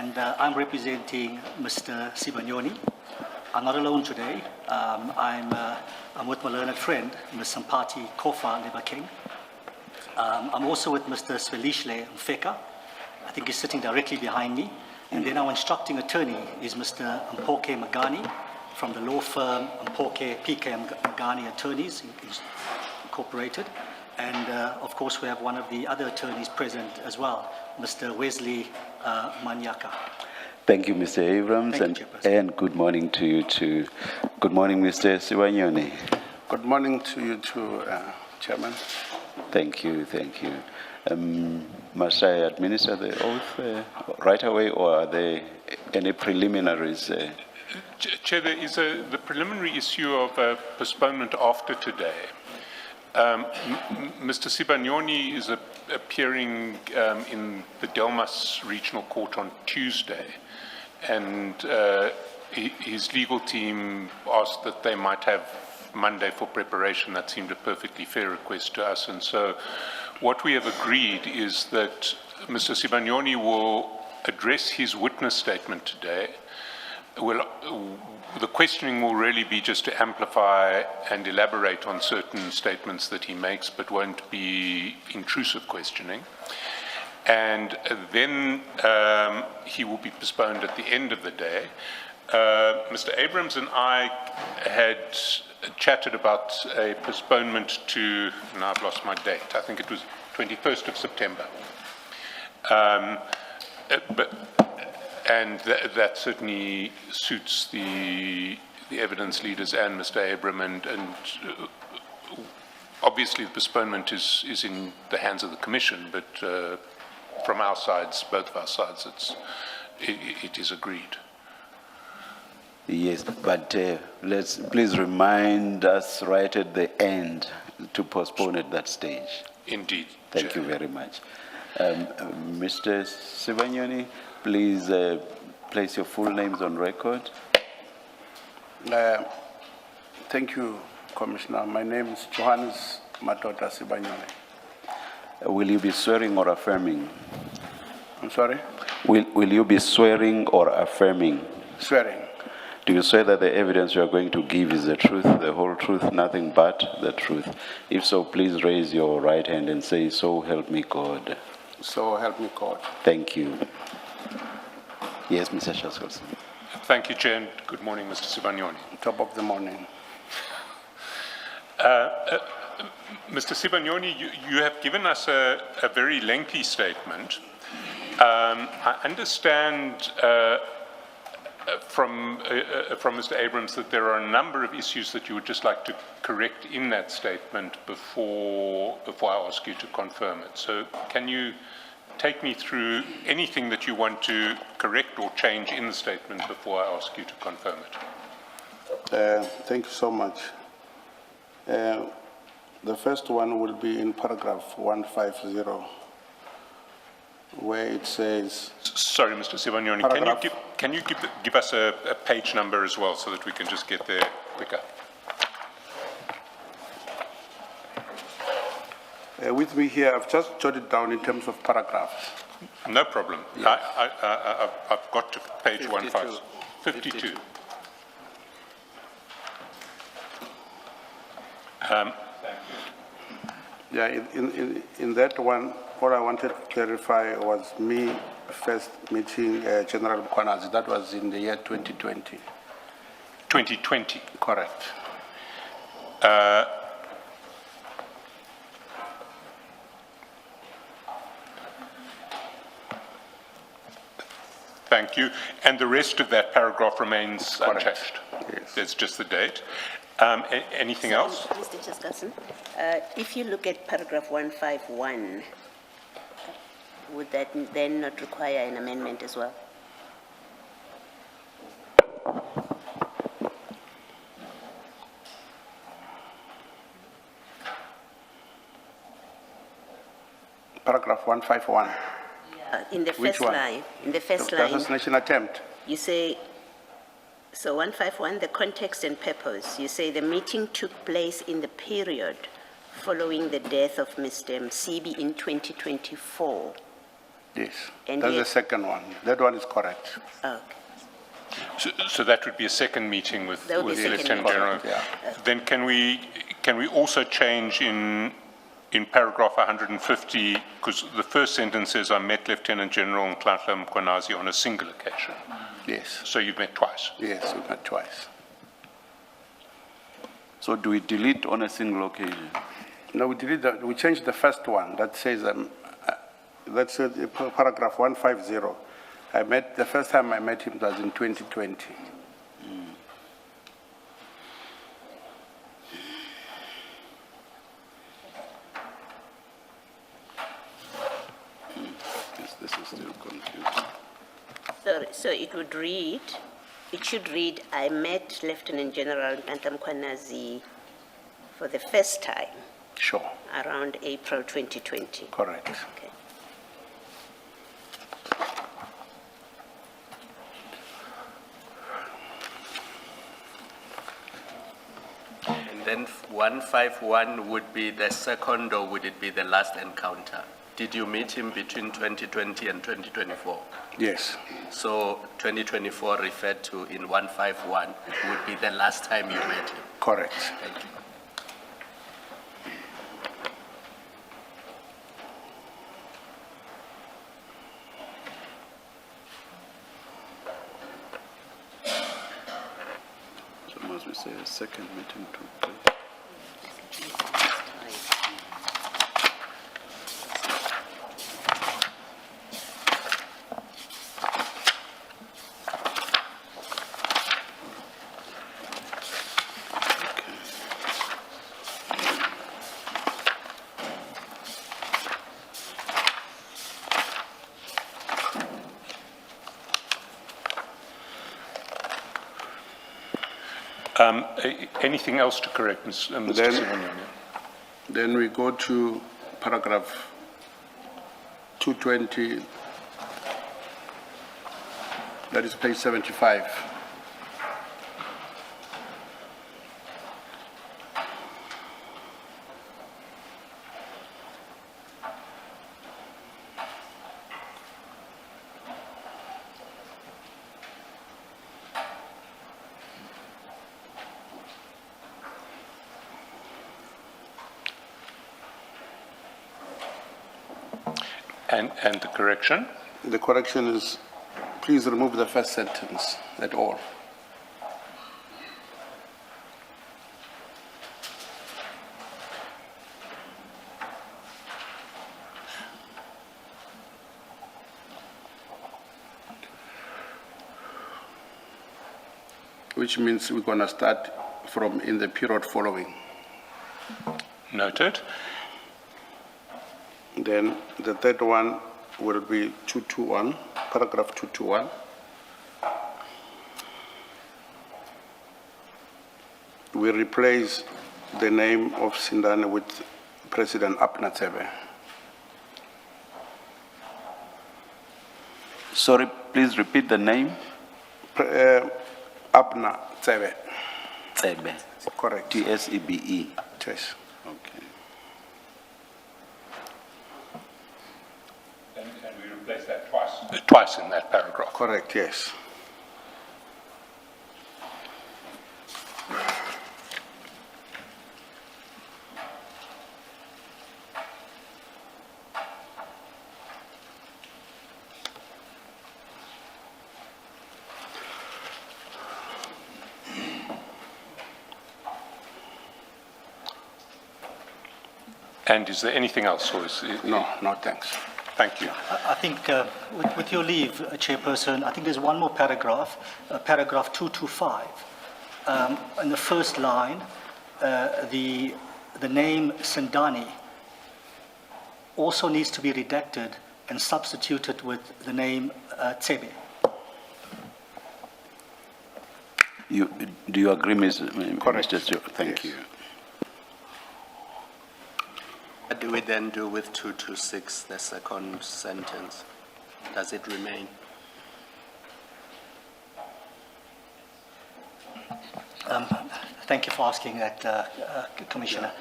and I'm representing Mr. Sibanyoni. I'm not alone today. I'm with my learned friend, Ms. Sampati Kofa Lebaking. I'm also with Mr. Svelishle Mfeka. I think he's sitting directly behind me. And then our instructing attorney is Mr. Mpoke Magani from the law firm Mpoke PK Magani Attorneys Incorporated. And of course, we have one of the other attorneys present as well, Mr. Wesley Manyaka. Thank you, Mr. Abrams, and good morning to you too. Good morning, Mr. Sibanyoni. Good morning to you too, Chairman. Thank you, thank you. Must I administer the oath right away, or are there any preliminaries? Chair, there is the preliminary issue of postponement after today. Mr. Sibanyoni is appearing in the Delmas Regional Court on Tuesday, and his legal team asked that they might have Monday for preparation. That seemed a perfectly fair request to us, and so what we have agreed is that Mr. Sibanyoni will address his witness statement today. The questioning will really be just to amplify and elaborate on certain statements that he makes, but won't be intrusive questioning. And then he will be postponed at the end of the day. Mr. Abrams and I had chatted about a postponement to, now I've lost my date, I think it was 21st of September. And that certainly suits the evidence leaders and Mr. Abram, and obviously the postponement is in the hands of the Commission, but from our sides, both of our sides, it is agreed. Yes, but please remind us right at the end to postpone at that stage. Indeed. Thank you very much. Mr. Sibanyoni, please place your full names on record. Thank you, Commissioner. My name is Johannes Matota Sibanyoni. Will you be swearing or affirming? I'm sorry? Will you be swearing or affirming? Swearing. Do you swear that the evidence you are going to give is the truth, the whole truth, nothing but the truth? If so, please raise your right hand and say, "So help me God." So help me God. Thank you. Yes, Mr. Shaskelson. Thank you, Chair, and good morning, Mr. Sibanyoni. Top of the morning. Mr. Sibanyoni, you have given us a very lengthy statement. I understand from Mr. Abrams that there are a number of issues that you would just like to correct in that statement before I ask you to confirm it. So can you take me through anything that you want to correct or change in the statement before I ask you to confirm it? Thank you so much. The first one will be in paragraph 150, where it says... Sorry, Mr. Sibanyoni, can you give us a page number as well so that we can just get there quicker? With me here, I've just jotted down in terms of paragraphs. No problem. Yes. I've got to page 52. Yeah, in that one, what I wanted to clarify was me first meeting General Mkhwanazi. That was in the year 2020. 2020? Correct. Thank you. And the rest of that paragraph remains Correct. unchanged? Yes. That's just the date. Anything else? Mr. Chaskasan, if you look at paragraph 151, would that then not require an amendment as well? Paragraph 151. In the Which first one? line, The assassination attempt. you say, so 151, the context and purpose, you say the meeting took place in the period following the death of Mr. Msibi in 2024. Yes, And that's yet- the second one. That one is correct. Okay. So that would be a second meeting with That would be with a the second Lieutenant meeting. General. Yeah. Then can we also change in paragraph 150, because the first sentence says, I met Lieutenant General Nhlanhla Mkhwanazi on a single occasion. Yes, So you've met twice. yes, we met twice. So do we delete on a single occasion? No, we changed the first one. That says, that's paragraph 150. The first time I met him was in 2020. Yes, this is still confusing. So it should read, I met Lieutenant General Nhlanhla Mkhwanazi for the first time Sure, around April 2020. correct. Okay. And then 151 would be the second, or would it be the last encounter? Did you meet him between 2020 and 2024? Yes, So 2024 referred to in 151 would be the last time you met him? correct. Thank you. So must we say a second meeting took place? Anything else to correct, Mr. Then- Sibanyoni? Then we go to paragraph 220. That is page 75. And the correction? The correction is, please remove the first sentence at all. Which means we're going to start from in the period following. Noted. Then the third one will be 221, paragraph 221. We replace the name of Sindane with President Apna Tsebe. Sorry, please repeat the name. Apna Tsebe, Tsebe. correct. T-S-E-B-E. Yes. Okay. And we replace that twice. Twice in that paragraph. Correct, yes. And is there anything else? Or is No, no, thanks. Thank you. I think, with your leave, Chairperson, I think there's one more paragraph, paragraph 225. In the first line, the name Sindani also needs to be redacted and substituted with the name Tsebe. Do you agree, Mr. Correct. Mr. Stewart? Thank Yes. you. What do we then do with 226, the second sentence? Does it remain? Thank you for asking that, Commissioner.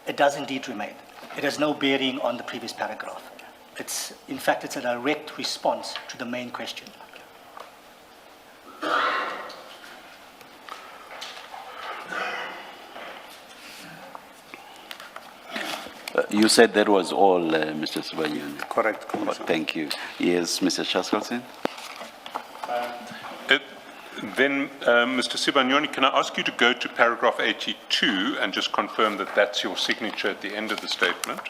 It does indeed remain. It has no bearing on the previous paragraph. in fact, it's a direct response to the main question. You said that was all, Mr. Sibanyoni. Correct, Oh, Commissioner. thank you. Yes, Mr. Chaskalson? Then, Mr. Sibanyoni, can I ask you to go to paragraph 82 and just confirm that that's your signature at the end of the statement?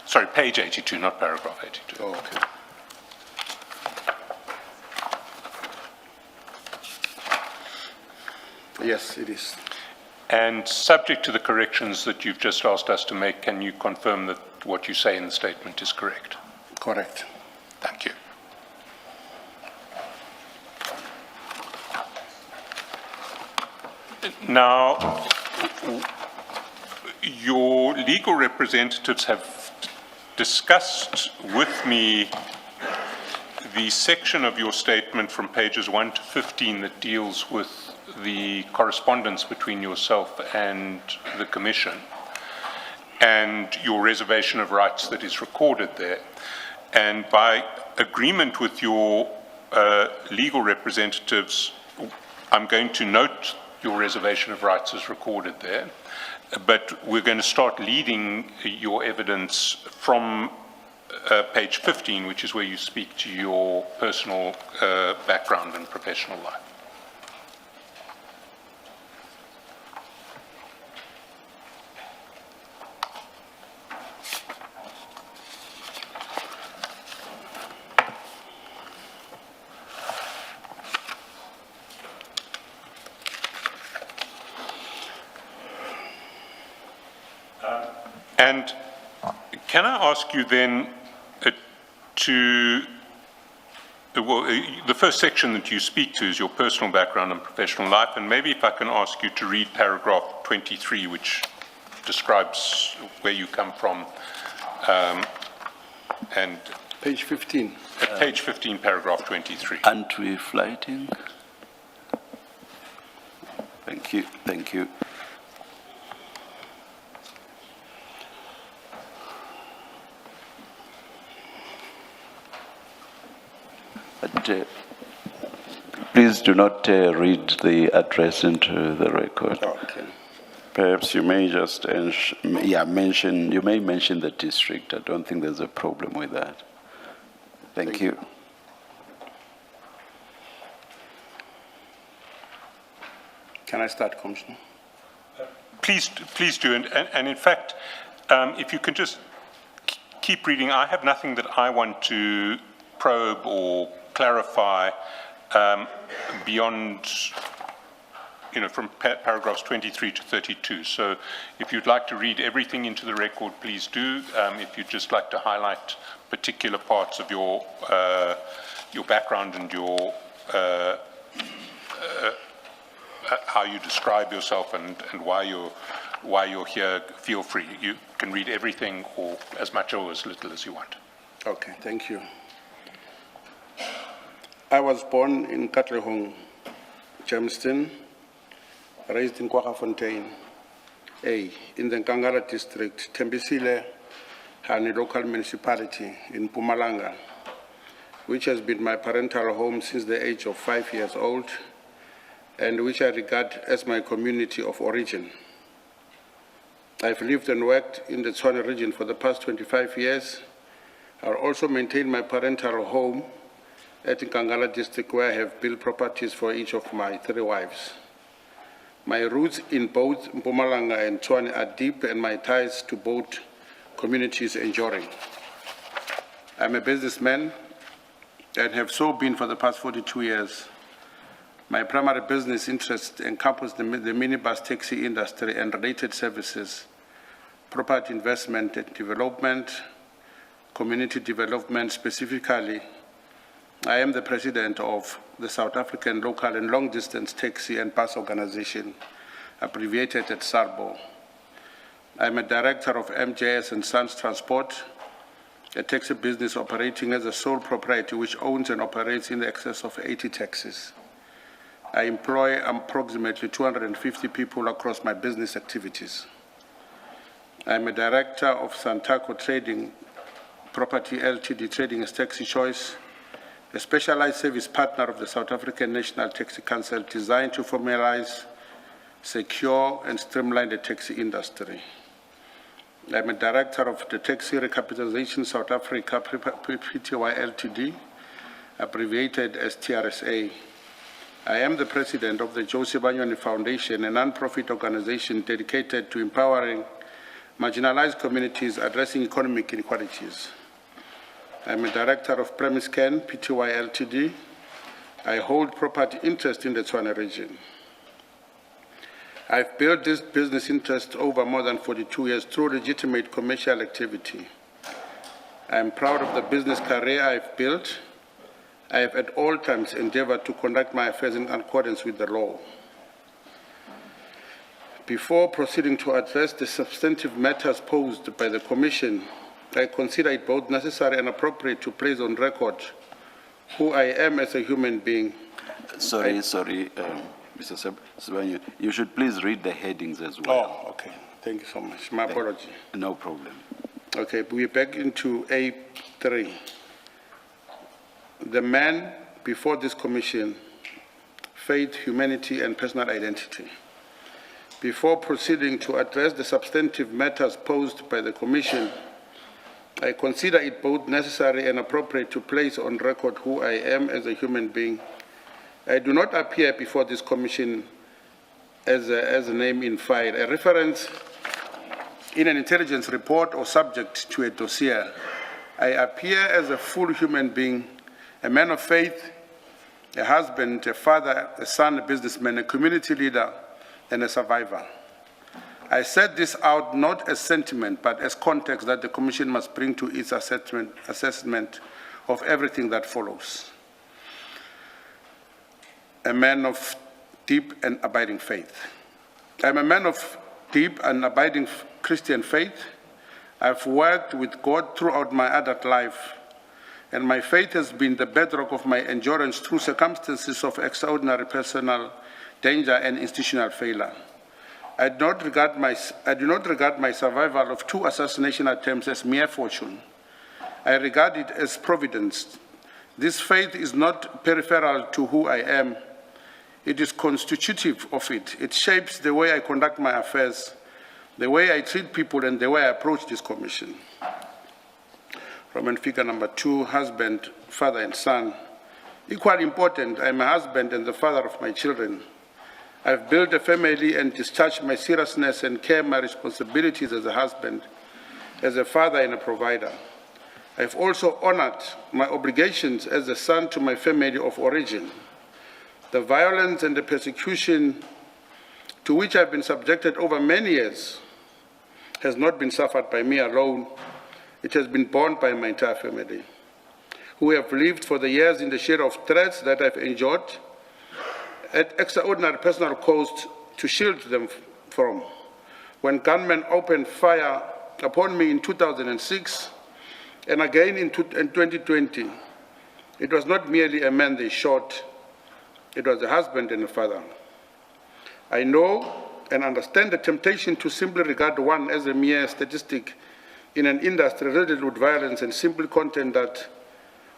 Sorry, page 82, not paragraph 82. Oh, okay. Yes, it is. And subject to the corrections that you've just asked us to make, can you confirm that what you say in the statement is correct? Correct. Thank you. Now, your legal representatives have discussed with me the section of your statement from pages 1 to 15 that deals with the correspondence between yourself and the Commission and your reservation of rights that is recorded there. And by agreement with your legal representatives, I'm going to note your reservation of rights is recorded there, but we're going to start leading your evidence from page 15, which is where you speak to your personal background and professional life. And can I ask you then the first section that you speak to is your personal background and professional life, and maybe if I can ask you to read paragraph 23, which describes where you come from, and Page 15. at page 15, paragraph 23. Anti-flighting? Thank you, thank you. But, please do not read the address into the record. Okay. Perhaps you may just mention the district. I don't think there's a problem with that. Thank you. Can I start, Commissioner? Please do, and in fact, if you can just keep reading, I have nothing that I want to probe or clarify beyond, from paragraphs 23 to 32. So if you'd like to read everything into the record, please do. If you'd just like to highlight particular parts of your background and your how you describe yourself and why you're here, feel free. You can read everything or as much or as little as you want. Okay, thank you. I was born in Katlehong, Germiston, raised in Kwagafontein, in the Nkangala district, Tembisile, Hani local municipality in Mpumalanga, which has been my parental home since the age of 5 years old, and which I regard as my community of origin. I've lived and worked in the Tshwane region for the past 25 years. I also maintained my parental home at Nkangala district, where I have built properties for each of my 3 wives. My roots in both Mpumalanga and Tshwane are deep, and my ties to both communities enduring. I'm a businessman and have so been for the past 42 years. My primary business interests encompass the minibus taxi industry and related services, property investment and development, community development. Specifically, I am the president of the South African Local and Long Distance Taxi and Bus Organization, abbreviated as SARBO. I'm a director of MJS and Sons Transport, a taxi business operating as a sole proprietor which owns and operates in excess of 80 taxis. I employ approximately 250 people across my business activities. I'm a director of Santaco Trading Property Ltd, trading as Taxi Choice, a specialized service partner of the South African National Taxi Council designed to formalize, secure, and streamline the taxi industry. I'm a director of the Taxi Recapitalization South Africa Pty Ltd, abbreviated as TRSA. I am the president of the Josie Banyoni Foundation, a non-profit organization dedicated to empowering marginalized communities addressing economic inequalities. I'm a director of Premiscan Pty Ltd. I hold property interest in the Tshwane region. I've built this business interest over more than 42 years through legitimate commercial activity. I'm proud of the business career I've built. I have at all times endeavored to conduct my affairs in accordance with the law. Before proceeding to address the substantive matters posed by the Commission, I consider it both necessary and appropriate to place on record who I am as a human being. Sorry, Mr. Sibanyo, you should please read the headings as well. Oh, okay. Thank you so much. My apology. No problem. Okay, we're back into A3. The man before this commission, faith, humanity, and personal identity. Before proceeding to address the substantive matters posed by the commission, I consider it both necessary and appropriate to place on record who I am as a human being. I do not appear before this commission as a name in file, a reference in an intelligence report or subject to a dossier. I appear as a full human being, a man of faith, a husband, a father, a son, a businessman, a community leader, and a survivor. I set this out not as sentiment, but as context that the Commission must bring to its assessment of everything that follows. A man of deep and abiding faith. I'm a man of deep and abiding Christian faith. I've worked with God throughout my adult life, and my faith has been the bedrock of my endurance through circumstances of extraordinary personal danger and institutional failure. I do not regard my survival of 2 assassination attempts as mere fortune. I regard it as providence. This faith is not peripheral to who I am. It is constitutive of it. It shapes the way I conduct my affairs, the way I treat people, and the way I approach this commission. Roman figure number 2, husband, father, and son. Equally important, I'm a husband and the father of my children. I've built a family and discharged my seriousness and care my responsibilities as a husband, as a father and a provider. I've also honored my obligations as a son to my family of origin. The violence and the persecution to which I've been subjected over many years has not been suffered by me alone. It has been borne by my entire family, who have lived for the years in the shade of threats that I've endured at extraordinary personal cost to shield them from. When gunmen opened fire upon me in 2006 and again in 2020, it was not merely a man they shot, it was a husband and a father. I know and understand the temptation to simply regard one as a mere statistic in an industry riddled with violence and simply contend that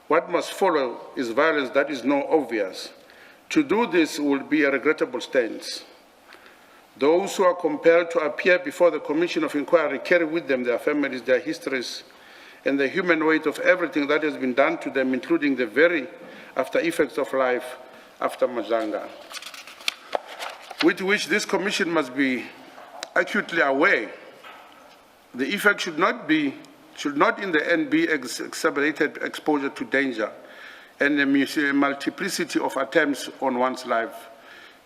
what must follow is violence that is not obvious. To do this will be a regrettable stance. Those who are compelled to appear before the Commission of Inquiry carry with them their families, their histories, and the human weight of everything that has been done to them, including the very after effects of life after Madlanga, with which this Commission must be acutely aware. The effect should not in the end be exacerbated exposure to danger and a multiplicity of attempts on one's life.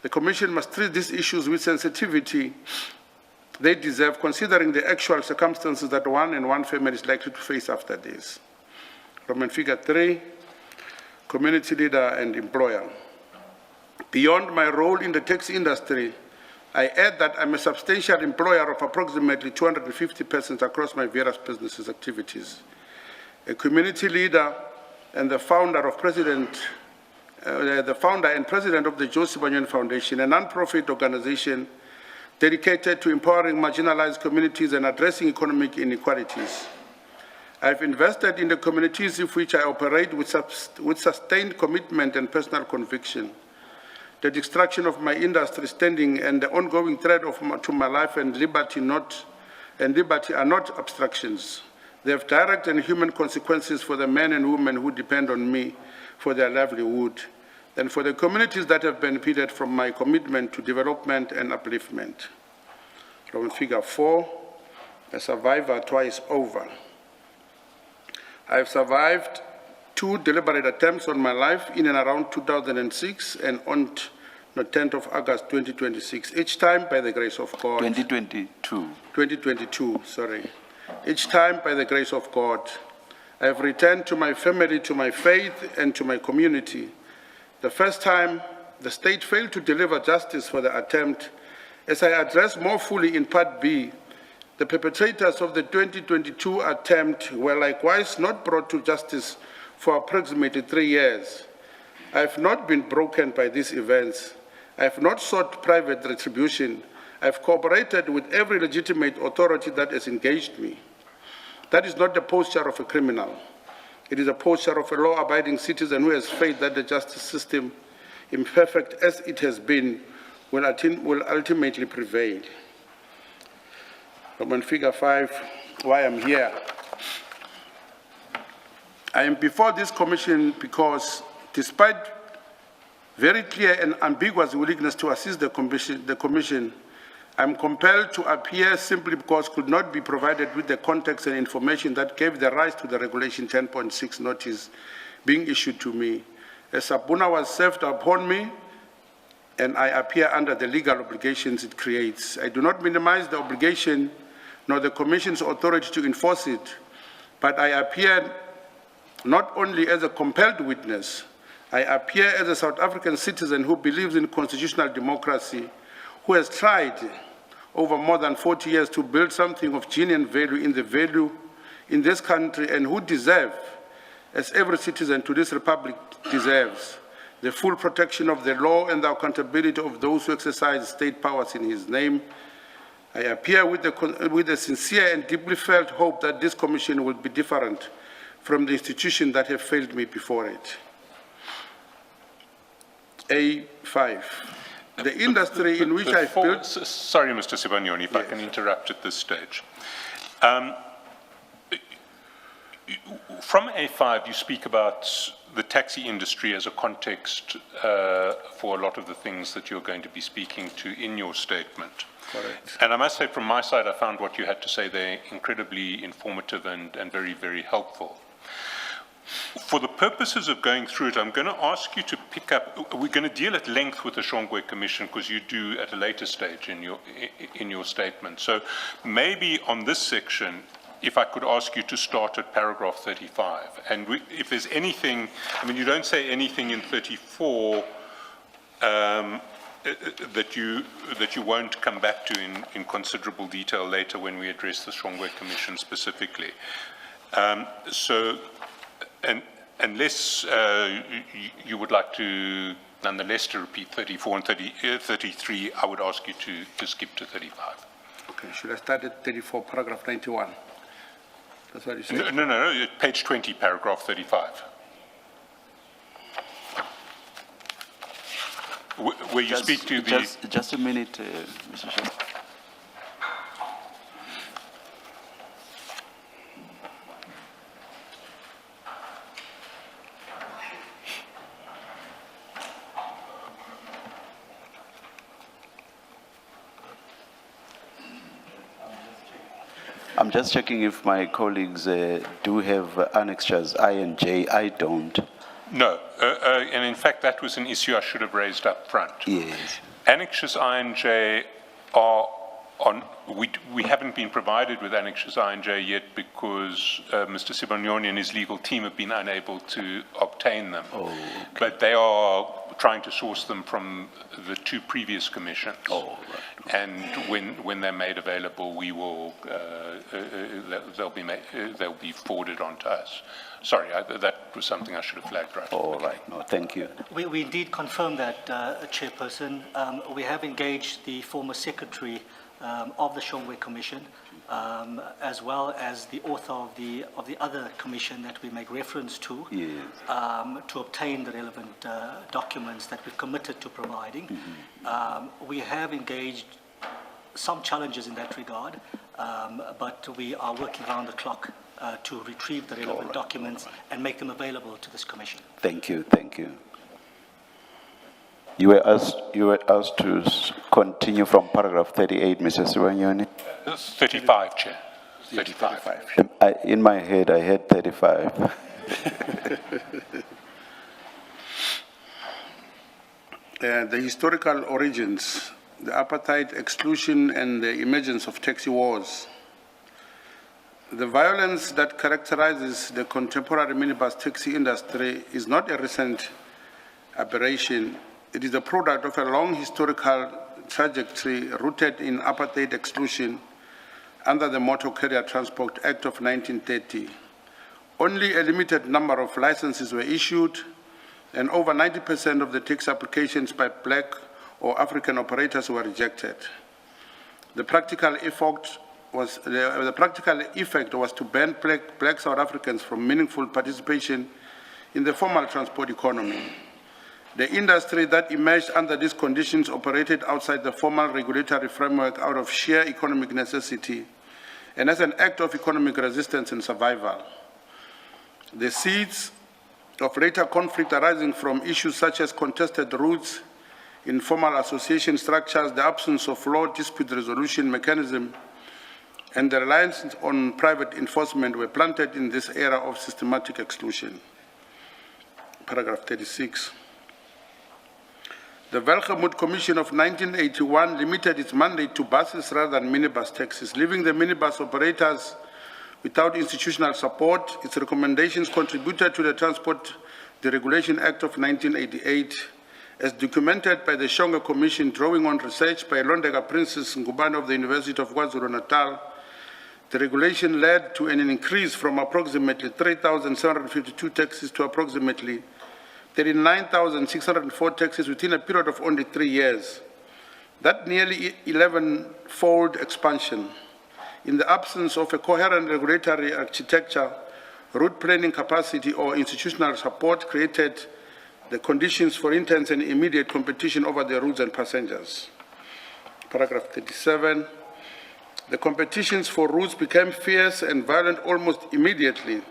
The Commission must treat these issues with sensitivity they deserve, considering the actual circumstances that one and one family is likely to face after this. Roman figure 3, community leader and employer. Beyond my role in the taxi industry, I add that I'm a substantial employer of approximately 250 persons across my various businesses activities. A community leader and the founder and president of the Josie Banyoni Foundation, a non-profit organization dedicated to empowering marginalized communities and addressing economic inequalities. I've invested in the communities of which I operate with sustained commitment and personal conviction. The destruction of my industry standing and the ongoing threat to my life and liberty are not abstractions. They have direct and human consequences for the men and women who depend on me for their livelihood, and for the communities that have benefited from my commitment to development and upliftment. From figure 4, a survivor twice over. I have survived 2 deliberate attempts on my life in and around 2006 and on the 10th of August 2026, each time by the grace of God. 2022, sorry. Each time by the grace of God. I have returned to my family, to my faith, and to my community. The first time, the state failed to deliver justice for the attempt. As I address more fully in Part B, the perpetrators of the 2022 attempt were likewise not brought to justice for approximately 3 years. I have not been broken by these events. I have not sought private retribution. I have cooperated with every legitimate authority that has engaged me. That is not the posture of a criminal. It is a posture of a law-abiding citizen who has faith that the justice system, imperfect as it has been, will ultimately prevail. On figure 5, why I'm here. I am before this commission because, despite very clear and ambiguous willingness to assist the commission, I'm compelled to appear simply because could not be provided with the context and information that gave the rise to the Regulation 10.6 notice being issued to me. A subpoena was served upon me, and I appear under the legal obligations it creates. I do not minimize the obligation nor the Commission's authority to enforce it, but I appear not only as a compelled witness, I appear as a South African citizen who believes in constitutional democracy, who has tried over more than 40 years to build something of genuine value in this country, and who deserve, as every citizen to this republic deserves, the full protection of the law and the accountability of those who exercise state powers in his name. I appear with a sincere and deeply felt hope that this commission will be different from the institutions that have failed me before it. A5. The industry in which I've built... Sorry, Mr. Sibanyoni, if I can interrupt at this stage. From A5, you speak about the taxi industry as a context for a lot of the things that you're going to be speaking to in your statement. Correct. And I must say, from my side, I found what you had to say there incredibly informative and very, very helpful. For the purposes of going through it, I'm going to ask you to pick up, we're going to deal at length with the Shongwe Commission because you do at a later stage in your statement. So maybe on this section, if I could ask you to start at paragraph 35. And if there's anything, I mean, you don't say anything in 34 that you won't come back to in considerable detail later when we address the Shongwe Commission specifically. Unless you would like to, nonetheless, to repeat 34 and 33, I would ask you to skip to 35. Okay, should I start at 34, paragraph 91? That's what you said? No, page 20, paragraph 35. Where you speak to the... Just a minute, Mr. Chair. I'm just checking if my colleagues do have annexures I and J. I don't. No, and in fact, that was an issue I should have raised up front. Yes. Annexures I and J are on, we haven't been provided with annexures I and J yet because Mr. Sibanyoni and his legal team have been unable to obtain them. Oh, okay. But they are trying to source them from the two previous commissions. Oh, right. And when they're made available, we will, they'll be forwarded on to us. Sorry, that was something I should have flagged right. All right. No, thank you. We indeed confirm that, Chairperson. We have engaged the former secretary of the Shongwe Commission, as well as the author of the other commission that we make reference to, Yes. to obtain the relevant documents that we've committed to providing. We have engaged some challenges in that regard, but we are working around the clock to retrieve the relevant documents and make them available to this commission. Thank you. Thank you. You were asked to continue from paragraph 38, Mr. Sibanyoni. 35, Chair. 35. In my head, I had 35. The historical origins, the apartheid exclusion and the emergence of taxi wars. The violence that characterizes the contemporary minibus taxi industry is not a recent aberration. It is a product of a long historical trajectory rooted in apartheid exclusion under the Motor Carrier Transport Act of 1930. Only a limited number of licenses were issued, and over 90% of the taxi applications by black or African operators were rejected. The practical effect was to ban black South Africans from meaningful participation in the formal transport economy. The industry that emerged under these conditions operated outside the formal regulatory framework out of sheer economic necessity and as an act of economic resistance and survival. The seeds of later conflict arising from issues such as contested routes, informal association structures, the absence of law dispute resolution mechanism, and the reliance on private enforcement were planted in this era of systematic exclusion. Paragraph 36. The Welgemoot Commission of 1981 limited its mandate to buses rather than minibus taxis, leaving the minibus operators without institutional support. Its recommendations contributed to the Transport Deregulation Act of 1988, as documented by the Shongwe Commission, drawing on research by Londega Princess Ngubane of the University of KwaZulu-Natal. The regulation led to an increase from approximately 3,752 taxis to approximately 39,604 taxis within a period of only 3 years. That nearly 11-fold expansion, in the absence of a coherent regulatory architecture, route planning capacity, or institutional support, created the conditions for intense and immediate competition over the routes and passengers. Paragraph 37. The competitions for routes became fierce and violent almost immediately.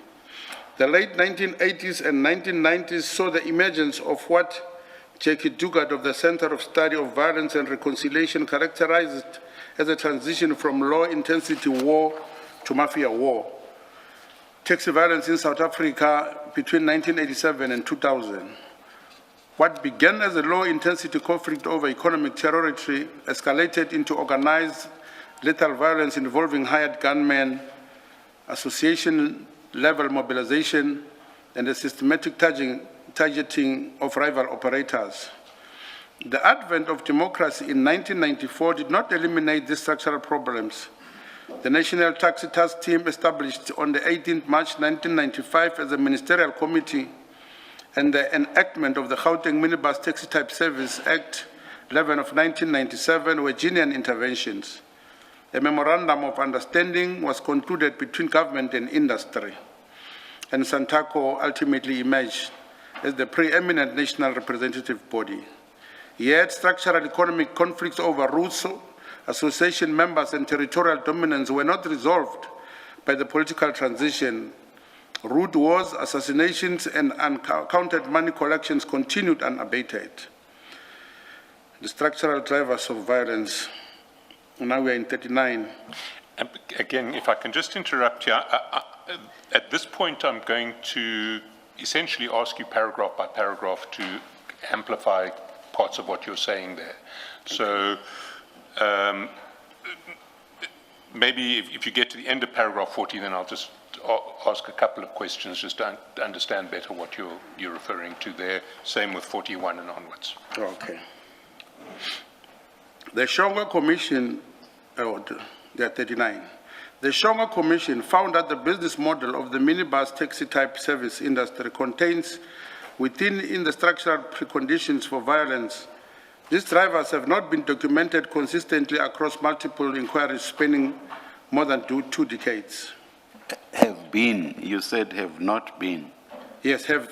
The late 1980s and 1990s saw the emergence of what Jackie Dugard of the Center of Study of Violence and Reconciliation characterized as a transition from low-intensity war to mafia war. Taxi violence in South Africa between 1987 and 2000. What began as a low-intensity conflict over economic territory escalated into organized lethal violence involving hired gunmen, association-level mobilization, and a systematic targeting of rival operators. The advent of democracy in 1994 did not eliminate these structural problems. The National Taxi Task Team, established on the 18th March 1995 as a ministerial committee, and the enactment of the Gauteng Minibus Taxi Type Service Act 11 of 1997 were genuine interventions. A memorandum of understanding was concluded between government and industry, and Santaco ultimately emerged as the preeminent national representative body. Yet structural economic conflicts over routes, association members, and territorial dominance were not resolved by the political transition. Route wars, assassinations, and uncounted money collections continued unabated. The structural drivers of violence. Now we are in 39. Again, if I can just interrupt here, at this point I'm going to essentially ask you paragraph by paragraph to amplify parts of what you're saying there. So maybe if you get to the end of paragraph 40, then I'll just ask a couple of questions just to understand better what you're referring to there. Same with 41 and onwards. Okay. The Shonga Commission, there are 39. The Shonga Commission found that the business model of the minibus taxi type service industry contains within the structural preconditions for violence. These drivers have not been documented consistently across multiple inquiries spanning more than two decades. Have been, you said have not been. Yes, have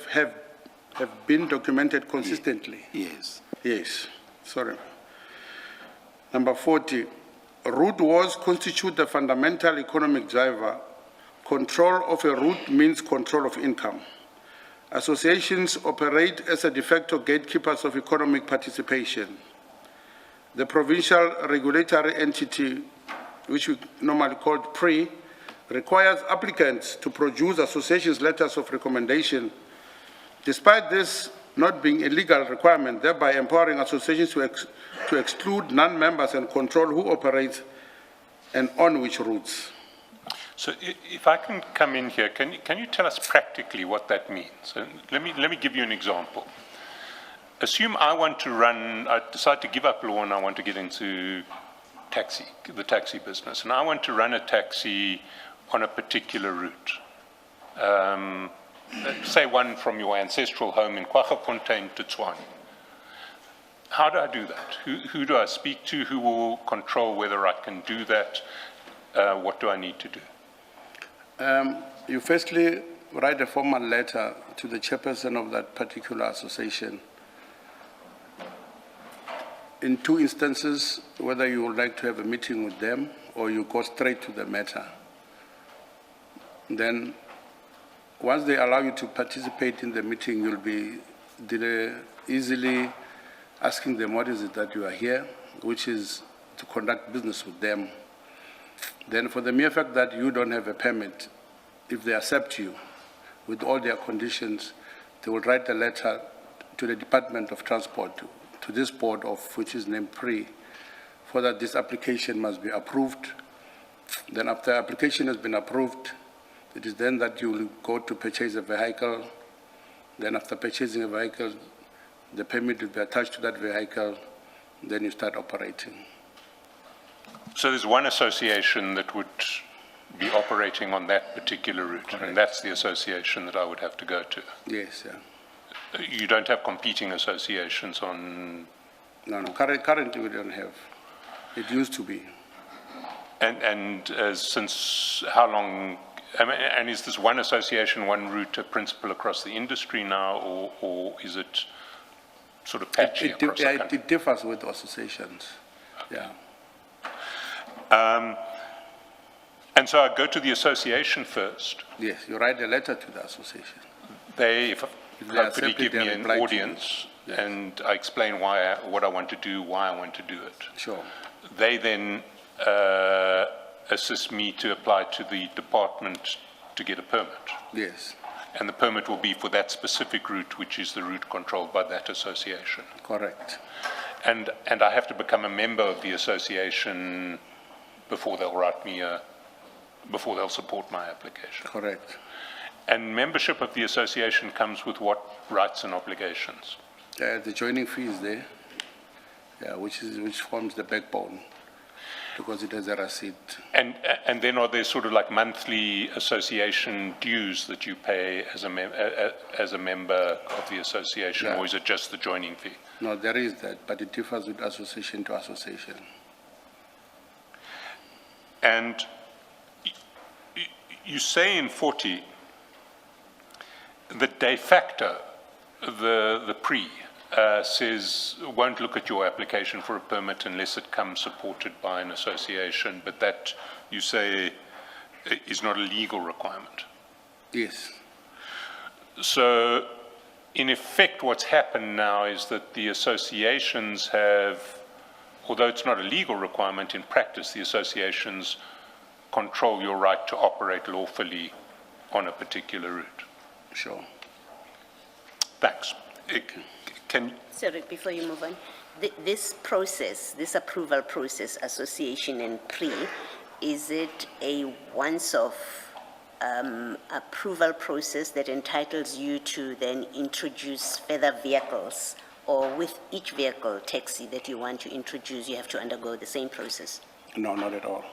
been documented consistently. Yes. Yes, sorry. Number 40, route wars constitute the fundamental economic driver. Control of a route means control of income. Associations operate as a de facto gatekeepers of economic participation. The provincial regulatory entity, which we normally call PRE, requires applicants to produce associations' letters of recommendation. Despite this not being a legal requirement, thereby empowering associations to exclude non-members and control who operates and on which routes. So if I can come in here, can you tell us practically what that means? And let me give you an example. Assume I decide to give up law and I want to get into the taxi business, and I want to run a taxi on a particular route. Say one from your ancestral home in Kwaggafontein to Tshwane. How do I do that? Who do I speak to? Who will control whether I can do that? What do I need to do? You firstly write a formal letter to the chairperson of that particular association. In two instances, whether you would like to have a meeting with them or you go straight to the matter. Then, once they allow you to participate in the meeting, you'll be easily asking them what is it that you are here, which is to conduct business with them. Then for the mere fact that you don't have a permit, if they accept you with all their conditions, they will write a letter to the Department of Transport, to this board of which is named PRE, for that this application must be approved. Then after application has been approved, it is then that you will go to purchase a vehicle. Then after purchasing a vehicle, the permit will be attached to that vehicle. Then you start operating. So there's one association that would be operating on that particular route, Correct. and that's the association that I would have to go to. Yes, yeah. You don't have competing associations on... No, currently we don't have. It used to be. And since how long... I mean, and is this one association, one route, a principle across the industry now, or is it sort of patchy across the country? It differs with associations, yeah. And so I go to the association first. Yes, you write a letter to the association. They they hopefully accept give it, me they an reply to you. audience, Yes. and I explain what I want to do, why I want to do it. Sure. They then assist me to apply to the department to get a permit. Yes, And the permit will be for that specific route, which is the route controlled by that association. correct. And I have to become a member of the association before they'll write me before they'll support my application. Correct. And membership of the association comes with what rights and obligations? The joining fee is there, yeah, which forms the backbone, because it has a receipt. And then are there sort of like monthly association dues that you pay as a member of the association, Yeah. or is it just the joining fee? No, there is that, but it differs with association to association. And you say in 40 that de facto, the PRE says won't look at your application for a permit unless it comes supported by an association, but that you say is not a legal requirement. Yes, So in effect, what's happened now is that the associations have, although it's not a legal requirement, in practice, the associations control your right to operate lawfully on a particular route. sure. Thanks. Sorry, before you move on, this process, this approval process, association and PRE, is it a once-off approval process that entitles you to then introduce further vehicles, or with each vehicle taxi that you want to introduce, you have to undergo the same process? No, not at all.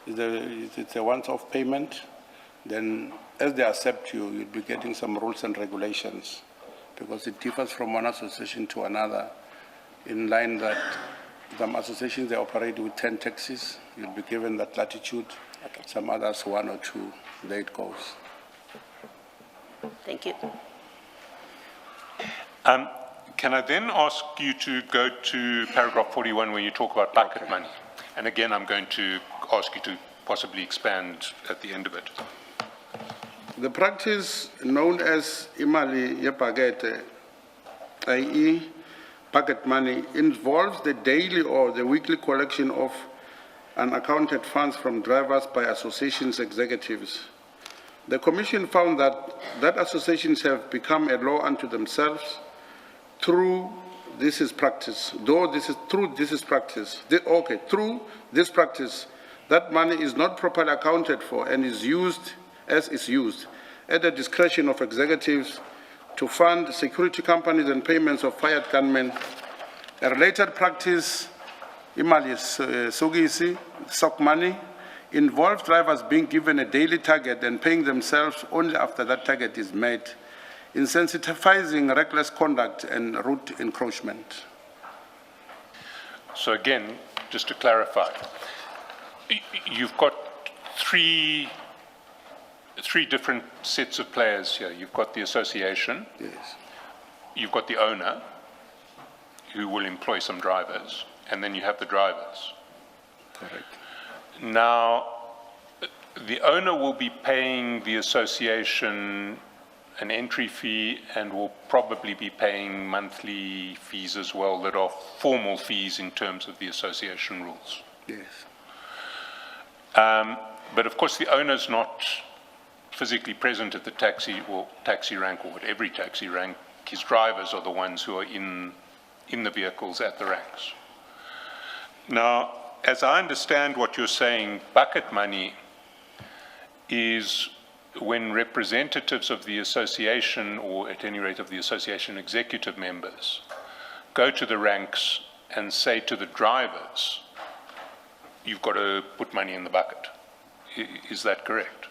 It's a once-off payment. Then, as they accept you, you'll be getting some rules and regulations, because it differs from one association to another, in line that some associations, they operate with 10 taxis. You'll be given that latitude. Okay. Some others, 1 or 2, there it goes. Thank you. Can I then ask you to go to paragraph 41 where you talk about bucket money? And again, I'm going to ask you to possibly expand at the end of it. The practice known as imali yepakete, i.e. bucket money, involves the daily or the weekly collection of unaccounted funds from drivers by associations executives. The Commission found that associations have become a law unto themselves through this practice, that money is not properly accounted for and is used at the discretion of executives to fund security companies and payments of fired gunmen. A related practice, imali sugisi, sock money, involves drivers being given a daily target and paying themselves only after that target is met, insensitivizing reckless conduct and route encroachment. So again, just to clarify, you've got three different sets of players here. You've got the association, Yes, you've got the owner, who will employ some drivers, and then you have the drivers. correct. Now, the owner will be paying the association an entry fee and will probably be paying monthly fees as well that are formal fees in terms of the association rules. Yes, But of course, the owner's not physically present at the taxi rank or at every taxi rank. His drivers are the ones who are in the vehicles at the ranks. Now, as I understand what you're saying, bucket money is when representatives of the association, or at any rate of the association executive members, go to the ranks and say to the drivers, you've got to put money in the bucket. Is that correct?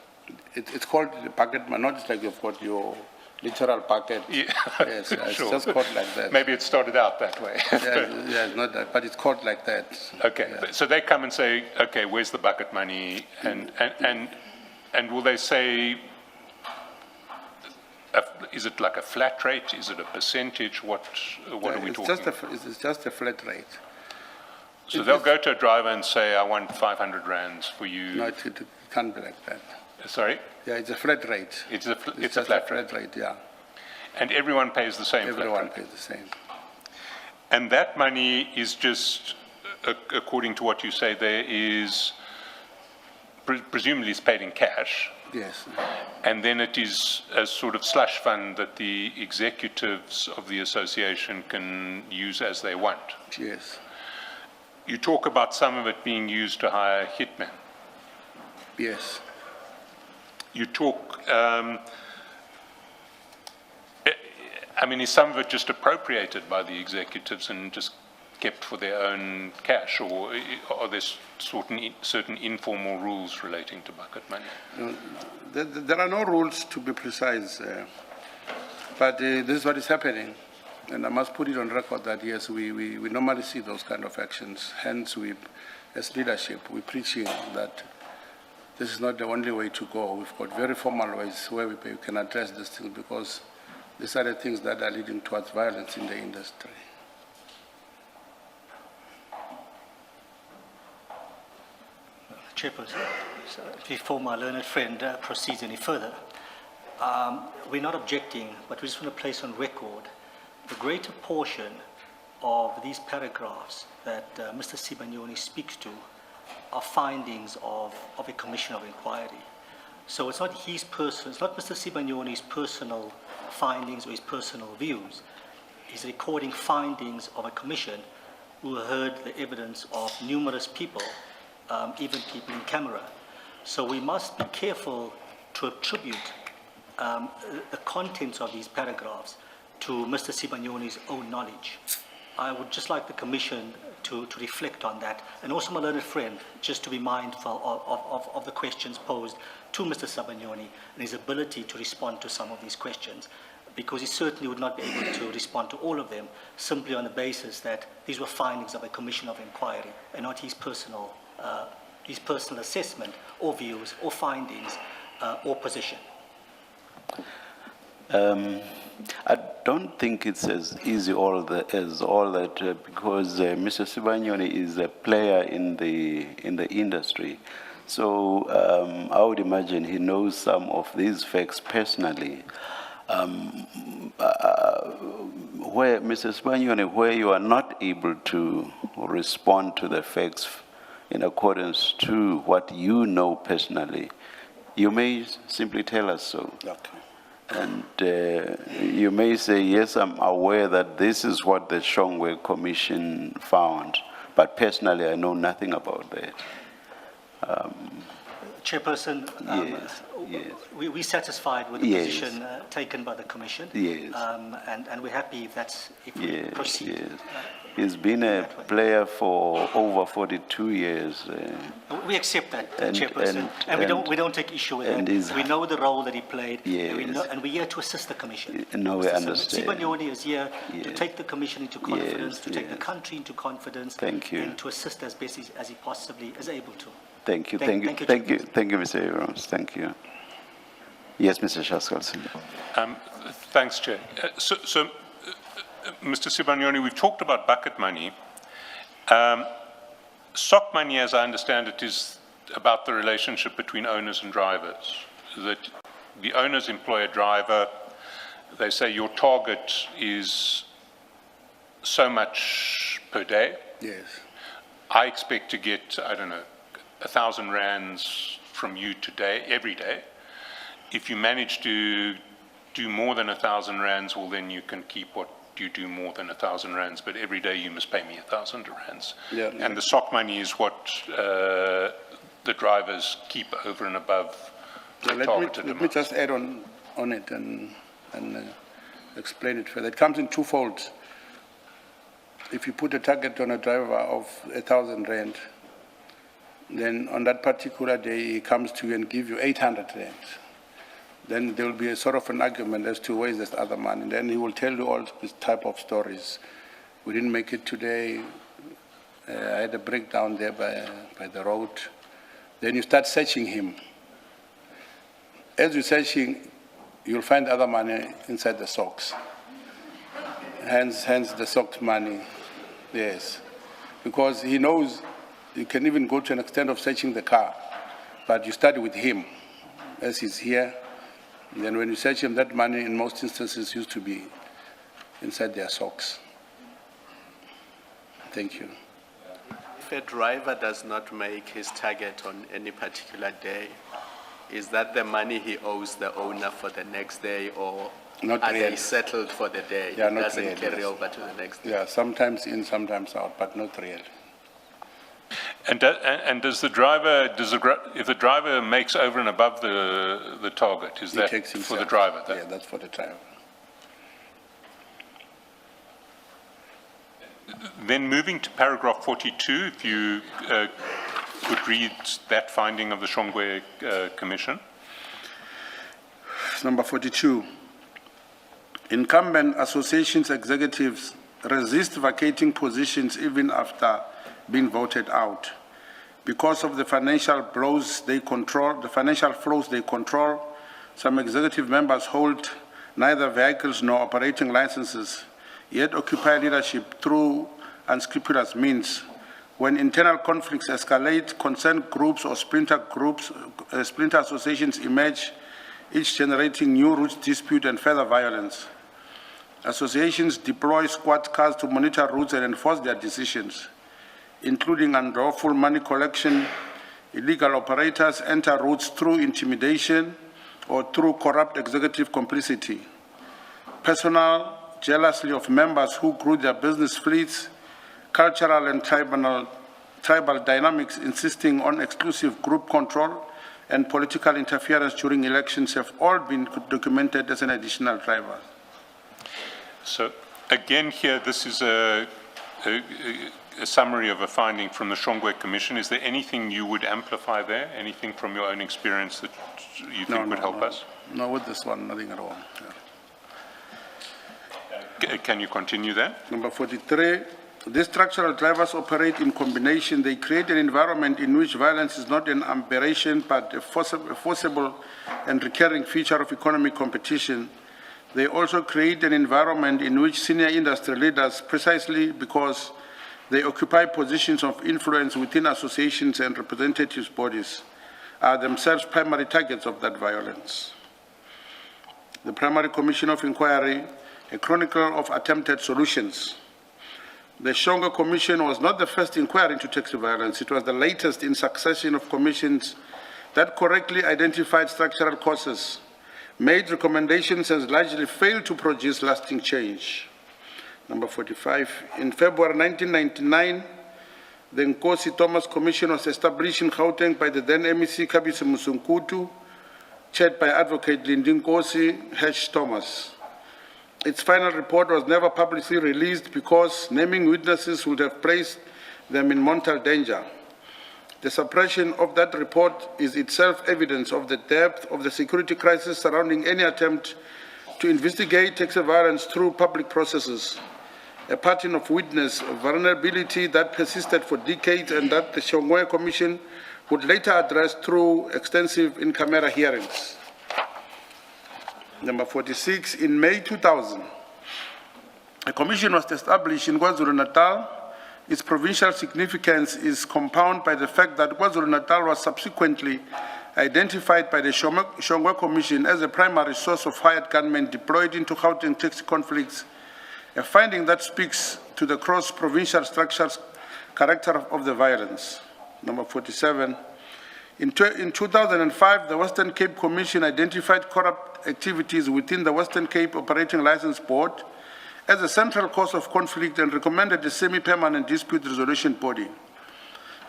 it's called the bucket money, not just like you've got your literal bucket. Yeah. Yes, it's Sure. just called like that. Maybe it started out that way. Yeah, it's not that, but it's called like that. Okay, Yeah. so they come and say, okay, where's the bucket money? And will they say, is it like a flat rate? Is it a percentage? What are we talking about? It's just a flat rate. So they'll go to a driver and say, I want 500 rands for you. No, it can't be like that. Sorry? Yeah, it's a flat rate. It's a just flat a flat rate, yeah. And everyone pays the same Everyone flat rate. pays the same. And that money is just, according to what you say there, is presumably is paid in cash. Yes, And then it is a sort of slush fund that the executives of the association can use as they want. yes, You talk about some of it being used to hire hitmen. yes. You talk, is some of it just appropriated by the executives and just kept for their own cash, or are there certain informal rules relating to bucket money? There are no rules, to be precise, but this is what is happening. And I must put it on record that, yes, we normally see those kind of actions. Hence, as leadership, we're preaching that this is not the only way to go. We've got very formal ways where we can address this thing, because these are the things that are leading towards violence in the industry. Chairperson, so before my learned friend proceeds any further, we're not objecting, but we just want to place on record the greater portion of these paragraphs that Mr. Sibanyoni speaks to are findings of a commission of inquiry. So it's not it's not Mr. Sibanyoni's personal findings or his personal views. He's recording findings of a commission who heard the evidence of numerous people, even people in camera. So we must be careful to attribute the contents of these paragraphs to Mr. Sibanyoni's own knowledge. I would just like the Commission to reflect on that, and also my learned friend, just to be mindful of the questions posed to Mr. Sibanyoni and his ability to respond to some of these questions, because he certainly would not be able to respond to all of them simply on the basis that these were findings of a Commission of Inquiry and not his personal assessment or views or findings or position. I don't think it's as easy as all that because Mr. Sibanyoni is a player in the industry. So I would imagine he knows some of these facts personally. Where Mr. Sibanyoni, where you are not able to respond to the facts in accordance to what you know personally, you may simply tell us so. Okay. And you may say, yes, I'm aware that this is what the Shongwe Commission found, but personally I know nothing about that. Chairperson, Yes. we're satisfied with the Yes. position taken by the Commission. Yes. And we're happy if we proceed. Yes. He's been a player for over 42 years. We accept that, And- Chairperson, and we don't take issue with and that. he's- We know the role that he played, Yes. and we're here to assist the Commission. No, we understand. Sibanyoni is here to Yes. take the Commission into confidence, Yes, to take the yes. country into confidence, Thank you. and to assist as best as he possibly is able to. Thank you, Thank you, thank you, Mr. Abrams. Thank you. Yes, Mr. Shaskalson. Thanks, Chair. Mr. Sibanyoni, we've talked about bucket money. Sock money, as I understand it, is about the relationship between owners and drivers. That the owners employ a driver. They say your target is so much per day. Yes. I expect to get, I don't know, 1,000 rands from you today, every day. If you manage to do more than 1,000 rands, well, then you can keep what you do more than 1,000 rands, but every day you must pay me 1,000 rands. Yeah. And the sock money is what the drivers keep over and above the targeted Let me amount. just add on it and explain it further. It comes in twofold. If you put a target on a driver of 1,000 rand, then on that particular day he comes to you and give you 800 rand. Then there will be a sort of an argument as to where is this other money. And then he will tell you all this type of stories. We didn't make it today. I had a breakdown there by the road. Then you start searching him. As you're searching, you'll find other money inside the socks. Hence the socks money, yes. Because he knows you can even go to an extent of searching the car, but you start with him as he's here. And then when you search him, that money in most instances used to be inside their socks. Thank you. If a driver does not make his target on any particular day, is that the money he owes the owner for the next day, or Not are really. they settled for the day? Yeah, It not doesn't really, carry yes. over to the next day. Yeah, sometimes in, sometimes out, but not really. And does the driver, if the driver makes over and above the target, is He that takes for himself. the driver? Yeah, that's for the driver. Then moving to paragraph 42, if you could read that finding of the Shongwe Commission. Number 42. Incumbent associations executives resist vacating positions even after being voted out. Because of the financial flows they control, some executive members hold neither vehicles nor operating licenses, yet occupy leadership through unscrupulous means. When internal conflicts escalate, concerned groups or splinter associations emerge, each generating new route dispute and further violence. Associations deploy squad cars to monitor routes and enforce their decisions, including unlawful money collection. Illegal operators enter routes through intimidation or through corrupt executive complicity. Personal jealousy of members who grew their business fleets, cultural and tribal dynamics insisting on exclusive group control, and political interference during elections have all been documented as an additional driver. So again here, this is a summary of a finding from the Shongwe Commission. Is there anything you would amplify there? Anything from your own experience that you think would help us? No, with this one, nothing at all. Yeah. Can you continue there? Number 43, these structural drivers operate in combination. They create an environment in which violence is not an aberration, but a forcible and recurring feature of economic competition. They also create an environment in which senior industry leaders, precisely because they occupy positions of influence within associations and representatives bodies, are themselves primary targets of that violence. The Primary Commission of Inquiry, a chronicle of attempted solutions. The Shongwe Commission was not the first inquiry into taxi violence. It was the latest in succession of commissions that correctly identified structural causes, made recommendations, and largely failed to produce lasting change. Number 45, in February 1999, the Nkosi Thomas Commission was established in Gauteng by the then MEC Kabisi Musunkutu, chaired by Advocate Lindi Nkosi H. Thomas. Its final report was never publicly released because naming witnesses would have placed them in mortal danger. The suppression of that report is itself evidence of the depth of the security crisis surrounding any attempt to investigate taxi violence through public processes, a pattern of witness vulnerability that persisted for decades and that the Shongwe Commission would later address through extensive in-camera hearings. Number 46, in May 2000, a commission was established in KwaZulu-Natal. Its provincial significance is compounded by the fact that KwaZulu-Natal was subsequently identified by the Shongwe Commission as a primary source of hired gunmen deployed into Gauteng taxi conflicts, a finding that speaks to the cross-provincial structures character of the violence. Number 47, in 2005, the Western Cape Commission identified corrupt activities within the Western Cape Operating License Board as a central cause of conflict and recommended a semi-permanent dispute resolution body.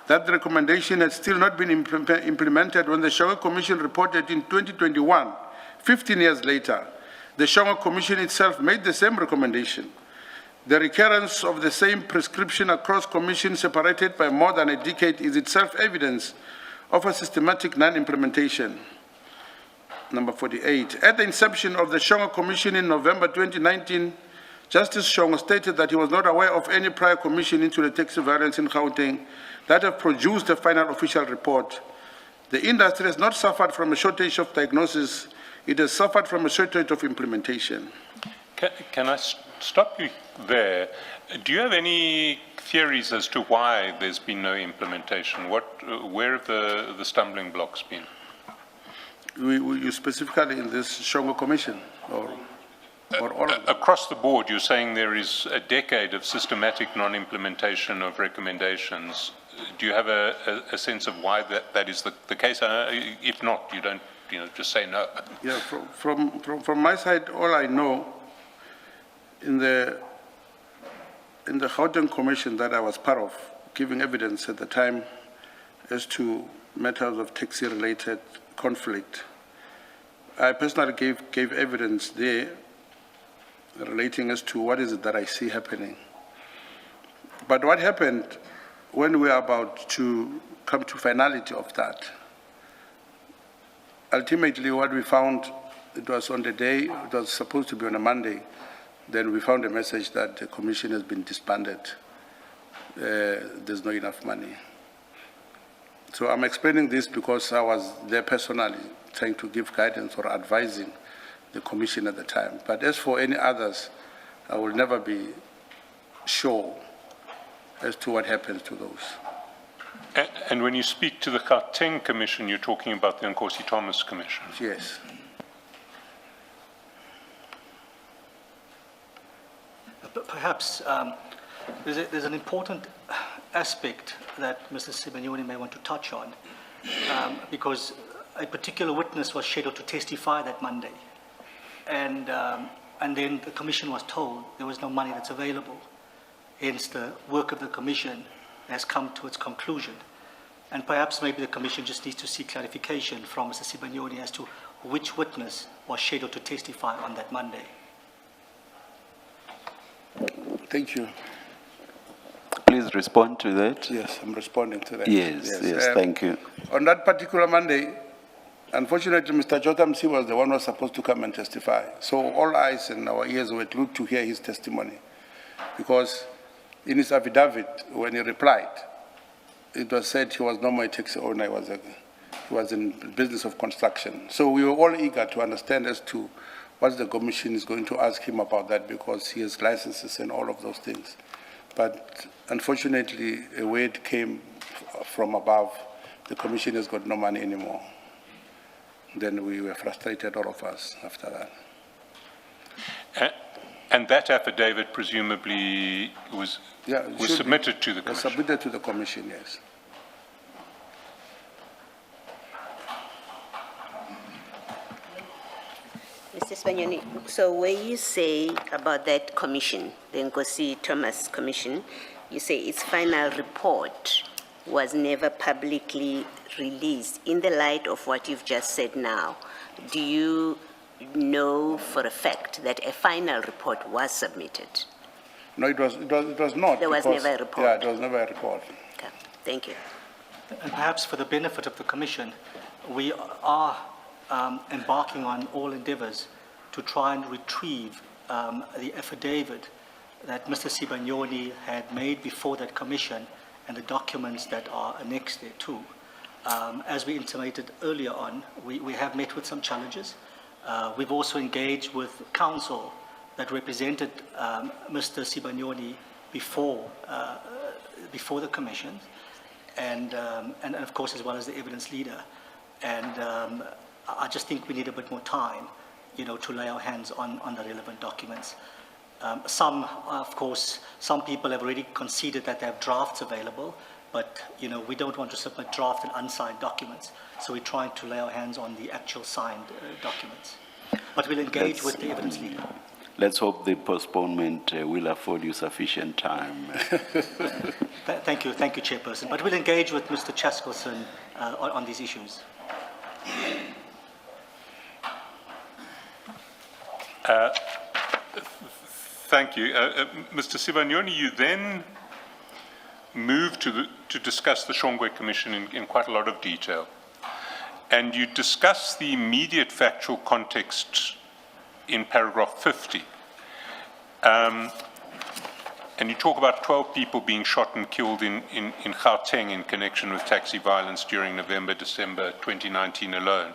That recommendation had still not been implemented when the Shongwe Commission reported in 2021, 15 years later. The Shongwe Commission itself made the same recommendation. The recurrence of the same prescription across commissions separated by more than a decade is itself evidence of a systematic non-implementation. Number 48, at the inception of the Shongwe Commission in November 2019, Justice Shongwe stated that he was not aware of any prior commission into the taxi violence in Gauteng that have produced a final official report. The industry has not suffered from a shortage of diagnosis, it has suffered from a shortage of implementation. Can I stop you there? Do you have any theories as to why there's been no implementation? Where have the stumbling blocks been? You specifically in this Shongwe Commission, or all of them? Across the board, you're saying there is a decade of systematic non-implementation of recommendations. Do you have a sense of why that is the case? If not, you don't, just say no. Yeah, from my side, all I know, in the Gauteng Commission that I was part of, giving evidence at the time as to matters of taxi-related conflict, I personally gave evidence there relating as to what is it that I see happening. But what happened when we are about to come to finality of that, ultimately what we found, it was on the day, it was supposed to be on a Monday, then we found a message that the commission has been disbanded. There's not enough money. So I'm explaining this because I was there personally trying to give guidance or advising the commission at the time. But as for any others, I will never be sure as to what happens to those. And when you speak to the Gauteng Commission, you're talking about the Nkosi Thomas Commission? Yes. But perhaps there's an important aspect that Mr. Sibanyoni may want to touch on, because a particular witness was scheduled to testify that Monday, and then the commission was told there was no money that's available. Hence, the work of the commission has come to its conclusion. And perhaps maybe the Commission just needs to seek clarification from Mr. Sibanyoni as to which witness was scheduled to testify on that Monday. Thank you. Please respond to that. Yes, I'm responding to that. Yes, thank you. On that particular Monday, unfortunately, Mr. Jotham Si was the one who was supposed to come and testify. So all eyes and our ears were glued to hear his testimony. Because in his affidavit, when he replied, it was said he was no more a taxi owner, he was in the business of construction. So we were all eager to understand as to what the Commission is going to ask him about that, because he has licenses and all of those things. But unfortunately, a word came from above, the Commission has got no money anymore. Then we were frustrated, all of us, after that. And that affidavit presumably was submitted to the Commission? Was submitted to the Commission, yes. Mr. Sibanyoni, so when you say about that commission, the Nkosi Thomas Commission, you say its final report was never publicly released. In the light of what you've just said now, do you know for a fact that a final report was submitted? No, it was not. There was never a report? Yeah, it was never a report. Okay, thank you. And perhaps for the benefit of the Commission, we are embarking on all endeavors to try and retrieve the affidavit that Mr. Sibanyoni had made before that Commission and the documents that are annexed thereto. As we intimated earlier on, we have met with some challenges. We've also engaged with counsel that represented Mr. Sibanyoni before the Commission, and of course as well as the evidence leader. And I just think we need a bit more time, to lay our hands on the relevant documents. Of course, some people have already conceded that they have drafts available, but we don't want to submit draft and unsigned documents. So we're trying to lay our hands on the actual signed documents. But we'll engage with the evidence leader. Let's hope the postponement will afford you sufficient time. Thank you, Chairperson. But we'll engage with Mr. Chaskelson on these issues. Thank you. Mr. Sibanyoni, you then moved to discuss the Shongwe Commission in quite a lot of detail. And you discuss the immediate factual context in paragraph 50. And you talk about 12 people being shot and killed in Gauteng in connection with taxi violence during November, December 2019 alone.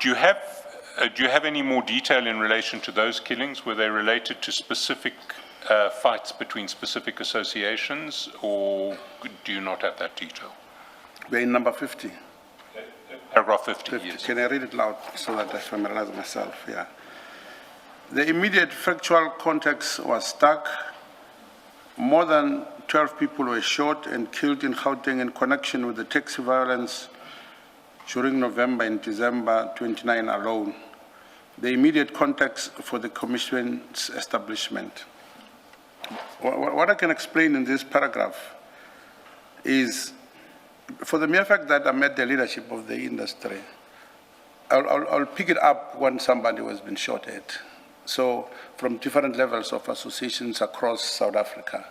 Do you have any more detail in relation to those killings? Were they related to specific fights between specific associations, or do you not have that detail? We're in number 50. Paragraph 50, yes. Can I read it loud so that I familiarize myself? Yeah. The immediate factual context was stark. More than 12 people were shot and killed in Gauteng in connection with the taxi violence during November and December 29 alone. The immediate context for the Commission's establishment. What I can explain in this paragraph is, for the mere fact that I met the leadership of the industry, I'll pick it up when somebody has been shot at. So from different levels of associations across South Africa.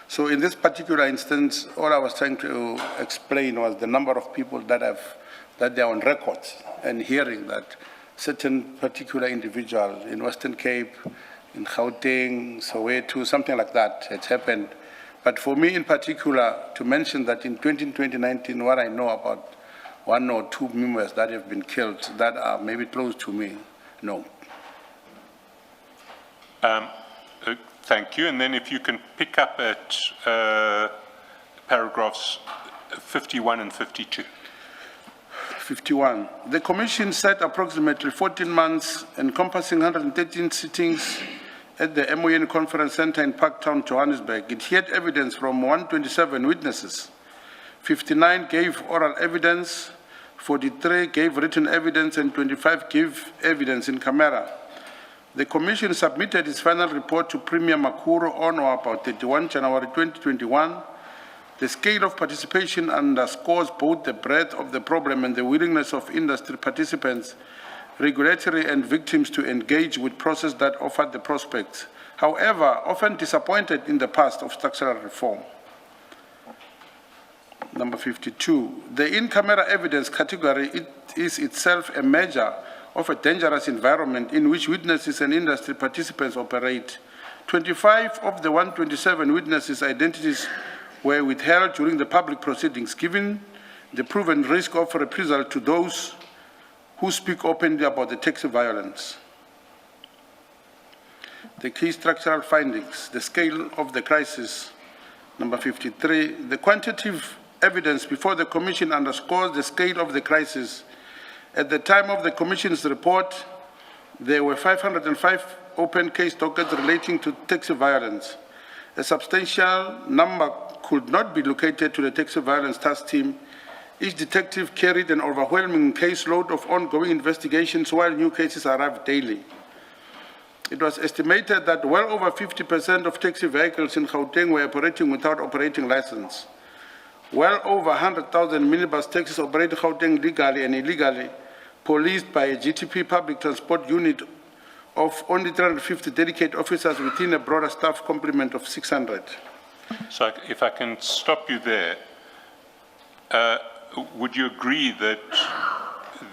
So in this particular instance, all I was trying to explain was the number of people that they are on record and hearing that certain particular individual in Western Cape, in Gauteng, Soweto, something like that had happened. But for me in particular, to mention that in 2019, what I know about 1 or 2 members that have been killed that are maybe close to me, no. Thank you. And then if you can pick up at paragraphs 51 and 52. 51. The Commission sat approximately 14 months, encompassing 113 sittings at the MON Conference Center in Parktown, Johannesburg. It heard evidence from 127 witnesses. 59 gave oral evidence, 43 gave written evidence, and 25 gave evidence in camera. The Commission submitted its final report to Premier Makuro on or about 31 January 2021. The scale of participation underscores both the breadth of the problem and the willingness of industry participants, regulatory and victims to engage with processes that offer the prospects, however, often disappointed in the past of structural reform. Number 52, the in-camera evidence category is itself a measure of a dangerous environment in which witnesses and industry participants operate. 25 of the 127 witnesses' identities were withheld during the public proceedings, given the proven risk of reprisal to those who speak openly about the taxi violence. The key structural findings, the scale of the crisis. Number 53, the quantitative evidence before the Commission underscores the scale of the crisis. At the time of the Commission's report, there were 505 open case dockets relating to taxi violence. A substantial number could not be located to the taxi violence task team. Each detective carried an overwhelming caseload of ongoing investigations while new cases arrived daily. It was estimated that well over 50% of taxi vehicles in Gauteng were operating without operating license. Well over 100,000 minibus taxis operate in Gauteng legally and illegally, policed by a GTP public transport unit of only 350 dedicated officers within a broader staff complement of 600. So if I can stop you there, would you agree that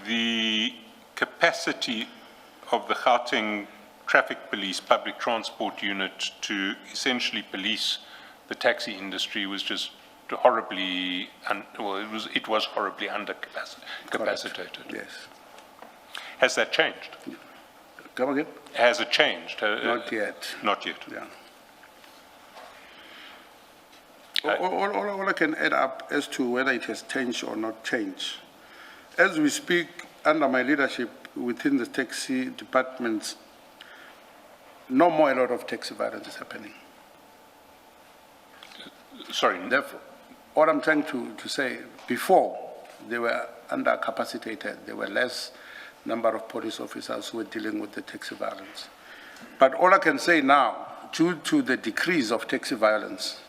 the capacity of the Gauteng Traffic Police Public Transport Unit to essentially police the taxi industry was just horribly, it was horribly undercapacitated? Yes. Has that changed? Come again? Has it changed? Not yet. Not yet. Yeah. All I can add up as to whether it has changed or not changed. As we speak, under my leadership within the taxi departments, no more a lot of taxi violence is happening. Sorry. Therefore, what I'm trying to say, before they were undercapacitated, there were less number of police officers who were dealing with the taxi violence. But all I can say now, due to the decrease of taxi violence,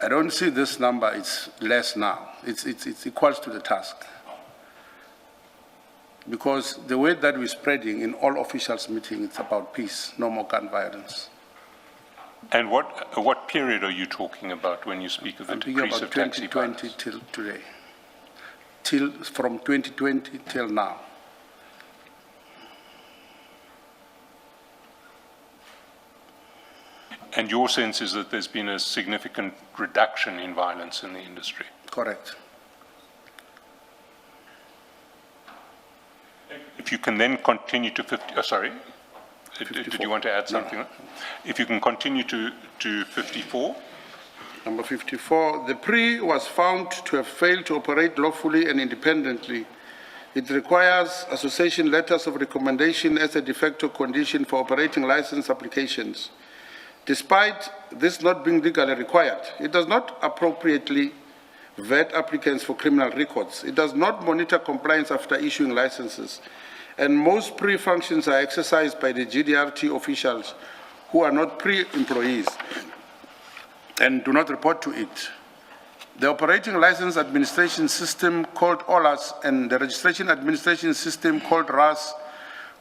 I don't see this number, it's less now. It's equals to the task. Because the way that we're spreading in all officials' meetings, it's about peace, no more gun violence. And what period are you talking about when you speak of the decrease of taxi violence? 2020 till today. From 2020 till now. And your sense is that there's been a significant reduction in violence in the industry? Correct. If you can then continue to 50, sorry, 54. Did you want to add something? No. If you can continue to 54. Number 54, the PRI was found to have failed to operate lawfully and independently. It requires association letters of recommendation as a de facto condition for operating license applications. Despite this not being legally required, it does not appropriately vet applicants for criminal records. It does not monitor compliance after issuing licenses. And most PRI functions are exercised by the GDRT officials who are not PRI employees and do not report to it. The Operating License Administration System called OLAS and the Registration Administration System called RAS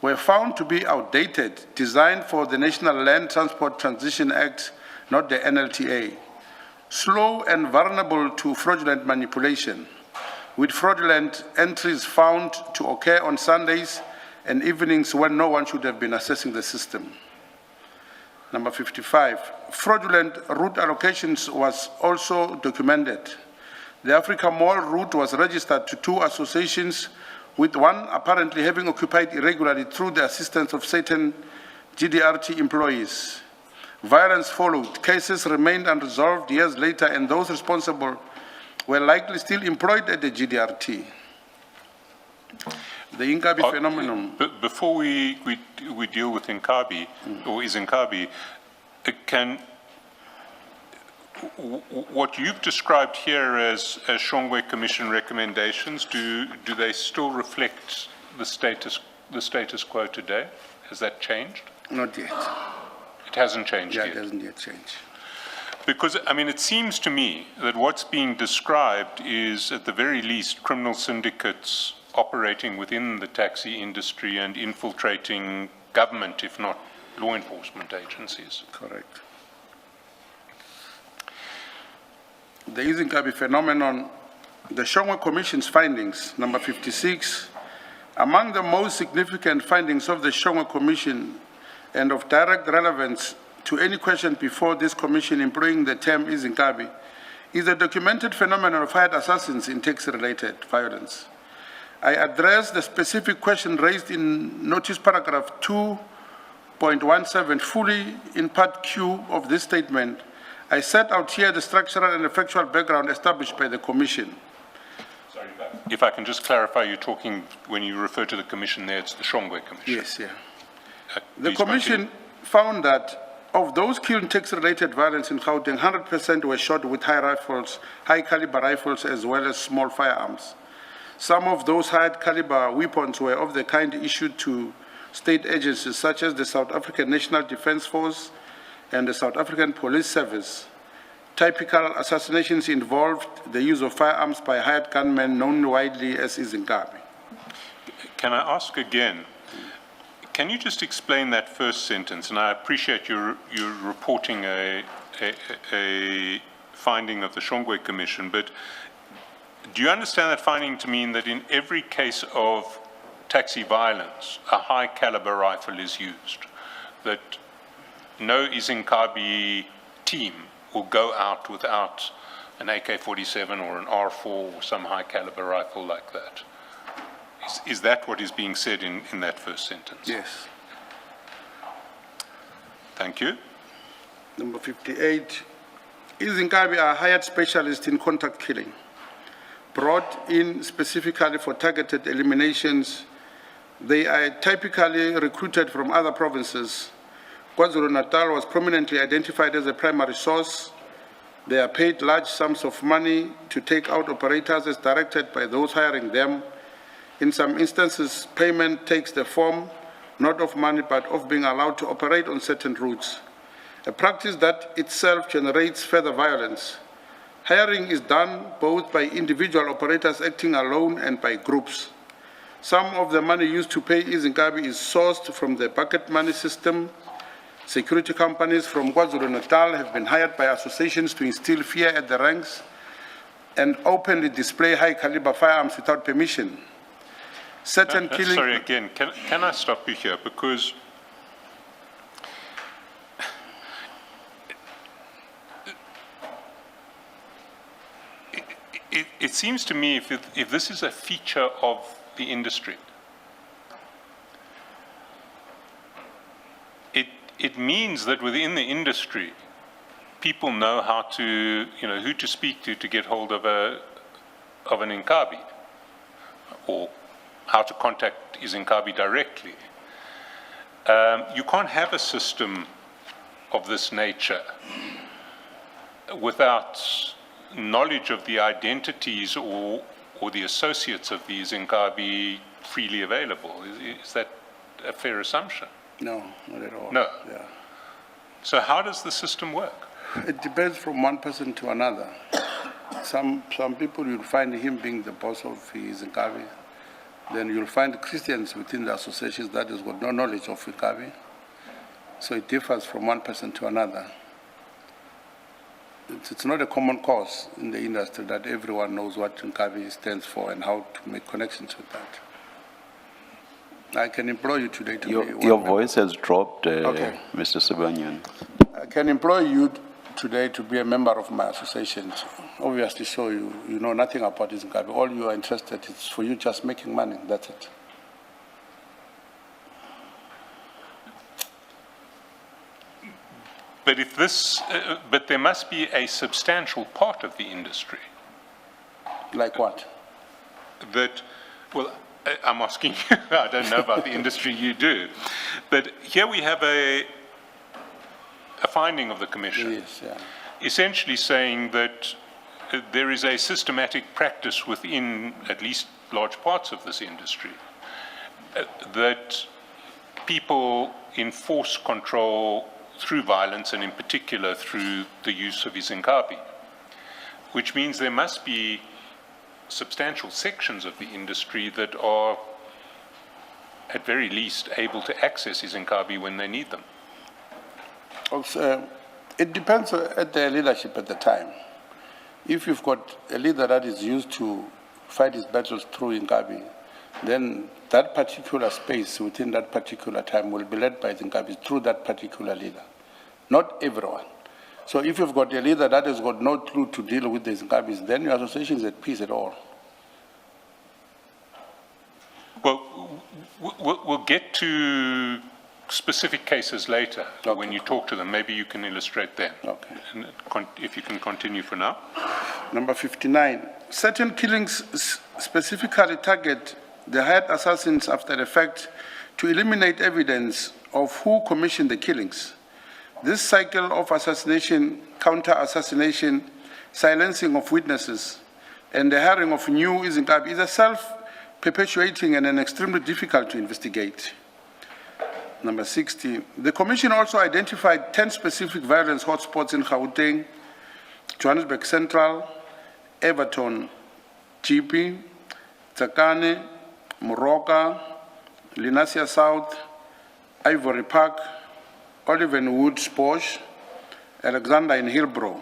were found to be outdated, designed for the National Land Transport Transition Act, not the NLTA. Slow and vulnerable to fraudulent manipulation, with fraudulent entries found to occur on Sundays and evenings when no one should have been accessing the system. Number 55, fraudulent route allocations was also documented. The Africa Mall route was registered to 2 associations, with one apparently having occupied irregularly through the assistance of certain GDRT employees. Violence followed. Cases remained unresolved years later, and those responsible were likely still employed at the GDRT. The Inkabi phenomenon. Before we deal with Inkabi, or is Inkabi, what you've described here as Shongwe Commission recommendations, do they still reflect the status quo today? Has that changed? Not yet. It hasn't changed yet? It hasn't yet changed. Because, I mean, it seems to me that what's being described is, at the very least, criminal syndicates operating within the taxi industry and infiltrating government, if not law enforcement agencies. Correct. The Izinkabi phenomenon, the Shongwe Commission's findings, number 56, among the most significant findings of the Shongwe Commission and of direct relevance to any question before this commission employing the term Izinkabi is the documented phenomenon of hired assassins in tax-related violence. I address the specific question raised in notice paragraph 2.17 fully in part Q of this statement. I set out here the structural and factual background established by the Commission. Sorry, if I can just clarify, you're talking, when you refer to the commission there, it's the Shongwe Commission. Yes, yeah. The Please Commission found that of those killed in tax-related violence in Gauteng, 100% were shot with high-caliber rifles as well as small firearms. Some of those high-caliber weapons were of the kind issued to state agencies such as the South African National Defence Force and the South African Police Service. Typical assassinations involved the use of firearms by hired gunmen known widely as Izinkabi. Can I ask again, can you just explain that first sentence? And I appreciate you reporting a finding of the Shongwe Commission, but do you understand that finding to mean that in every case of taxi violence, a high caliber rifle is used? That no Izinkabi team will go out without an AK-47 or an R4 or some high caliber rifle like that? Is that what is being said in that first sentence? Yes. Thank you. Number 58, Izinkabi are hired specialists in contact killing, brought in specifically for targeted eliminations. They are typically recruited from other provinces. KwaZulu-Natal was prominently identified as a primary source. They are paid large sums of money to take out operators as directed by those hiring them. In some instances, payment takes the form not of money but of being allowed to operate on certain routes, a practice that itself generates further violence. Hiring is done both by individual operators acting alone and by groups. Some of the money used to pay Izinkabi is sourced from the bucket money system. Security companies from KwaZulu-Natal have been hired by associations to instill fear at the ranks and openly display high-caliber firearms without permission. Certain killing... Sorry, again, can I stop you here? Because it seems to me if this is a feature of the industry, it means that within the industry, people know how to, who to speak to get hold of an Inkabi, or how to contact Izinkabi directly. You can't have a system of this nature without knowledge of the identities or the associates of the Izinkabi freely available. Is that a fair assumption? No, not at all. No. Yeah. So how does the system work? It depends from one person to another. Some people, you'll find him being the boss of Izinkabi. Then you'll find Christians within the associations that has got no knowledge of Inkabi. So it differs from one person to another. It's not a common cause in the industry that everyone knows what Inkabi stands for and how to make connections with that. I can employ you today to be Your voice has dropped, Okay. Mr. Sibanyoni. I can employ you today to be a member of my association. Obviously, so you know nothing about Izinkabi. All you are interested is for you just making money. That's it. But if this, but there must be a substantial part of the industry Like what? that, well, I'm asking you, I don't know about the industry you do, but here we have a finding of the commission. Yes, yeah. Essentially saying that there is a systematic practice within at least large parts of this industry that people enforce control through violence and in particular through the use of izinkabi, which means there must be substantial sections of the industry that are at very least able to access izinkabi when they need them. Also, it depends on the leadership at the time. If you've got a leader that is used to fight his battles through Inkabi, then that particular space within that particular time will be led by Zinkabis through that particular leader, not everyone. So if you've got a leader that has got no clue to deal with the Zinkabis, then your association is at peace at all. Well, we'll get to specific cases later. Okay. When you talk to them. Maybe you can illustrate then. Okay. And if you can continue for now. Number 59, certain killings specifically target the hired assassins after the fact to eliminate evidence of who commissioned the killings. This cycle of assassination, counter-assassination, silencing of witnesses, and the hiring of new Izinkabi is a self-perpetuating and an extremely difficult to investigate. Number 60, the Commission also identified 10 specific violence hotspots in Gauteng, Johannesburg Central, Everton, GP, Tsakane, Moroka, Linasia South, Ivory Park, Oliven Woods, Posh, Alexander in Hillbrow,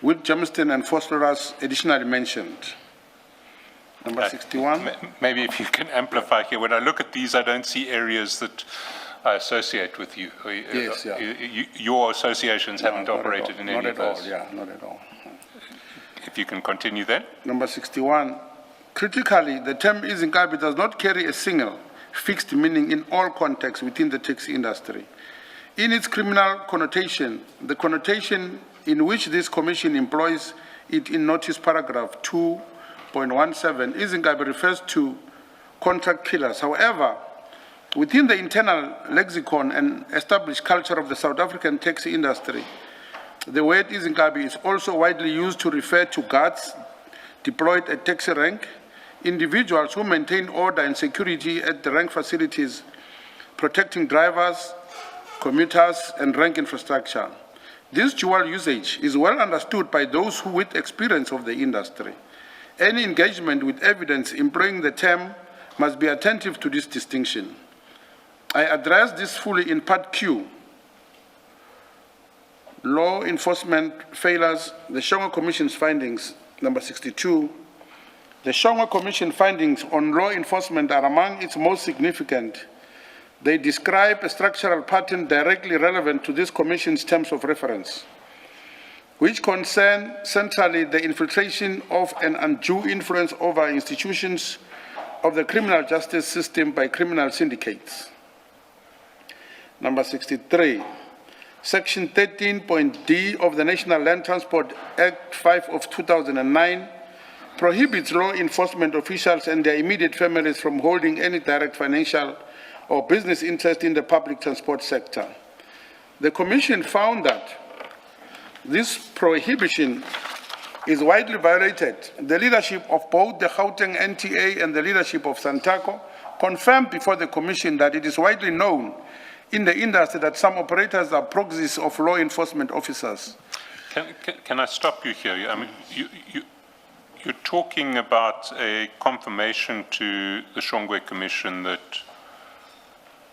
with Jamestown and Phosphorus additionally mentioned. Number 61. Maybe if you can amplify here. When I look at these, I don't see areas that I associate with you. Yes, yeah. Your associations haven't No, not operated at all. in any of Not at all, those. yeah, not at all. If you can continue then. Number 61. Critically, the term Izinkabi does not carry a single fixed meaning in all contexts within the taxi industry. In its criminal connotation, the connotation in which this commission employs it in notice paragraph 2.17, Izinkabi refers to contract killers. However, within the internal lexicon and established culture of the South African taxi industry, the word Izinkabi is also widely used to refer to guards deployed at taxi rank, individuals who maintain order and security at the rank facilities, protecting drivers, commuters, and rank infrastructure. This dual usage is well understood by those who with experience of the industry. Any engagement with evidence employing the term must be attentive to this distinction. I address this fully in Part Q. Law enforcement failures, the Shongwe Commission's findings, number 62. The Shongwe Commission findings on law enforcement are among its most significant. They describe a structural pattern directly relevant to this Commission's terms of reference, which concern centrally the infiltration of an undue influence over institutions of the criminal justice system by criminal syndicates. Number 63, Section 13.d of the National Land Transport Act 5 of 2009 prohibits law enforcement officials and their immediate families from holding any direct financial or business interest in the public transport sector. The Commission found that this prohibition is widely violated. The leadership of both the Gauteng NTA and the leadership of Santaco confirmed before the Commission that it is widely known in the industry that some operators are proxies of law enforcement officers. Can I stop you here? I mean, you're talking about a confirmation to the Shongwe Commission that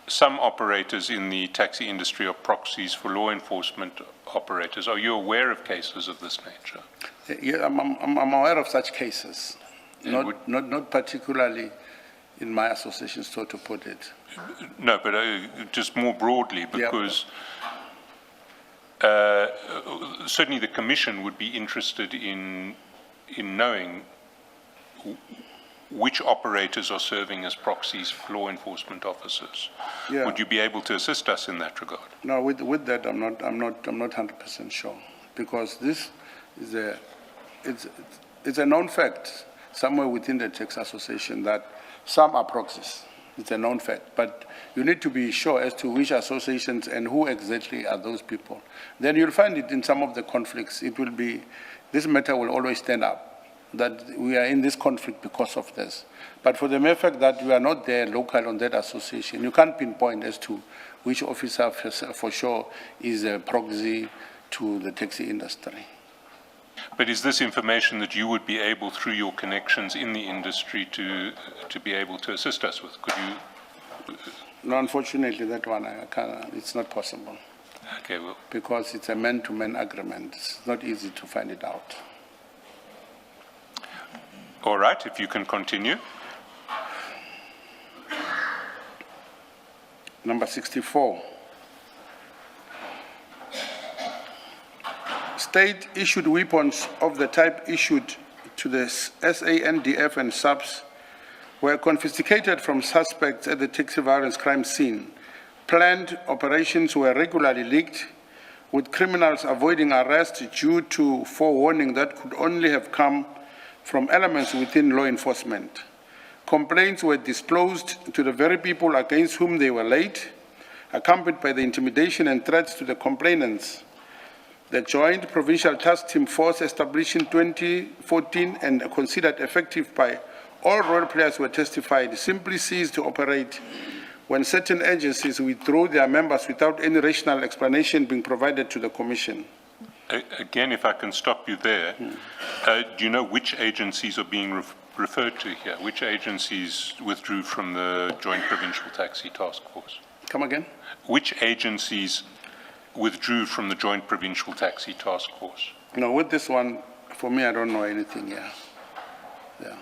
some operators in the taxi industry are proxies for law enforcement operators. Are you aware of cases of this nature? Yeah, I'm aware of such cases, not particularly in my association, so to put it. No, but just more broadly, because certainly the Commission would be interested in knowing which operators are serving as proxies for law enforcement officers. Yeah. Would you be able to assist us in that regard? No, with that, I'm not 100% sure, because this is it's a known fact somewhere within the tax association that some are proxies. It's a known fact, but you need to be sure as to which associations and who exactly are those people. Then you'll find it in some of the conflicts. It will be, this matter will always stand up, that we are in this conflict because of this. But for the mere fact that we are not there local on that association, you can't pinpoint as to which officer for sure is a proxy to the taxi industry. But is this information that you would be able, through your connections in the industry, to be able to assist us with? Could you? No, unfortunately, that one, it's not possible. Okay, well, Because it's a man-to-man agreement. It's not easy to find it out. all right, if you can continue. Number 64. State-issued weapons of the type issued to the SANDF and SAPS were confiscated from suspects at the taxi violence crime scene. Planned operations were regularly leaked, with criminals avoiding arrest due to forewarning that could only have come from elements within law enforcement. Complaints were disclosed to the very people against whom they were laid, accompanied by the intimidation and threats to the complainants. The Joint Provincial Task Team Force, established in 2014 and considered effective by all role players, were testified, simply ceased to operate when certain agencies withdrew their members without any rational explanation being provided to the Commission. Again, if I can stop you there, do you know which agencies are being referred to here? Which agencies withdrew from the Joint Provincial Taxi Task Force? Come again? Which agencies withdrew from the Joint Provincial Taxi Task Force? No, with this one, for me, I don't know anything here. Yeah.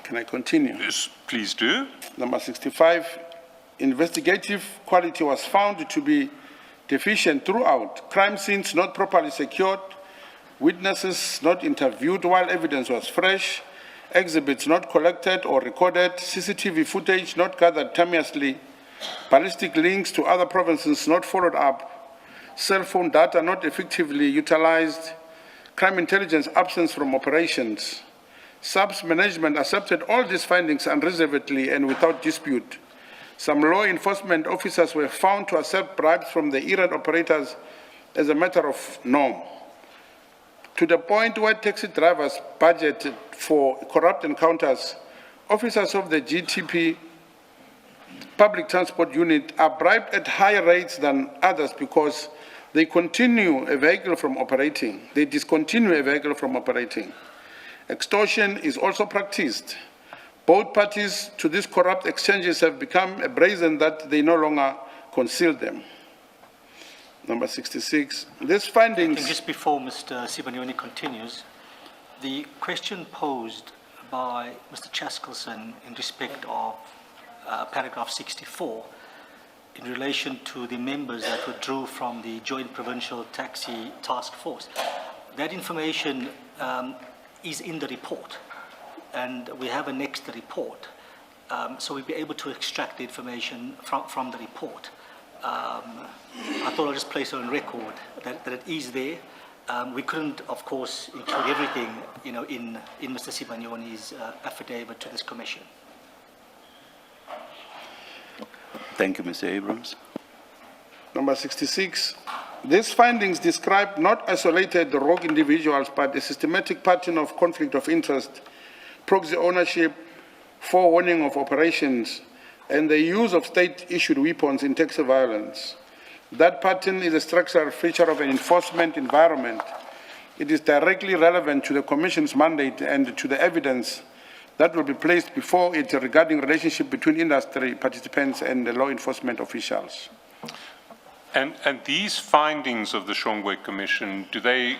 Can I continue? Yes, please do. Number 65, investigative quality was found to be deficient throughout. Crime scenes not properly secured, witnesses not interviewed while evidence was fresh, exhibits not collected or recorded, CCTV footage not gathered timeously, ballistic links to other provinces not followed up, cell phone data not effectively utilized, crime intelligence absence from operations. SAPS management accepted all these findings unreservedly and without dispute. Some law enforcement officers were found to accept bribes from the errant operators as a matter of norm, to the point where taxi drivers budgeted for corrupt encounters. Officers of the GTP public transport unit are bribed at higher rates than others because they discontinue a vehicle from operating. Extortion is also practiced. Both parties to these corrupt exchanges have become brazen that they no longer conceal them. Number 66, these findings... And just before Mr. Sibanyoni continues, the question posed by Mr. Chaskelson in respect of paragraph 64 in relation to the members that withdrew from the Joint Provincial Taxi Task Force, that information is in the report, and we have annexed the report, so we'll be able to extract the information from the report. I thought I'll just place it on record that it is there. We couldn't, of course, include everything, in Mr. Sibanyoni's affidavit to this commission. Thank you, Mr. Abrams. Number 66, these findings describe not isolated rogue individuals, but a systematic pattern of conflict of interest, proxy ownership, forewarning of operations, and the use of state-issued weapons in taxi violence. That pattern is a structural feature of an enforcement environment. It is directly relevant to the Commission's mandate and to the evidence that will be placed before it regarding relationship between industry participants and the law enforcement officials. And these findings of the Shongwe Commission,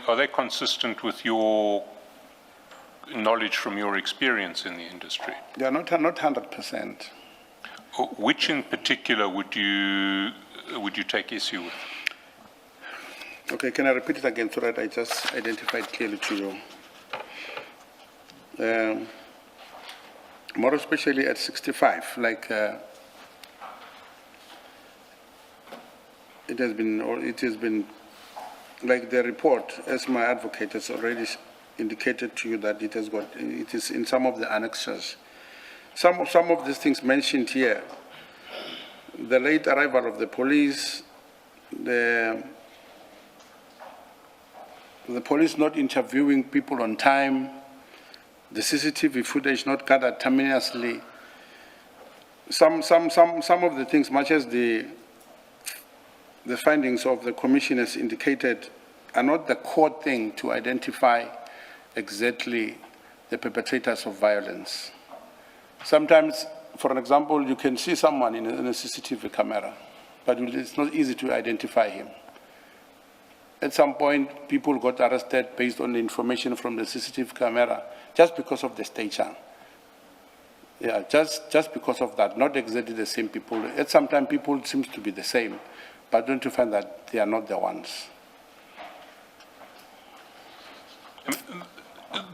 are they consistent with your knowledge from your experience in the industry? They are not 100%. Which in particular would you take issue with? Okay, can I repeat it again so that I just identified clearly to you? More especially at 65, like it has been like the report, as my advocate has already indicated to you that it is in some of the annexes. Some of these things mentioned here, the late arrival of the police, the police not interviewing people on time, the CCTV footage not gathered timeously, some of the things, much as the findings of the commission has indicated, are not the core thing to identify exactly the perpetrators of violence. Sometimes, for an example, you can see someone in a CCTV camera, but it's not easy to identify him. At some point, people got arrested based on the information from the CCTV camera just because of the stature. Yeah, just because of that, not exactly the same people. At some time, people seem to be the same, but don't you find that they are not the ones?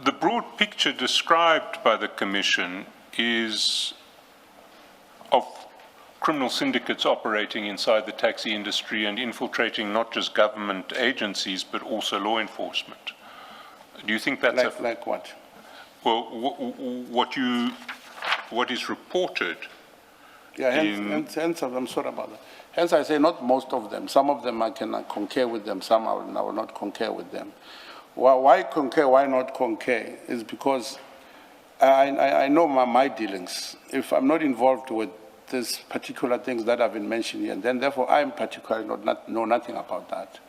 The broad picture described by the Commission is of criminal syndicates operating inside the taxi industry and infiltrating not just government agencies, but also law enforcement. Do you think that's like what? Well, what is reported? Yeah, hence I'm sorry about that. Hence I say not most of them. Some of them I can concur with them, some I will not concur with them. Why concur, why not concur, is because I know my dealings. If I'm not involved with these particular things that have been mentioned here, then therefore I particularly know nothing about that.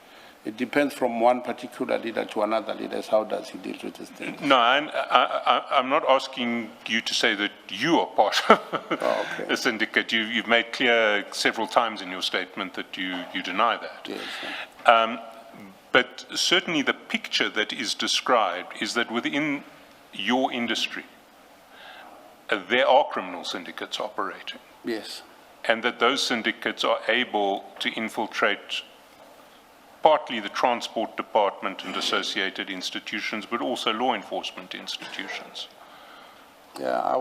It depends from one particular leader to another leader. How does he deal with this thing? No, I'm not asking you to say that you are part of a syndicate. You've made clear several times in your statement that you deny that. Yes. But certainly the picture that is described is that within your industry, there are criminal syndicates operating. Yes. And that those syndicates are able to infiltrate partly the transport department and associated institutions, but also law enforcement institutions. Yeah, I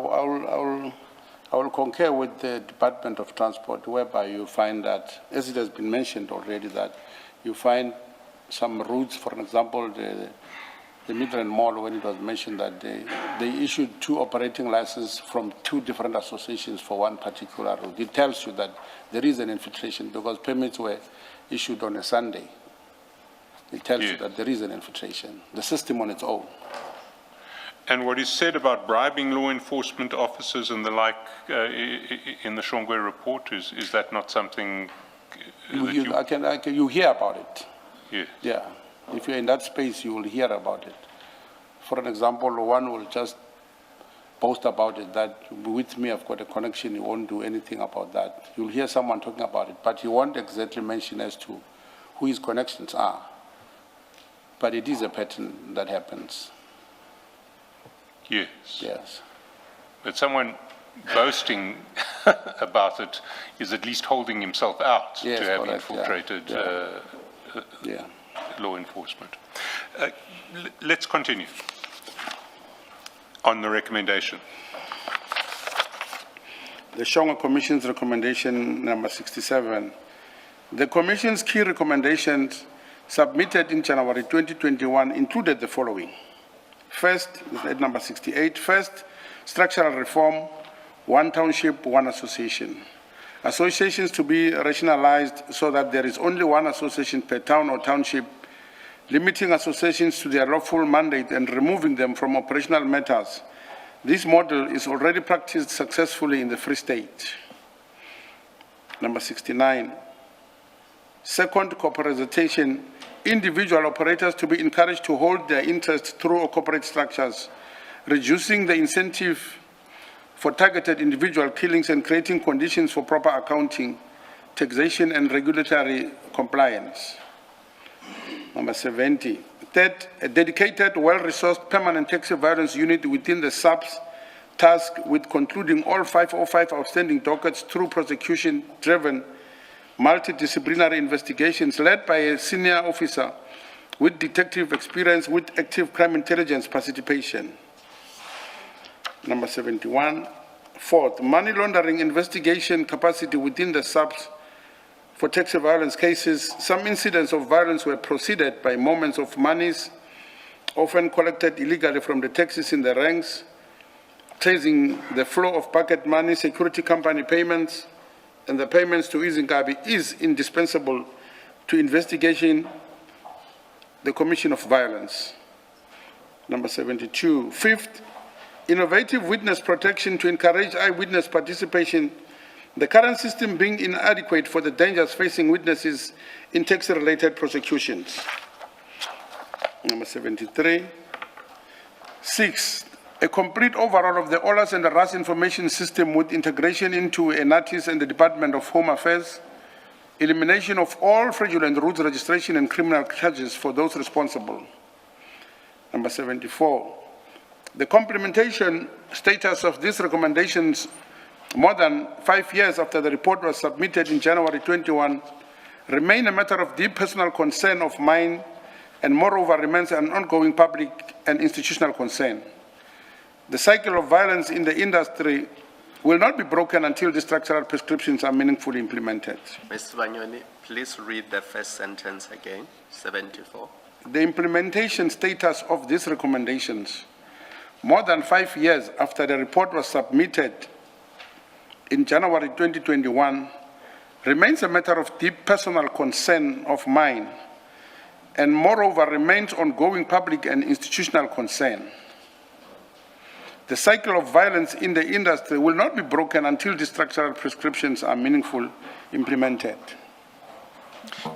will concur with the Department of Transport, whereby you find that, as it has been mentioned already, that you find some routes, for example, the Midrand Mall, when it was mentioned that they issued 2 operating licenses from 2 different associations for one particular route. It tells you that there is an infiltration because permits were issued on a Sunday. It tells you that there is an infiltration. The system on its own. And what is said about bribing law enforcement officers and the like in the Shongwe report, is that not something that you hear about it? Yes. Yeah. If you're in that space, you will hear about it. For an example, one will just post about it that with me, I've got a connection, you won't do anything about that. You'll hear someone talking about it, but you won't exactly mention as to who his connections are. But it is a pattern that happens. Yes. Yes. But someone boasting about it is at least holding himself out to have infiltrated law enforcement. Let's continue on the recommendation. The Shongwe Commission's recommendation number 67. The Commission's key recommendations submitted in January 2021 included the following. First, at number 68, first, structural reform, 1 township, 1 association. Associations to be rationalized so that there is only 1 association per town or township, limiting associations to their lawful mandate and removing them from operational matters. This model is already practiced successfully in the Free State. Number 69, second, corporatization, individual operators to be encouraged to hold their interests through corporate structures, reducing the incentive for targeted individual killings and creating conditions for proper accounting, taxation, and regulatory compliance. Number 70. Third, a dedicated, well-resourced permanent taxi violence unit within the SAPS tasked with concluding all 505 outstanding dockets through prosecution-driven multidisciplinary investigations led by a senior officer with detective experience with active crime intelligence participation. Number 71. Fourth, money laundering investigation capacity within the SAPS for taxi violence cases. Some incidents of violence were preceded by moments of monies often collected illegally from the taxis in the ranks, tracing the flow of pocket money, security company payments, and the payments to Izingabi is indispensable to investigation the commission of violence. Number 72. Fifth, innovative witness protection to encourage eyewitness participation the current system being inadequate for the dangers facing witnesses in tax-related prosecutions. Number 73. 6, a complete overhaul of the OLAS and the RAS information system with integration into a NATIS and the Department of Home Affairs, elimination of all fraudulent routes registration and criminal charges for those responsible. Number 74, the complementation status of these recommendations more than 5 years after the report was submitted in January 21 remain a matter of deep personal concern of mine and moreover remains an ongoing public and institutional concern. The cycle of violence in the industry will not be broken until the structural prescriptions are meaningfully implemented. Mr. Banyoni, please read the first sentence again, 74. The implementation status of these recommendations, more than 5 years after the report was submitted in January 2021, remains a matter of deep personal concern of mine and moreover remains ongoing public and institutional concern. The cycle of violence in the industry will not be broken until the structural prescriptions are meaningfully implemented.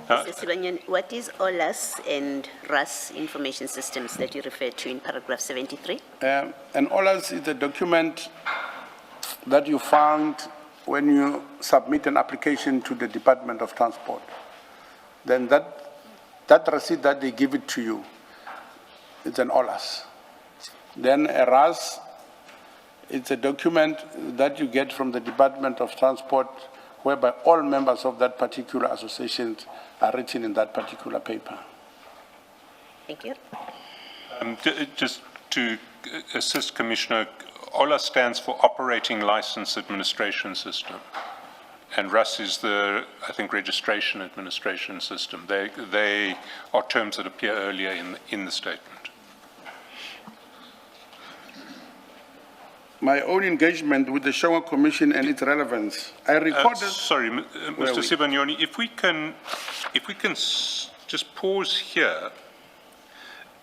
Mr. Sibanyoni, what is OLAS and RAS information systems that you refer to in paragraph 73? And OLAS is a document that you found when you submit an application to the Department of Transport. Then that receipt that they give it to you, it's an OLAS. Then a RAS, it's a document that you get from the Department of Transport whereby all members of that particular association are written in that particular paper. Thank you. Just to assist Commissioner, OLA stands for Operating License Administration System, and RAS is the, I think, Registration Administration System. They are terms that appear earlier in the statement. My own engagement with the Shonga Commission and its relevance, I recorded... Sorry, Mr. Sibanyoni, if we can just pause here.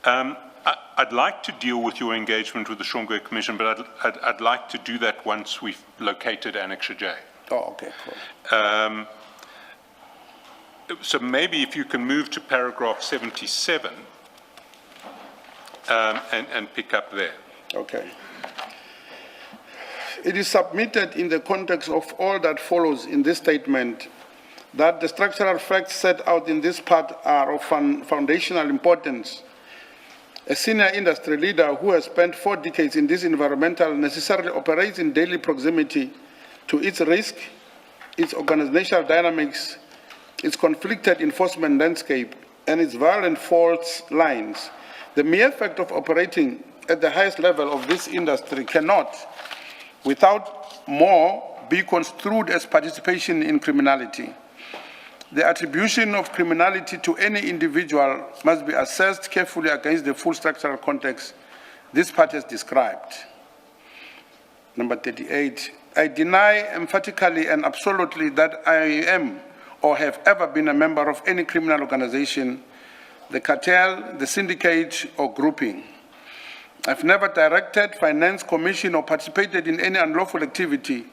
I'd like to deal with your engagement with the Shonga Commission, but I'd like to do that once we've located Annexure J. Oh, okay, cool. So maybe if you can move to paragraph 77 and pick up there. Okay. It is submitted in the context of all that follows in this statement that the structural facts set out in this part are of foundational importance. A senior industry leader who has spent 4 decades in this environmental necessarily operates in daily proximity to its risk, its organizational dynamics, its conflicted enforcement landscape, and its violent fault lines. The mere fact of operating at the highest level of this industry cannot, without more, be construed as participation in criminality. The attribution of criminality to any individual must be assessed carefully against the full structural context this part has described. Number 38, I deny emphatically and absolutely that I am or have ever been a member of any criminal organization, the cartel, the syndicate, or grouping. I've never directed, financed, commissioned, or participated in any unlawful activity.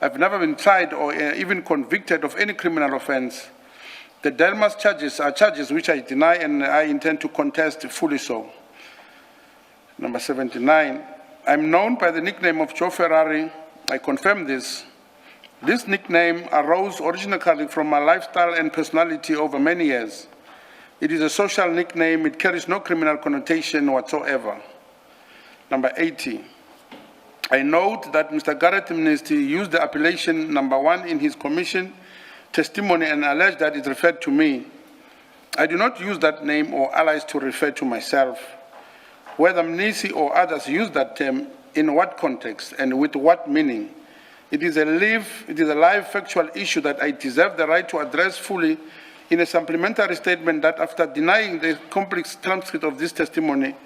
I've never been tried or even convicted of any criminal offense. The Delmas charges are charges which I deny and I intend to contest fully so. Number 79, I'm known by the nickname of Joe Ferrari. I confirm this. This nickname arose originally from my lifestyle and personality over many years. It is a social nickname. It carries no criminal connotation whatsoever. Number 80, I note that Mr. Garrett Mnesty used the appellation number 1 in his commission testimony and alleged that it referred to me. I do not use that name or allies to refer to myself. Whether Mnesty or others use that term, in what context and with what meaning, it is a live factual issue that I deserve the right to address fully in a supplementary statement that after denying the complex transcript of this testimony,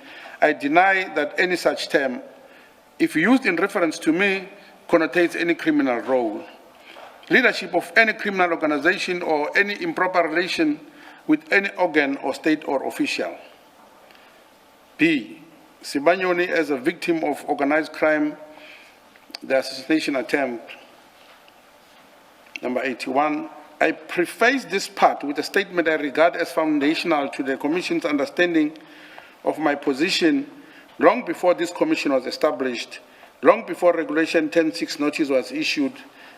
I deny that any such term, if used in reference to me, connotates any criminal role, leadership of any criminal organization, or any improper relation with any organ or state or official. B, Sibanyoni as a victim of organized crime, the assassination attempt. Number 81, I preface this part with a statement I regard as foundational to the Commission's understanding of my position long before this Commission was established, long before Regulation 10.6 notice was issued,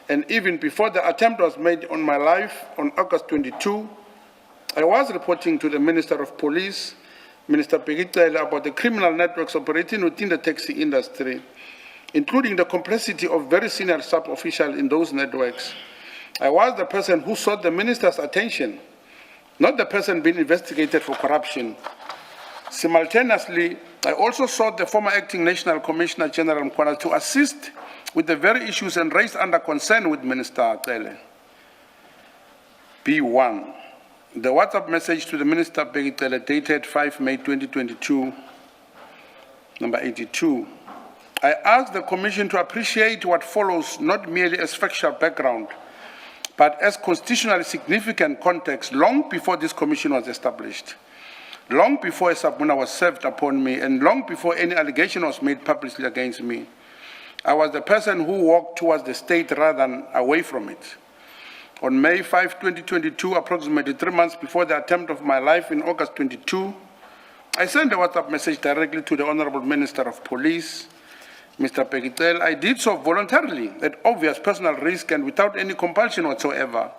and even before the attempt was made on my life on August 22, I was reporting to the Minister of Police, Minister Pegitele, about the criminal networks operating within the taxi industry, including the complexity of very senior sub-officials in those networks. I was the person who sought the minister's attention, not the person being investigated for corruption. Simultaneously, I also sought the former acting National Commissioner General Mkwana to assist with the very issues and raised under concern with Minister Atele. B1, the WhatsApp message to the Minister Pegitele dated 5 May 2022, number 82. I asked the Commission to appreciate what follows not merely as factual background, but as constitutionally significant context long before this Commission was established, long before a subpoena was served upon me, and long before any allegation was made publicly against me. I was the person who walked towards the state rather than away from it. On May 5, 2022, approximately 3 months before the attempt of my life in August 22, I sent a WhatsApp message directly to the Honorable Minister of Police, Mr. Pegitele. I did so voluntarily, at obvious personal risk and without any compulsion whatsoever.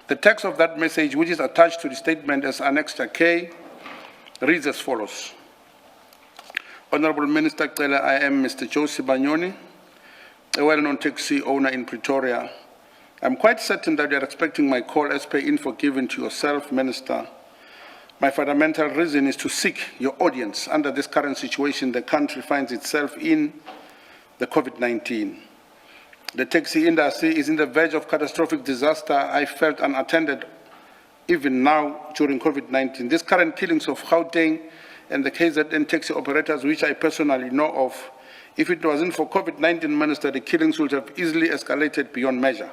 The text of that message, which is attached to the statement as Annexure K, reads as follows. Honorable Minister Cele, I am Mr. Joe Sibanyoni, a well-known taxi owner in Pretoria. I'm quite certain that you are expecting my call as per info given to yourself, Minister. My fundamental reason is to seek your audience under this current situation the country finds itself in, the COVID-19. The taxi industry is in the verge of catastrophic disaster. I felt unattended even now during COVID-19. These current killings of Gauteng and the KZN taxi operators, which I personally know of, if it wasn't for COVID-19, Minister, the killings would have easily escalated beyond measure.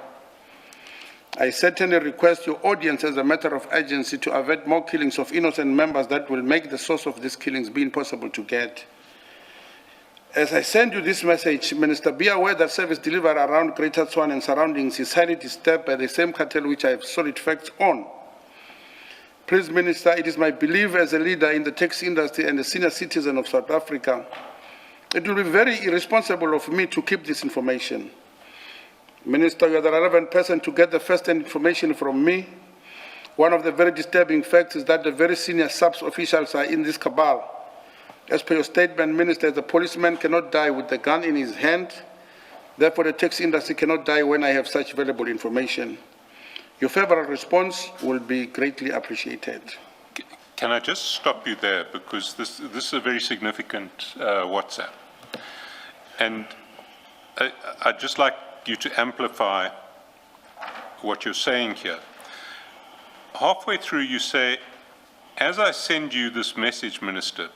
I certainly request your audience as a matter of urgency to avert more killings of innocent members that will make the source of these killings be impossible to get. As I send you this message, Minister, be aware that service delivery around Greater Tshwane and surroundings is highly disturbed by the same cartel which I have solid facts on. Please, Minister, it is my belief as a leader in the taxi industry and a senior citizen of South Africa, it will be very irresponsible of me to keep this information. Minister, you are the relevant person to get the first-hand information from me. One of the very disturbing facts is that the very senior SAPS officials are in this cabal. As per your statement, Minister, the policeman cannot die with the gun in his hand. Therefore, the taxi industry cannot die when I have such valuable information. Your favorable response will be greatly appreciated. Can I just stop you there, because this is a very significant WhatsApp. And I'd just like you to amplify what you're saying here. Halfway through you say, as I send you this message, Minister,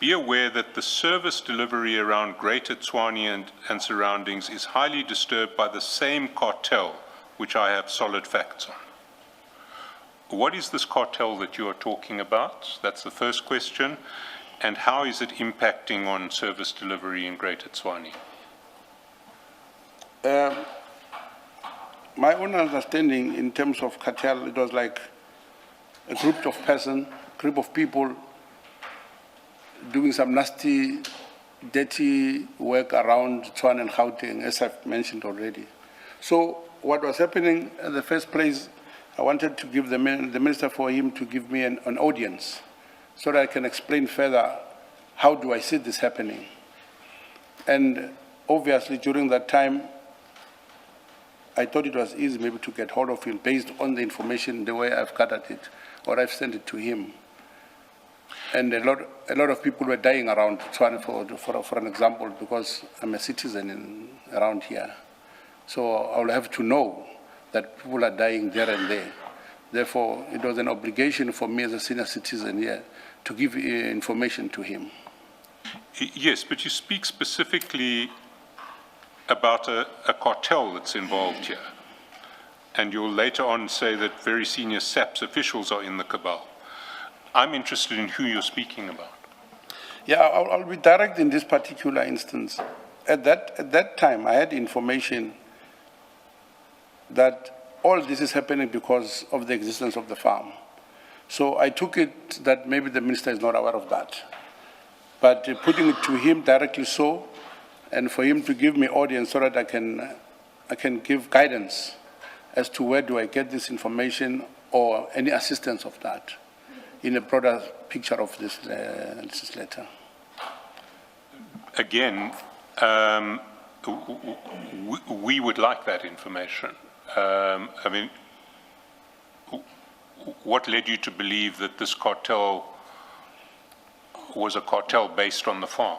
be aware that the service delivery around Greater Tshwane and surroundings is highly disturbed by the same cartel which I have solid facts on. What is this cartel that you are talking about? That's the first question. And how is it impacting on service delivery in Greater Tshwane? My own understanding in terms of cartel, it was like a group of people doing some nasty, dirty work around Tshwane and Gauteng, as I've mentioned already. So what was happening in the first place, I wanted to give the minister for him to give me an audience so that I can explain further how do I see this happening. And obviously during that time, I thought it was easy maybe to get hold of him based on the information, the way I've gathered it, or I've sent it to him. And a lot of people were dying around Tshwane, for an example, because I'm a citizen around here. So I will have to know that people are dying there and there. Therefore, it was an obligation for me as a senior citizen here to give information to him. Yes, but you speak specifically about a cartel that's involved here. And you'll later on say that very senior SAPS officials are in the cabal. I'm interested in who you're speaking about. Yeah, I'll be direct in this particular instance. At that time, I had information that all this is happening because of the existence of the farm. So I took it that maybe the minister is not aware of that. But putting it to him directly so, and for him to give me audience so that I can give guidance as to where do I get this information or any assistance of that in a broader picture of this letter. Again, we would like that information. I mean, what led you to believe that this cartel was a cartel based on the farm?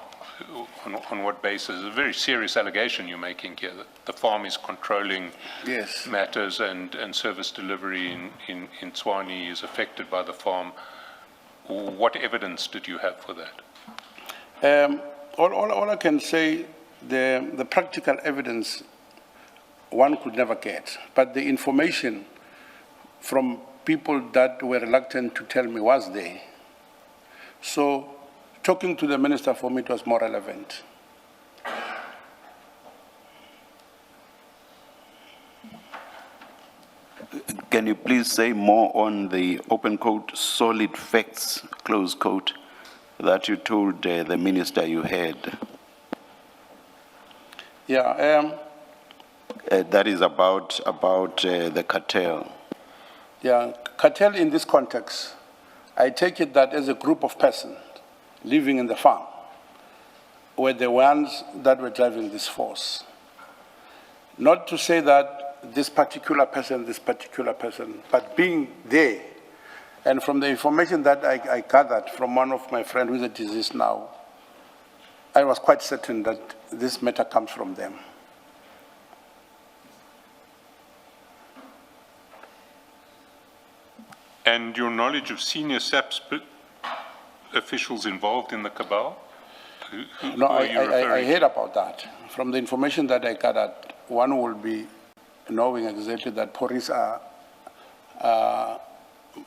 On what basis? It's a very serious allegation you're making here, that the farm is controlling Yes. matters and service delivery in Tshwane is affected by the farm. What evidence did you have for that? All I can say, the practical evidence one could never get, but the information from people that were reluctant to tell me was there. So talking to the minister for me, it was more relevant. Can you please say more on the open quote, solid facts, close quote, that you told the minister you had? Yeah, That is about the cartel. yeah, cartel in this context, I take it that as a group of persons living in the farm were the ones that were driving this force. Not to say that this particular person, but being there, and from the information that I gathered from one of my friends who is a deceased now, I was quite certain that this matter comes from them. And your knowledge of senior SAPS officials involved in the cabal? Who No, are you I referring heard about that. From the information that I gathered, one will be knowing exactly that police are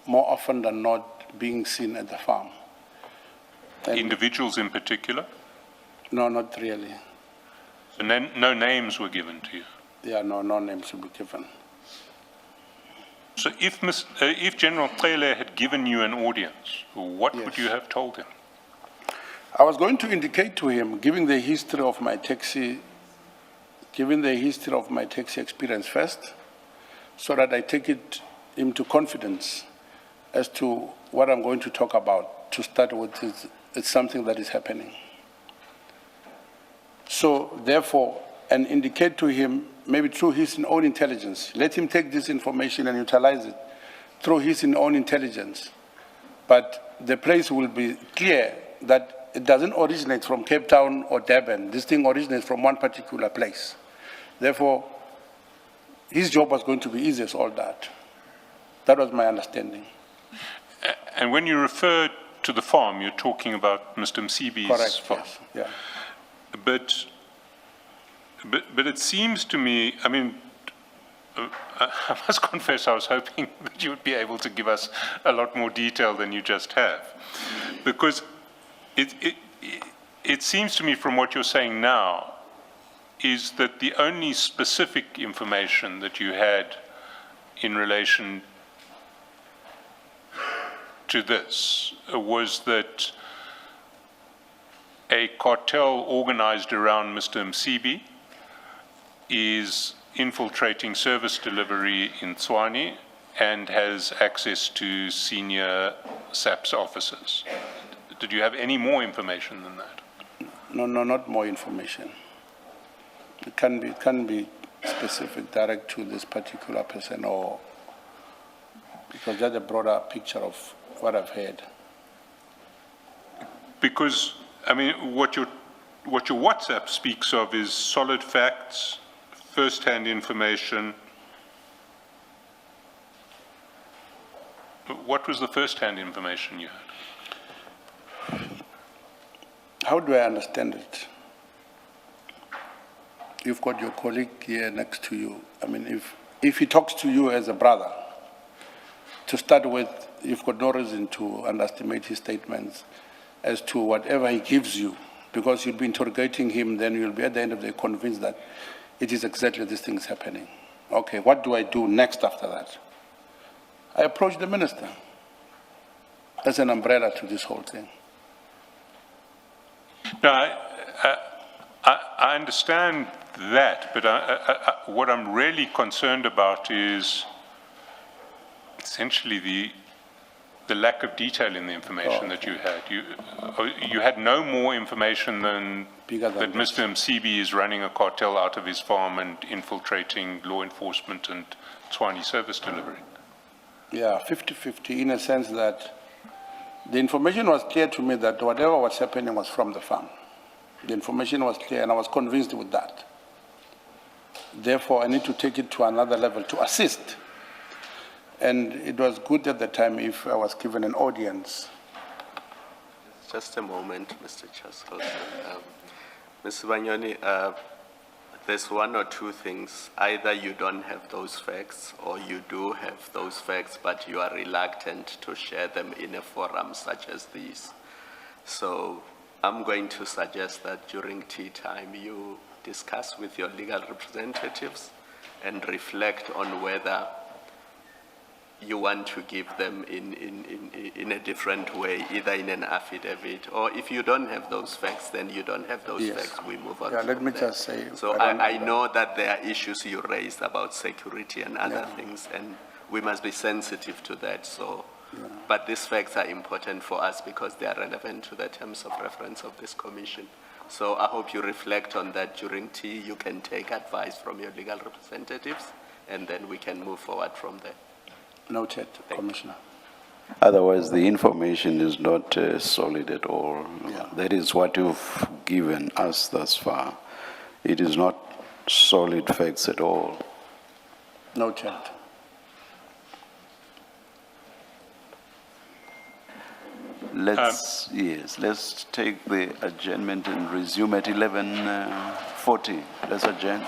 more often than not being seen at the farm. to? Individuals in particular? No, not really. So no names were given to you? Yeah, no names will be given. So if General Cele had given you an audience, what would Yes. you have told him? I was going to indicate to him, given the history of my taxi experience first, so that I take it into confidence as to what I'm going to talk about. To start with, it's something that is happening. So therefore, and indicate to him, maybe through his own intelligence, let him take this information and utilize it through his own intelligence. But the place will be clear that it doesn't originate from Cape Town or Durban. This thing originates from one particular place. Therefore, his job was going to be easy as all that. That was my understanding. And when you refer to the farm, you're talking about Mr. Msibi's Correct, farm. yes, yeah. But it seems to me, I mean, I must confess I was hoping that you would be able to give us a lot more detail than you just have. Because it seems to me from what you're saying now is that the only specific information that you had in relation to this was that a cartel organized around Mr. Msibi is infiltrating service delivery in Tshwane and has access to senior SAPS officers. Did you have any more information than that? No, not more information. It can be specific, direct to this particular person, or because that's a broader picture of what I've heard. Because, I mean, what your WhatsApp speaks of is solid facts, first-hand information. What was the first-hand information you had? How do I understand it? You've got your colleague here next to you. I mean, if he talks to you as a brother, to start with, you've got no reason to underestimate his statements as to whatever he gives you, because you'll be interrogating him, then you'll be at the end of the day convinced that it is exactly this thing is happening. Okay, what do I do next after that? I approached the minister as an umbrella to this whole thing. No, I understand that, but what I'm really concerned about is essentially the lack of detail in the information that you had. You had no more information than Bigger than that Mr. Msibi is running a cartel out of his farm and infiltrating law enforcement and Tswani service delivery. Yeah, 50-50 in a sense that the information was clear to me that whatever was happening was from the farm. The information was clear and I was convinced with that. Therefore, I need to take it to another level to assist. And it was good at the time if I was given an audience. Just a moment, Mr. Chancellor. Mr. Banyoni, there's one or two things. Either you don't have those facts or you do have those facts, but you are reluctant to share them in a forum such as this. So I'm going to suggest that during tea time you discuss with your legal representatives and reflect on whether you want to give them in a different way, either in an affidavit, or if you don't have those facts, then you don't have those Yes. facts, we move on. Yeah, let from me there. just say, So I don't I know know that there are issues you raised about security and other things, and we must be sensitive to that. So, but these facts are important for us because they are relevant to the terms of reference of this commission. So I hope you reflect on that during tea. You can take advice from your legal representatives, and then we can move forward from there. Noted, Commissioner. Otherwise, the information is not solid at all. Yeah. That is what you've given us thus far. It is not solid facts at all. Noted. Let's take the adjournment and resume at 11:40. Let's adjourn.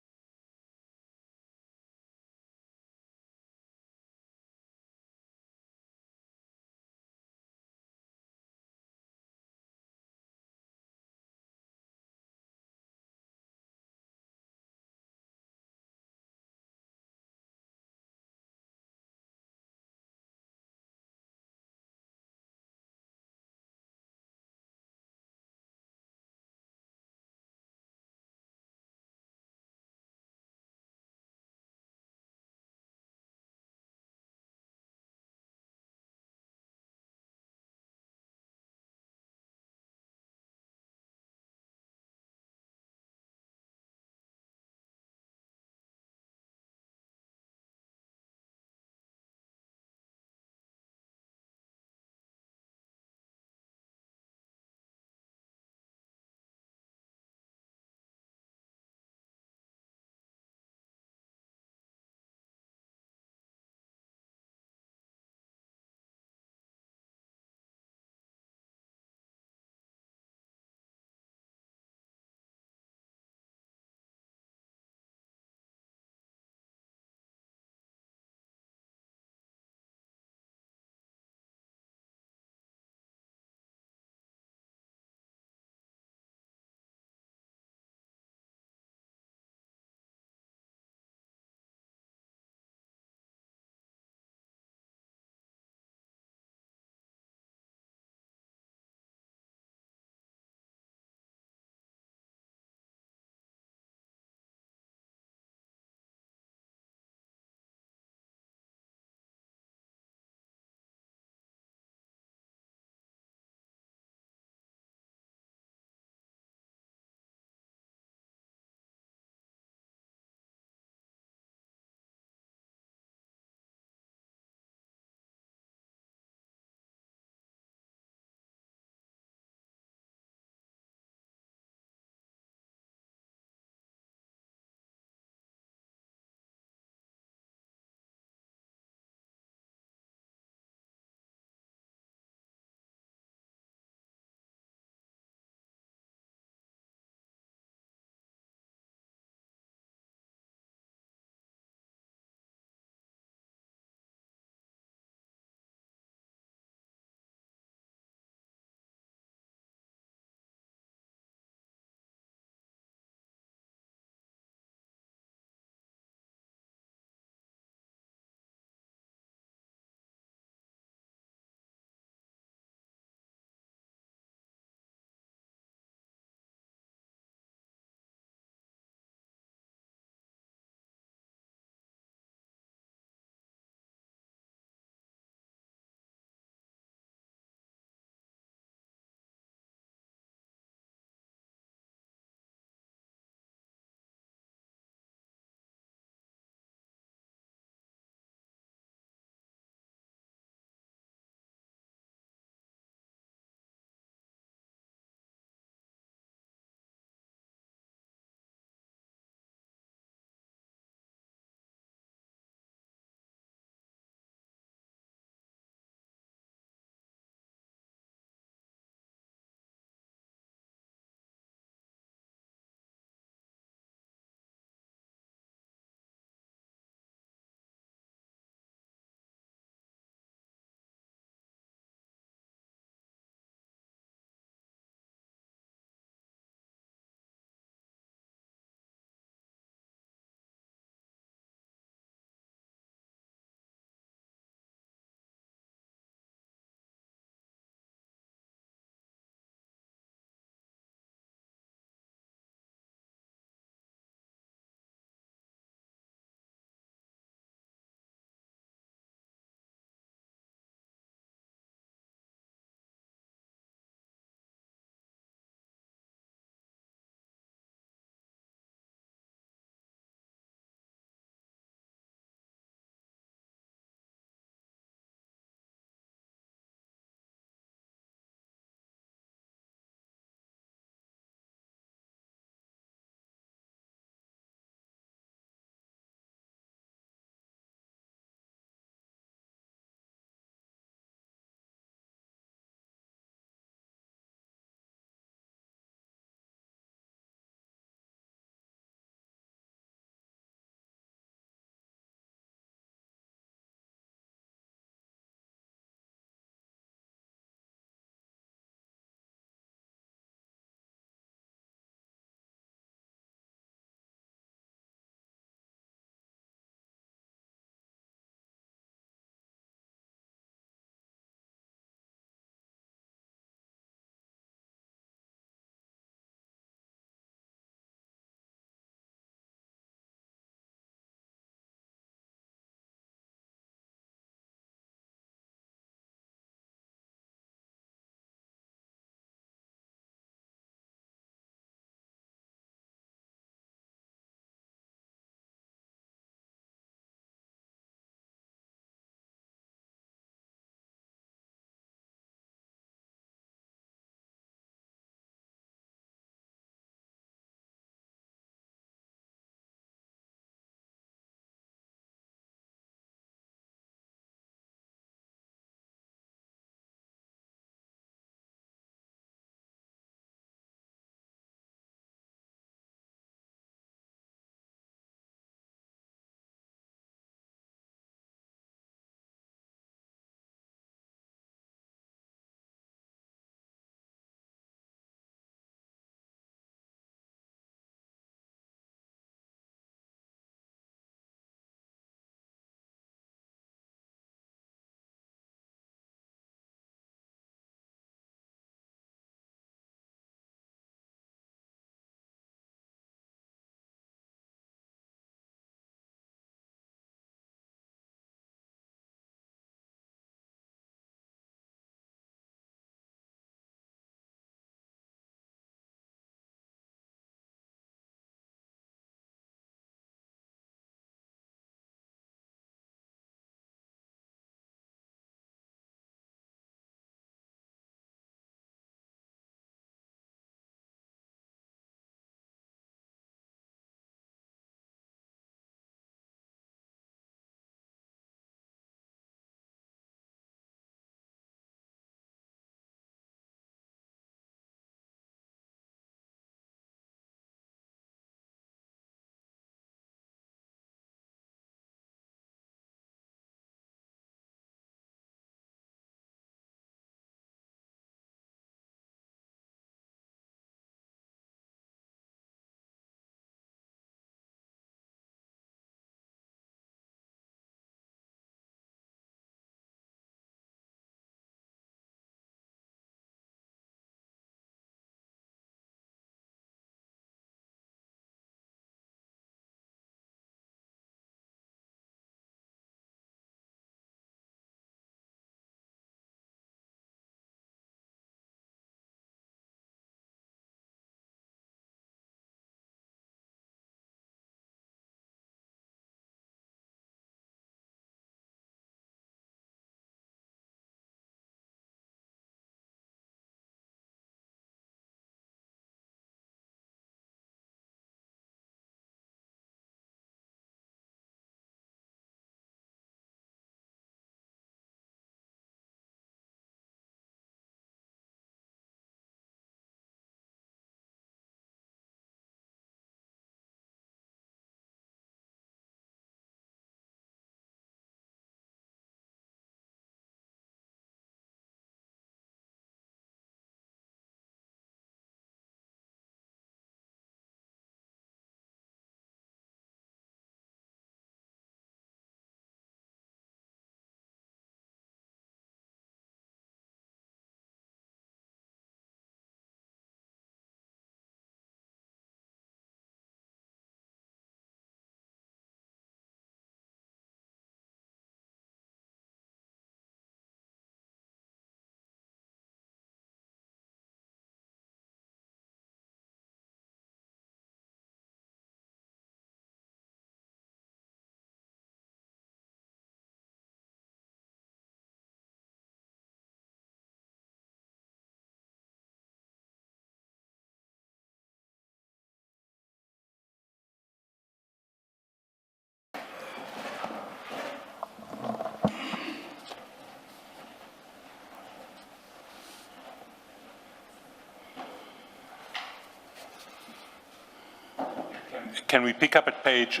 Can we pick up at page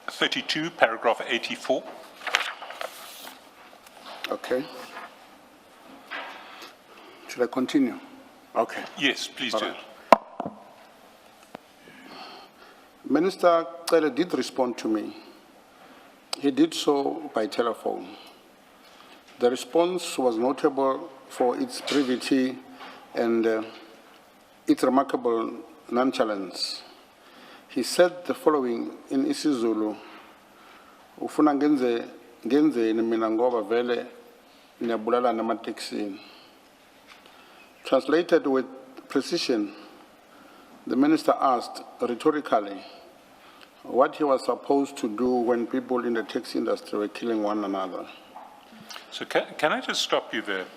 32, paragraph 84? Okay. Should I continue? Okay. Yes, please All do. right. Minister Cele did respond to me. He did so by telephone. The response was notable for its brevity and its remarkable nonchalance. He said the following in isiZulu: ufuna ngenzeni mina ngoba vele niyabulala namateksini. Translated with precision, the minister asked rhetorically what he was supposed to do when people in the taxi industry were killing one another. So can I just stop you there?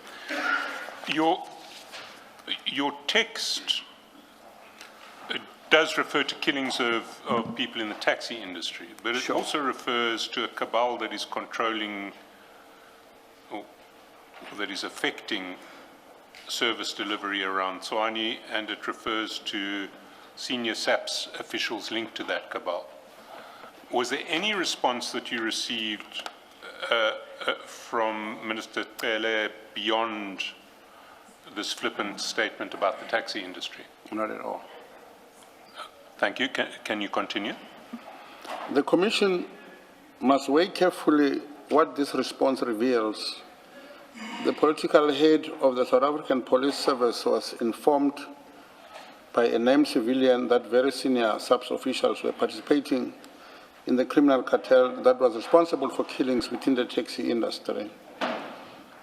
Your text does refer to killings of people in the taxi industry, but it Sure. also refers to a cabal that is controlling or that is affecting service delivery around Tswane, and it refers to senior SAPS officials linked to that cabal. Was there any response that you received from Minister Cele beyond this flippant statement about the taxi industry? Not at all. Thank you. Can you continue? The Commission must weigh carefully what this response reveals. The political head of the South African Police Service was informed by a named civilian that very senior SAPS officials were participating in the criminal cartel that was responsible for killings within the taxi industry.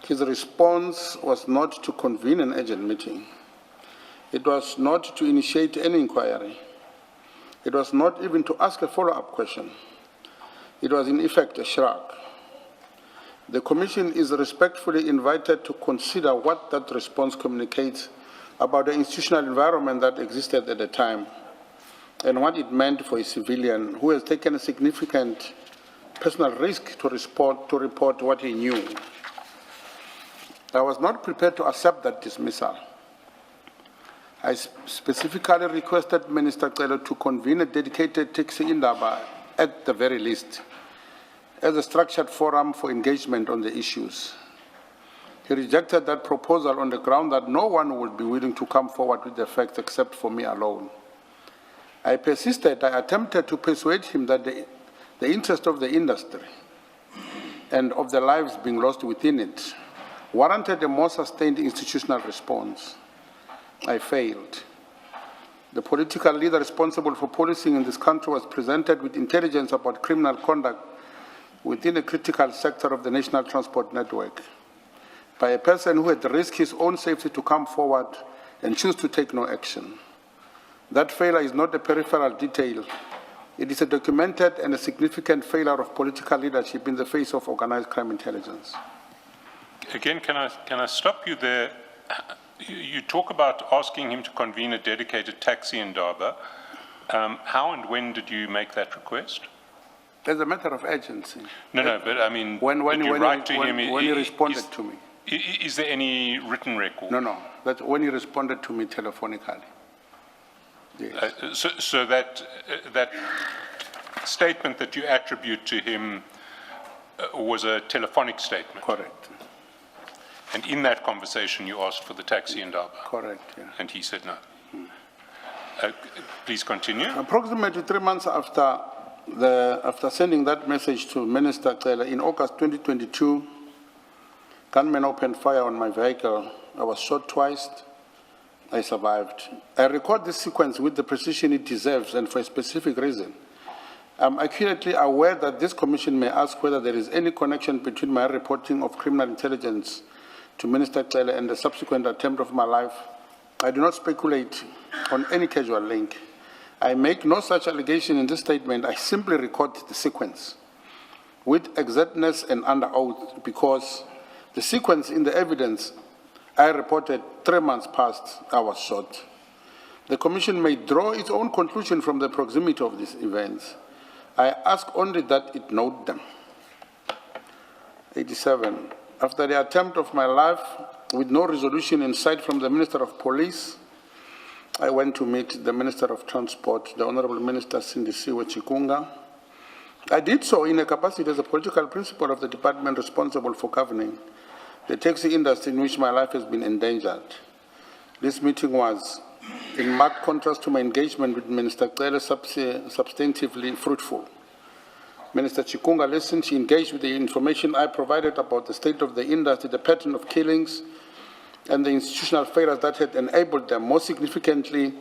His response was not to convene an urgent meeting. It was not to initiate any inquiry. It was not even to ask a follow-up question. It was in effect a shrug. The Commission is respectfully invited to consider what that response communicates about the institutional environment that existed at the time and what it meant for a civilian who has taken a significant personal risk to report what he knew. I was not prepared to accept that dismissal. I specifically requested Minister Cele to convene a dedicated taxi indaba at the very least, as a structured forum for engagement on the issues. He rejected that proposal on the ground that no one would be willing to come forward with the facts except for me alone. I persisted. I attempted to persuade him that the interest of the industry and of the lives being lost within it warranted a more sustained institutional response. I failed. The political leader responsible for policing in this country was presented with intelligence about criminal conduct within a critical sector of the national transport network by a person who had risked his own safety to come forward and choose to take no action. That failure is not a peripheral detail. It is a documented and a significant failure of political leadership in the face of organized crime intelligence. Again, can I stop you there? You talk about asking him to convene a dedicated taxi indaba. How and when did you make that request? As a matter of urgency. No, but I mean, when you write to him, he responded to me. Is there any written record? No. That's when he responded to me telephonically. Yes. So that statement that you attribute to him was a telephonic statement? Correct. And in that conversation, you asked for the taxi indaba? Correct, yeah. And he said no. Please continue. Approximately 3 months after sending that message to Minister Cele in August 2022, gunmen opened fire on my vehicle. I was shot twice. I survived. I record this sequence with the precision it deserves and for a specific reason. I'm accurately aware that this commission may ask whether there is any connection between my reporting of criminal intelligence to Minister Cele and the subsequent attempt of my life. I do not speculate on any casual link. I make no such allegation in this statement. I simply record the sequence with exactness and under oath because the sequence in the evidence I reported 3 months past I was shot. The Commission may draw its own conclusion from the proximity of these events. I ask only that it note them. 87. After the attempt of my life, with no resolution in sight from the Minister of Police, I went to meet the Minister of Transport, the Honorable Minister Sindisiwe Chikunga. I did so in a capacity as a political principal of the department responsible for governing the taxi industry in which my life has been endangered. This meeting was in marked contrast to my engagement with Minister Cele, substantively fruitful. Minister Chikunga listened, she engaged with the information I provided about the state of the industry, the pattern of killings, and the institutional failures that had enabled them. Most significantly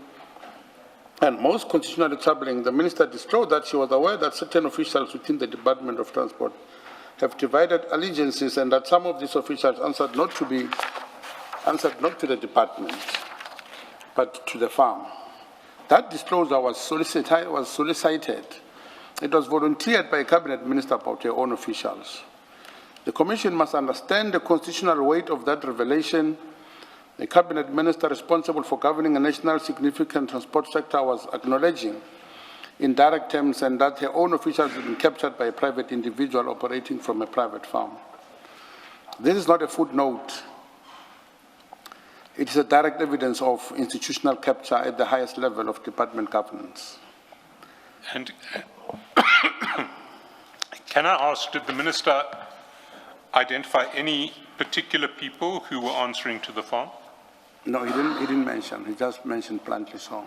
and most constitutionally troubling, the minister disclosed that she was aware that certain officials within the Department of Transport have divided allegiances and that some of these officials answered not to the department, but to the farm. That disclosure was solicited. It was volunteered by a cabinet minister about her own officials. The Commission must understand the constitutional weight of that revelation. The cabinet minister responsible for governing a national significant transport sector was acknowledging in direct terms and that her own officials had been captured by a private individual operating from a private farm. This is not a footnote. It is a direct evidence of institutional capture at the highest level of department governance. And can I ask, did the minister identify any particular people who were answering to the farm? No, he didn't mention. He just mentioned bluntly so.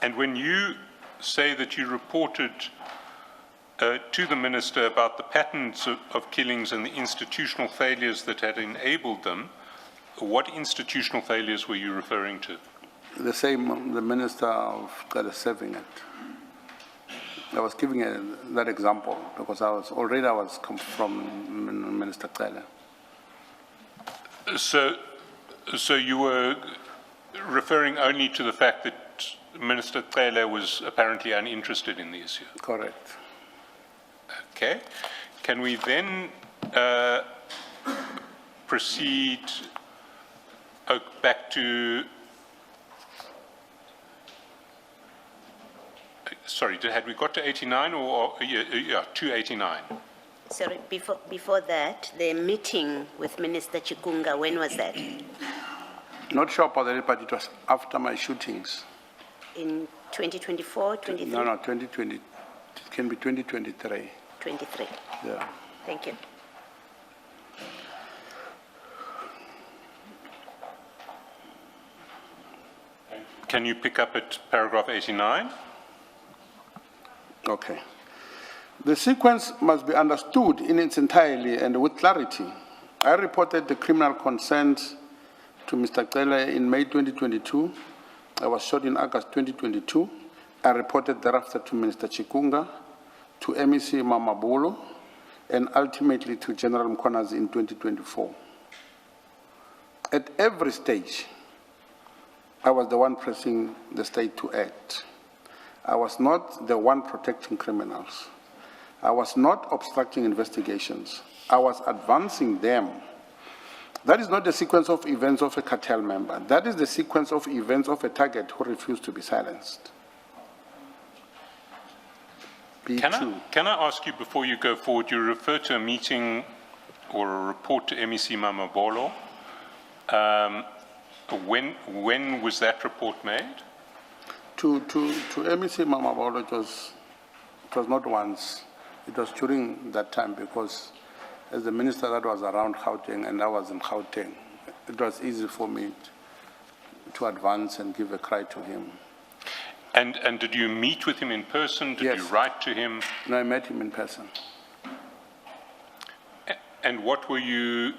And when you say that you reported to the minister about the patterns of killings and the institutional failures that had enabled them, what institutional failures were you referring to? The same, the minister of serving it. I was giving that example because I was from Minister Cele. So you were referring only to the fact that Minister Cele was apparently uninterested in the issue? Correct. Okay. Can we then proceed back to, sorry, had we got to 89 or yeah, 289? Sorry, before that, the meeting with Minister Chikunga, when was that? Not sure about that, but it was after my shootings. In 2024, 23? No, 2020. It can be 2023. 23. Yeah. Thank you. Can you pick up at paragraph 89? Okay. The sequence must be understood in its entirety and with clarity. I reported the criminal consent to Mr. Cele in May 2022. I was shot in August 2022. I reported thereafter to Minister Chikunga, to MEC Mamabolo, and ultimately to General Mkonazi in 2024. At every stage, I was the one pressing the state to act. I was not the one protecting criminals. I was not obstructing investigations. I was advancing them. That is not the sequence of events of a cartel member. That is the sequence of events of a target who refused to be silenced. B2. Can I ask you, before you go forward, you refer to a meeting or a report to MEC Mamabolo. When was that report made? To MEC Mamabolo, it was not once. It was during that time because as the minister that was around Gauteng and I was in Gauteng, it was easy for me to advance and give a cry to him. And did you meet with him in person? Did Yes. you write to him? No, I met him in person. And what were you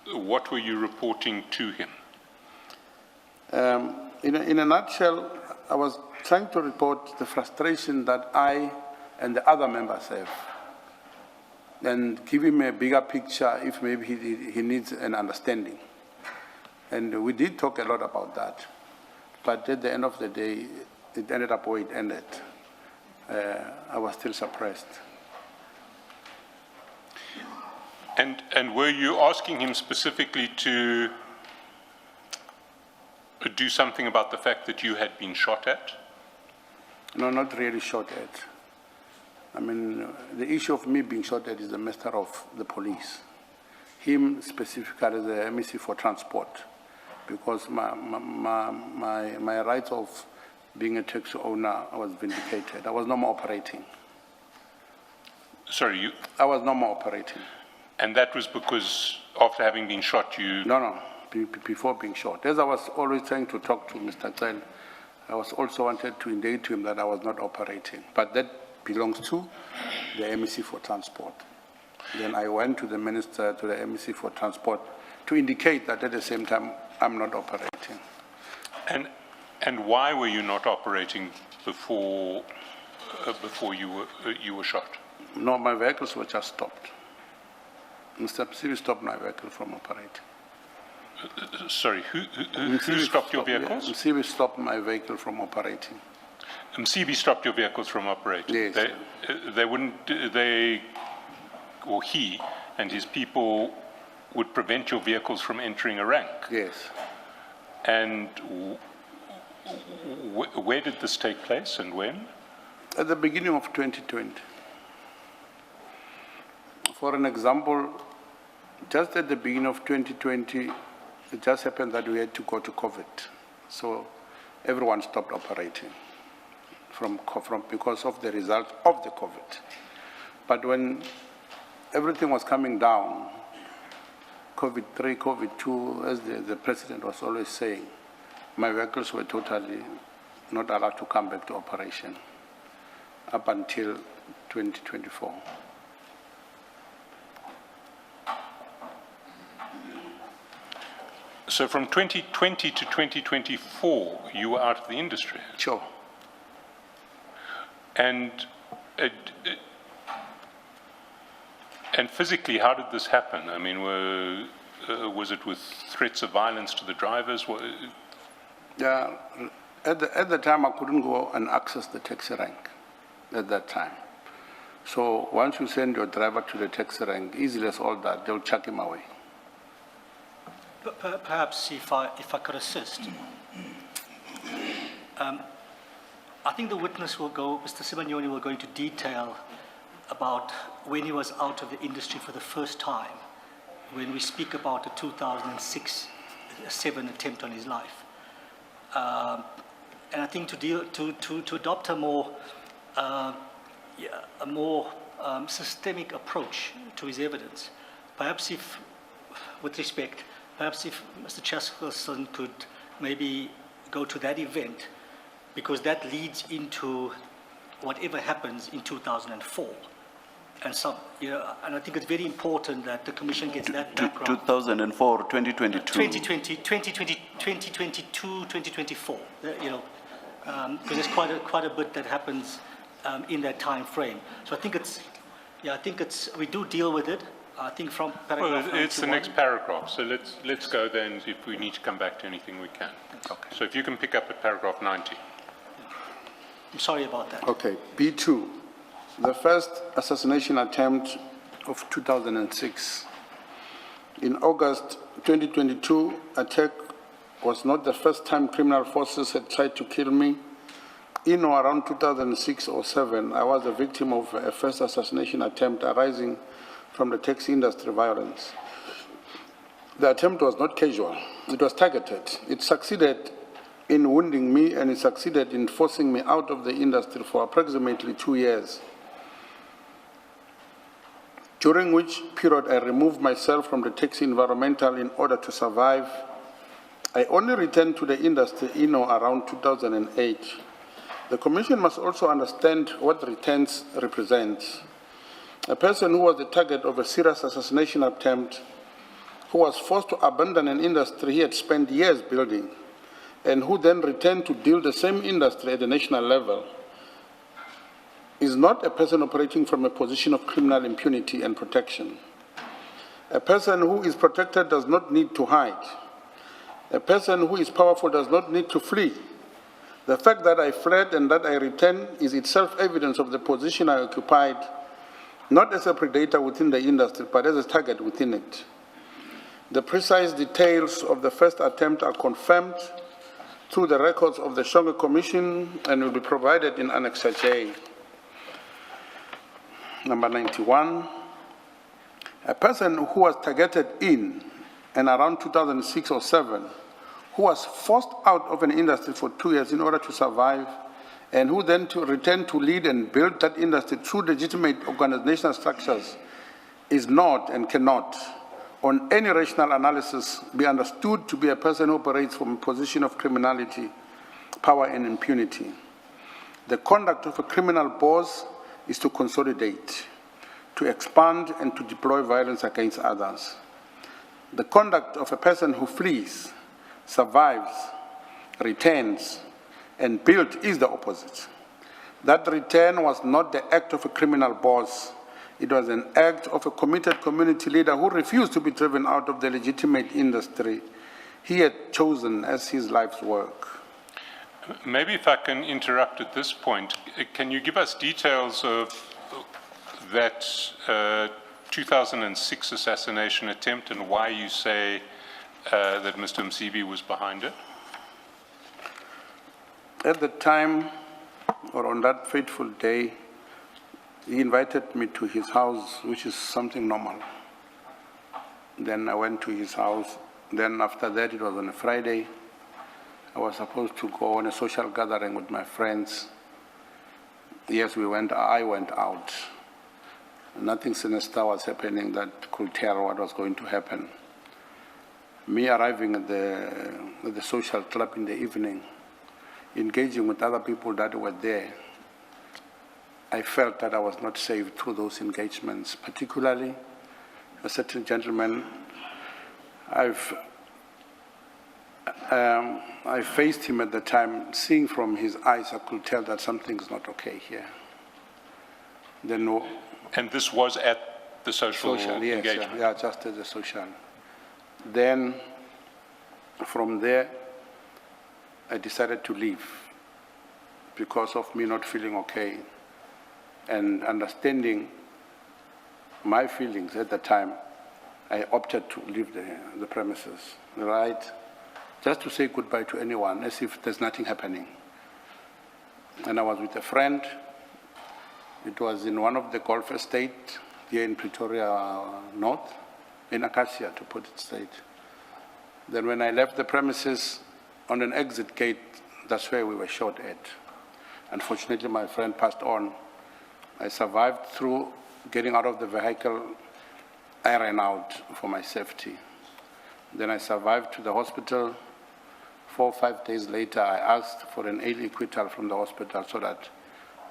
reporting to him? In a nutshell, I was trying to report the frustration that I and the other members have, and give him a bigger picture if maybe he needs an understanding. And we did talk a lot about that. But at the end of the day, it ended up where it ended. I was still suppressed. And were you asking him specifically to do something about the fact that you had been shot at? No, not really shot at. I mean, the issue of me being shot at is a matter of the police. Him specifically, the MEC for transport, because my rights of being a taxi owner was vindicated. I was no more operating. Sorry, I was no more operating. and that was because after having been shot, you... No, before being shot. As I was always trying to talk to Mr. Tel, I was also wanted to indicate to him that I was not operating, but that belongs to the MEC for Transport. Then I went to the minister, to the MEC for Transport, to indicate that at the same time, I'm not operating. And why were you not operating before you were shot? No, my vehicles were just stopped. Mr. Msibi stopped my vehicle from operating. Sorry, who stopped your vehicles? Msibi stopped my vehicle from operating. MCB stopped your vehicles from operating? Yes. Or he and his people would prevent your vehicles from entering a rank? Yes. And where did this take place and when? At the beginning of 2020. For an example, just at the beginning of 2020, it just happened that we had to go to COVID. So everyone stopped operating because of the result of the COVID. But when everything was coming down, COVID-3, COVID-2, as the president was always saying, my vehicles were totally not allowed to come back to operation up until 2024. So from 2020 to 2024, you were out of the industry? Sure. And physically, how did this happen? I mean, was it with threats of violence to the drivers? Yeah, at the time I couldn't go and access the taxi rank at that time. So once you send your driver to the taxi rank, easily as all that, they'll chuck him away. Perhaps if I could assist. I think the witness will go, Mr. Sibanyoni will go into detail about when he was out of the industry for the first time, when we speak about the 2006-7 attempt on his life. And I think to adopt a more systemic approach to his evidence, perhaps if, with respect, perhaps if Mr. Chaskelson could maybe go to that event, because that leads into whatever happens in 2004. And and I think it's very important that the Commission gets that background. 2004, 2022. 2022, 2024, because there's quite a bit that happens in that time frame. So I think we do deal with it. I think from paragraph 91. It's the next paragraph, so let's go there, and if we need to come back to anything, we can. Okay. So if you can pick up at paragraph 90. I'm sorry about that. Okay, B2, the first assassination attempt of 2006. In August 2022, attack was not the first time criminal forces had tried to kill me. In or around 2006 or 7, I was a victim of a first assassination attempt arising from the taxi industry violence. The attempt was not casual, it was targeted. It succeeded in wounding me, and it succeeded in forcing me out of the industry for approximately 2 years, during which period I removed myself from the taxi environmental in order to survive. I only returned to the industry in or around 2008. The Commission must also understand what returns represent. A person who was the target of a serious assassination attempt, who was forced to abandon an industry he had spent years building, and who then returned to deal the same industry at the national level, is not a person operating from a position of criminal impunity and protection. A person who is protected does not need to hide. A person who is powerful does not need to flee. The fact that I fled and that I returned is itself evidence of the position I occupied, not as a predator within the industry, but as a target within it. The precise details of the first attempt are confirmed through the records of the Madlanga Commission and will be provided in Annex J. Number 91, a person who was targeted in and around 2006 or 7 who was forced out of an industry for 2 years in order to survive, and who then to return to lead and build that industry through legitimate organizational structures, is not and cannot, on any rational analysis, be understood to be a person who operates from a position of criminality, power, and impunity. The conduct of a criminal boss is to consolidate, to expand, and to deploy violence against others. The conduct of a person who flees, survives, returns, and builds is the opposite. That return was not the act of a criminal boss. It was an act of a committed community leader who refused to be driven out of the legitimate industry he had chosen as his life's work. Maybe if I can interrupt at this point, can you give us details of that 2006 assassination attempt and why you say that Mr. Msibi was behind it? At the time, or on that fateful day, he invited me to his house, which is something normal. Then I went to his house. Then after that, it was on a Friday. I was supposed to go on a social gathering with my friends. Yes, I went out. Nothing sinister was happening that could tell what was going to happen. Me arriving at the social club in the evening, engaging with other people that were there, I felt that I was not safe through those engagements, particularly a certain gentleman. I faced him at the time. Seeing from his eyes, I could tell that something's not okay here. Then, and this was at the social engagement? Yeah, just at the social. Then, from there, I decided to leave because of me not feeling okay and understanding my feelings at the time. I opted to leave the premises, right? Just to say goodbye to anyone, as if there's nothing happening. And I was with a friend. It was in one of the golf estates here in Pretoria North, in Acacia, to put it straight. Then when I left the premises, on an exit gate, that's where we were shot at. Unfortunately, my friend passed on. I survived through getting out of the vehicle. I ran out for my safety. Then I survived to the hospital. 4 or 5 days later, I asked for an early acquittal from the hospital so that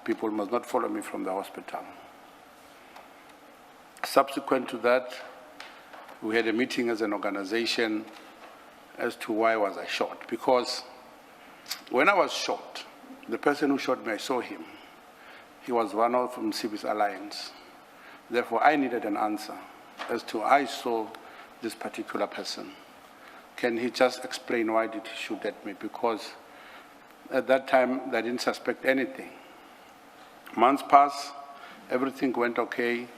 people must not follow me from the hospital. Subsequent to that, we had a meeting as an organization as to why was I shot. Because when I was shot, the person who shot me, I saw him. He was one of Msibi's alliance. Therefore, I needed an answer as to I saw this particular person. Can he just explain why did he shoot at me? Because at that time, I didn't suspect anything. Months passed, everything went okay.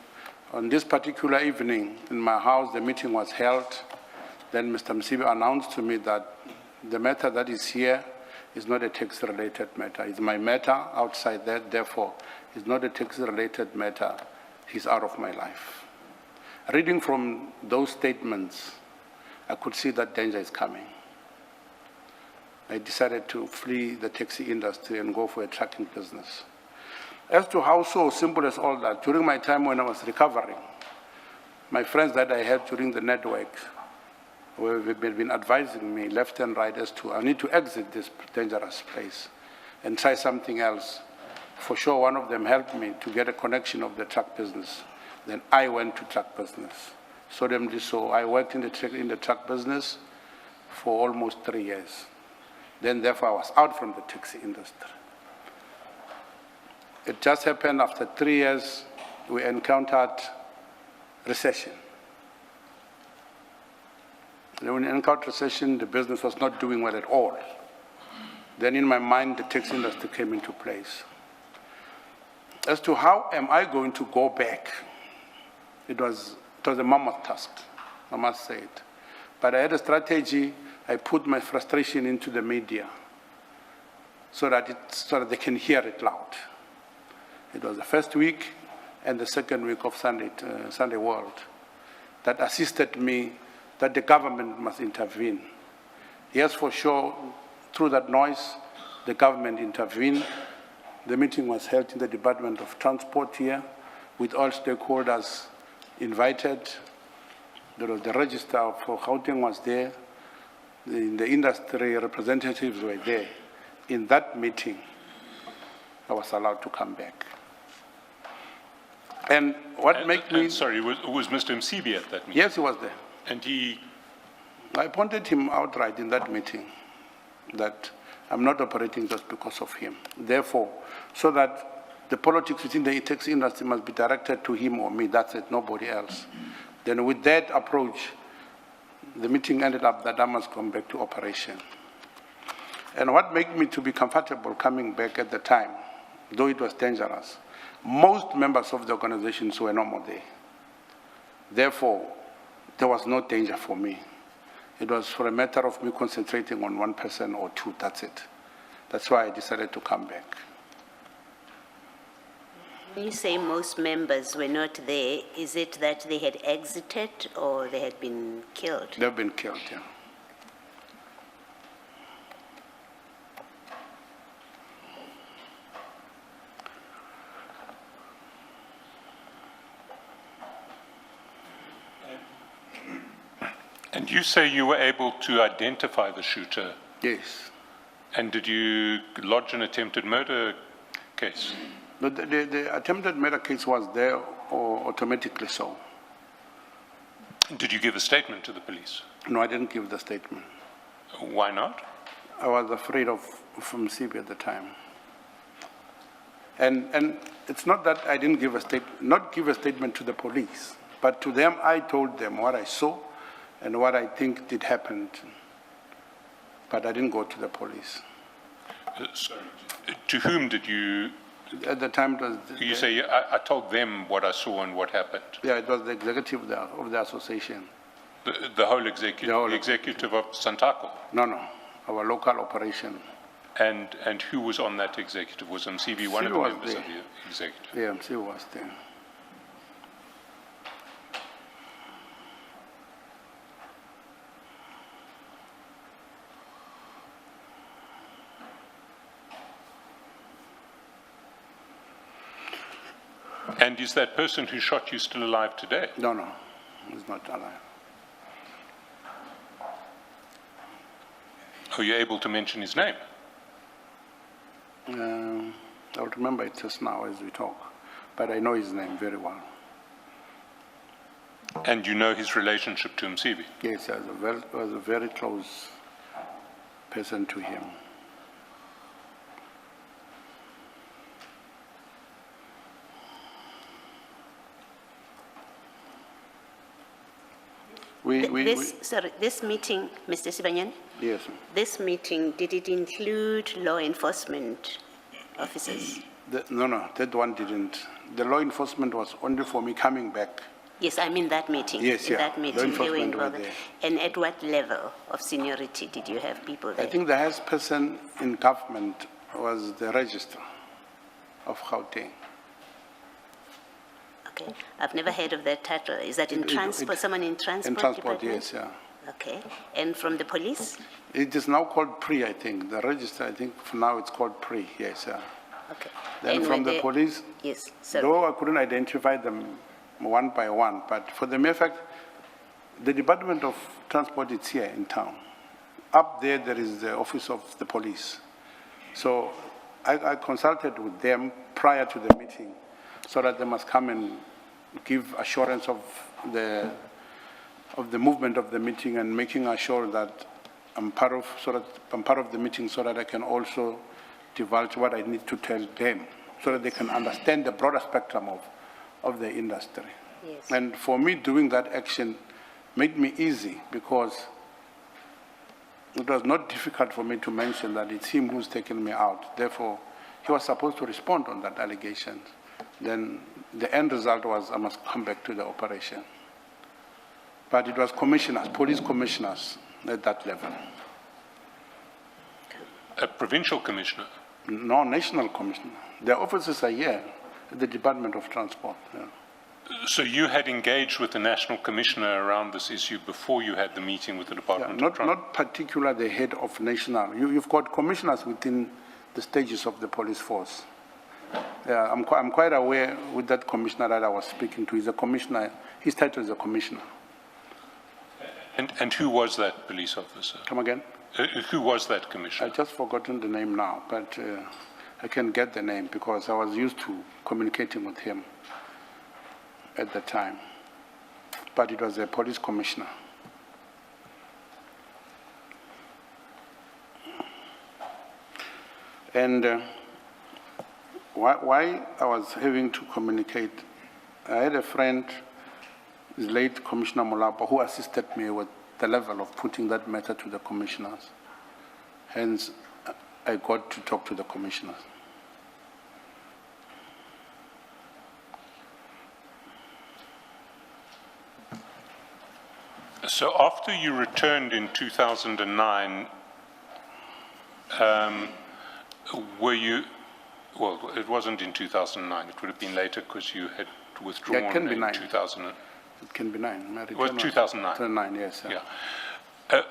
On this particular evening, in my house, the meeting was held. Then Mr. Msibi announced to me that the matter that is here is not a tax-related matter. It's my matter outside that, therefore, it's not a tax-related matter. He's out of my life. Reading from those statements, I could see that danger is coming. I decided to flee the taxi industry and go for a trucking business. As to how so simple as all that, during my time when I was recovering, my friends that I had during the network have been advising me left and right as to I need to exit this dangerous place and try something else. For sure, one of them helped me to get a connection of the truck business. Then I went to truck business. So I worked in the truck business for almost 3 years. Then therefore I was out from the taxi industry. It just happened after 3 years, we encountered recession. When we encountered recession, the business was not doing well at all. Then in my mind, the taxi industry came into place. As to how am I going to go back, it was a mammoth task, I must say it. But I had a strategy. I put my frustration into the media so that they can hear it loud. It was the first week and the second week of Sunday World that assisted me that the government must intervene Yes, for sure, through that noise, the government intervened. The meeting was held in the Department of Transport here, with all stakeholders invited. There was the register for Gauteng was there. The industry representatives were there. In that meeting, I was allowed to come back. And what makes me... Sorry, was Mr. Msibi at that meeting? Yes, he was there. And he... I pointed him outright in that meeting that I'm not operating just because of him. Therefore, so that the politics within the taxi industry must be directed to him or me, that's it, nobody else. Then with that approach, the meeting ended up that I must come back to operation. And what made me to be comfortable coming back at the time, though it was dangerous, most members of the organizations were no more there. Therefore, there was no danger for me. It was for a matter of me concentrating on one person or two, that's it. That's why I decided to come back. When you say most members were not there, is it that they had exited or they had been killed? They've been killed, yeah. And you say you were able to identify the shooter. Yes. And did you lodge an attempted murder case? The attempted murder case was there or automatically so. Did you give a statement to the police? No, I didn't give the statement. Why not? I was afraid of Msibi at the time. And it's not that I didn't give a statement to the police, but to them I told them what I saw and what I think did happen. But I didn't go to the police. Sorry. To whom did you... At the time, it was... You say, I told them what I saw and what happened. Yeah, it was the executive of the association. The whole executive, the executive of Santaco? No, our local operation. And who was on that executive? Was Msibi one of the members of the executive? Yeah, Msibi was there. And is that person who shot you still alive today? No, he's not alive. Are you able to mention his name? I would remember it just now as we talk, but I know his name very well. And you know his relationship to Msibi? Yes, I was a very close person to him. This meeting, Mr. Sibanyoni? Yes. This meeting, did it include law enforcement officers? No, that one didn't. The law enforcement was only for me coming back. Yes, I mean that meeting. Yes, in yeah. that meeting, Law they were enforcement were involved. there. And at what level of seniority did you have people there? I think the highest person in government was the registrar of Gauteng. Okay, I've never heard of that title. Is that in transport, someone in transport? In transport, department? yes, yeah. Okay, and from the police? It is now called PRE, I think. The register, I think for now it's called PRE, yes, yeah. Okay. Then And from were the police, Yes, sorry. though I couldn't identify them one by one, but for the mere fact, the Department of Transport is here in town. Up there is the office of the police. So I consulted with them prior to the meeting so that they must come and give assurance of the movement of the meeting and making sure that I'm part of the meeting so that I can also divulge what I need to tell them so that they can understand the broader spectrum of the industry. Yes. And for me, doing that action made me easy because it was not difficult for me to mention that it's him who's taken me out. Therefore, he was supposed to respond on that allegation. Then the end result was I must come back to the operation. But it was commissioners, police commissioners at that level. A provincial commissioner? No, national commissioner. Their offices are here at the Department of Transport. Yeah. So you had engaged with the National Commissioner around this issue before you had the meeting with the Yeah, Department of Transport? not particular the head of national. You've got commissioners within the stages of the police force. Yeah, I'm quite aware with that commissioner that I was speaking to. He's a commissioner. His title is a commissioner. And who was that police officer? Come again? Who was that commissioner? I've just forgotten the name now, but I can get the name because I was used to communicating with him at the time. But it was a police commissioner. And why I was having to communicate, I had a friend, his late Commissioner Molapa, who assisted me with the level of putting that matter to the commissioners. Hence, I got to talk to the commissioners. So after you returned in 2009, were you, well, it wasn't in 2009, it would have been later because you had withdrawn Yeah, it can be in 9. 2000. It can be 9. My It was return 2009. 2009, yes. Sir. Yeah.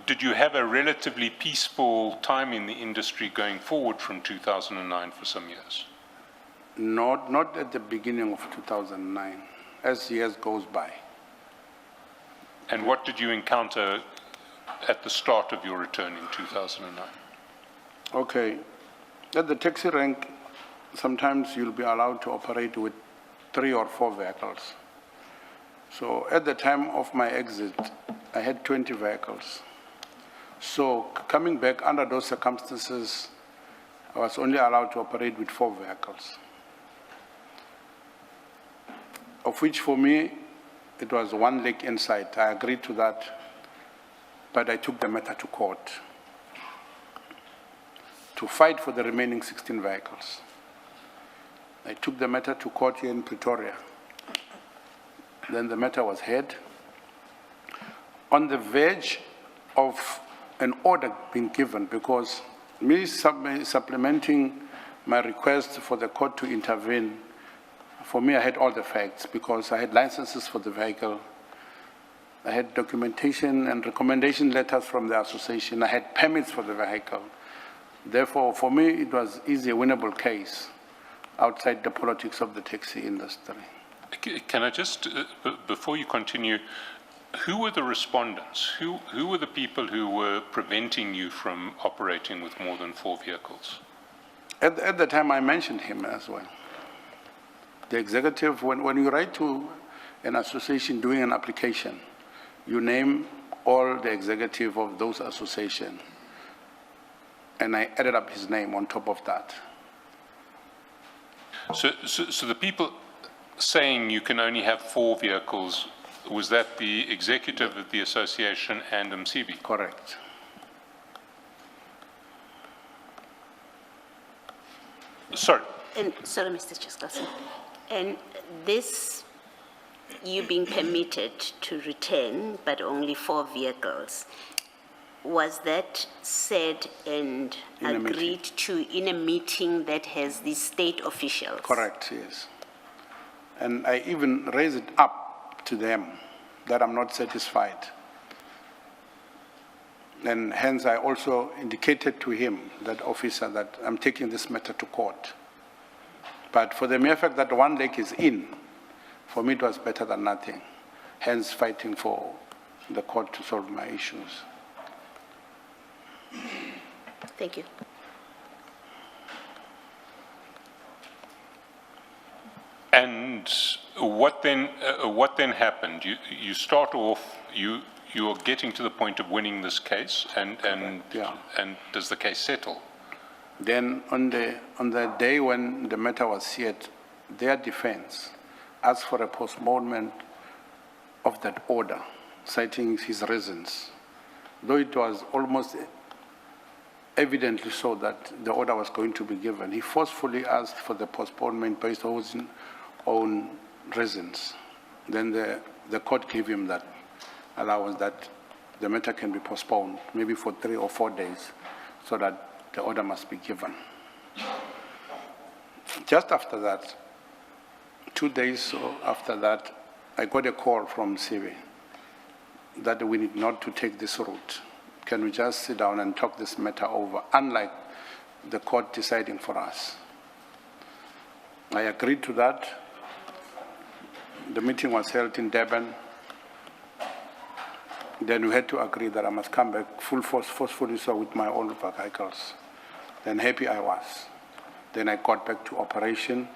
Did you have a relatively peaceful time in the industry going forward from 2009 for some years? Not at the beginning of 2009, as years goes by. And what did you encounter at the start of your return in 2009? Okay. At the taxi rank, sometimes you'll be allowed to operate with 3 or 4 vehicles. So at the time of my exit, I had 20 vehicles. So coming back under those circumstances, I was only allowed to operate with 4 vehicles, of which for me, it was 1 leg inside. I agreed to that, but I took the matter to court to fight for the remaining 16 vehicles. I took the matter to court here in Pretoria. Then the matter was heard. On the verge of an order being given, because me supplementing my request for the court to intervene, for me, I had all the facts because I had licenses for the vehicle. I had documentation and recommendation letters from the association. I had permits for the vehicle. Therefore, for me, it was easy, a winnable case outside the politics of the taxi industry. Can I just, before you continue, who were the respondents? Who were the people who were preventing you from operating with more than 4 vehicles? At the time, I mentioned him as well. The executive, when you write to an association doing an application, you name all the executive of those associations. And I added up his name on top of that. So the people saying you can only have 4 vehicles, was that the executive of the association and MCB? Correct. Sorry. And, sorry, Mr. Chaskalson. And this, you being permitted to return, but only 4 vehicles, was that said and In a agreed to in a meeting that has the state officials? Correct, yes. And I even raised it up to them that I'm not satisfied. And hence I also indicated to him, that officer, that I'm taking this matter to court. But for the mere fact that 1 leg is in, for me it was better than nothing. Hence fighting for the court to solve my issues. Thank you. And what then happened? You start off, you're getting to the point of winning this case, and yeah. and does the case settle? Then on the day when the matter was set, their defense asked for a postponement of that order, citing his reasons. Though it was almost evidently so that the order was going to be given, he forcefully asked for the postponement based on his own reasons. Then the court gave him that allowance that the matter can be postponed, maybe for 3 or 4 days, so that the order must be given. Just after that, 2 days after that, I got a call from Sibi that we need not to take this route. Can we just sit down and talk this matter over, unlike the court deciding for us? I agreed to that. The meeting was held in Durban. Then we had to agree that I must come back full force, forcefully so with my own vehicles. Then happy I was. Then I got back to operation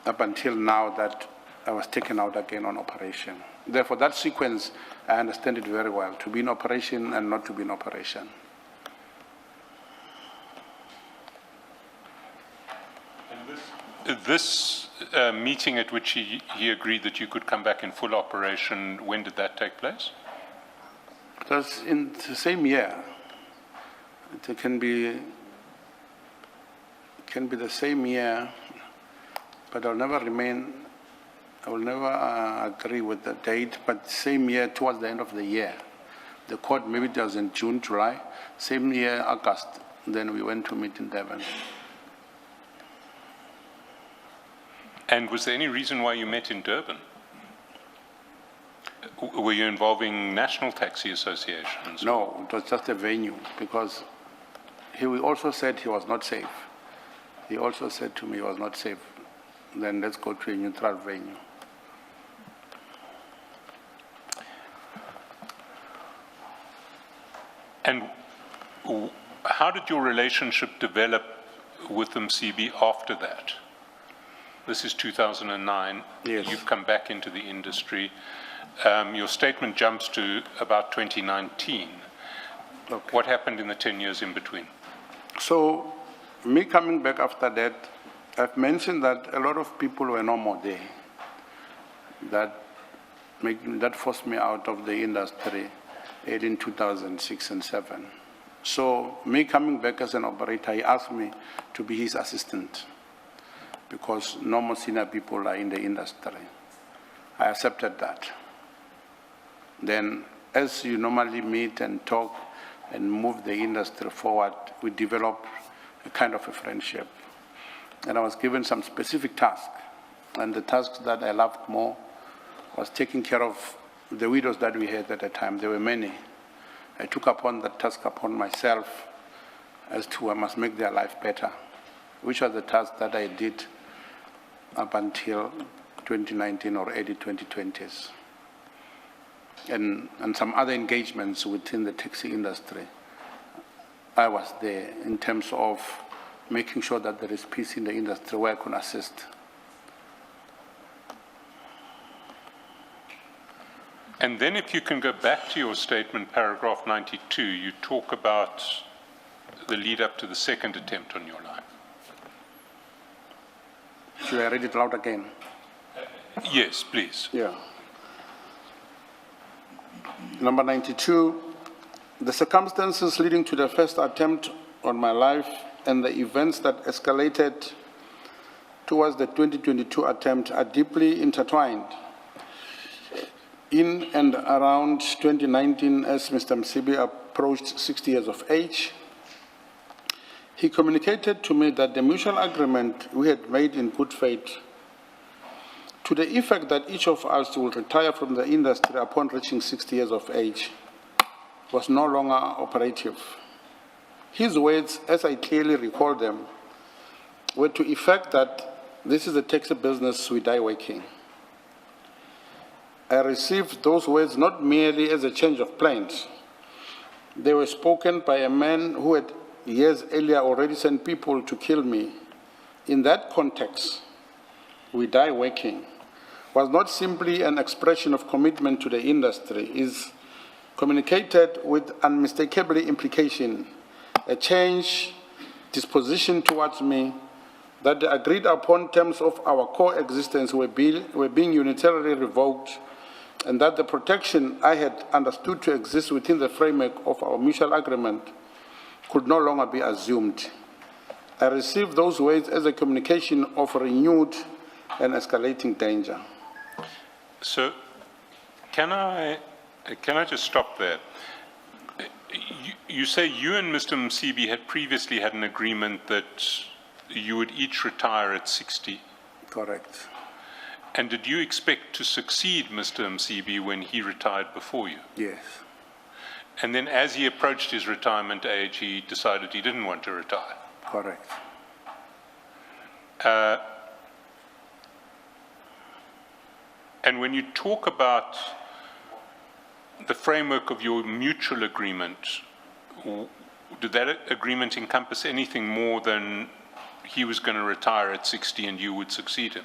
up until now that I was taken out again on operation. Therefore, that sequence, I understand it very well, to be in operation and not to be in operation. This meeting at which he agreed that you could come back in full operation, when did that take place? It was in the same year. It can be the same year, but I will never agree with the date, but same year towards the end of the year. The court, maybe it was in June, July, same year, August, then we went to meet in Durban. And was there any reason why you met in Durban? Were you involving national taxi associations? No, it was just a venue, because he also said he was not safe. He also said to me he was not safe. Then let's go to a neutral venue. And how did your relationship develop with MCB after that? This is 2009. Yes. You've come back into the industry. Your statement jumps to about 2019. Okay. What happened in the 10 years in between? So, me coming back after that, I've mentioned that a lot of people were no more there. That forced me out of the industry in 2006 and 2007. So, me coming back as an operator, he asked me to be his assistant because no more senior people are in the industry. I accepted that. Then, as you normally meet and talk and move the industry forward, we develop a kind of a friendship. And I was given some specific tasks. And the tasks that I loved more was taking care of the widows that we had at the time. There were many. I took upon that task upon myself as to I must make their life better, which was the task that I did up until 2019 or early 2020s. And some other engagements within the taxi industry. I was there in terms of making sure that there is peace in the industry where I could assist. And then if you can go back to your statement, paragraph 92, you talk about the lead up to the second attempt on your life. Should I read it loud again? Yes, please. Yeah. Number 92, the circumstances leading to the first attempt on my life and the events that escalated towards the 2022 attempt are deeply intertwined. In and around 2019, as Mr. Msibi approached 60 years of age, he communicated to me that the mutual agreement we had made in good faith to the effect that each of us will retire from the industry upon reaching 60 years of age was no longer operative. His words, as I clearly recall them, were to effect that this is a taxi business, we die working. I received those words not merely as a change of plans. They were spoken by a man who had years earlier already sent people to kill me. In that context, we die working was not simply an expression of commitment to the industry, is communicated with unmistakably implication, a change disposition towards me, that the agreed upon terms of our coexistence were being unilaterally revoked, and that the protection I had understood to exist within the framework of our mutual agreement could no longer be assumed. I received those words as a communication of renewed and escalating danger. So, can I just stop there? You say you and Mr. Msibi had previously had an agreement that you would each retire at 60. Correct. And did you expect to succeed Mr. Msibi when he retired before you? Yes. And then as he approached his retirement age, he decided he didn't want to retire. Correct. And when you talk about the framework of your mutual agreement, did that agreement encompass anything more than he was going to retire at 60 and you would succeed him?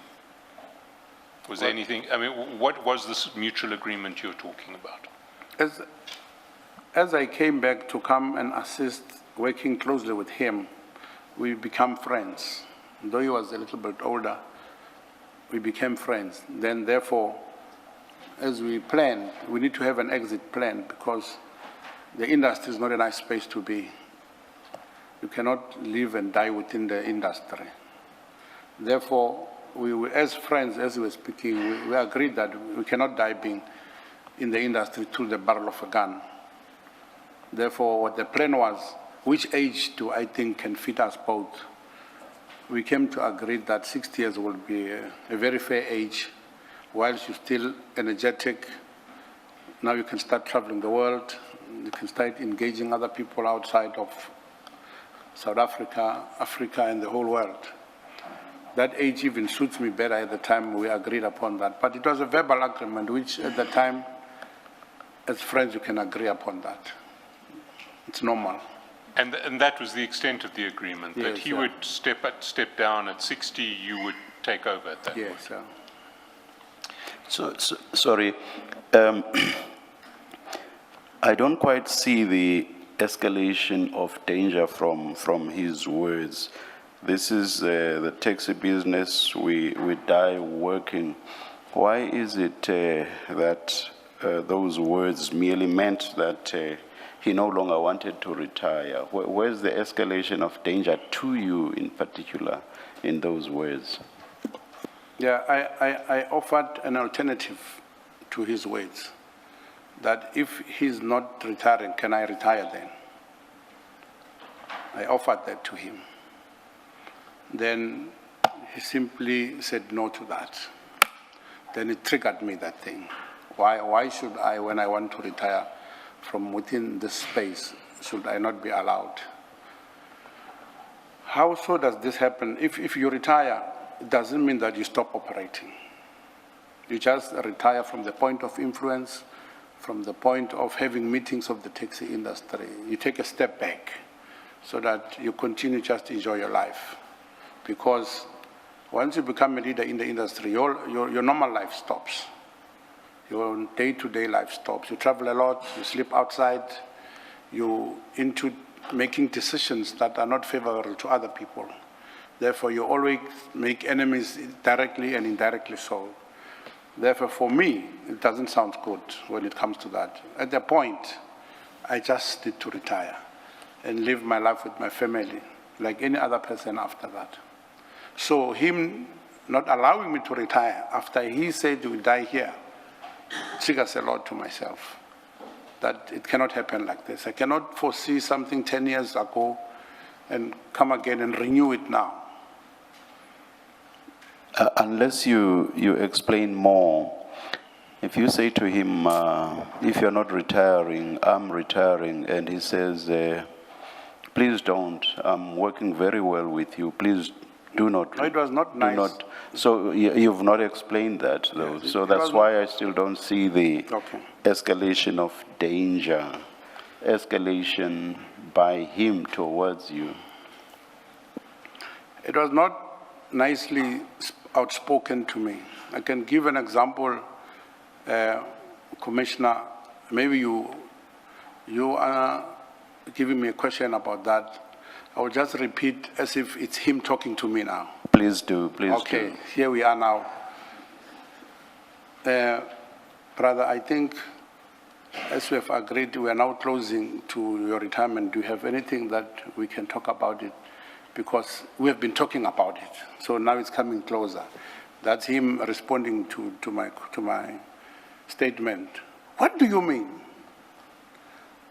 Was there anything, I mean, what was this mutual agreement you're talking about? As I came back to come and assist, working closely with him, we become friends. Though he was a little bit older, we became friends. Then therefore, as we planned, we need to have an exit plan because the industry is not a nice space to be. You cannot live and die within the industry. Therefore, we as friends, as we were speaking, we agreed that we cannot die being in the industry through the barrel of a gun. Therefore, what the plan was, which age do I think can fit us both? We came to agree that 60 years will be a very fair age, whilst you're still energetic. Now you can start traveling the world, you can start engaging other people outside of South Africa, Africa, and the whole world. That age even suits me better at the time we agreed upon that. But it was a verbal agreement, which at the time, as friends, you can agree upon that. It's normal. And that was the extent of the agreement, that Yes, he yeah. would step down at 60, you would take over at that point. Yes, sir. Sorry, I don't quite see the escalation of danger from his words. This is the taxi business, we die working. Why is it that those words merely meant that he no longer wanted to retire? Where's the escalation of danger to you in particular in those words? Yeah, I offered an alternative to his words, that if he's not retiring, can I retire then? I offered that to him. Then he simply said no to that. Then it triggered me, that thing. Why should I, when I want to retire from within this space, should I not be allowed? How so does this happen? If you retire, it doesn't mean that you stop operating. You just retire from the point of influence, from the point of having meetings of the taxi industry. You take a step back so that you continue just to enjoy your life. Because once you become a leader in the industry, your normal life stops. Your day-to-day life stops. You travel a lot, you sleep outside, you're into making decisions that are not favorable to other people. Therefore, you always make enemies directly and indirectly so. Therefore, for me, it doesn't sound good when it comes to that. At the point, I just need to retire and live my life with my family like any other person after that. So him not allowing me to retire after he said he will die here triggers a lot to myself, that it cannot happen like this. I cannot foresee something 10 years ago and come again and renew it now. Unless you explain more, if you say to him, if you're not retiring, I'm retiring, and he says, please don't, I'm working very well with you, please do not. No, it was not nice. So you've not explained that, though. Yes, so that's why I still don't see the escalation of danger, escalation by him towards you. It was not nicely outspoken to me. I can give an example, Commissioner. Maybe you are giving me a question about that. I will just repeat as if it's him talking to me now. Please do, please do. Okay, here we are now. Brother, I think as we have agreed, we are now closing to your retirement. Do you have anything that we can talk about it? Because we have been talking about it, so now it's coming closer. That's him responding to my statement. What do you mean?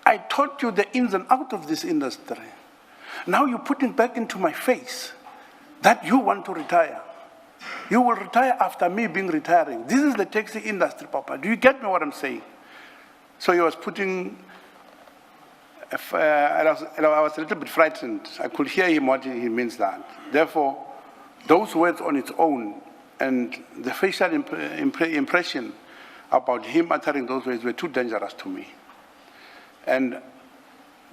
I taught you the ins and outs of this industry. Now you're putting back into my face that you want to retire. You will retire after me being retiring. This is the taxi industry, Papa. Do you get me what I'm saying? So he was putting, I was a little bit frightened. I could hear him what he means that. Therefore, those words on its own and the facial impression about him uttering those words were too dangerous to me. And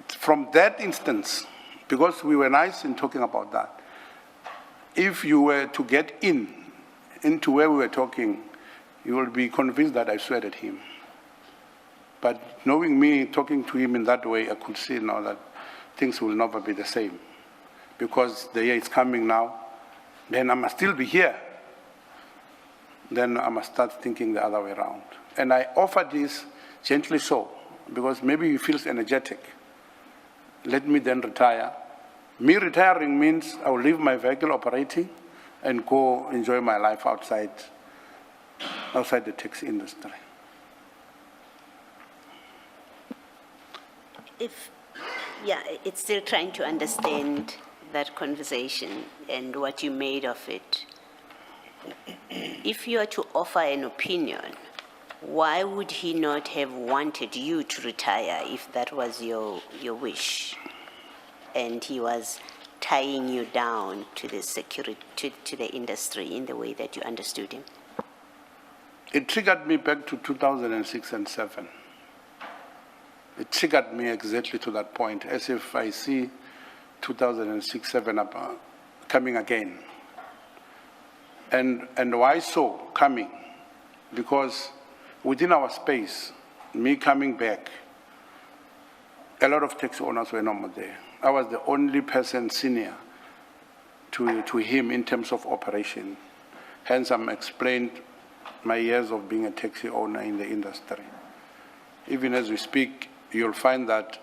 from that instance, because we were nice in talking about that, if you were to get into where we were talking, you will be convinced that I swear at him. But knowing me, talking to him in that way, I could see now that things will never be the same. Because the year is coming now, then I must still be here. Then I must start thinking the other way around. And I offer this gently so, because maybe he feels energetic. Let me then retire. Me retiring means I will leave my vehicle operating and go enjoy my life outside the taxi industry. It's still trying to understand that conversation and what you made of it. If you are to offer an opinion, why would he not have wanted you to retire if that was your wish? And he was tying you down to the security, to the industry in the way that you understood him? It triggered me back to 2006 and 2007. It triggered me exactly to that point, as if I see 2006-07 coming again. And why so coming? Because within our space, me coming back, a lot of taxi owners were no more there. I was the only person senior to him in terms of operation. Hence, I'm explained my years of being a taxi owner in the industry. Even as we speak, you'll find that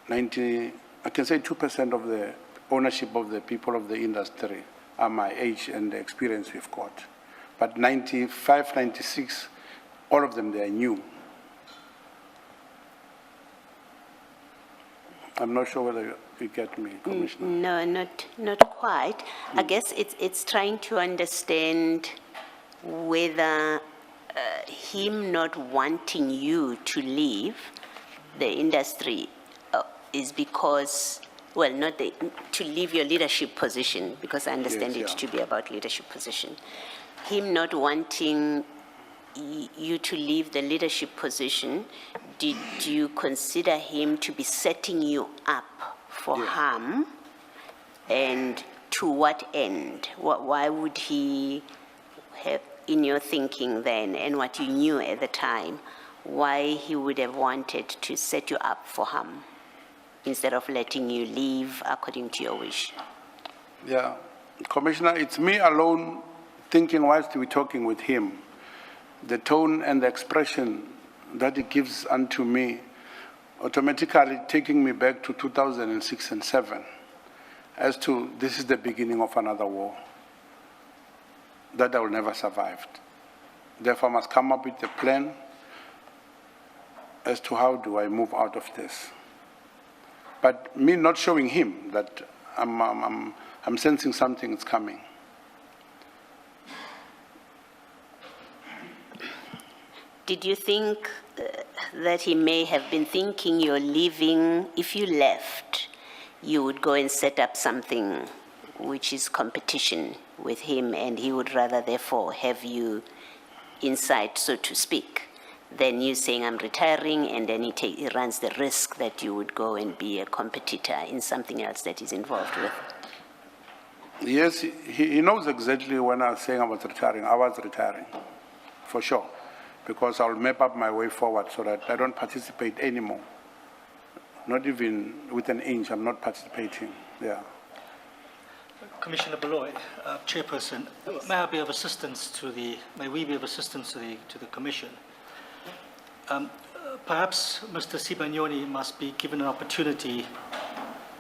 2% of the ownership of the people of the industry are my age and the experience we've got. But 95, 96, all of them, they are new. I'm not sure whether you get me, Commissioner. No, not quite. I guess it's trying to understand whether him not wanting you to leave the industry is because, well, not to leave your leadership position, because I understand it to be about leadership position. Him not wanting you to leave the leadership position, did you consider him to be setting you up for harm? And to what end? Why would he have, in your thinking then, and what you knew at the time, why he would have wanted to set you up for harm instead of letting you leave according to your wish? Yeah, Commissioner, it's me alone thinking whilst we're talking with him, the tone and the expression that he gives unto me, automatically taking me back to 2006 and 2007, as to this is the beginning of another war that I will never survive. Therefore, I must come up with a plan as to how do I move out of this. But me not showing him that I'm sensing something is coming. Did you think that he may have been thinking you're leaving, if you left, you would go and set up something which is competition with him, and he would rather therefore have you inside, so to speak, than you saying I'm retiring, and then he runs the risk that you would go and be a competitor in something else that he's involved with? Yes, he knows exactly when I was saying I was retiring, for sure. Because I'll map up my way forward so that I don't participate anymore. Not even with an inch, I'm not participating, Commissioner Beloy, Chairperson, may I be of assistance to may we be of assistance to the Commission? Perhaps Mr. Sibagnoni must be given an opportunity,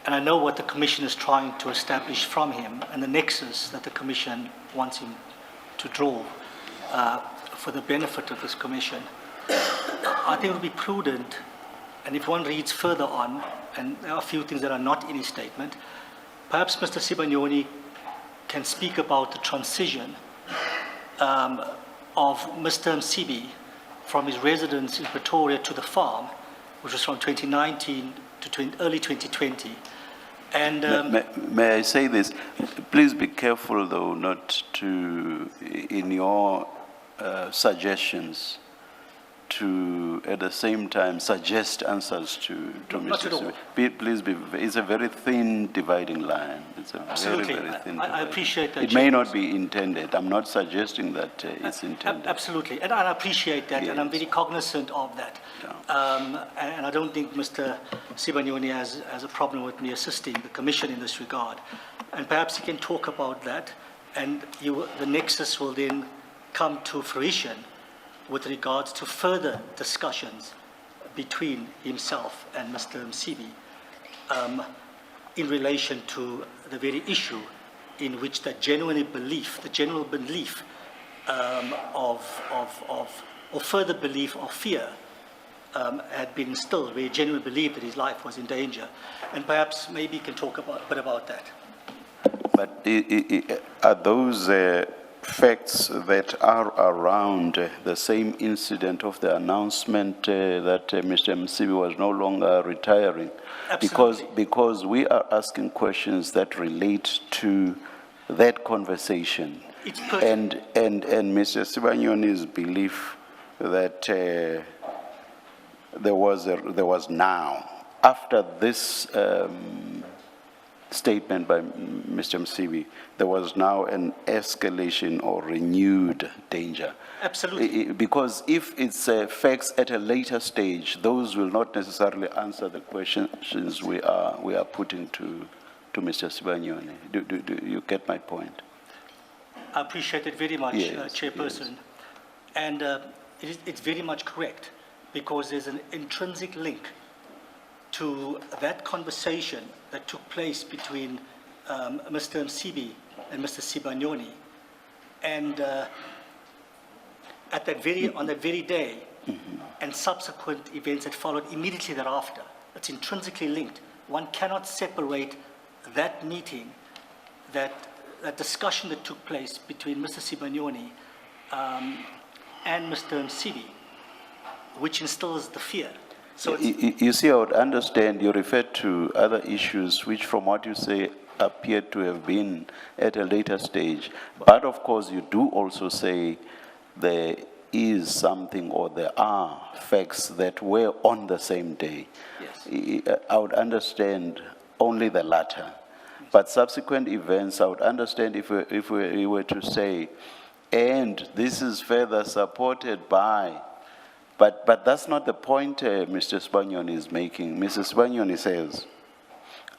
and I know what the Commission is trying to establish from him and the nexus that the Commission wants him to draw for the benefit of this Commission. I think it would be prudent, and if one reads further on, and there are a few things that are not in his statement, perhaps Mr. Sibagnoni can speak about the transition of Mr. Msibi from his residence in Pretoria to the farm, which was from 2019 to early 2020. And May I say this? Please be careful, though, not to, in your suggestions, to at the same time suggest answers to Not at Mr. all. Sibi. Please be. It's a very thin dividing line. It's a Absolutely. very thin. I dividing appreciate that, It may Chairperson. not be intended. I'm not suggesting that it's intended. Absolutely, and I appreciate that, and I'm Yes. very cognizant of that. And I don't think Mr. Sibanyoni has a problem with me assisting the Commission in this regard. And perhaps he can talk about that, and the nexus will then come to fruition with regards to further discussions between himself and Mr. Msibi in relation to the very issue in which the general belief or further belief or fear had been instilled, where he genuinely believed that his life was in danger. And perhaps maybe he can talk a bit about that. But are those facts that are around the same incident of the announcement that Mr. Msibi was no longer retiring? Absolutely. Because we are asking questions that relate to that conversation. It's pertinent. And Mr. Sibanyoni's belief that there was now, after this statement by Mr. Msibi, there was now an escalation or renewed danger. Absolutely. Because if it's facts at a later stage, those will not necessarily answer the questions we are putting to Mr. Sibanyoni. Do you get my point? I appreciate it very much, Yes, Chairperson. yes. And it's very much correct, because there's an intrinsic link to that conversation that took place between Mr. Msibi and Mr. Sibanyoni. And on that very day, and subsequent events that followed immediately thereafter, it's intrinsically linked. One cannot separate that meeting, that discussion that took place between Mr. Sibanyoni and Mr. Msibi, which instills the fear. So You see, I would understand you referred to other issues which, from what you say, appear to have been at a later stage. But of course, you do also say there is something, or there are facts that were on the same day. Yes. I would understand only the latter. But subsequent events, I would understand if we were to say, and this is further supported by. But that's not the point Mr. Sibanyoni is making. Mr. Sibanyoni says,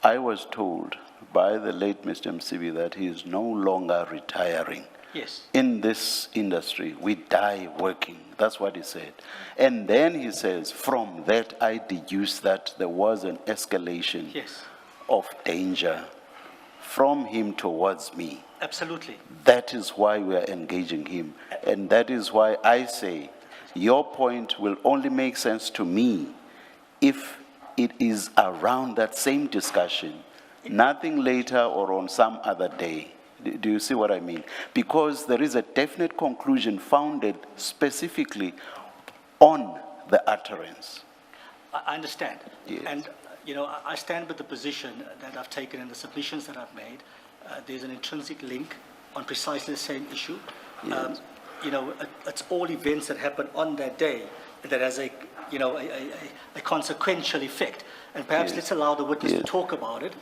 I was told by the late Mr. Msibi that he is no longer retiring. Yes. In this industry, we die working. That's what he said. And then he says, from that I deduce that there was an escalation Yes. of danger from him towards me. Absolutely. That is why we are engaging him. And that is why I say, your point will only make sense to me if it is around that same discussion, nothing later or on some other day. Do you see what I mean? Because there is a definite conclusion founded specifically on the utterance. I understand. Yes. And, I stand with the position that I've taken in the submissions that I've made. There's an intrinsic link on precisely the same issue. Yes. It's all events that happen on that day that has a consequential effect. And perhaps Yes. let's allow the witness to Yes. talk about it.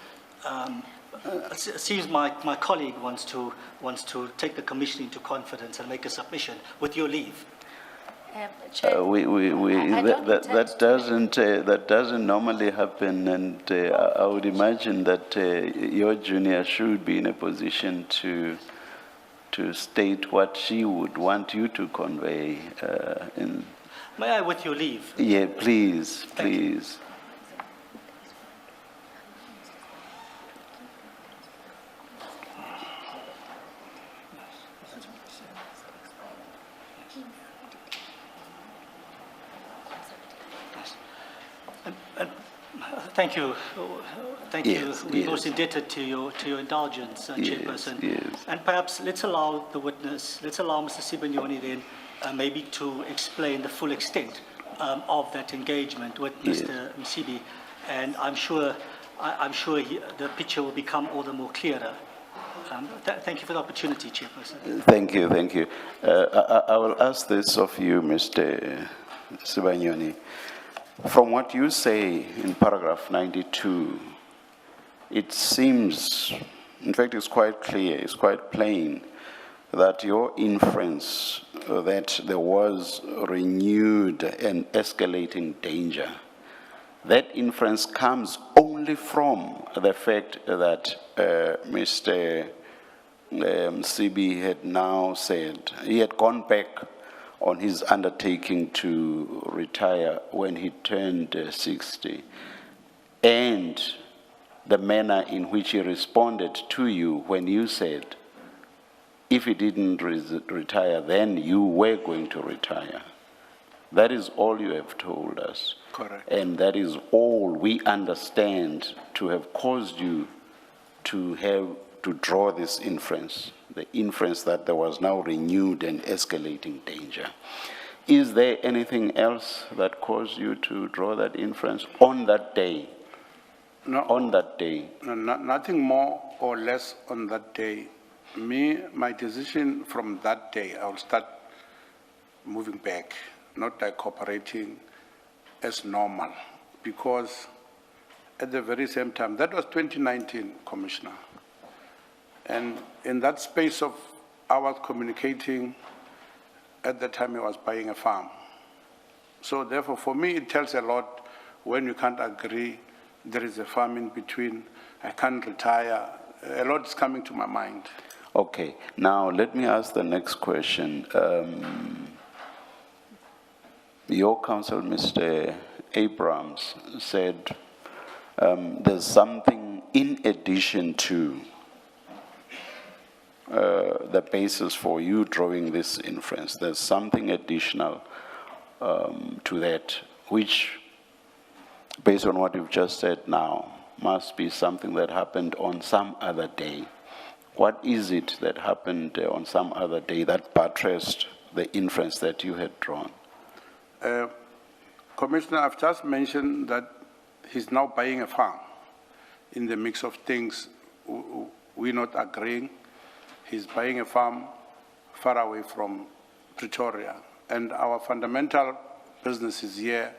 It seems my colleague wants to take the commission into confidence and make a submission, with your leave. Chair, I don't That doesn't normally happen, and I would imagine that your junior should be in a position to state what she would want you to convey. May I, with your leave? Yeah, please, Thank you. please. Thank you. Thank Yes, you. We're yes. most indebted to your indulgence, Chairperson. yes. And perhaps let's allow the witness, let's allow Mr. Sibanyoni then maybe to explain the full extent of that engagement with Yes. Mr. Msibi. And I'm sure the picture will become all the more clearer. Thank you for the opportunity, Chairperson. Thank you, thank you. I will ask this of you, Mr. Sibanyoni. From what you say in paragraph 92, it seems, in fact, it's quite clear, it's quite plain, that your inference that there was renewed and escalating danger, that inference comes only from the fact that Mr. CB had now said, he had gone back on his undertaking to retire when he turned 60, and the manner in which he responded to you when you said, if he didn't retire, then you were going to retire. That is all you have told us. Correct. And that is all we understand to have caused you to draw this inference, the inference that there was now renewed and escalating danger. Is there anything else that caused you to draw that inference on that day? No, On that day? nothing more or less on that day. My decision from that day, I will start moving back, not like cooperating as normal, because at the very same time, that was 2019, Commissioner. And in that space of hours communicating, at the time I was buying a farm. So therefore, for me, it tells a lot when you can't agree, there is a farm in between, I can't retire, a lot is coming to my mind. Okay, now let me ask the next question. Your counsel, Mr. Abrams, said there's something in addition to the basis for you drawing this inference. There's something additional to that, which, based on what you've just said now, must be something that happened on some other day. What is it that happened on some other day that buttressed the inference that you had drawn? Commissioner, I've just mentioned that he's now buying a farm. In the mix of things, we're not agreeing. He's buying a farm far away from Pretoria, and our fundamental business is here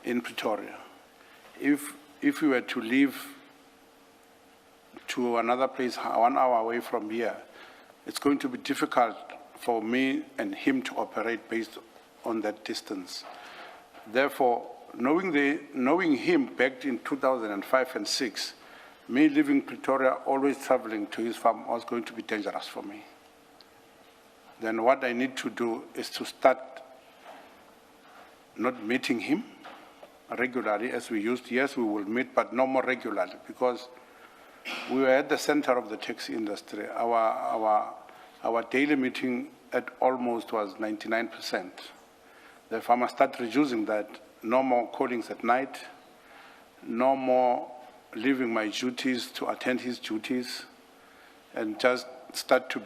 in Pretoria. If we were to leave to another place 1 hour away from here, it's going to be difficult for me and him to operate based on that distance. Therefore, knowing him back in 2005 and 6, me leaving Pretoria, always traveling to his farm was going to be dangerous for me. Then what I need to do is to start not meeting him regularly as we used. Yes, we will meet, but no more regularly, because we were at the center of the taxi industry. Our daily meeting at almost was 99%. Therefore, I must start reducing that. No more callings at night, no more leaving my duties to attend his duties, and just start to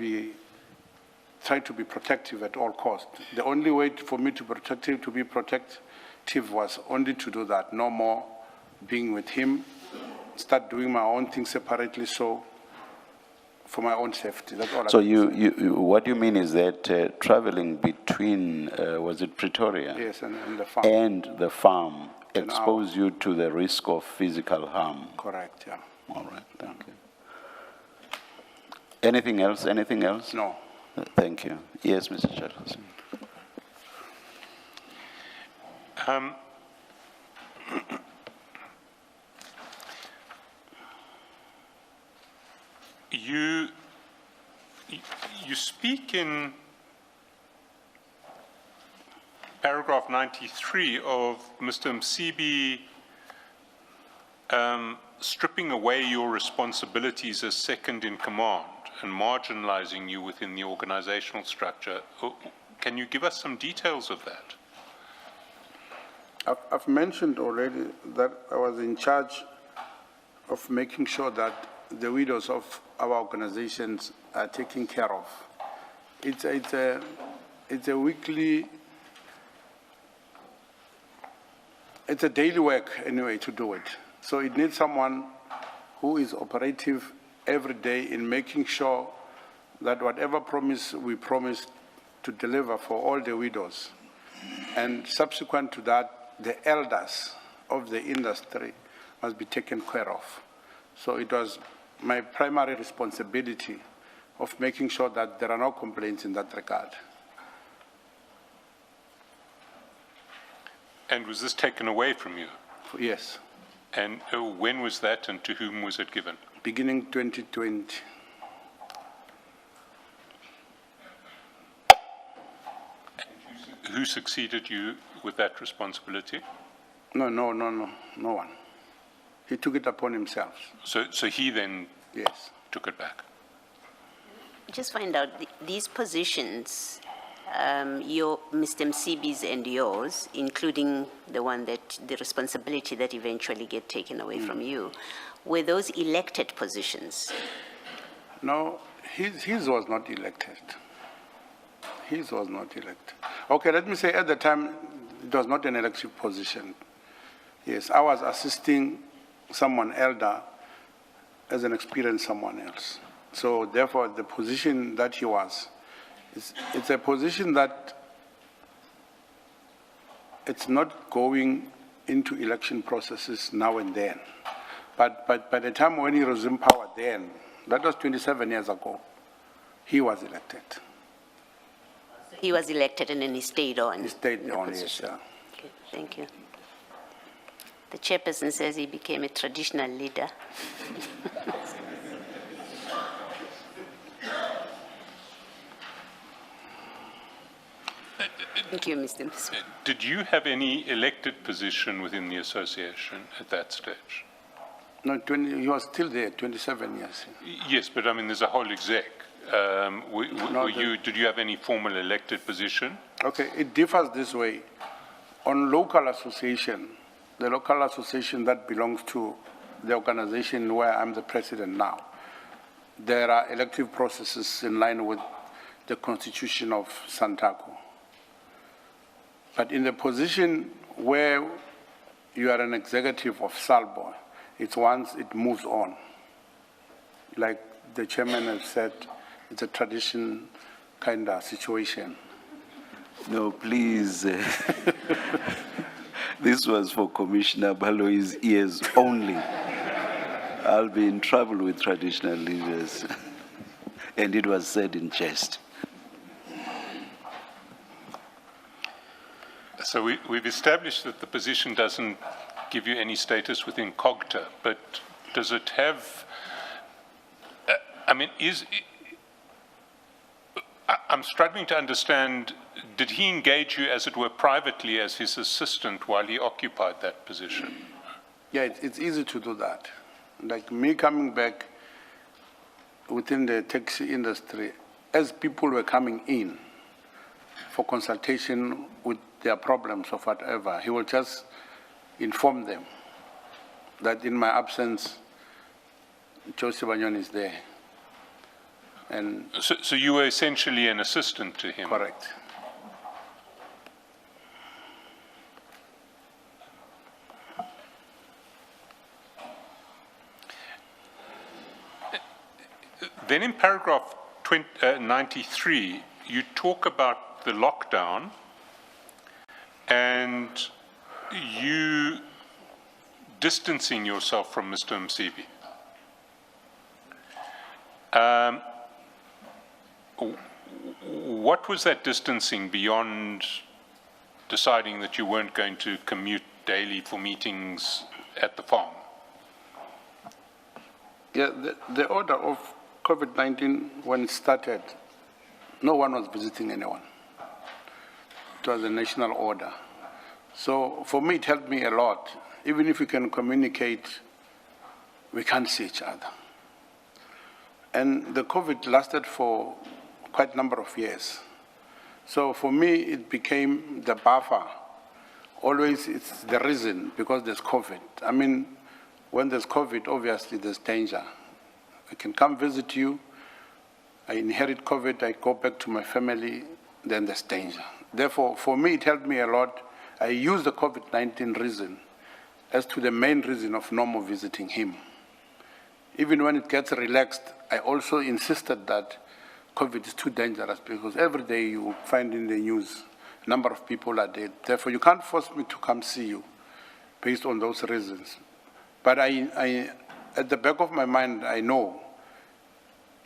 try to be protective at all costs. The only way for me to be protective was only to do that, no more being with him, start doing my own things separately, so for my own safety. That's all. So what you mean is that traveling between, was it Pretoria? Yes, and the farm. And the farm expose you to the risk of physical harm. Correct, yeah. All right, thank you. Anything else? Anything else? No. Thank you. Yes, Mr. Charles. You speak in paragraph 93 of Mr. Msibi stripping away your responsibilities as second in command and marginalizing you within the organizational structure. Can you give us some details of that? I've mentioned already that I was in charge of making sure that the widows of our organizations are taken care of. It's a weekly, it's a daily work anyway to do it. So it needs someone who is operative every day in making sure that whatever promise we promised to deliver for all the widows, and subsequent to that, the elders of the industry must be taken care of. So it was my primary responsibility of making sure that there are no complaints in that regard. And was this taken away from you? Yes, And when was that, and to whom was it given? beginning 2020. Who succeeded you with that responsibility? No one. He took it upon himself. So he then Yes. took it back. Just find out, these positions, your, Mr. Msibi's and yours, including the one that, the responsibility that eventually get taken away from you, were those elected positions? No, his was not elected. His was not elected. Okay, let me say at the time, it was not an elective position. Yes, I was assisting someone elder as an experienced someone else. So therefore, the position that he was, it's a position that it's not going into election processes now and then. But by the time when he resumed power then, that was 27 years ago, he was elected. He was elected and then he stayed on? He stayed in the on, yes, position. yeah. Okay, thank you. The chairperson says he became a traditional leader. Thank you, Mr. Msibi. Did you have any elected position within the association at that stage? No, he was still there, 27 years. Yes, but I mean, there's a whole exec. No, Did you have any formal elected position? Okay, it differs this way. On local association, the local association that belongs to the organization where I'm the president now, there are elective processes in line with the constitution of Santaco. But in the position where you are an executive of Salbo, it's once it moves on. Like the chairman has said, it's a tradition kind of situation. No, please. This was for Commissioner Baloi's ears only. I'll be in trouble with traditional leaders. And it was said in jest. So we've established that the position doesn't give you any status within COGTA, but does it have, I'm struggling to understand, did he engage you, as it were, privately as his assistant while he occupied that position? Yeah, it's easy to do that. Like me coming back within the taxi industry, as people were coming in for consultation with their problems or whatever, he will just inform them that in my absence, Joseph Banyon is there. And So you were essentially an assistant to him? correct. Then in paragraph 93, you talk about the lockdown and you distancing yourself from Mr. Msibi. What was that distancing beyond deciding that you weren't going to commute daily for meetings at the farm? Yeah, the order of COVID-19, when it started, no one was visiting anyone. It was a national order. So for me, it helped me a lot. Even if we can communicate, we can't see each other. And the COVID lasted for quite a number of years. So for me, it became the buffer always it's the reason, because there's COVID. I mean, when there's COVID, obviously there's danger. I can come visit you, I inherit COVID, I go back to my family, then there's danger. Therefore, for me, it helped me a lot. I use the COVID-19 reason as to the main reason of no more visiting him. Even when it gets relaxed, I also insisted that COVID is too dangerous, because every day you find in the news a number of people are dead. Therefore, you can't force me to come see you based on those reasons. But I at the back of my mind, I know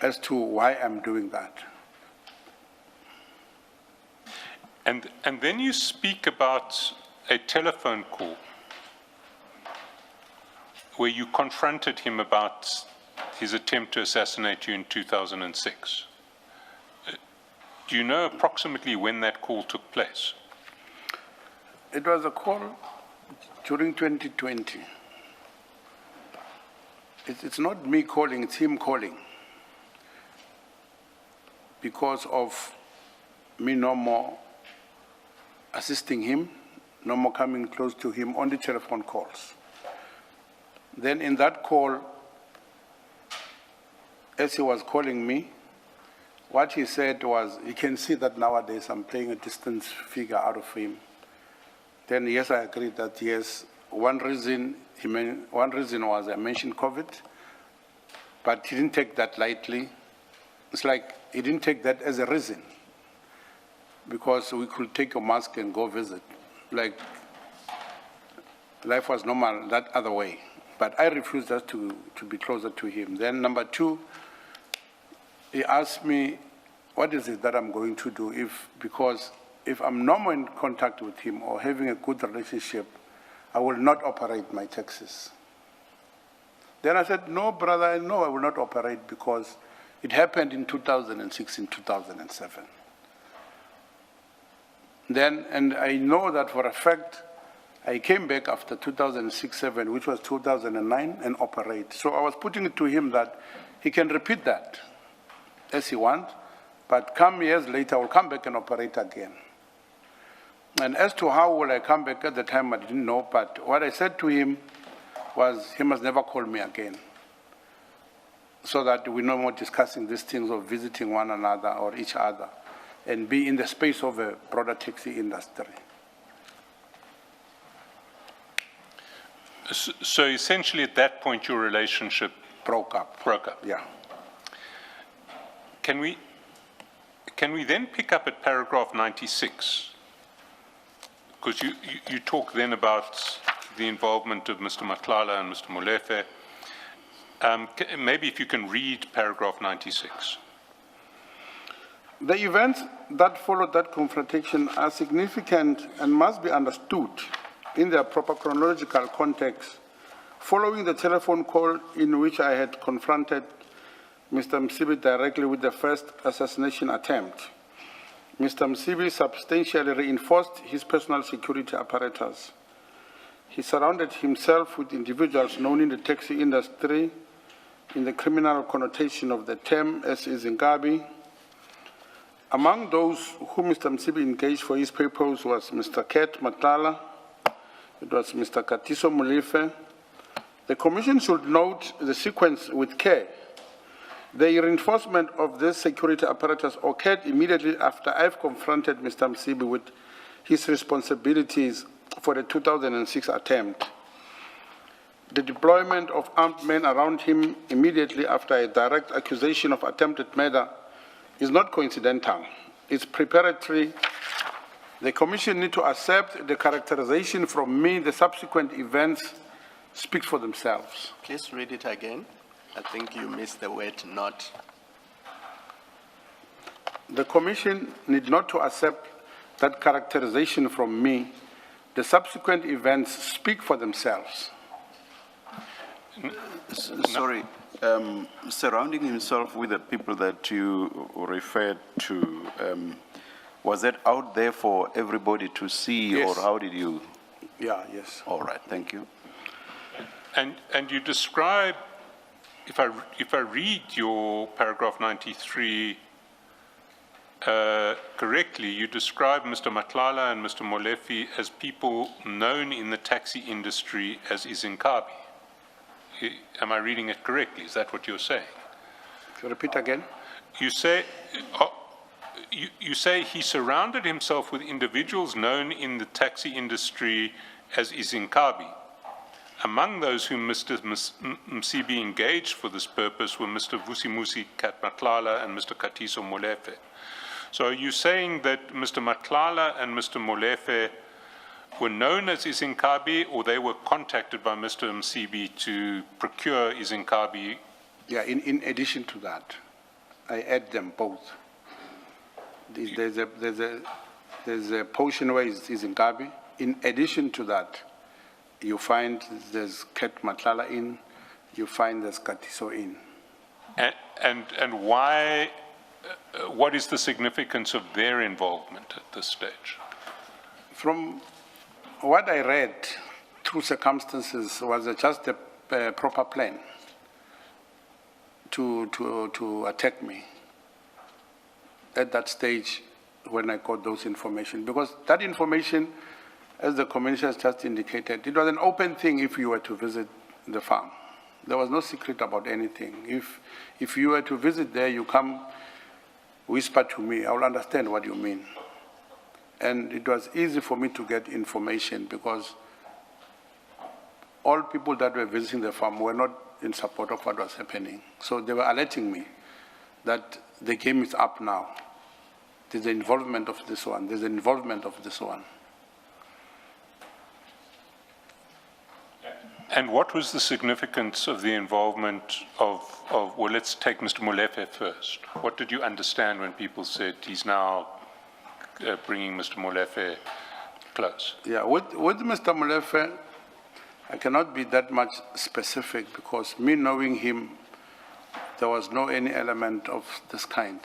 as to why I'm doing that. And then you speak about a telephone call where you confronted him about his attempt to assassinate you in 2006. Do you know approximately when that call took place? It was a call during 2020. It's not me calling, it's him calling. Because of me no more assisting him, no more coming close to him on the telephone calls. Then in that call, as he was calling me, what he said was, you can see that nowadays I'm playing a distance figure out of him. Then yes, I agreed that yes, one reason was I mentioned COVID, but he didn't take that lightly. It's like he didn't take that as a reason, because we could take a mask and go visit. Like, life was normal that other way. But I refused just to be closer to him. Then number two, he asked me, what is it that I'm going to do because if I'm no more in contact with him or having a good relationship, I will not operate my taxis. Then I said, no, brother, I know I will not operate, because it happened in 2006 and 2007. Then, and I know that for a fact, I came back after 2006-07, which was 2009, and operate. So I was putting it to him that he can repeat that as he wants, but come years later, I will come back and operate again. And as to how will I come back, at the time I didn't know, but what I said to him was he must never call me again, so that we're no more discussing these things of visiting one another or each other, and be in the space of a broader taxi industry. So essentially at that point your relationship Broke up. Yeah. Can we then pick up at paragraph 96? Because you talk then about the involvement of Mr. Matlala and Mr. Molefe. Maybe if you can read paragraph 96. The events that followed that confrontation are significant and must be understood in their proper chronological context. Following the telephone call in which I had confronted Mr. Msibi directly with the first assassination attempt, Mr. Msibi substantially reinforced his personal security apparatus. He surrounded himself with individuals known in the taxi industry in the criminal connotation of the term as Izingabi. Among those whom Mr. Msibi engaged for his purpose was Mr. Ket Matlala, it was Mr. Katiso Molefe. The Commission should note the sequence with care. The reinforcement of this security apparatus occurred immediately after I've confronted Mr. Msibi with his responsibilities for the 2006 attempt. The deployment of armed men around him immediately after a direct accusation of attempted murder is not coincidental. It's preparatory. The Commission need to accept the characterization from me. The subsequent events speak for themselves. Please read it again. I think you missed the word "not." The Commission need not to accept that characterization from me. The subsequent events speak for themselves. Sorry, surrounding himself with the people that you referred to, was that out there for everybody to see, Yes. or how did you? Yeah, yes. All right, thank you. And you describe, if I read your paragraph 93 correctly, you describe Mr. Matlala and Mr. Molefe as people known in the taxi industry as Izinkabi. Am I reading it correctly? Is that what you're saying? Repeat again. You say, you say he surrounded himself with individuals known in the taxi industry as Izinkabi. Among those whom Mr. Msibi engaged for this purpose were Mr. Vusimusi Matlala and Mr. Katiso Molefe. So are you saying that Mr. Matlala and Mr. Molefe were known as Izinkabi, or they were contacted by Mr. Msibi to procure Izinkabi? Yeah, in addition to that, I add them both. There's a portion where it's Izinkabi. In addition to that, you find there's Ket Matlala in, you find there's Katiso in. And why, what is the significance of their involvement at this stage? From what I read, through circumstances, was just a proper plan to attack me at that stage when I got those information. Because that information, as the commissioner has just indicated, it was an open thing if you were to visit the farm. There was no secret about anything. If you were to visit there, you come whisper to me, I will understand what you mean. And it was easy for me to get information because all people that were visiting the farm were not in support of what was happening. So they were alerting me that the game is up now. There's the involvement of this one. There's the involvement of this one. And what was the significance of the involvement of well, let's take Mr. Molefe first. What did you understand when people said he's now bringing Mr. Molefe close? Yeah, with Mr. Molefe, I cannot be that much specific because me knowing him, there was no any element of this kind.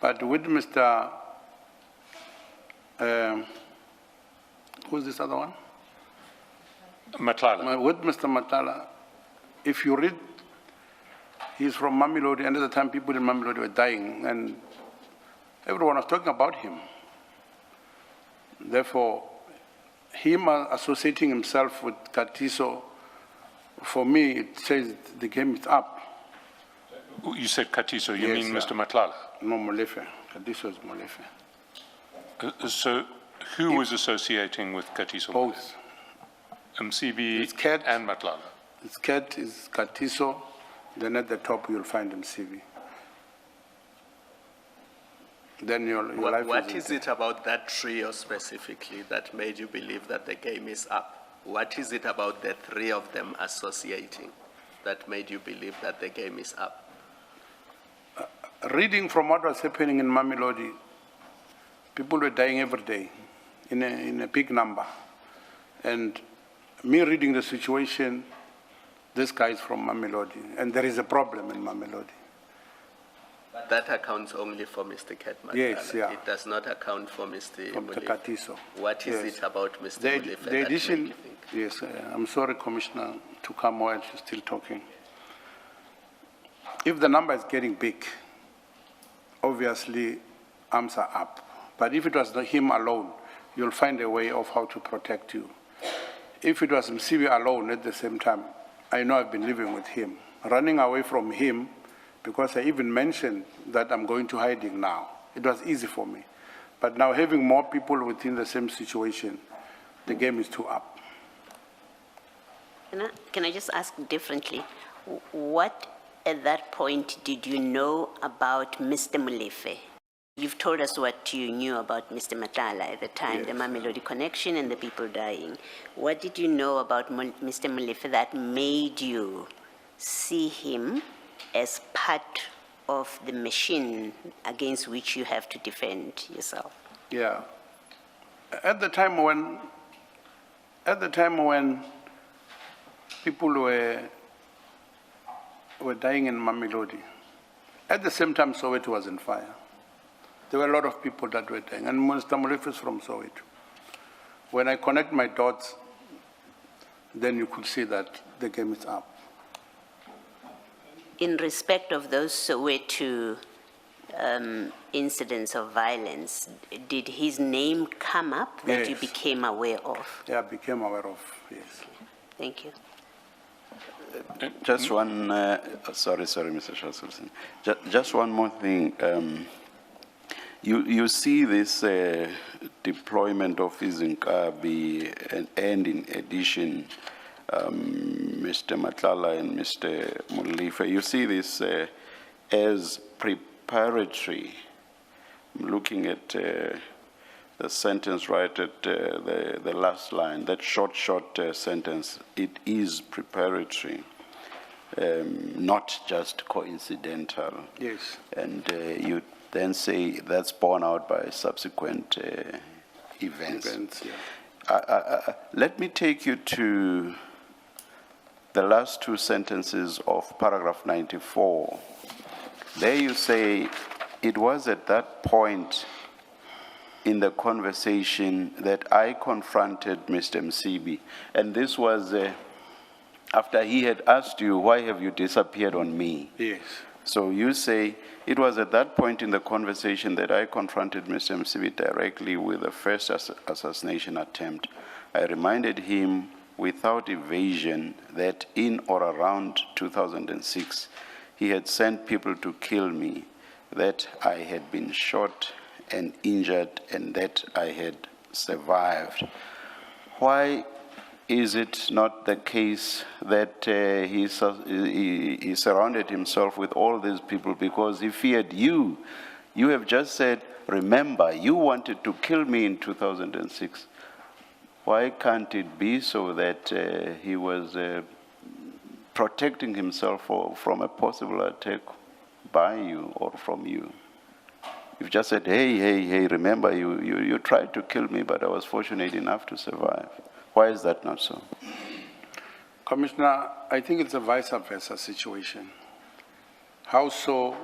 But with Mr. Who's this other one? Matlala. With Mr. Matlala, if you read, he's from Mamelodi, and at the time people in Mamelodi were dying, and everyone was talking about him. Therefore, him associating himself with Katiso, for me, it says the game is up. You said Katiso, you Yes, mean Mr. Matlala? No, Molefe. Katiso is Molefe. So who was associating with Katiso? Both. MCB It's Ket. and Matlala. His cat is Katiso, then at the top you'll find MCV. Then your life What is it about that trio specifically that made you believe that the game is up? What is it about the three of them associating that made you believe that the game is up? Reading from what was happening in Mamelodi, people were dying every day in a big number. And me reading the situation, this guy is from Mamelodi, and there is a problem in Mamelodi. That accounts only for Mr. Ketman. Yes, yeah. It does not account for Mr. From Molefe. Katiso. What is Yes. it about Mr. The Molefe that addition, made you think? yes, I'm sorry, Commissioner, to come while you're still talking. If the number is getting big, obviously arms are up. But if it was not him alone, you'll find a way of how to protect you. If it was Msibi alone at the same time, I know I've been living with him. Running away from him, because I even mentioned that I'm going to hiding now. It was easy for me. But now having more people within the same situation, the game is too up. Can I just ask differently? What at that point did you know about Mr. Molefe? You've told us what you knew about Mr. Matlala at the time, the Mamelodi connection and the people dying. What did you know about Mr. Molefe that made you see him as part of the machine against which you have to defend yourself? Yeah. At the time when people were dying in Mamelodi, at the same time Soweto was on fire. There were a lot of people that were dying, and Mr. Molefe is from Soweto. When I connect my dots, then you could see that the game is up. In respect of those Soweto incidents of violence, did his name come up that you Yes. became aware of? Yeah, I became aware of, yes. Thank you. Just one, sorry, Mr. Shaselson. Just one more thing. You see this deployment of Izinkabi and in addition, Mr. Matlala and Mr. Mulife, you see this as preparatory. I'm looking at the sentence right at the last line, that short sentence. It is preparatory, not just coincidental. Yes. And you then say that's borne out by subsequent events. Yeah. Let me take you to the last two sentences of paragraph 94. There you say, it was at that point in the conversation that I confronted Mr. Msibi. And this was after he had asked you, why have you disappeared on me? Yes. So you say, it was at that point in the conversation that I confronted Mr. Msibi directly with the first assassination attempt. I reminded him without evasion that in or around 2006, he had sent people to kill me, that I had been shot and injured, and that I had survived. Why is it not the case that he surrounded himself with all these people because he feared you? You have just said, remember, you wanted to kill me in 2006. Why can't it be so that he was protecting himself from a possible attack by you or from you? You've just said, hey, remember, you tried to kill me, but I was fortunate enough to survive. Why is that not so? Commissioner, I think it's a vice versa situation. How so?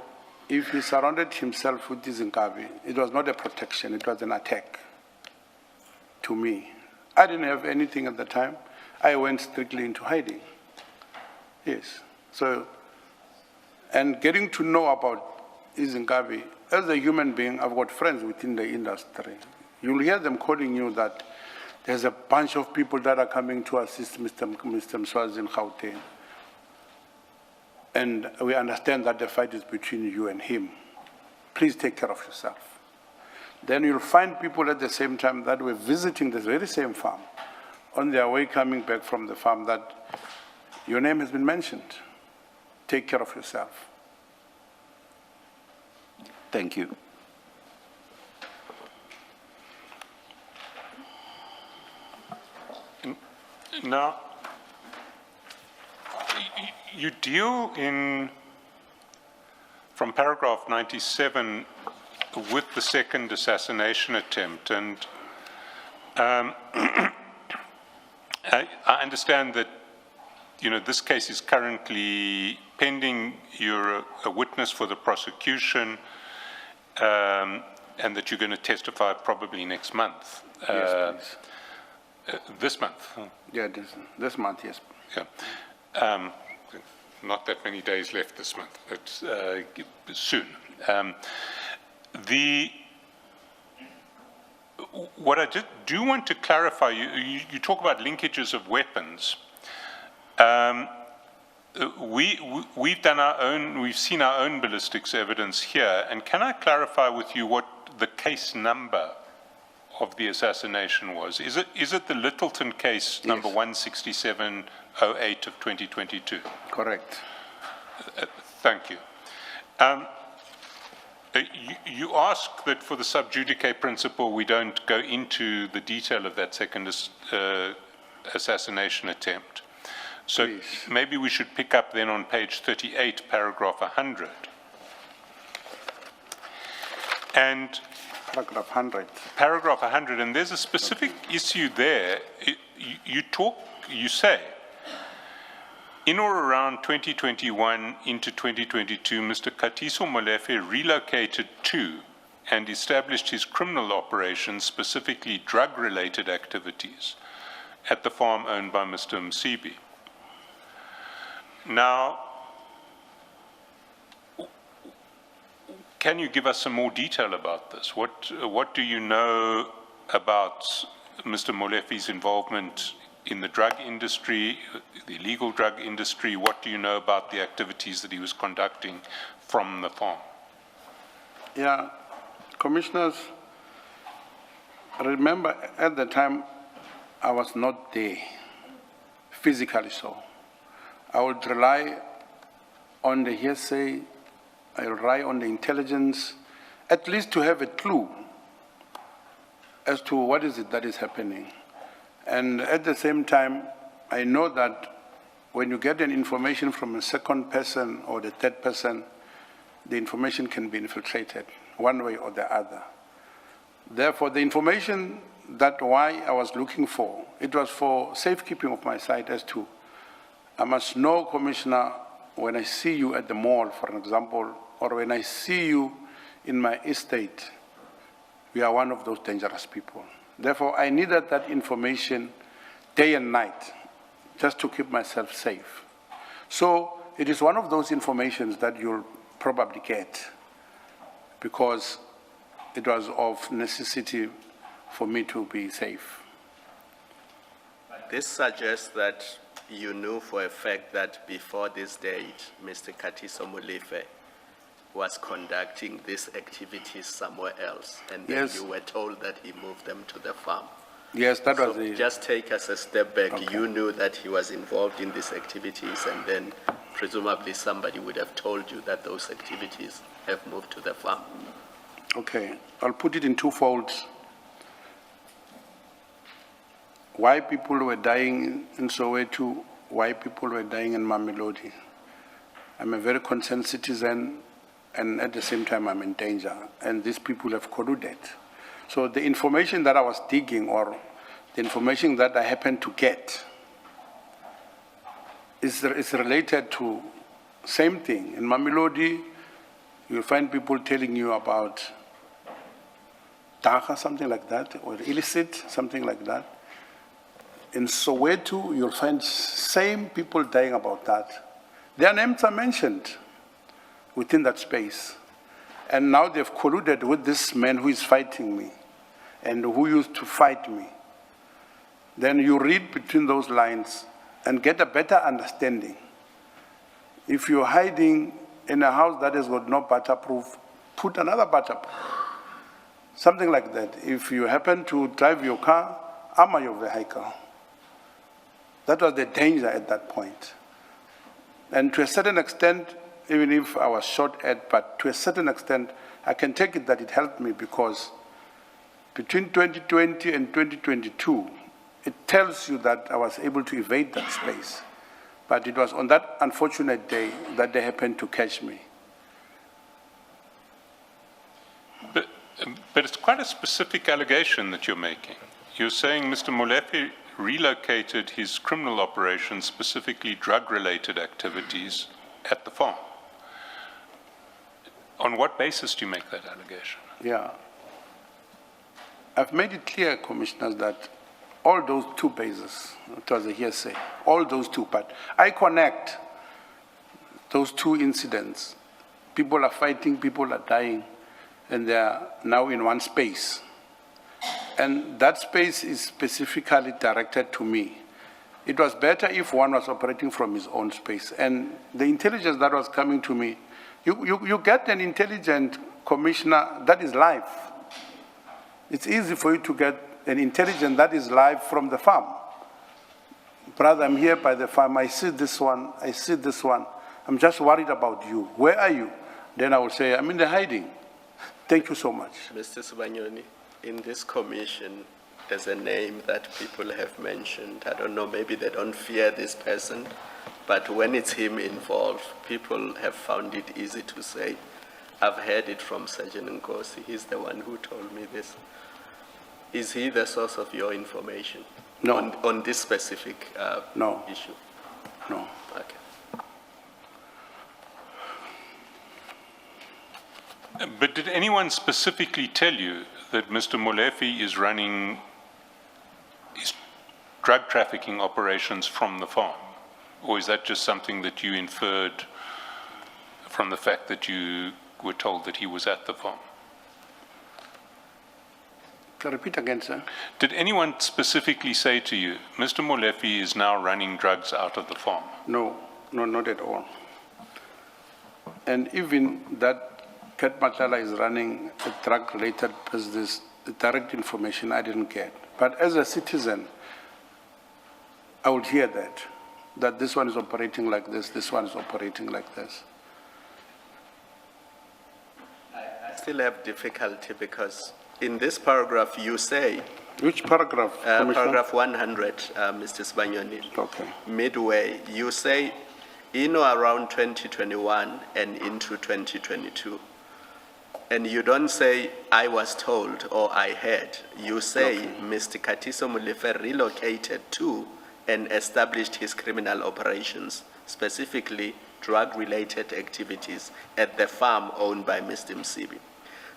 If he surrounded himself with Izinkabi, it was not a protection, it was an attack to me. I didn't have anything at the time. I went strictly into hiding. Yes. So, and getting to know about Izinkabi, as a human being, I've got friends within the industry. You'll hear them calling you that there's a bunch of people that are coming to assist Mr. Mswazi in Gauteng. And we understand that the fight is between you and him. Please take care of yourself. Then you'll find people at the same time that were visiting this very same farm, on their way coming back from the farm, that your name has been mentioned. Take care of yourself. Thank you. Now, you deal from paragraph 97 with the second assassination attempt, and I understand that, this case is currently pending. You're a witness for the prosecution, and that you're going to testify probably next month. Yes, please. This month. Yeah, this month, yes. Yeah. Not that many days left this month, but soon. What I do want to clarify, you talk about linkages of weapons. We've done our own, we've seen our own ballistics evidence here, and can I clarify with you what the case number of the assassination was? Is it the Littleton case, Yes. number 16708 of 2022? Correct. Thank you. You ask that for the sub judice principle we don't go into the detail of that second assassination attempt. So Please. maybe we should pick up then on page 38, paragraph 100. And Paragraph 100. paragraph 100, and there's a specific issue there. You say, in or around 2021 into 2022, Mr. Katiso Molefe relocated to and established his criminal operations, specifically drug-related activities, at the farm owned by Mr. Msibi. Now, can you give us some more detail about this? What do you know about Mr. Molefi's involvement in the drug industry, the illegal drug industry? What do you know about the activities that he was conducting from the farm? Yeah, commissioners, remember at the time I was not there, physically so. I would rely on the hearsay, I rely on the intelligence, at least to have a clue as to what is it that is happening. And at the same time, I know that when you get an information from a second person or the third person, the information can be infiltrated one way or the other. Therefore, the information that why I was looking for, it was for safekeeping of my site as to, I must know, Commissioner, when I see you at the mall, for example, or when I see you in my estate, we are one of those dangerous people. Therefore, I needed that information day and night just to keep myself safe. So it is one of those informations that you'll probably get because it was of necessity for me to be safe. This suggests that you knew for a fact that before this date, Mr. Katiso Molefe was conducting these activities somewhere else, and then Yes. you were told that he moved them to the farm. Yes, that was So the... just take us a step back. Okay. You knew that he was involved in these activities, and then presumably somebody would have told you that those activities have moved to the farm. Okay, I'll put it in two folds. Why people were dying in Soweto, why people were dying in Mamelodi. I'm a very concerned citizen, and at the same time I'm in danger, and these people have colluded. So the information that I was digging, or the information that I happened to get, is related to same thing. In Mamelodi, you'll find people telling you about Taka, something like that, or illicit, something like that. In Soweto, you'll find same people dying about that. Their names are mentioned within that space. And now they've colluded with this man who is fighting me and who used to fight me. Then you read between those lines and get a better understanding. If you're hiding in a house that has got no butterproof, put another butterproof. Something like that. If you happen to drive your car, armor your vehicle. That was the danger at that point. And to a certain extent, even if I was shot at, but to a certain extent, I can take it that it helped me because between 2020 and 2022, it tells you that I was able to evade that space. But it was on that unfortunate day that they happened to catch me. But it's quite a specific allegation that you're making. You're saying Mr. Molefe relocated his criminal operations, specifically drug-related activities, at the farm. On what basis do you make that allegation? Yeah. I've made it clear, Commissioners, that all those two bases, it was a hearsay, all those two, but I connect those two incidents. People are fighting, people are dying, and they are now in one space. And that space is specifically directed to me. It was better if one was operating from his own space. And the intelligence that was coming to me, you get an intelligent commissioner that is live. It's easy for you to get an intelligence that is live from the farm. Brother, I'm here by the farm. I see this one. I see this one. I'm just worried about you. Where are you? Then I will say, I'm in the hiding. Thank you so much. Mr. Sibanyoni, in this commission, there's a name that people have mentioned. I don't know, maybe they don't fear this person, but when it's him involved, people have found it easy to say, I've heard it from Sergeant Nkosi. He's the one who told me this. Is he the source of your information? No. On this specific No. issue? No. Okay. But did anyone specifically tell you that Mr. Molefe is running his drug trafficking operations from the farm? Or is that just something that you inferred from the fact that you were told that he was at the farm? Can you repeat again, sir? Did anyone specifically say to you, Mr. Molefe is now running drugs out of the farm? No, no, not at all. And even that Kat Matlala is running a drug-related business, the direct information I didn't get. But as a citizen, I would hear that this one is operating like this one is operating like this. I still have difficulty because in this paragraph you say, Which paragraph, Commissioner? paragraph 100, Mr. Sibanyoni, Okay. midway, you say in or around 2021 and into 2022. And you don't say, I was told or I heard. You say, Mr. Katiso Molefe relocated to and established his criminal operations, specifically drug-related activities at the farm owned by Mr. Msibi.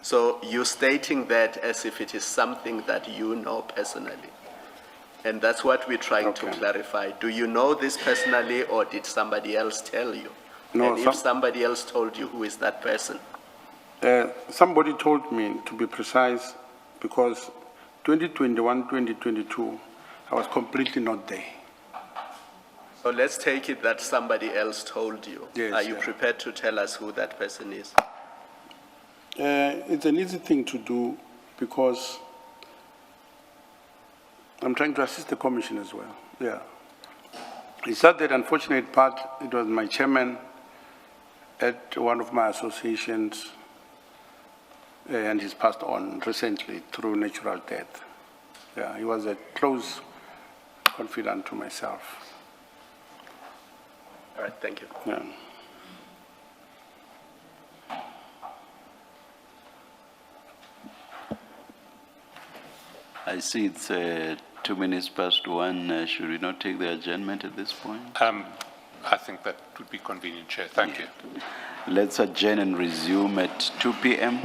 So you're stating that as if it is something that you know personally. And that's what we're trying to clarify. Do you know this personally or did somebody else tell you? No, and if somebody else told you, who is that person? Somebody told me, to be precise, because 2021, 2022, I was completely not there. So let's take it that somebody else told you. Yes, Are you yeah. prepared to tell us who that person is? It's an easy thing to do because I'm trying to assist the commission as well. Yeah. It's not that unfortunate part, it was my chairman at one of my associations, and he's passed on recently through natural death. Yeah, he was a close confidant to myself. All right, thank you. Yeah. I see it's 2 minutes past 1. Should we not take the adjournment at this point? I think that would be convenient, Chair. Thank you. Let's adjourn and resume at 2 p.m.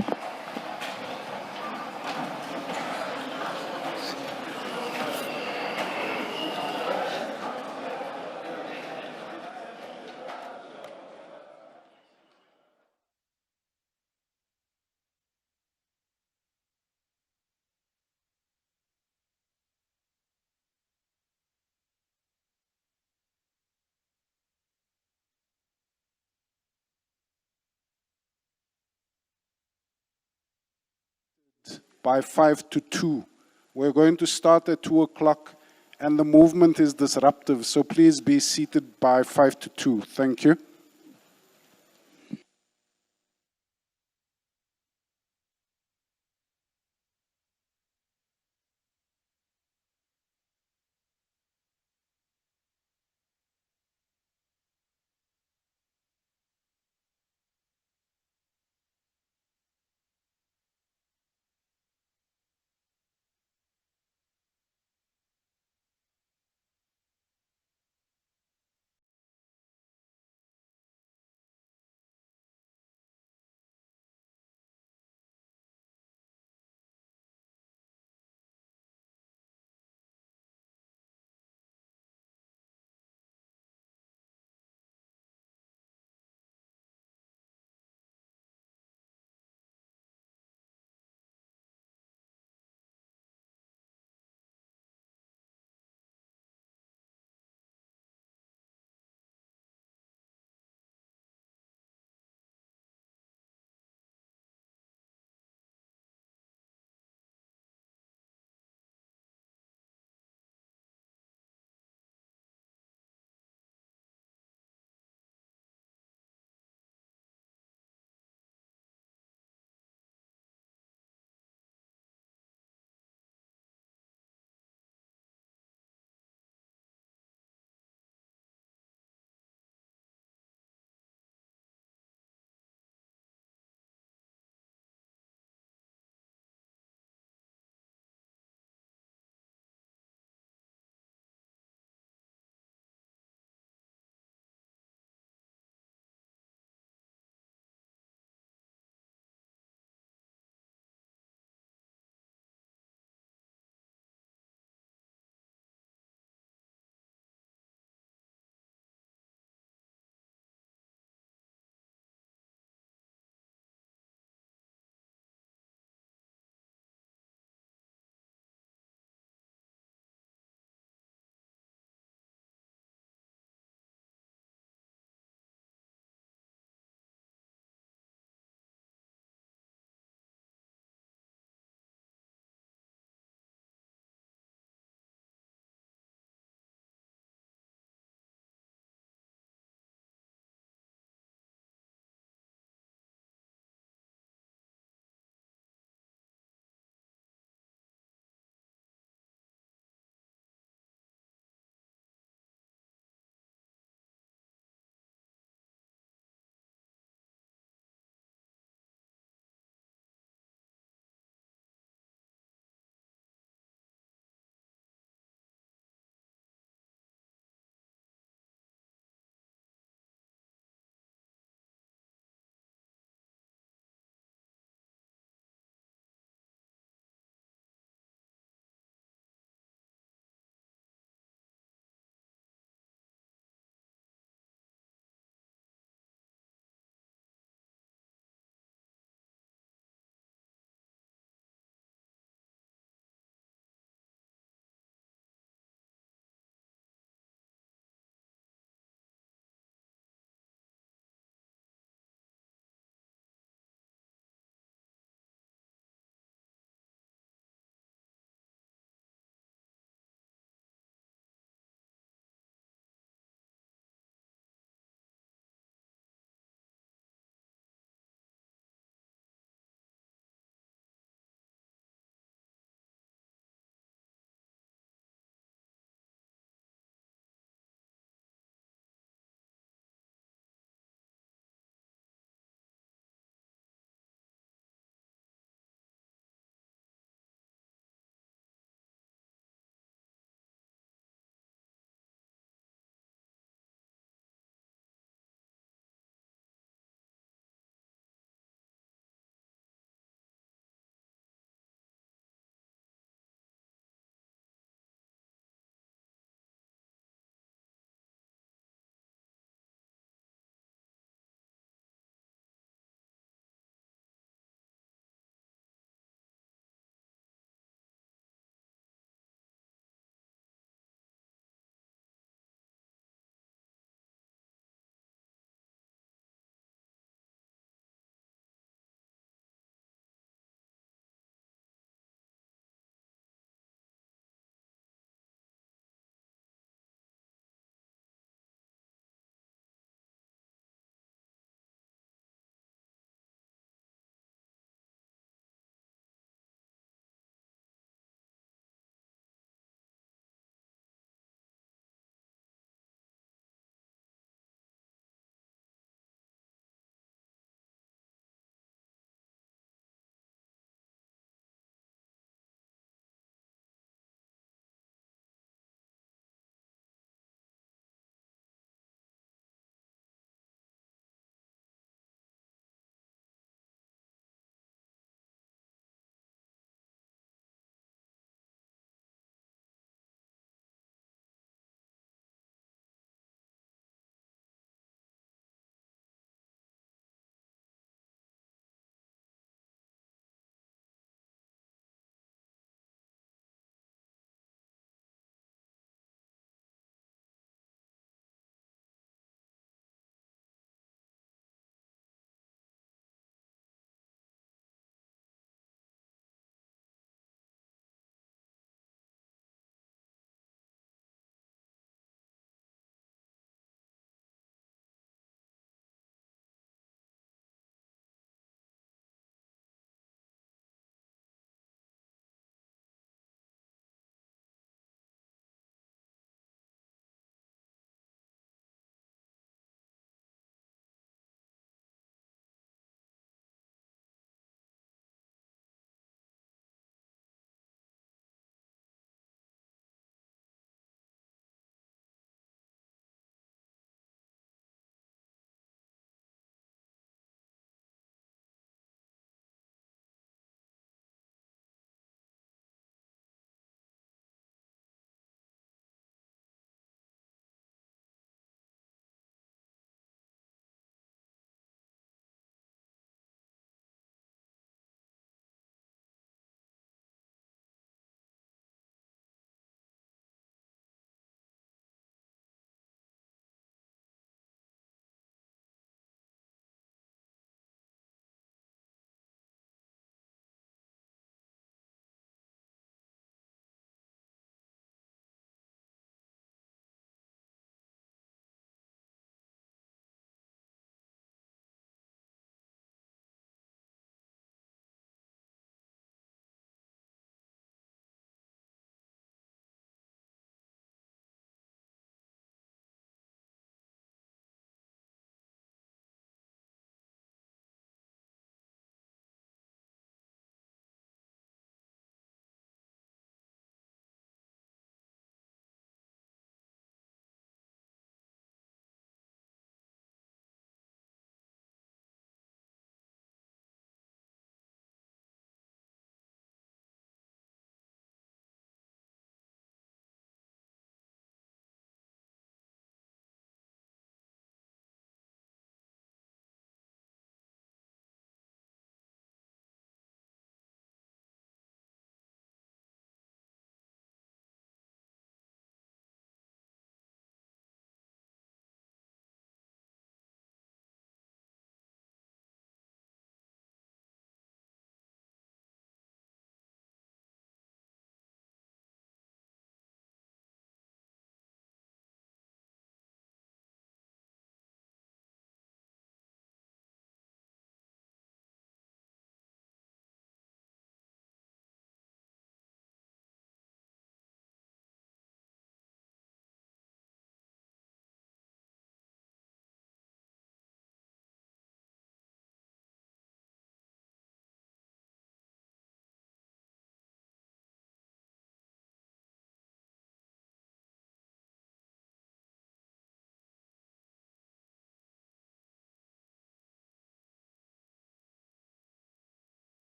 By 5 to 2. We're going to start at 2 o'clock and the movement is disruptive, so please be seated by 5 to 2. Thank you.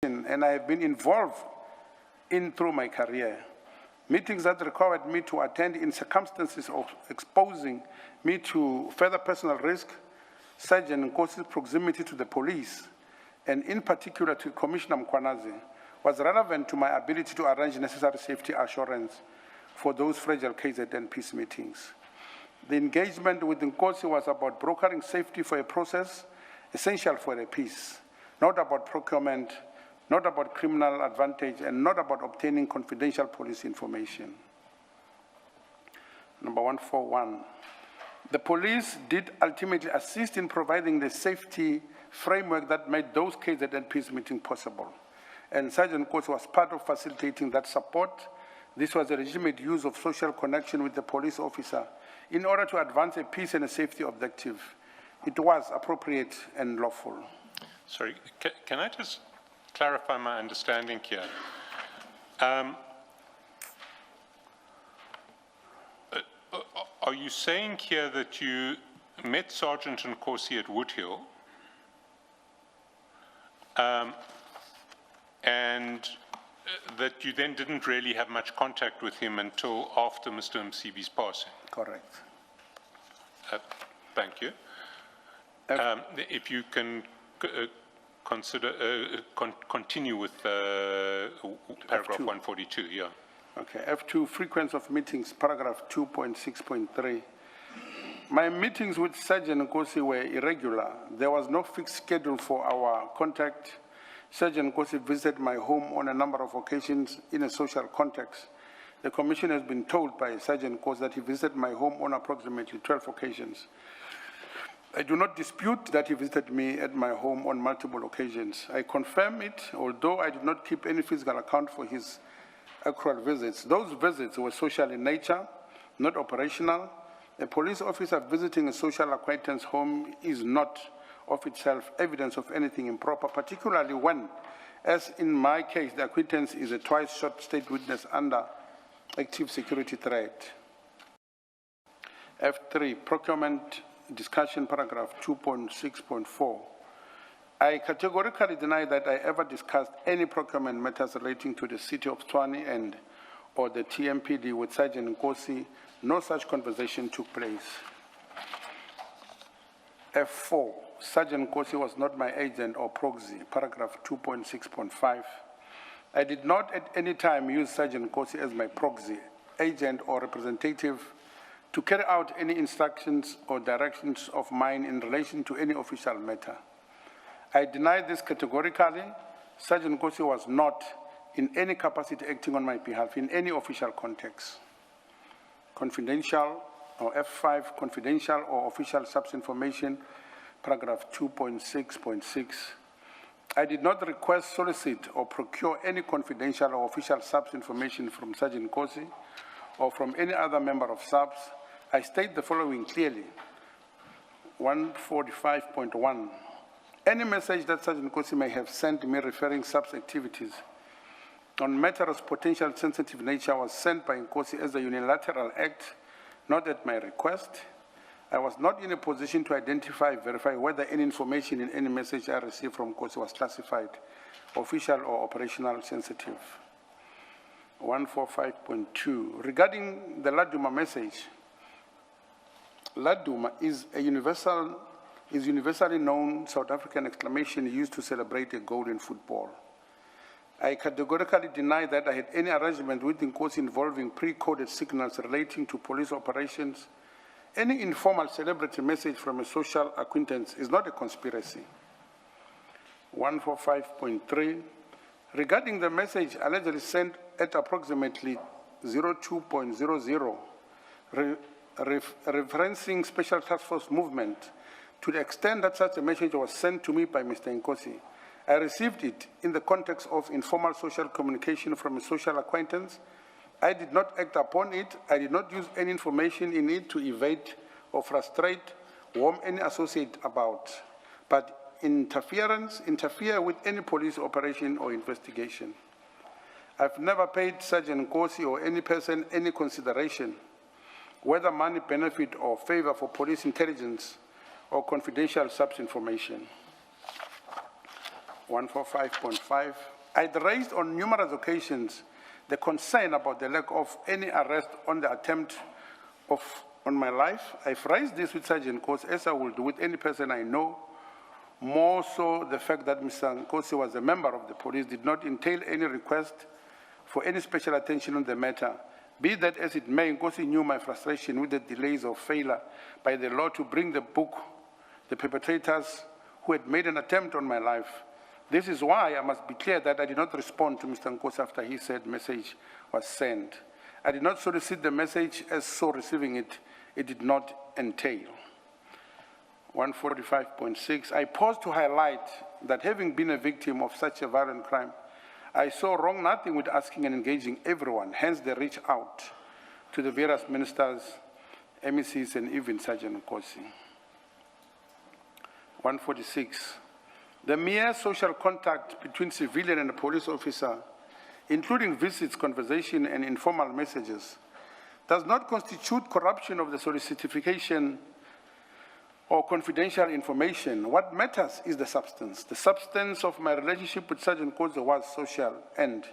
and I have been involved in through my career. Meetings that required me to attend in circumstances of exposing me to further personal risk, Sergeant Nkosi's proximity to the police, and in particular to Commissioner Mkwanazi, was relevant to my ability to arrange necessary safety assurance for those fragile KZN peace meetings. The engagement with Nkosi was about brokering safety for a process essential for a peace, not about procurement, not about criminal advantage, and not about obtaining confidential police information. Number 141. The police did ultimately assist in providing the safety framework that made those KZN peace meetings possible. And Sergeant Nkosi was part of facilitating that support. This was a legitimate use of social connection with the police officer in order to advance a peace and a safety objective. It was appropriate and lawful. Sorry, can I just clarify my understanding here? Are you saying here that you met Sergeant Nkosi at Woodhill and that you then didn't really have much contact with him until after Mr. Msibi's passing? Correct. Thank you. If you can continue with paragraph 142, yeah. Okay, F2, frequency of meetings, paragraph 2.6.3. My meetings with Sergeant Nkosi were irregular. There was no fixed schedule for our contact. Sergeant Nkosi visited my home on a number of occasions in a social context. The Commission has been told by Sergeant Nkosi that he visited my home on approximately 12 occasions. I do not dispute that he visited me at my home on multiple occasions. I confirm it, although I did not keep any physical account for his actual visits. Those visits were social in nature, not operational. A police officer visiting a social acquaintance home is not of itself evidence of anything improper, particularly when, as in my case, the acquaintance is a twice shot state witness under active security threat. F3, procurement discussion, paragraph 2.6.4. I categorically deny that I ever discussed any procurement matters relating to the city of Tshwane and or the TMPD with Sergeant Nkosi. No such conversation took place. F4, Sergeant Nkosi was not my agent or proxy, paragraph 2.6.5. I did not at any time use Sergeant Nkosi as my proxy, agent or representative to carry out any instructions or directions of mine in relation to any official matter. I deny this categorically. Sergeant Nkosi was not in any capacity acting on my behalf in any official context. Confidential, or F5, confidential or official subs information, paragraph 2.6.6. I did not request, solicit, or procure any confidential or official subs information from Sergeant Nkosi or from any other member of subs. I state the following clearly. 145.1. Any message that Sergeant Nkosi may have sent me referring subs activities on matters of potential sensitive nature was sent by Nkosi as a unilateral act, not at my request. I was not in a position to identify, verify whether any information in any message I received from Nkosi was classified, official or operational sensitive. 145.2. Regarding the Laduma message, Laduma is a universally known South African exclamation used to celebrate a goal in football. I categorically deny that I had any arrangement with Nkosi involving pre-coded signals relating to police operations. Any informal celebrity message from a social acquaintance is not a conspiracy. 145.3. Regarding the message allegedly sent at approximately 02.00, referencing Special Task Force movement, to the extent that such a message was sent to me by Mr. Nkosi, I received it in the context of informal social communication from a social acquaintance. I did not act upon it. I did not use any information in it to evade or frustrate, warn any associate about, but interfere with any police operation or investigation. I've never paid Sergeant Nkosi or any person any consideration, whether money, benefit, or favor for police intelligence or confidential subs information. 145.5. I'd raised on numerous occasions the concern about the lack of any arrest on the attempt on my life. I've raised this with Sergeant Nkosi, as I would with any person I know. More so, the fact that Mr. Nkosi was a member of the police did not entail any request for any special attention on the matter. Be that as it may, Nkosi knew my frustration with the delays or failure by the law to bring the book, the perpetrators who had made an attempt on my life. This is why I must be clear that I did not respond to Mr. Nkosi after he said message was sent. I did not solicit the message as so receiving it did not entail. 145.6, I pause to highlight that having been a victim of such a violent crime, I saw wrong nothing with asking and engaging everyone, hence they reach out to the various ministers, MECs, and even Sergeant Nkosi. 146, the mere social contact between civilian and a police officer, including visits, conversation, and informal messages, does not constitute corruption of the solicitation or confidential information. What matters is the substance. The substance of my relationship with Sergeant Nkosi was social and,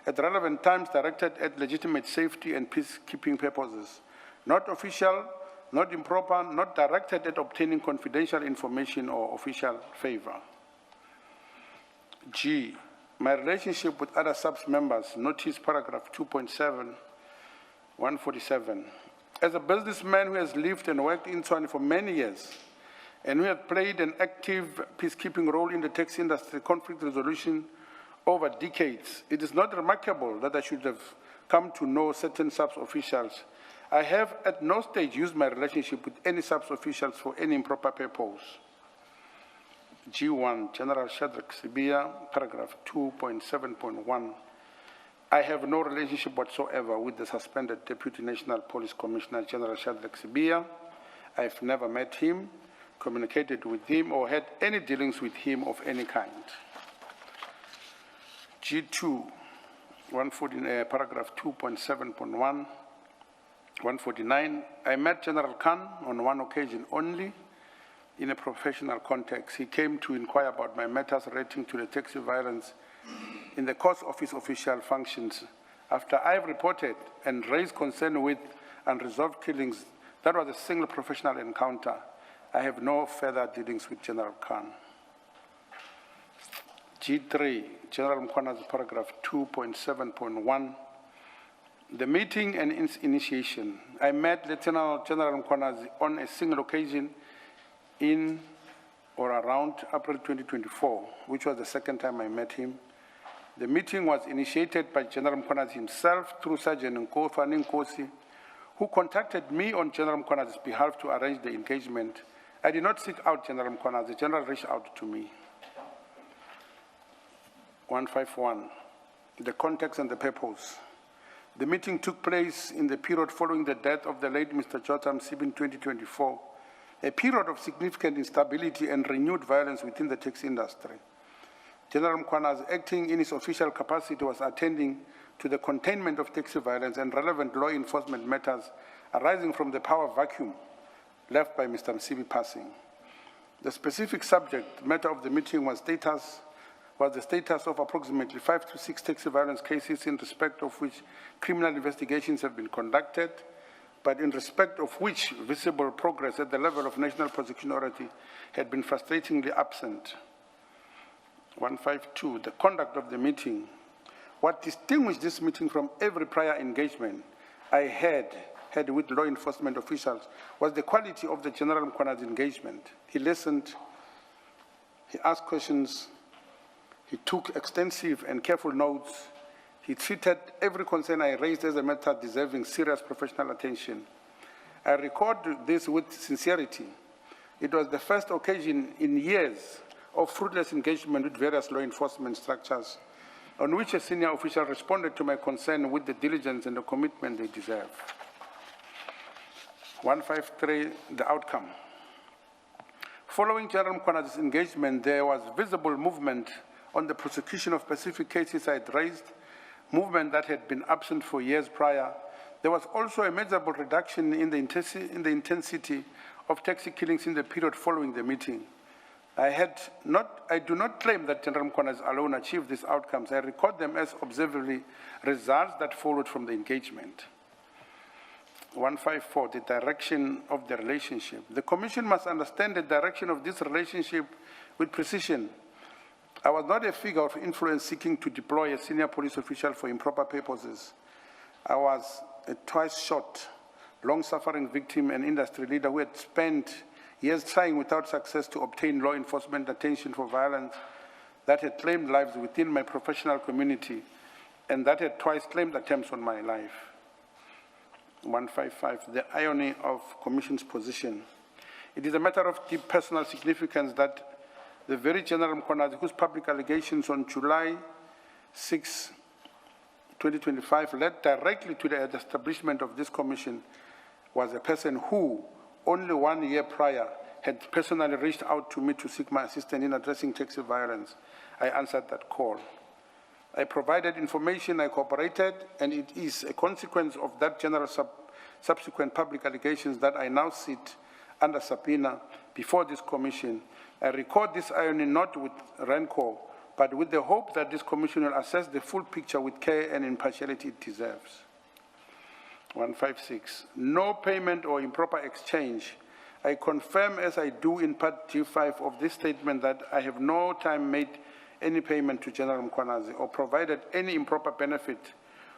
at relevant times, directed at legitimate safety and peacekeeping purposes, not official, not improper, not directed at obtaining confidential information or official favor. G, my relationship with other SAPS members, notice paragraph 2.7, 147. As a businessman who has lived and worked in Tshwane for many years, and who has played an active peacekeeping role in the taxi industry conflict resolution over decades, it is not remarkable that I should have come to know certain SAPS officials. I have at no stage used my relationship with any SAPS officials for any improper purpose. G1, General Shadrach Sibia, paragraph 2.7.1. I have no relationship whatsoever with the suspended Deputy National Police Commissioner, General Shadrach Sibia. I've never met him, communicated with him, or had any dealings with him of any kind. G2, paragraph 2.7.1, 149. I met General Khan on one occasion only in a professional context. He came to inquire about my matters relating to the taxi violence in the course of his official functions. After I've reported and raised concern with unresolved killings, that was a single professional encounter. I have no further dealings with General Khan. G3, General Mkhona's paragraph 2.7.1. The meeting and its initiation. I met Lieutenant General Mkhona's on a single occasion in or around April 2024, which was the second time I met him. The meeting was initiated by General Mkhona's himself through Sergeant Nkosi, who contacted me on General Mkhona's behalf to arrange the engagement. I did not seek out General Mkhona. The General reached out to me. 151, the context and the purpose. The meeting took place in the period following the death of the late Mr. Jotam Sib in 2024, a period of significant instability and renewed violence within the taxi industry. General Mkhona, acting in his official capacity, was attending to the containment of taxi violence and relevant law enforcement matters arising from the power vacuum left by Mr. Msibi passing. The specific subject matter of the meeting was the status of approximately 5 to 6 taxi violence cases in respect of which criminal investigations have been conducted, but in respect of which visible progress at the level of National Prosecution Authority had been frustratingly absent. 152, the conduct of the meeting. What distinguished this meeting from every prior engagement I had with law enforcement officials was the quality of the General Mkhona's engagement. He listened, he asked questions, he took extensive and careful notes. He treated every concern I raised as a matter deserving serious professional attention. I record this with sincerity. It was the first occasion in years of fruitless engagement with various law enforcement structures on which a senior official responded to my concern with the diligence and the commitment they deserve. 153, the outcome. Following General Mkhona's engagement, there was visible movement on the prosecution of specific cases I had raised, movement that had been absent for years prior. There was also a measurable reduction in the intensity of taxi killings in the period following the meeting. I do not claim that General Mkhwanazi alone achieved these outcomes. I record them as observably results that followed from the engagement. 154, the direction of the relationship. The Commission must understand the direction of this relationship with precision. I was not a figure of influence seeking to deploy a senior police official for improper purposes. I was a twice shot, long-suffering victim and industry leader who had spent years trying without success to obtain law enforcement attention for violence that had claimed lives within my professional community and that had twice claimed attempts on my life. 155, the irony of Commission's position. It is a matter of deep personal significance that the very General Mkhwanazi, whose public allegations on July 6, 2025 led directly to the establishment of this commission, was a person who, only 1 year prior, had personally reached out to me to seek my assistance in addressing taxi violence. I answered that call. I provided information, I cooperated, and it is a consequence of that general subsequent public allegations that I now sit under subpoena before this commission. I record this irony not with rancor, but with the hope that this commission will assess the full picture with care and impartiality it deserves. 156, no payment or improper exchange. I confirm, as I do in part G5 of this statement, that I have no time made any payment to General Mkhwanazi or provided any improper benefit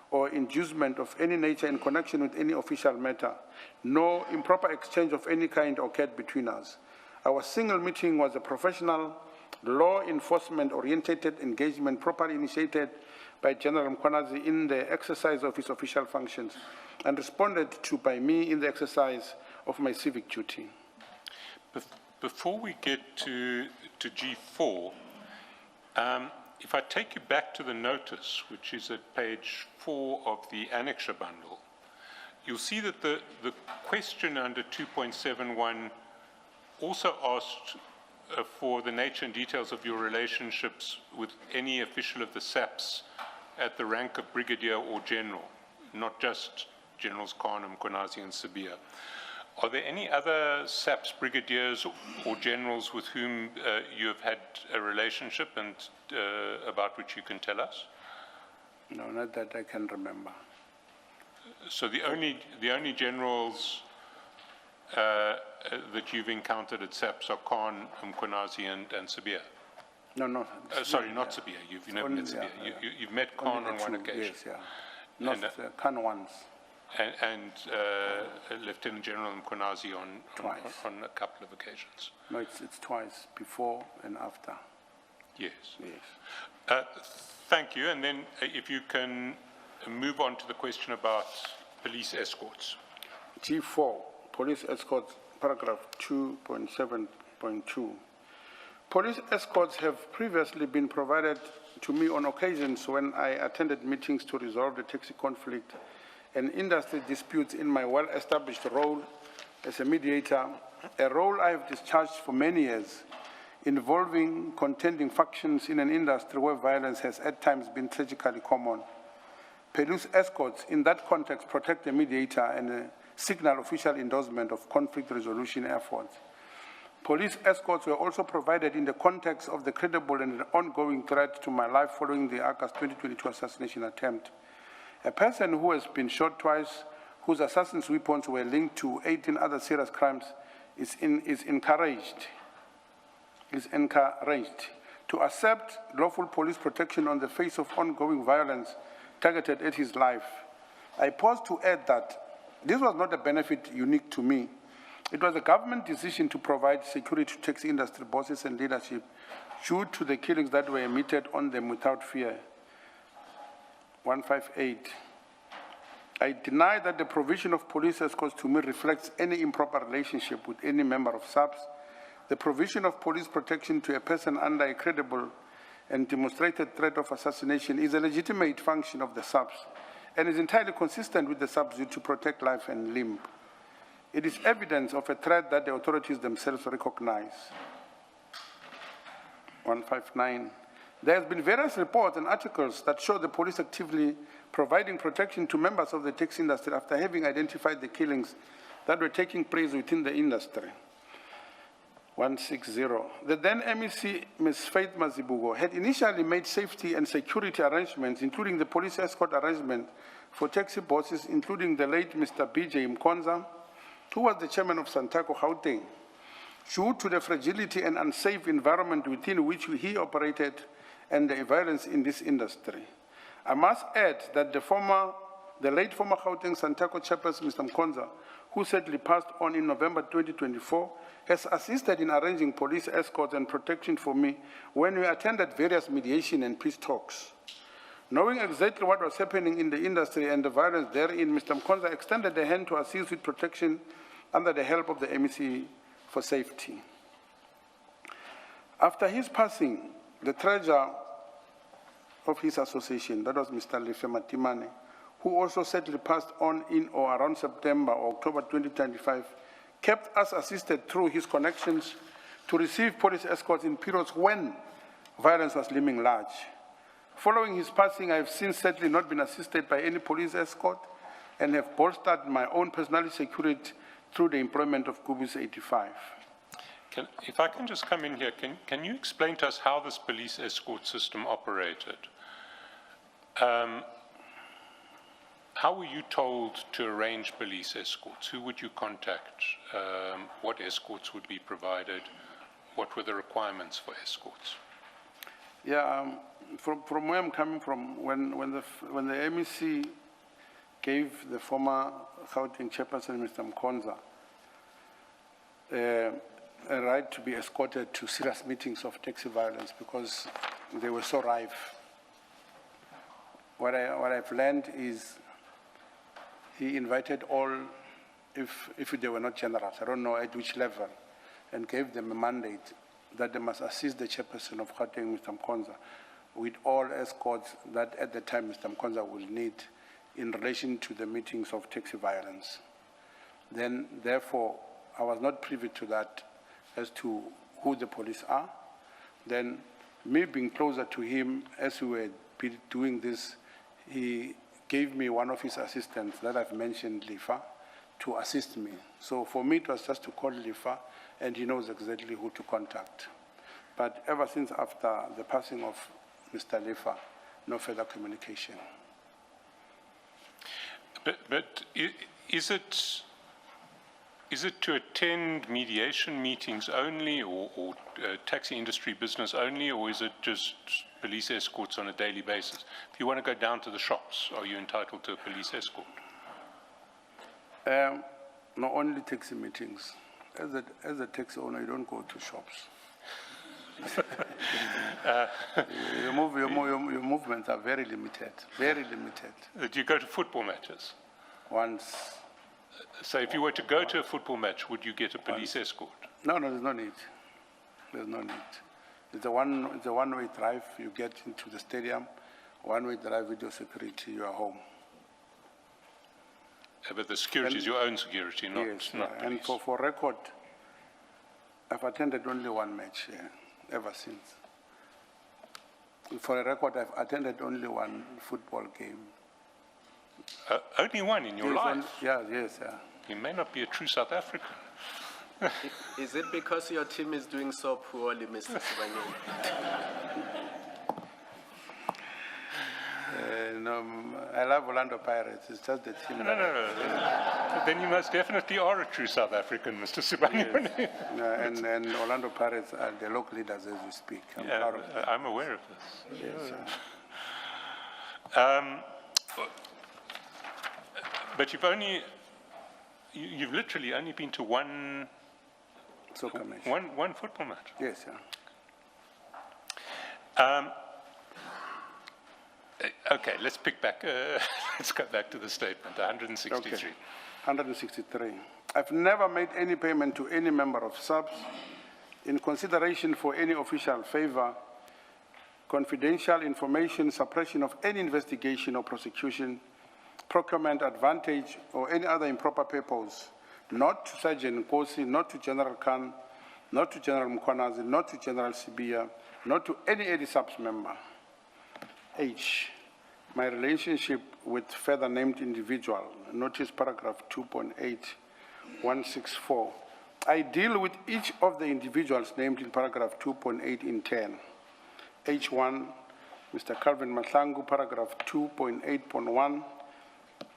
or inducement of any nature in connection with any official matter. No improper exchange of any kind occurred between us. Our single meeting was a professional, law enforcement-oriented engagement properly initiated by General Mkhwanazi in the exercise of his official functions and responded to by me in the exercise of my civic duty. Before we get to G4, if I take you back to the notice, which is at page 4 of the annexure bundle, you'll see that the question under 2.71 also asked for the nature and details of your relationships with any official of the SAPS at the rank of brigadier or general, not just Generals Khan, Mkhwanazi, and Sabia. Are there any other SAPS brigadiers or generals with whom you have had a relationship and about which you can tell us? No, not that I can remember. So the only generals that you've encountered at SAPS are Khan, Mkhwanazi, and Sabia? No. Sorry, not Sabia. You've never met Sabia. You've met Khan on one occasion. Yes, yeah. Not Khan once. And Lieutenant General Mkhwanazi on a couple of occasions. No, it's twice, before and after. Yes. Yes. Thank you. And then if you can move on to the question about police escorts. G4, police escorts, paragraph 2.7.2. Police escorts have previously been provided to me on occasions when I attended meetings to resolve the taxi conflict and industry disputes in my well-established role as a mediator, a role I have discharged for many years, involving contending factions in an industry where violence has at times been tragically common. Police escorts in that context protect the mediator and signal official endorsement of conflict resolution efforts. Police escorts were also provided in the context of the credible and ongoing threat to my life following the August 2022 assassination attempt. A person who has been shot twice, whose assassin's weapons were linked to 18 other serious crimes, is encouraged to accept lawful police protection on the face of ongoing violence targeted at his life. I pause to add that this was not a benefit unique to me. It was a government decision to provide security to taxi industry bosses and leadership due to the killings that were meted on them without fear. 158. I deny that the provision of police escorts to me reflects any improper relationship with any member of SAPS. The provision of police protection to a person under a credible and demonstrated threat of assassination is a legitimate function of the SAPS and is entirely consistent with the SAPS duty to protect life and limb. It is evidence of a threat that the authorities themselves recognize. 159. There have been various reports and articles that show the police actively providing protection to members of the taxi industry after having identified the killings that were taking place within the industry. 160. The then MEC, Ms. Faith Mazibugo, had initially made safety and security arrangements, including the police escort arrangement for taxi bosses, including the late Mr. BJ Mkonza, who was the chairman of Santaco Gauteng, due to the fragility and unsafe environment within which he operated and the violence in this industry. I must add that the late former Gauteng Santaco chairperson, Mr. Mkonza, who sadly passed on in November 2024, has assisted in arranging police escorts and protection for me when we attended various mediation and peace talks. Knowing exactly what was happening in the industry and the violence therein, Mr. Mkonza extended a hand to assist with protection under the help of the MEC for safety. After his passing, the treasurer of his association, that was Mr. Lefe Matimane, who also sadly passed on in or around September or October 2025, kept us assisted through his connections to receive police escorts in periods when violence was looming large. Following his passing, I have since sadly not been assisted by any police escort and have bolstered my own personal security through the employment of Kubus 85. If I can just come in here, can you explain to us how this police escort system operated? How were you told to arrange police escorts? Who would you contact? What escorts would be provided? What were the requirements for escorts? Yeah, from where I'm coming from, when the MEC gave the former Gauteng chairperson, Mr. Mkonza, a right to be escorted to serious meetings of taxi violence because they were so rife. What I've learned is he invited all, if they were not generals, I don't know at which level, and gave them a mandate that they must assist the chairperson of Gauteng, Mr. Mkonza, with all escorts that at the time Mr. Mkonza will need in relation to the meetings of taxi violence. Then, therefore, I was not privy to that as to who the police are. Then, me being closer to him as we were doing this, he gave me one of his assistants that I've mentioned, Lifa, to assist me. So for me, it was just to call Lifa, and he knows exactly who to contact. But ever since after the passing of Mr. Lifa, no further communication. But is it to attend mediation meetings only or taxi industry business only, or is it just police escorts on a daily basis? If you want to go down to the shops, are you entitled to a police escort? No, only taxi meetings. As a taxi owner, you don't go to shops. Your movements are very limited, very limited. Do you go to football matches? Once. So if you were to go to a football match, would you get a police escort? No, there's no need. There's no need. It's a one-way drive. You get into the stadium, one-way drive with your security, you are home. But the security is your own security, not, yes, not police. And for record, I've attended only one match ever since. For a record, I've attended only one football game. Only one in your life? Yes. You may not be a true South African. Is it because your team is doing so poorly, Mr. Sibanyoni? No, I love Orlando Pirates. It's just the team. No. Then you most definitely are a true South African, Mr. Sibanyoni. Yes. And Orlando Pirates are the local leaders as we speak. I'm proud of that. I'm aware of this. Yes. But you've literally only been to one Soccer match. One football match. Yes, Okay, let's pick back. Let's go back to the statement. 163. Okay. 163. I've never made any payment to any member of SAPS in consideration for any official favor, confidential information, suppression of any investigation or prosecution, procurement advantage, or any other improper purpose, not to Sergeant Nkosi, not to General Khan, not to General Mkwanazi, not to General Sibia, not to any SAPS member. H, my relationship with further named individual, notice paragraph 2.8, 164, I deal with each of the individuals named in paragraph 2.8 in 10. H1, Mr. Calvin Madlanga, paragraph 2.8.1.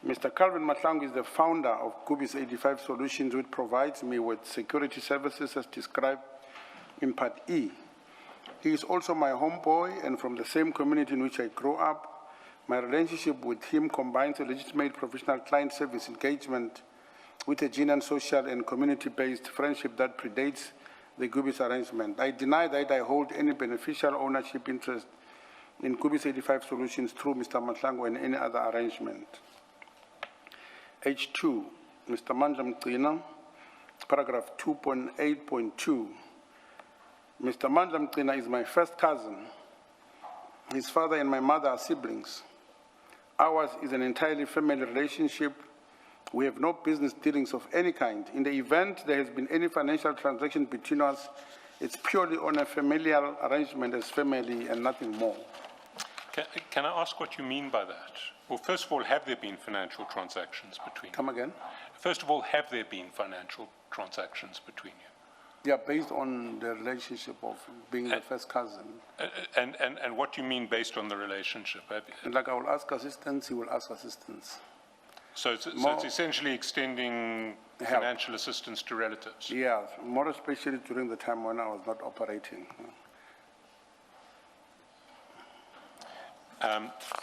Mr. Calvin Madlanga is the founder of Kubis 85 Solutions, which provides me with security services as described in Part E. He is also my homeboy and from the same community in which I grew up. My relationship with him combines a legitimate professional client service engagement with a genuine social and community-based friendship that predates the Kubis arrangement. I deny that I hold any beneficial ownership interest in Kubis 85 Solutions through Mr. Madlanga and any other arrangement. H2, Mr. Madlanga Commission, paragraph 2.8.2. Mr. Madlanga Commission is my first cousin. His father and my mother are siblings. Ours is an entirely family relationship. We have no business dealings of any kind. In the event there has been any financial transaction between us, it's purely on a familial arrangement as family and nothing more. Can I ask what you mean by that? Well, first of all, have there been financial transactions between you? Come again? First of all, have there been financial transactions between you? Yeah, based on the relationship of being the first cousin. And what do you mean based on the relationship? And like I will ask assistance, he will ask assistance. So it's essentially extending financial assistance to relatives? Yeah, more especially during the time when I was not operating.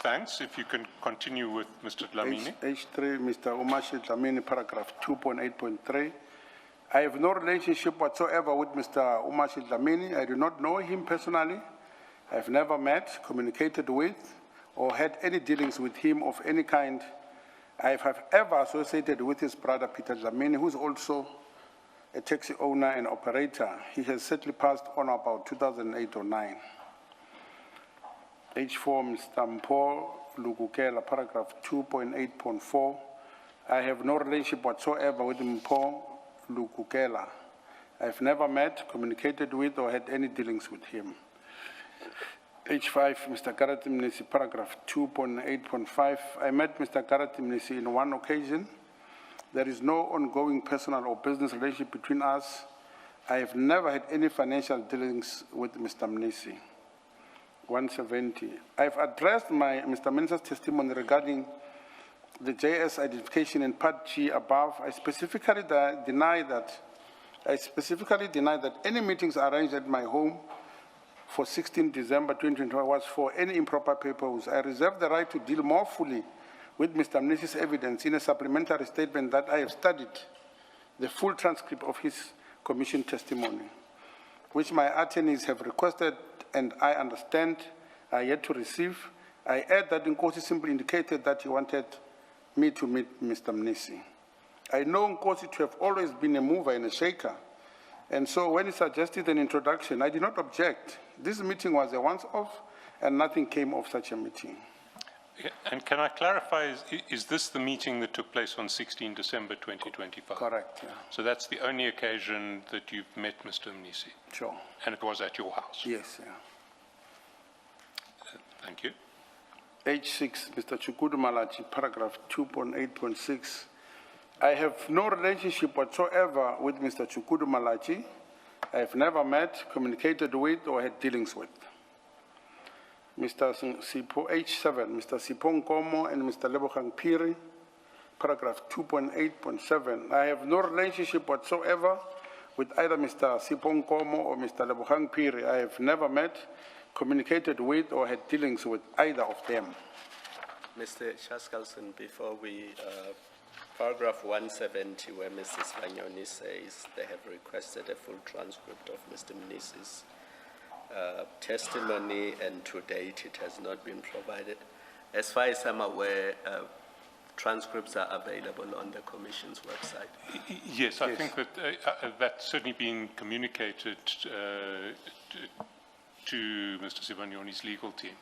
Thanks. If you can continue with Mr. Dlamini. H3, Mr. Umashi Dlamini, paragraph 2.8.3. I have no relationship whatsoever with Mr. Umashi Dlamini. I do not know him personally. I have never met, communicated with, or had any dealings with him of any kind. I have ever associated with his brother, Peter Dlamini, who is also a taxi owner and operator. He has sadly passed on about 2008 or 9. H4, Mr. Mpo Lugukela, paragraph 2.8.4. I have no relationship whatsoever with Mpo Lugukela. I have never met, communicated with, or had any dealings with him. H5, Mr. Gareth Mnisi, paragraph 2.8.5. I met Mr. Gareth Mnisi on one occasion. There is no ongoing personal or business relationship between us. I have never had any financial dealings with Mr. Mnisi. 170. I've addressed Mr. Minister's testimony regarding the JS identification in Part G above. I specifically deny that any meetings arranged at my home for 16 December 2021 was for any improper purpose. I reserve the right to deal more fully with Mr. Mnisi's evidence in a supplementary statement that I have studied the full transcript of his commission testimony, which my attorneys have requested and I understand are yet to receive. I add that Nkosi simply indicated that he wanted me to meet Mr. Mnisi. I know Nkosi to have always been a mover and a shaker, and so when he suggested an introduction, I did not object. This meeting was a once-off, and nothing came of such a meeting. And can I clarify, is this the meeting that took place on 16 December 2025? Correct, yeah. So that's the only occasion that you've met Mr. Mnisi? Sure. And it was at your house? Yes, yeah. Thank you. H6, Mr. Chukudu Malachi, paragraph 2.8.6. I have no relationship whatsoever with Mr. Chukudu Malachi. I have never met, communicated with, or had dealings with. Mr. Sipo, H7, Mr. Sipho Nkomo and Mr. Lebogang Phiri, paragraph 2.8.7. I have no relationship whatsoever with either Mr. Sipho Nkomo or Mr. Lebogang Phiri. I have never met, communicated with, or had dealings with either of them. Mr. Chaskalson, before we, paragraph 170, where Mrs. Vanyoni says they have requested a full transcript of Mr. Mnisi's testimony, and to date it has not been provided. As far as I'm aware, transcripts are available on the Commission's website. Yes, I think that that's certainly been communicated to Mr. Sibanyoni's legal team.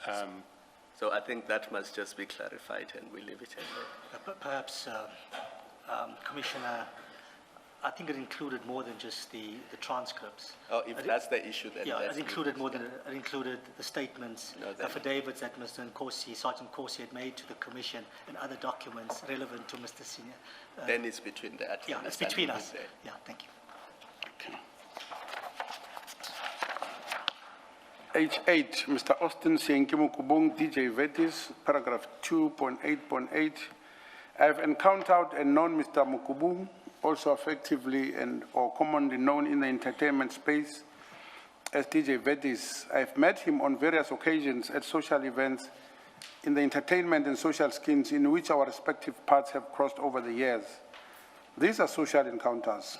Yes. So I think that must just be clarified, and we leave it at that. Perhaps, Commissioner, I think it included more than just the transcripts. Oh, if that's the issue, then Yeah, that's it included more than, it included the statements, No, then- affidavits that Mr. Nkosi, Sergeant Nkosi had made to the Commission and other documents relevant to Mr. Senior. Then it's between the attorneys. Yeah, it's and between the us. DA. Yeah, thank you. H8, Mr. Austin Sienkimu DJ Vetis, paragraph 2.8.8. I have encountered and known Mr. Mukubung, also effectively and or commonly known in the entertainment space as DJ Vetis. I have met him on various occasions at social events in the entertainment and social schemes in which our respective paths have crossed over the years. These are social encounters.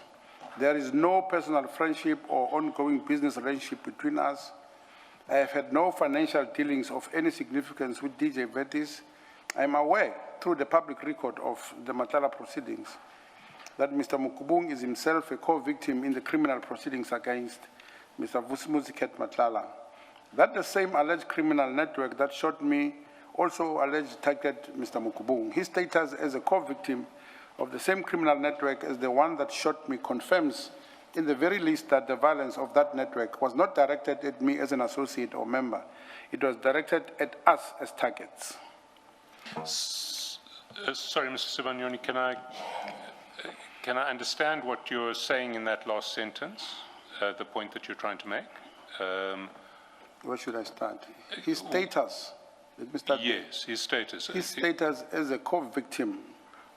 There is no personal friendship or ongoing business relationship between us. I have had no financial dealings of any significance with DJ Vetis. I am aware, through the public record of the Matala proceedings, that Mr. Mukubung is himself a co-victim in the criminal proceedings against Mr. Vusmuziket Matlala. That the same alleged criminal network that shot me also alleged targeted Mr. Mukubung. His status as a co-victim of the same criminal network as the one that shot me confirms in the very least that the violence of that network was not directed at me as an associate or member. It was directed at us as targets. Sorry, Mr. Sibanyoni, can I understand what you're saying in that last sentence, the point that you're trying to make? Where should I start? His status. Let me start. Yes, his status. His status as a co-victim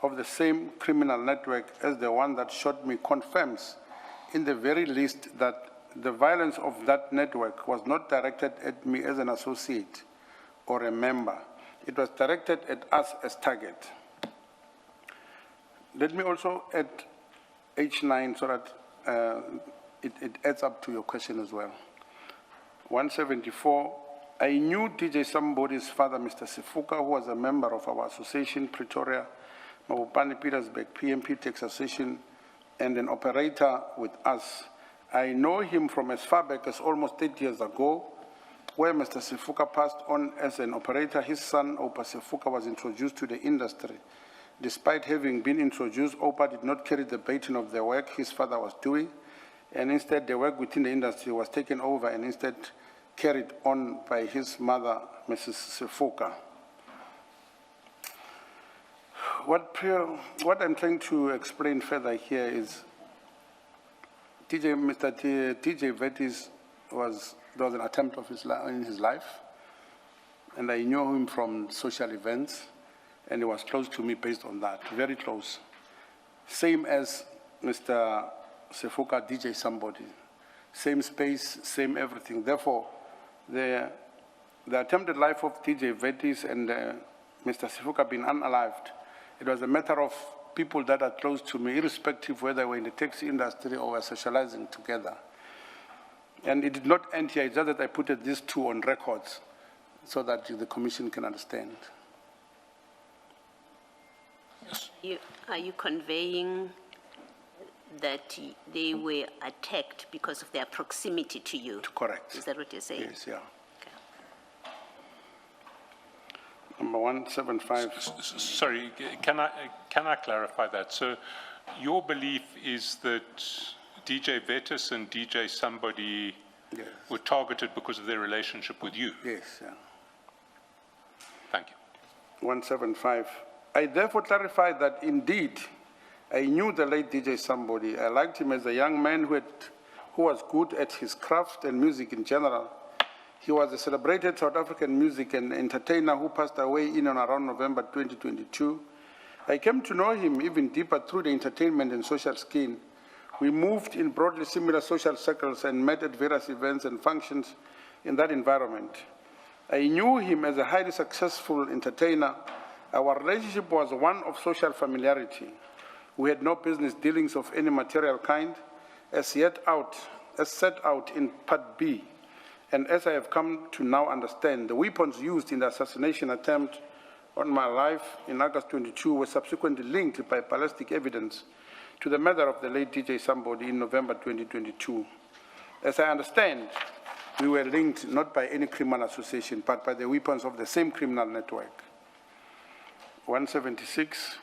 of the same criminal network as the one that shot me confirms in the very least that the violence of that network was not directed at me as an associate or a member. It was directed at us as target. Let me also add H9 so that it adds up to your question as well. 174, I knew DJ Somebody's father, Mr. Sifuka, who was a member of our association, Pretoria, Mabupani, Petersburg, PMP Texas Station, and an operator with us. I know him from as far back as almost 8 years ago, where Mr. Sifuka passed on as an operator. His son, Opa Sifuka, was introduced to the industry. Despite having been introduced, Opa did not carry the baton of the work his father was doing, and instead the work within the industry was taken over and instead carried on by his mother, Mrs. Sifuka. What I'm trying to explain further here is Mr. DJ Vetis there was an attempt of in his life, and I knew him from social events, and he was close to me based on that, very close. Same as Mr. Sifuka, DJ Somebody. Same space, same everything. Therefore, the attempted life of DJ Vetis and Mr. Sifuka being unalived, it was a matter of people that are close to me, irrespective whether they were in the taxi industry or were socializing together. And it did not end here, it's just that I put these two on records so that the Commission can understand. Are you conveying that they were attacked because of their proximity to you? Correct. Is that what you're saying? Yes, yeah. Okay. Number 175. Sorry, can I clarify that? So your belief is that DJ Vetis and DJ Somebody Yes. were targeted because of their relationship with you? Yes, yeah. Thank you. 175. I therefore clarify that indeed I knew the late DJ Somebody. I liked him as a young man who was good at his craft and music in general. He was a celebrated South African music and entertainer who passed away in and around November 2022. I came to know him even deeper through the entertainment and social scene. We moved in broadly similar social circles and met at various events and functions in that environment. I knew him as a highly successful entertainer. Our relationship was one of social familiarity. We had no business dealings of any material kind, as set out in Part B. And as I have come to now understand, the weapons used in the assassination attempt on my life in August 22 were subsequently linked by ballistic evidence to the murder of the late DJ Somebody in November 2022. As I understand, we were linked not by any criminal association, but by the weapons of the same criminal network. 176,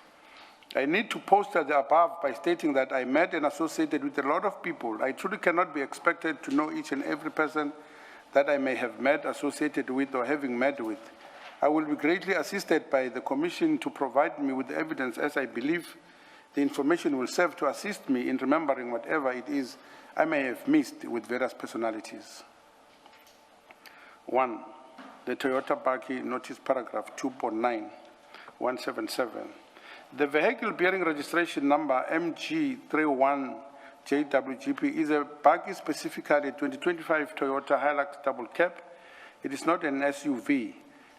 I need to poster the above by stating that I met and associated with a lot of people. I truly cannot be expected to know each and every person that I may have met, associated with, or having met with. I will be greatly assisted by the Commission to provide me with the evidence, as I believe the information will serve to assist me in remembering whatever it is I may have missed with various personalities. 1. The Toyota Baki Notice Paragraph 2.9.177. The vehicle bearing registration number MG31JWGP is a Baki, specifically 2025 Toyota Hilux double cab. It is not an SUV.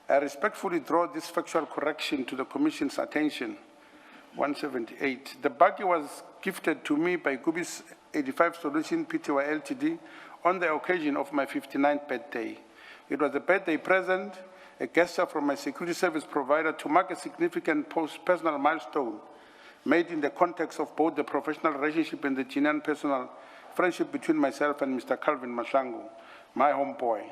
I respectfully draw this factual correction to the Commission's attention. 178. The Baki was gifted to me by Gubi's 85 Solution Pty Ltd on the occasion of my 59th birthday. It was a birthday present, a gesture from my security service provider to mark a significant personal milestone made in the context of both the professional relationship and the genuine personal friendship between myself and Mr. Calvin Mashangu, my homeboy.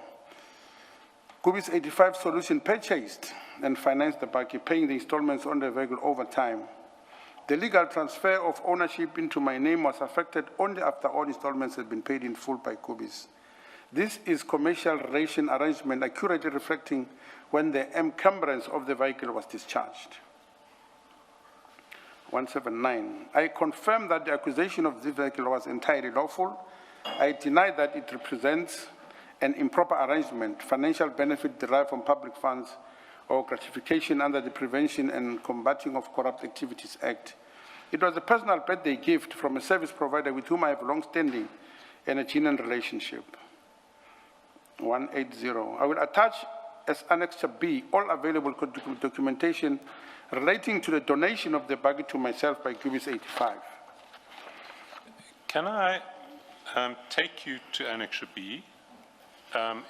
Gubi's 85 Solution purchased and financed the Baki, paying the installments on the vehicle over time. The legal transfer of ownership into my name was affected only after all installments had been paid in full by Gubi's. This is commercial relation arrangement accurately reflecting when the encumbrance of the vehicle was discharged. 179. I confirm that the acquisition of this vehicle was entirely lawful. I deny that it represents an improper arrangement, financial benefit derived from public funds, or gratification under the Prevention and Combating of Corrupt Activities Act. It was a personal birthday gift from a service provider with whom I have long-standing and a genuine relationship. 180. I will attach as Annexure B all available documentation relating to the donation of the Baki to myself by Gubi's 85. Can I take you to Annexure B?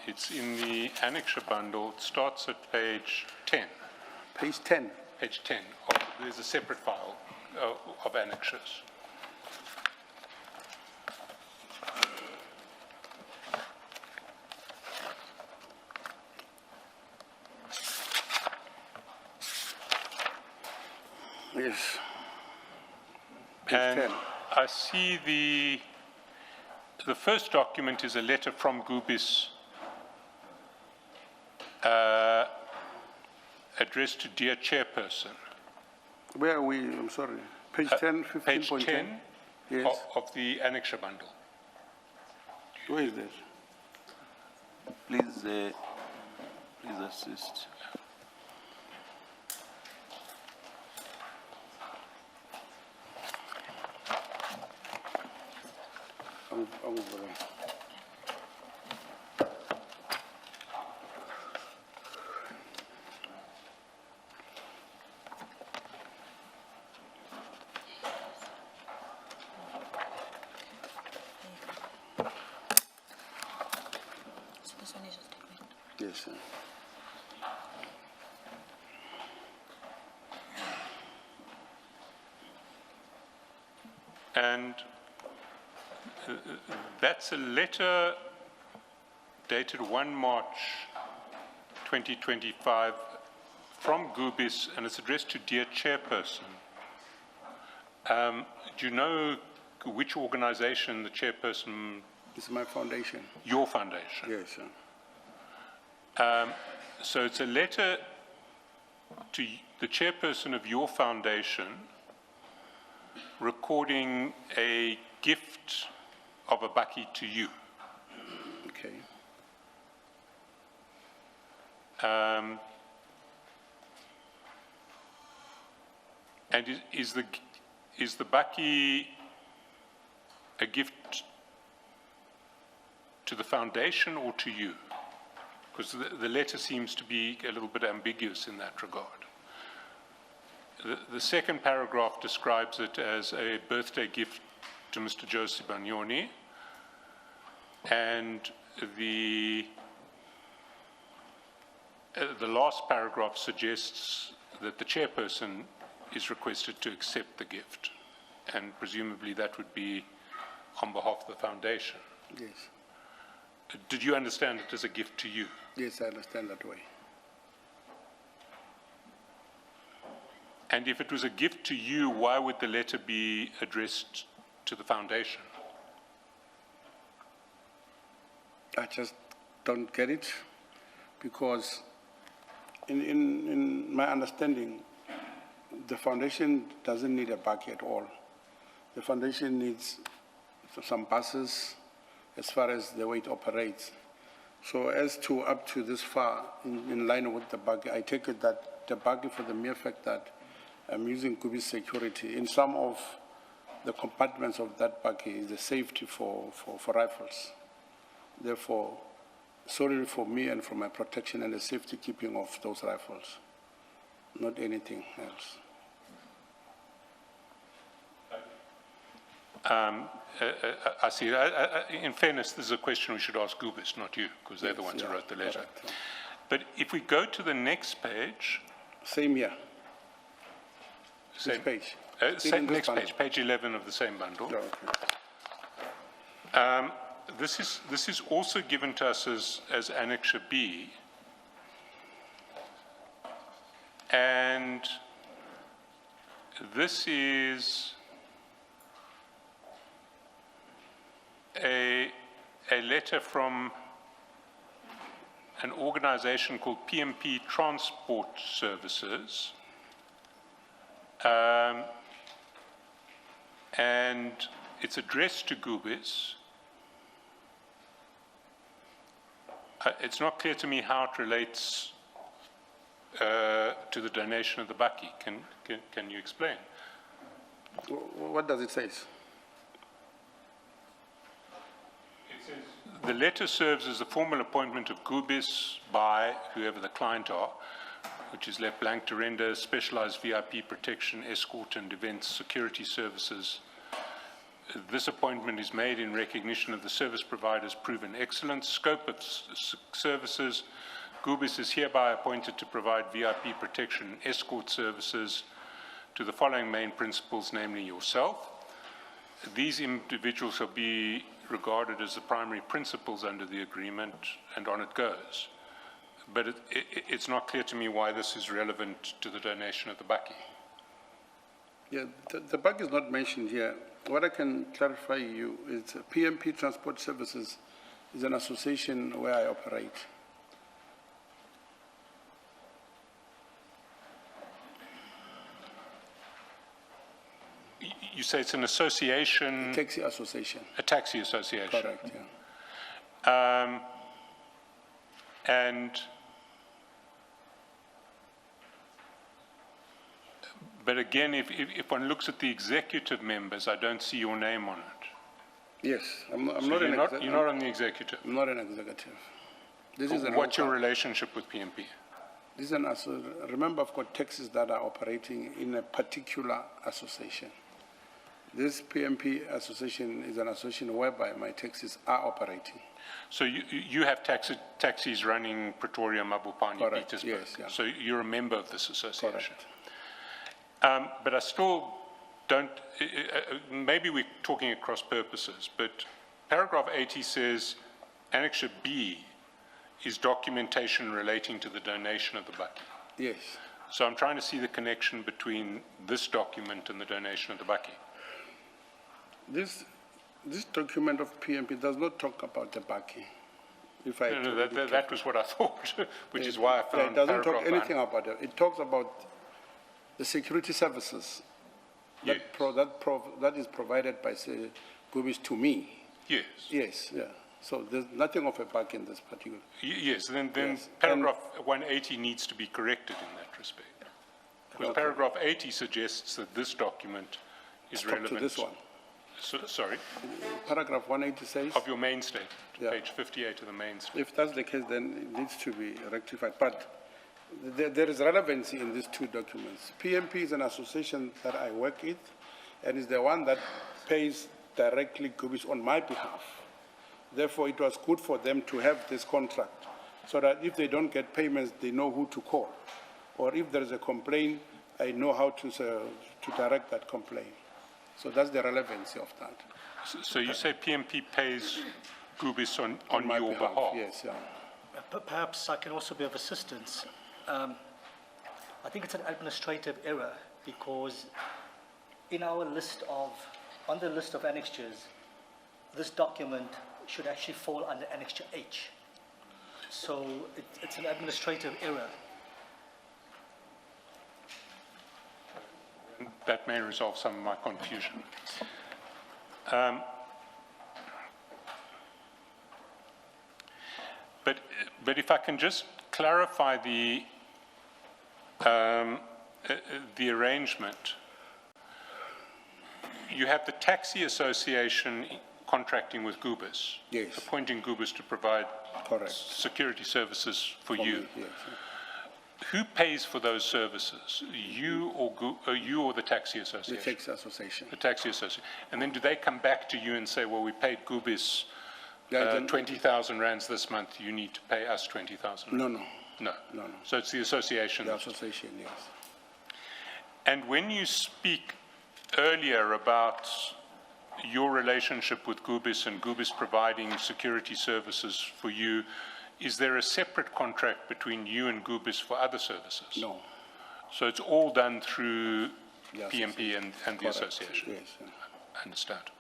It's in the Annexure bundle. It starts at page 10. Page 10. Page 10. There's a separate file of annexures. Yes. And 10. I see the first document is a letter from Gubis addressed to Dear Chairperson. Where are we? I'm sorry. Page 10, 15.10? Page 10 Yes. of the annexure bundle. Where is that? Please, please assist. I'm over there. So this one is a statement. Yes, sir. And that's a letter dated 1 March 2025 from Gubis, and it's addressed to Dear Chairperson. Do you know which organization the chairperson? It's my foundation. Your foundation. Yes, sir. So it's a letter to the chairperson of your foundation recording a gift of a Baki to you. Okay. And is the Baki a gift to the foundation or to you? Because the letter seems to be a little bit ambiguous in that regard. The second paragraph describes it as a birthday gift to Mr. Joe Sibanyoni, and the last paragraph suggests that the chairperson is requested to accept the gift, and presumably that would be on behalf of the foundation. Yes. Did you understand it as a gift to you? Yes, I understand that way. And if it was a gift to you, why would the letter be addressed to the foundation? I just don't get it, because in my understanding, the foundation doesn't need a bucket at all. The foundation needs some buses as far as the way it operates. So as to up to this far, in line with the buggy, I take it that the buggy, for the mere fact that I'm using Kubi's security, in some of the compartments of that buggy is the safety for rifles. Therefore, solely for me and for my protection and the safety keeping of those rifles, not anything else. I see. In fairness, this is a question we should ask Gubis, not you, because they're the ones who wrote the letter. Correct. But if we go to the next page, Same here. same page. next page, page 11 of the same bundle. Okay. This is also given to us as Annexure B, and this is a letter from an organization called PMP Transport Services, and it's addressed to Gubis. It's not clear to me how it relates to the donation of the Baki. Can you explain? What does it say? The letter serves as the formal appointment of Gubis by whoever the client are, which is left blank to render specialized VIP protection, escort and events security services. This appointment is made in recognition of the service provider's proven excellence. Scope of services: Gubis is hereby appointed to provide VIP protection and escort services to the following main principals, namely yourself. These individuals shall be regarded as the primary principals under the agreement, and on it goes. But it's not clear to me why this is relevant to the donation of the Baki. Yeah, the bug is not mentioned here. What I can clarify you is PMP Transport Services is an association where I operate. You say it's an association, Taxi association. a taxi association. Correct, yeah. But again, if one looks at the executive members, I don't see your name on it. Yes, I'm So not an you're executive. not on the executive. I'm not an executive. This is an What's your local- relationship with PMP? This is an remember, I've got taxis that are operating in a particular association. This PMP association is an association whereby my taxis are operating. So you have taxis running Pretoria, Mabopane, Correct, Petersburg. yes, yeah. So you're a member of this association. Correct. But I still don't, maybe we're talking at cross purposes, but paragraph 80 says Annexure B is documentation relating to the donation of the Baki. Yes. So I'm trying to see the connection between this document and the donation of the Baki. This document of PMP does not talk about the Baki. If I No, that was what I thought, which is why I found it doesn't talk paragraph anything about it. It talks about the security services that, Yes. that is provided by Gubis to me. Yes. Yes, yeah. So there's nothing of a Baki in this particular. Yes, then Yes, paragraph 180 needs to be corrected in that respect. Because Okay. paragraph 80 suggests that this document is Talk relevant. to this one. Sorry, Paragraph 180 says, of your main statement, Yeah. page 58 of the main statement. if that's the case, then it needs to be rectified. But there is relevancy in these two documents. PMP is an association that I work with, and is the one that pays directly Gubis on my behalf. Therefore, it was good for them to have this contract, so that if they don't get payments, they know who to call. Or if there is a complaint, I know how to direct that complaint. So that's the relevancy of that. So you say PMP pays Gubis on my your behalf? Yes, yeah. But perhaps I can also be of assistance. I think it's an administrative error. because in our on the list of annexures, this document should actually fall under Annexure H. So it's an administrative error. That may resolve some of my confusion. But if I can just clarify the arrangement. You have the taxi association contracting with Gubis. Yes. Appointing Gubis to provide Correct. security services for you. Yes. Who pays for those services? You or the taxi The association? taxi association. The taxi association. And then do they come back to you and say, well, we paid Gubis Yeah, then- 20,000 rands this month, you need to pay us 20,000? No. No. No. So it's the association. The association, yes. And when you speak earlier about your relationship with Gubis and Gubis providing security services for you, is there a separate contract between you and Gubis for other services? No. So it's all done through The PMP and the Correct. association? Yes. Yeah. Understand.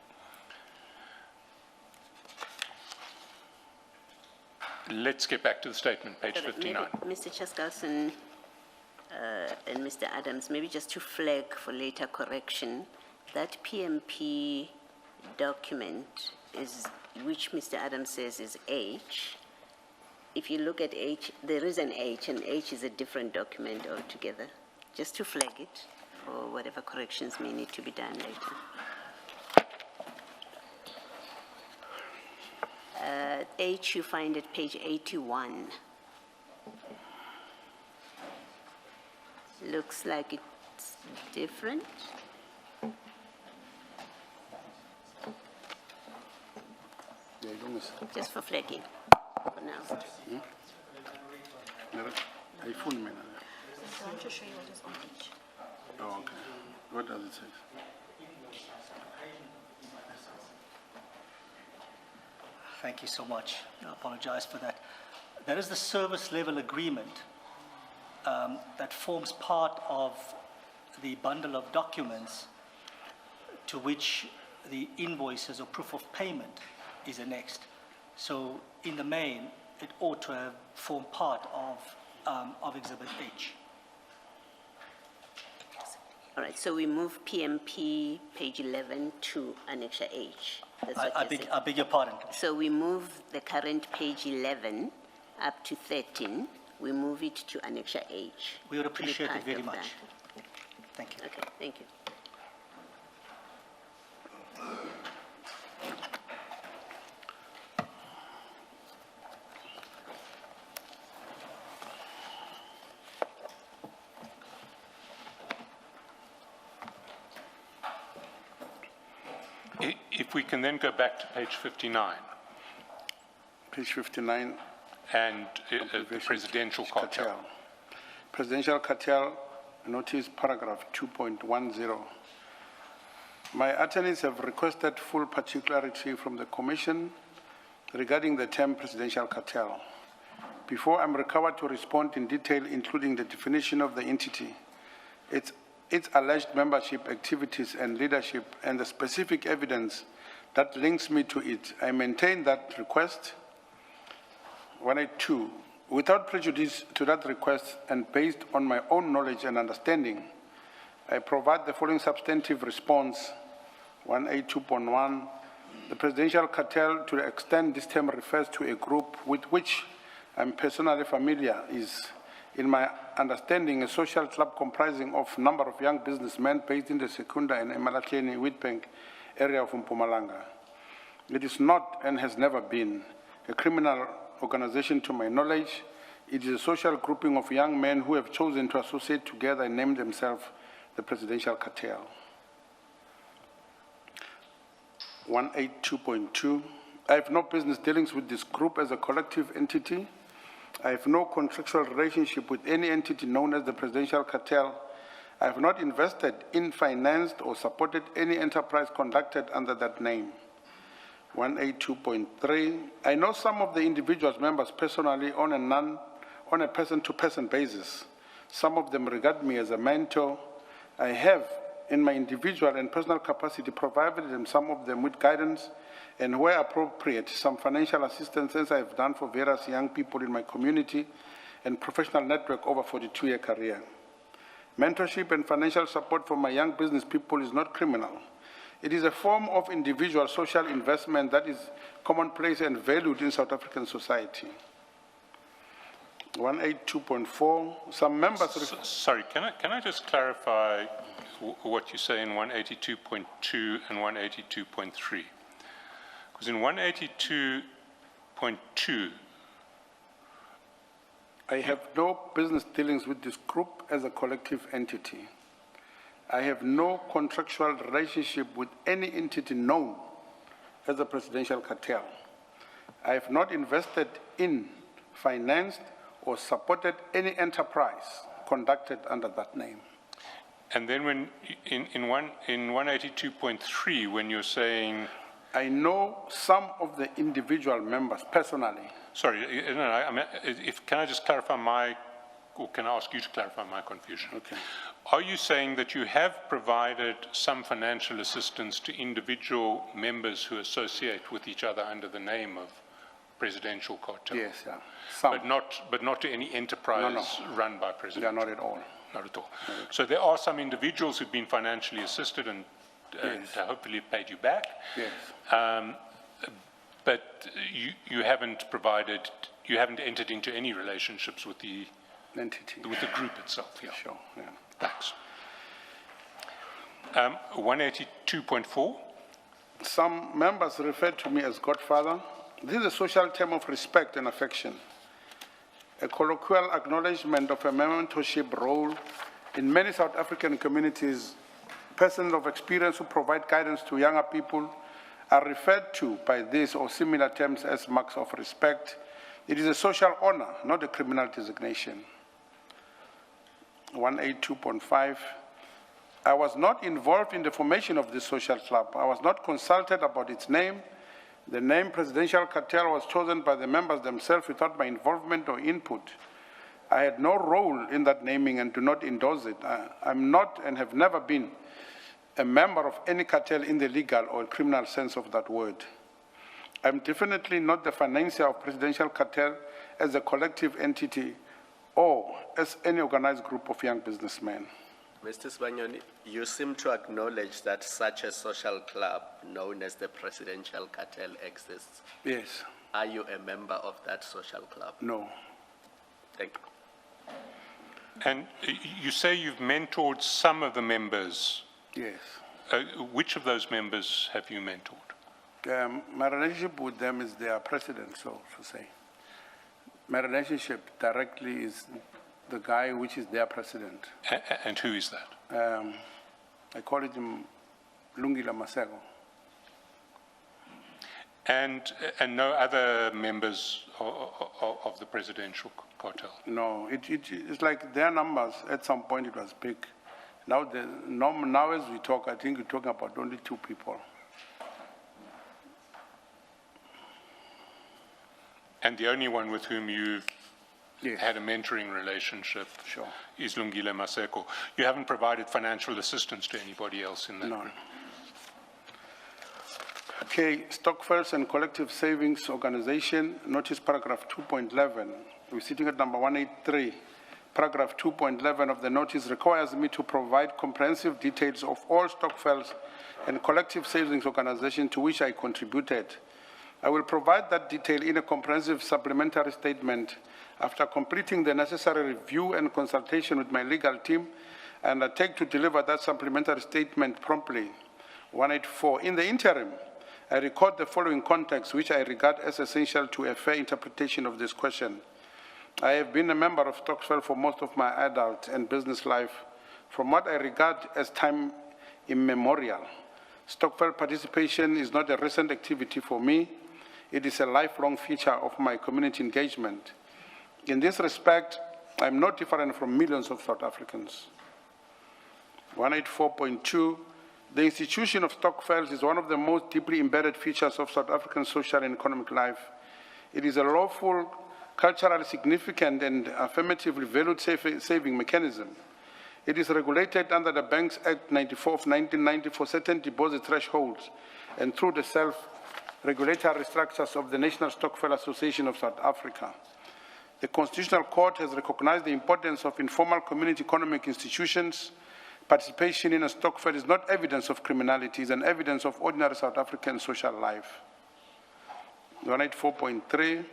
Let's get back to the statement, page 59. Maybe Mr. Chaskalson and Mr. Adams, maybe just to flag for later correction, that PMP document is, which Mr. Adams says is H. If you look at H, there is an H, and H is a different document altogether. Just to flag it for whatever corrections may need to be done later. H you find at page 81. Looks like it's different. Yeah, you don't miss. Just for flagging for now. I phone me. I want to show you what is on each. Oh, okay. What does it say? Thank you so much. I apologize for that. That is the service level agreement that forms part of the bundle of documents to which the invoices or proof of payment is annexed. So in the main, it ought to have formed part of Exhibit H. All right, so we move PMP, page 11, to Annexure H. That's what I you're saying. beg your pardon. So we move the current page 11 up to 13. We move it to Annexure H. We would to be appreciate it part very of much. that. Thank you. Okay, thank you. If we can then go back to page 59 Page 59. and the presidential cartel. Presidential cartel, notice paragraph 2.10. My attorneys have requested full particularity from the Commission regarding the term presidential cartel. Before I'm required to respond in detail, including the definition of the entity, its alleged membership, activities, and leadership, and the specific evidence that links me to it, I maintain that request. 182, without prejudice to that request and based on my own knowledge and understanding, I provide the following substantive response. 182.1, the presidential cartel, to the extent this term refers to a group with which I'm personally familiar, is, in my understanding, a social club comprising of a number of young businessmen based in the Secunda and Emalahleni Witbank area of Mpumalanga. It is not and has never been a criminal organization to my knowledge. It is a social grouping of young men who have chosen to associate together and name themselves the presidential cartel. 182.2, I have no business dealings with this group as a collective entity. I have no contractual relationship with any entity known as the presidential cartel. I have not invested in, financed, or supported any enterprise conducted under that name. 182.3, I know some of the individuals members personally on a person-to-person basis. Some of them regard me as a mentor. I have, in my individual and personal capacity, provided them, some of them with guidance and where appropriate, some financial assistance, as I've done for various young people in my community and professional network over 42-year career. Mentorship and financial support for my young business people is not criminal. It is a form of individual social investment that is commonplace and valued in South African society. 182.4, some members... Sorry, can I just clarify what you say in 182.2 and 182.3? Because in 182.2, I have no business dealings with this group as a collective entity. I have no contractual relationship with any entity known as a presidential cartel. I have not invested in, financed, or supported any enterprise conducted under that name. and then when in 182.3, when you're saying... I know some of the individual members personally. Sorry, no, I mean, can I just clarify or can I ask you to clarify my confusion? Okay. Are you saying that you have provided some financial assistance to individual members who associate with each other under the name of presidential cartel? Yes, yeah. Some. But not to any enterprise run by They are presidential? not at all. Not at all. So there are some individuals who've been financially assisted and Yes. hopefully paid you back. Yes. But you haven't entered into any relationships with the Entity. group itself. Yeah. Sure, yeah. Thanks. 182.4. Some members refer to me as Godfather. This is a social term of respect and affection, a colloquial acknowledgement of a mentorship role in many South African communities. Persons of experience who provide guidance to younger people are referred to by this or similar terms as marks of respect. It is a social honor, not a criminal designation. 182.5. I was not involved in the formation of this social club. I was not consulted about its name. The name Presidential Cartel was chosen by the members themselves without my involvement or input. I had no role in that naming and do not endorse it. I'm not and have never been a member of any cartel in the legal or criminal sense of that word. I'm definitely not the financier of Presidential Cartel as a collective entity or as any organized group of young businessmen. Mr. Sibanyoni, you seem to acknowledge that such a social club known as the Presidential Cartel exists. Yes. Are you a member of that social club? No. Thank you. And you say you've mentored some of the members. Yes. Which of those members have you mentored? My relationship with them is their president, so to say. My relationship directly is the guy which is their president. And who is that? I call it Lungile Maseko. And no other members of the presidential cartel? No, it's like their numbers, at some point it was big. Now as we talk, I think we're talking about only 2 people. And the only one with whom you've Yes. had a mentoring relationship Sure. is Lungile Maseko. You haven't provided financial assistance to anybody else in that No. group? Okay, Stokvels and Collective Savings Organization, notice paragraph 2.11. We're sitting at number 183. Paragraph 2.11 of the notice requires me to provide comprehensive details of all Stokvels and Collective Savings Organization to which I contributed. I will provide that detail in a comprehensive supplementary statement after completing the necessary review and consultation with my legal team, and I take to deliver that supplementary statement promptly. 184. In the interim, I record the following context, which I regard as essential to a fair interpretation of this question. I have been a member of Stokvel for most of my adult and business life, from what I regard as time immemorial. Stokvel participation is not a recent activity for me. It is a lifelong feature of my community engagement. In this respect, I'm not different from millions of South Africans. 184.2, the institution of Stokvels is one of the most deeply embedded features of South African social and economic life. It is a lawful, culturally significant, and affirmatively valued saving mechanism. It is regulated under the Banks Act 94 of 1990 for certain deposit thresholds and through the self-regulatory structures of the National Stokvel Association of South Africa. The Constitutional Court has recognized the importance of informal community economic institutions. Participation in a stokvel is not evidence of criminality, it is an evidence of ordinary South African social life. 184.3,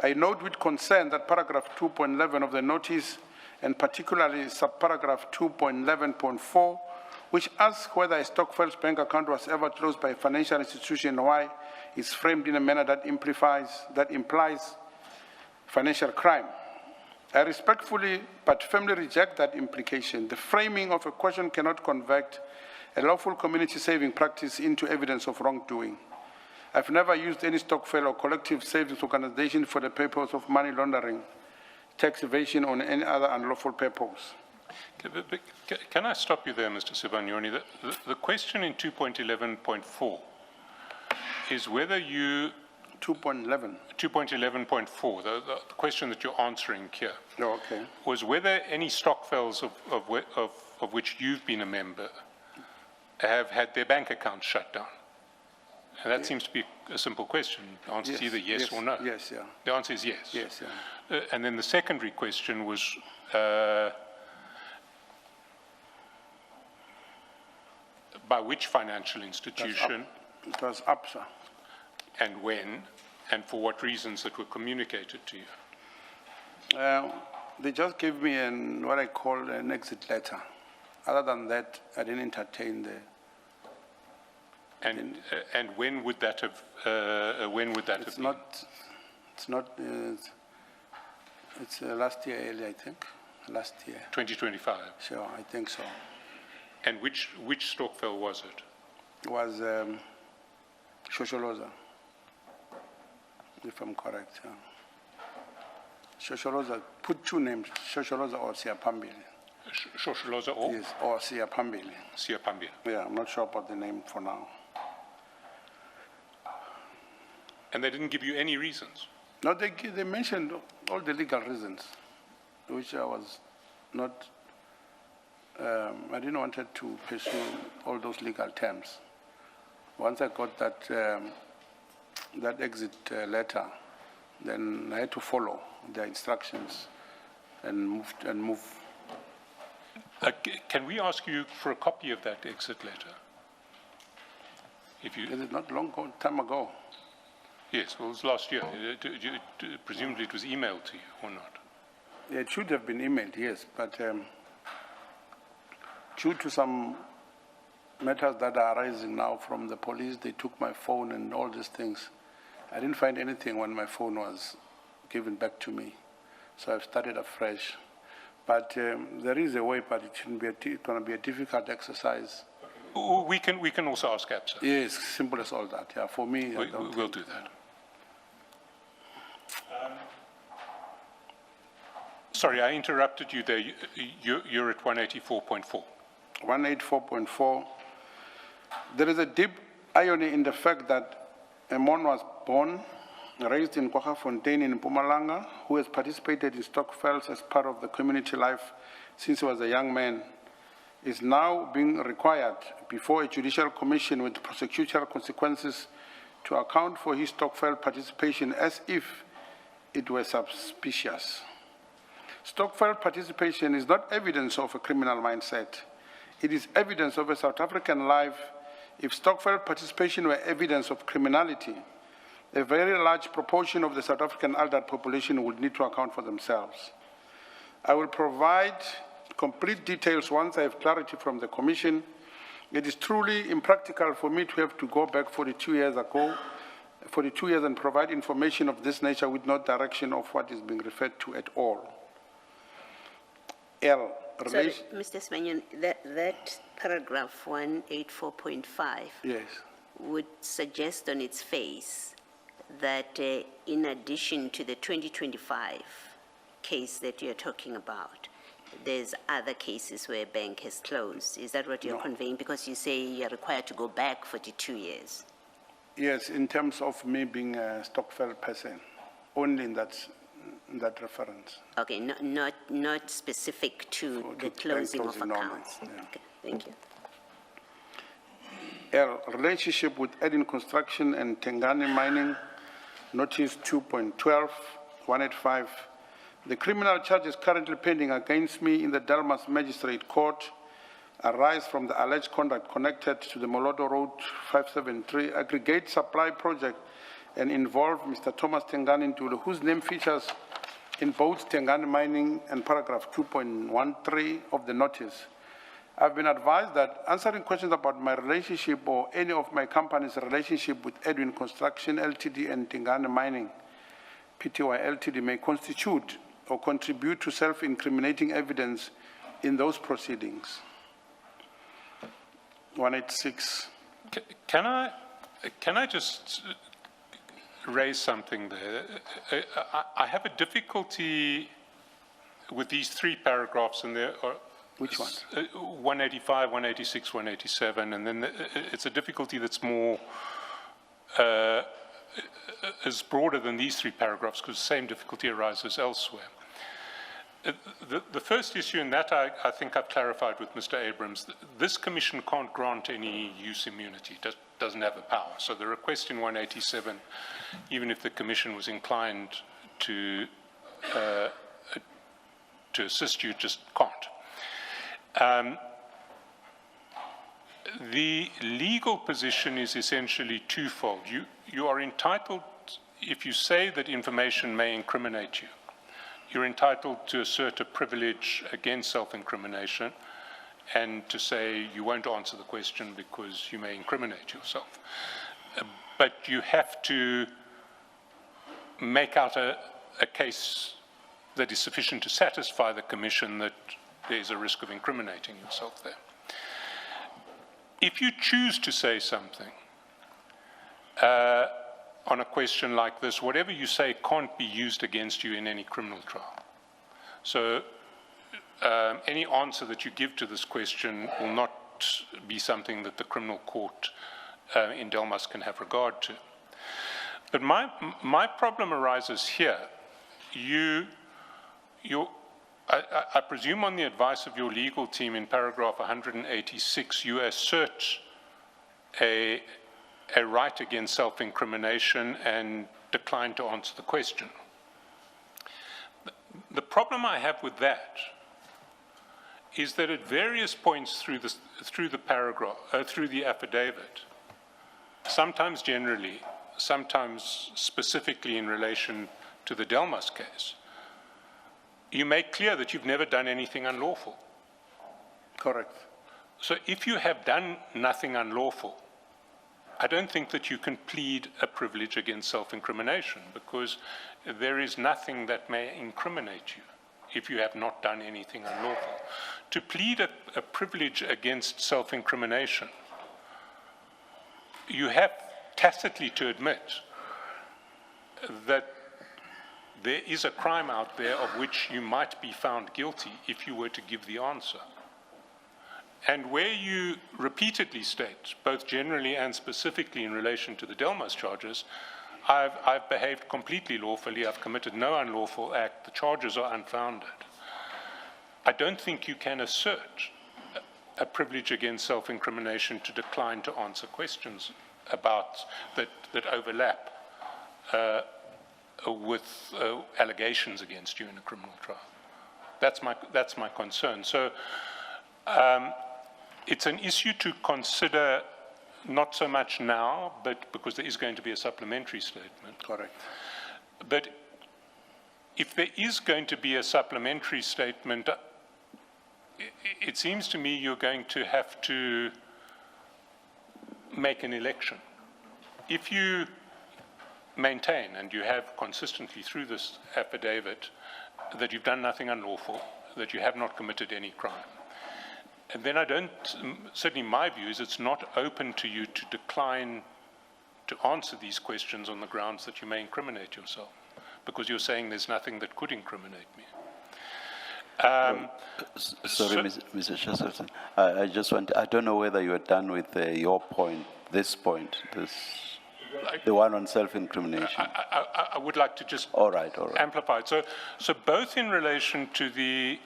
I note with concern that paragraph 2.11 of the notice, and particularly subparagraph 2.11.4, which asks whether a stokvel's bank account was ever closed by a financial institution and why, is framed in a manner that implies financial crime. I respectfully but firmly reject that implication. The framing of a question cannot convert a lawful community saving practice into evidence of wrongdoing. I've never used any stokvel or collective savings organization for the purpose of money laundering, tax evasion, or any other unlawful purpose. Can I stop you there, Mr. Sibanyoni? The question in 2.11.4 is whether you... 2.11. 2.11.4, the question that you're answering here, Oh, okay. was whether any stokvels of which you've been a member have had their bank accounts shut down. And that seems to be a simple question. The answer is either yes or no. Yes, yeah. The answer is yes. Yes, yeah. And then the secondary question was by which financial institution It was APSA. and when and for what reasons that were communicated to you. They just gave me what I call an exit letter. Other than that, I didn't entertain the... And when would that have have been? It's last year early, I think. Last year. 2025. Sure, I think so. And which stokvel was it? It was Shosholoza, if I'm correct. Yeah. Shosholoza, put two names, Shosholoza or Siapambili. Shosholoza or? Yes, or Siapambili. Siapambili. Yeah, I'm not sure about the name for now. And they didn't give you any reasons? No, they mentioned all the legal reasons, which I was not, I didn't want to pursue all those legal terms. Once I got that exit letter, then I had to follow the instructions and move. Can we ask you for a copy of that exit letter? If you, Is it not long time ago? yes, well, it was last year. Presumably it was emailed to you or not? Yeah, it should have been emailed, yes, but due to some matters that are arising now from the police, they took my phone and all these things. I didn't find anything when my phone was given back to me, so I've started afresh. But there is a way, but it shouldn't be it's going to be a difficult exercise. We can also ask APSA. Yes, simple as all that. Yeah, for me, We'll do that. Sorry, I interrupted you there. You're at 184.4. 184.4. There is a deep irony in the fact that a man was born, raised in Kwaggafontein in Mpumalanga, who has participated in stokvels as part of the community life since he was a young man, is now being required before a judicial commission with prosecutorial consequences to account for his stokvel participation as if it were suspicious. Stokvel participation is not evidence of a criminal mindset. It is evidence of a South African life. If stokvel participation were evidence of criminality, a very large proportion of the South African adult population would need to account for themselves. I will provide complete details once I have clarity from the Commission. It is truly impractical for me to have to go back 42 years and provide information of this nature with no direction of what is being referred to at all. Sorry, Mr. Sibanyoni, that paragraph 184.5 Yes. would suggest on its face that in addition to the 2025 case that you're talking about, there's other cases where a bank has closed. Is that what you're conveying? Because you say you're required to go back 42 years. Yes, in terms of me being a stokvel person, only in that in that reference. Okay, not specific to the to closing of closing normal, accounts. yeah. Okay, thank you. L, relationship with Edin Construction and Tengani Mining, notice 2.12, 185. The criminal charges currently pending against me in the Delmas Magistrate Court arise from the alleged conduct connected to the Molodo Road 573 aggregate supply project and involve Mr. Thomas Tengani Ntuli, whose name features in both Tengani Mining and paragraph 2.13 of the notice. I've been advised that answering questions about my relationship or any of my company's relationship with Edwin Construction Ltd and Tengani Mining Pty Ltd may constitute or contribute to self-incriminating evidence in those proceedings. 186. Can I just raise something there? I have a difficulty with these three paragraphs, and there are Which one? 185, 186, 187, and then it's a difficulty that's more is broader than these three paragraphs because the same difficulty arises elsewhere. The first issue, and that I think I've clarified with Mr. Abrams, this commission can't grant any use immunity, doesn't have the power. So the request in 187, even if the commission was inclined to assist you, just can't. The legal position is essentially twofold. You are entitled, if you say that information may incriminate you, you're entitled to assert a privilege against self-incrimination and to say you won't answer the question because you may incriminate yourself. But you have to make out a case that is sufficient to satisfy the commission that there's a risk of incriminating yourself there. If you choose to say something on a question like this, whatever you say can't be used against you in any criminal trial. So any answer that you give to this question will not be something that the criminal court in Delmas can have regard to. But my problem arises here. I presume on the advice of your legal team in paragraph 186, you assert a right against self-incrimination and decline to answer the question. The problem I have with that is that at various points through the paragraph, through the affidavit, sometimes generally, sometimes specifically in relation to the Delmas case, you make clear that you've never done anything unlawful. Correct. So if you have done nothing unlawful, I don't think that you can plead a privilege against self-incrimination because there is nothing that may incriminate you if you have not done anything unlawful. To plead a privilege against self-incrimination, you have tacitly to admit that there is a crime out there of which you might be found guilty if you were to give the answer. And where you repeatedly state, both generally and specifically in relation to the Delmas charges, I've behaved completely lawfully, I've committed no unlawful act, the charges are unfounded. I don't think you can assert a privilege against self-incrimination to decline to answer questions about that overlap with allegations against you in a criminal trial. That's my concern. So it's an issue to consider, not so much now, but because there is going to be a supplementary statement. Correct. But if there is going to be a supplementary statement, it seems to me you're going to have to make an election. If you maintain, and you have consistently through this affidavit, that you've done nothing unlawful, that you have not committed any crime, and then certainly my view is it's not open to you to decline to answer these questions on the grounds that you may incriminate yourself, because you're saying there's nothing that could incriminate me. Sorry, Mr. Chesterton. I don't know whether you are done with your point, this point. The one on self-incrimination. I would like to just All right, all right. amplify it. So both in relation to the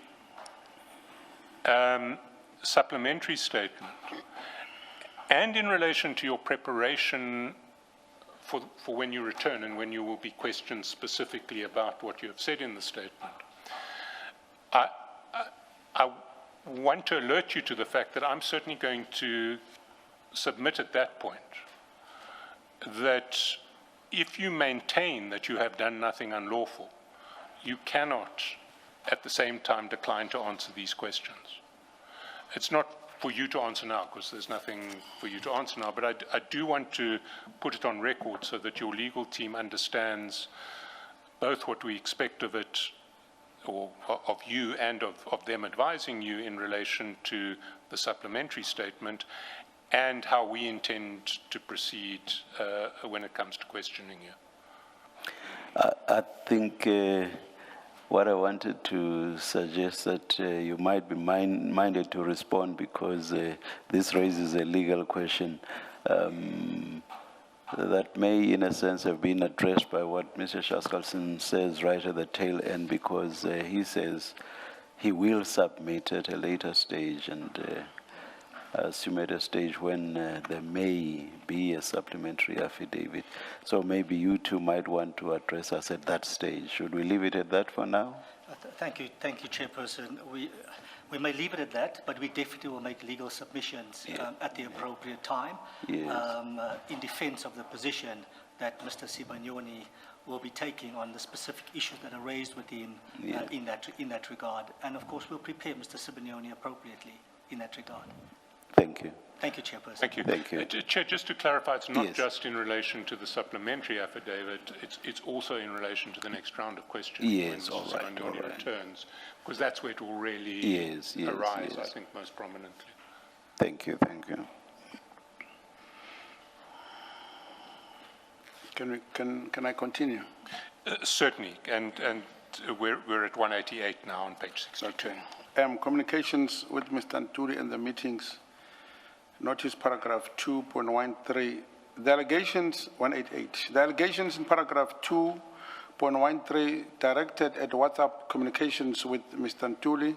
supplementary statement and in relation to your preparation for when you return and when you will be questioned specifically about what you have said in the statement, I want to alert you to the fact that I'm certainly going to submit at that point that if you maintain that you have done nothing unlawful, you cannot at the same time decline to answer these questions. It's not for you to answer now, because there's nothing for you to answer now, but I do want to put it on record so that your legal team understands both what we expect of it, or of you and of them advising you in relation to the supplementary statement, and how we intend to proceed when it comes to questioning you. I think what I wanted to suggest that you might be minded to respond, because this raises a legal question that may, in a sense, have been addressed by what Mr. Shaskalson says right at the tail end, because he says he will submit at a later stage, and assume at a stage when there may be a supplementary affidavit. So maybe you two might want to address us at that stage. Should we leave it at that for now? Thank you, Chairperson. We may leave it at that, but we definitely will make legal submissions at the appropriate time, in defense of the position that Mr. Sibanyoni will be taking on the specific issues that are raised with him in that regard. And of course, we'll prepare Mr. Sibanyoni appropriately in that regard. Thank you. Thank you, Chairperson. Thank you. Thank you. Chair, just to clarify, it's not just in relation to the supplementary affidavit, it's also in relation to the next round of questions Yes, when all right, Sibanyoni all right. returns, because that's where it will really arise, I think, most prominently. Thank you, thank you. Can I continue? Certainly, and we're at 188 now on page 62. Okay. Communications with Mr. Ntuli and the meetings. Notice paragraph 2.13. The allegations, 188. The allegations in paragraph 2.13 directed at WhatsApp communications with Mr. Ntuli,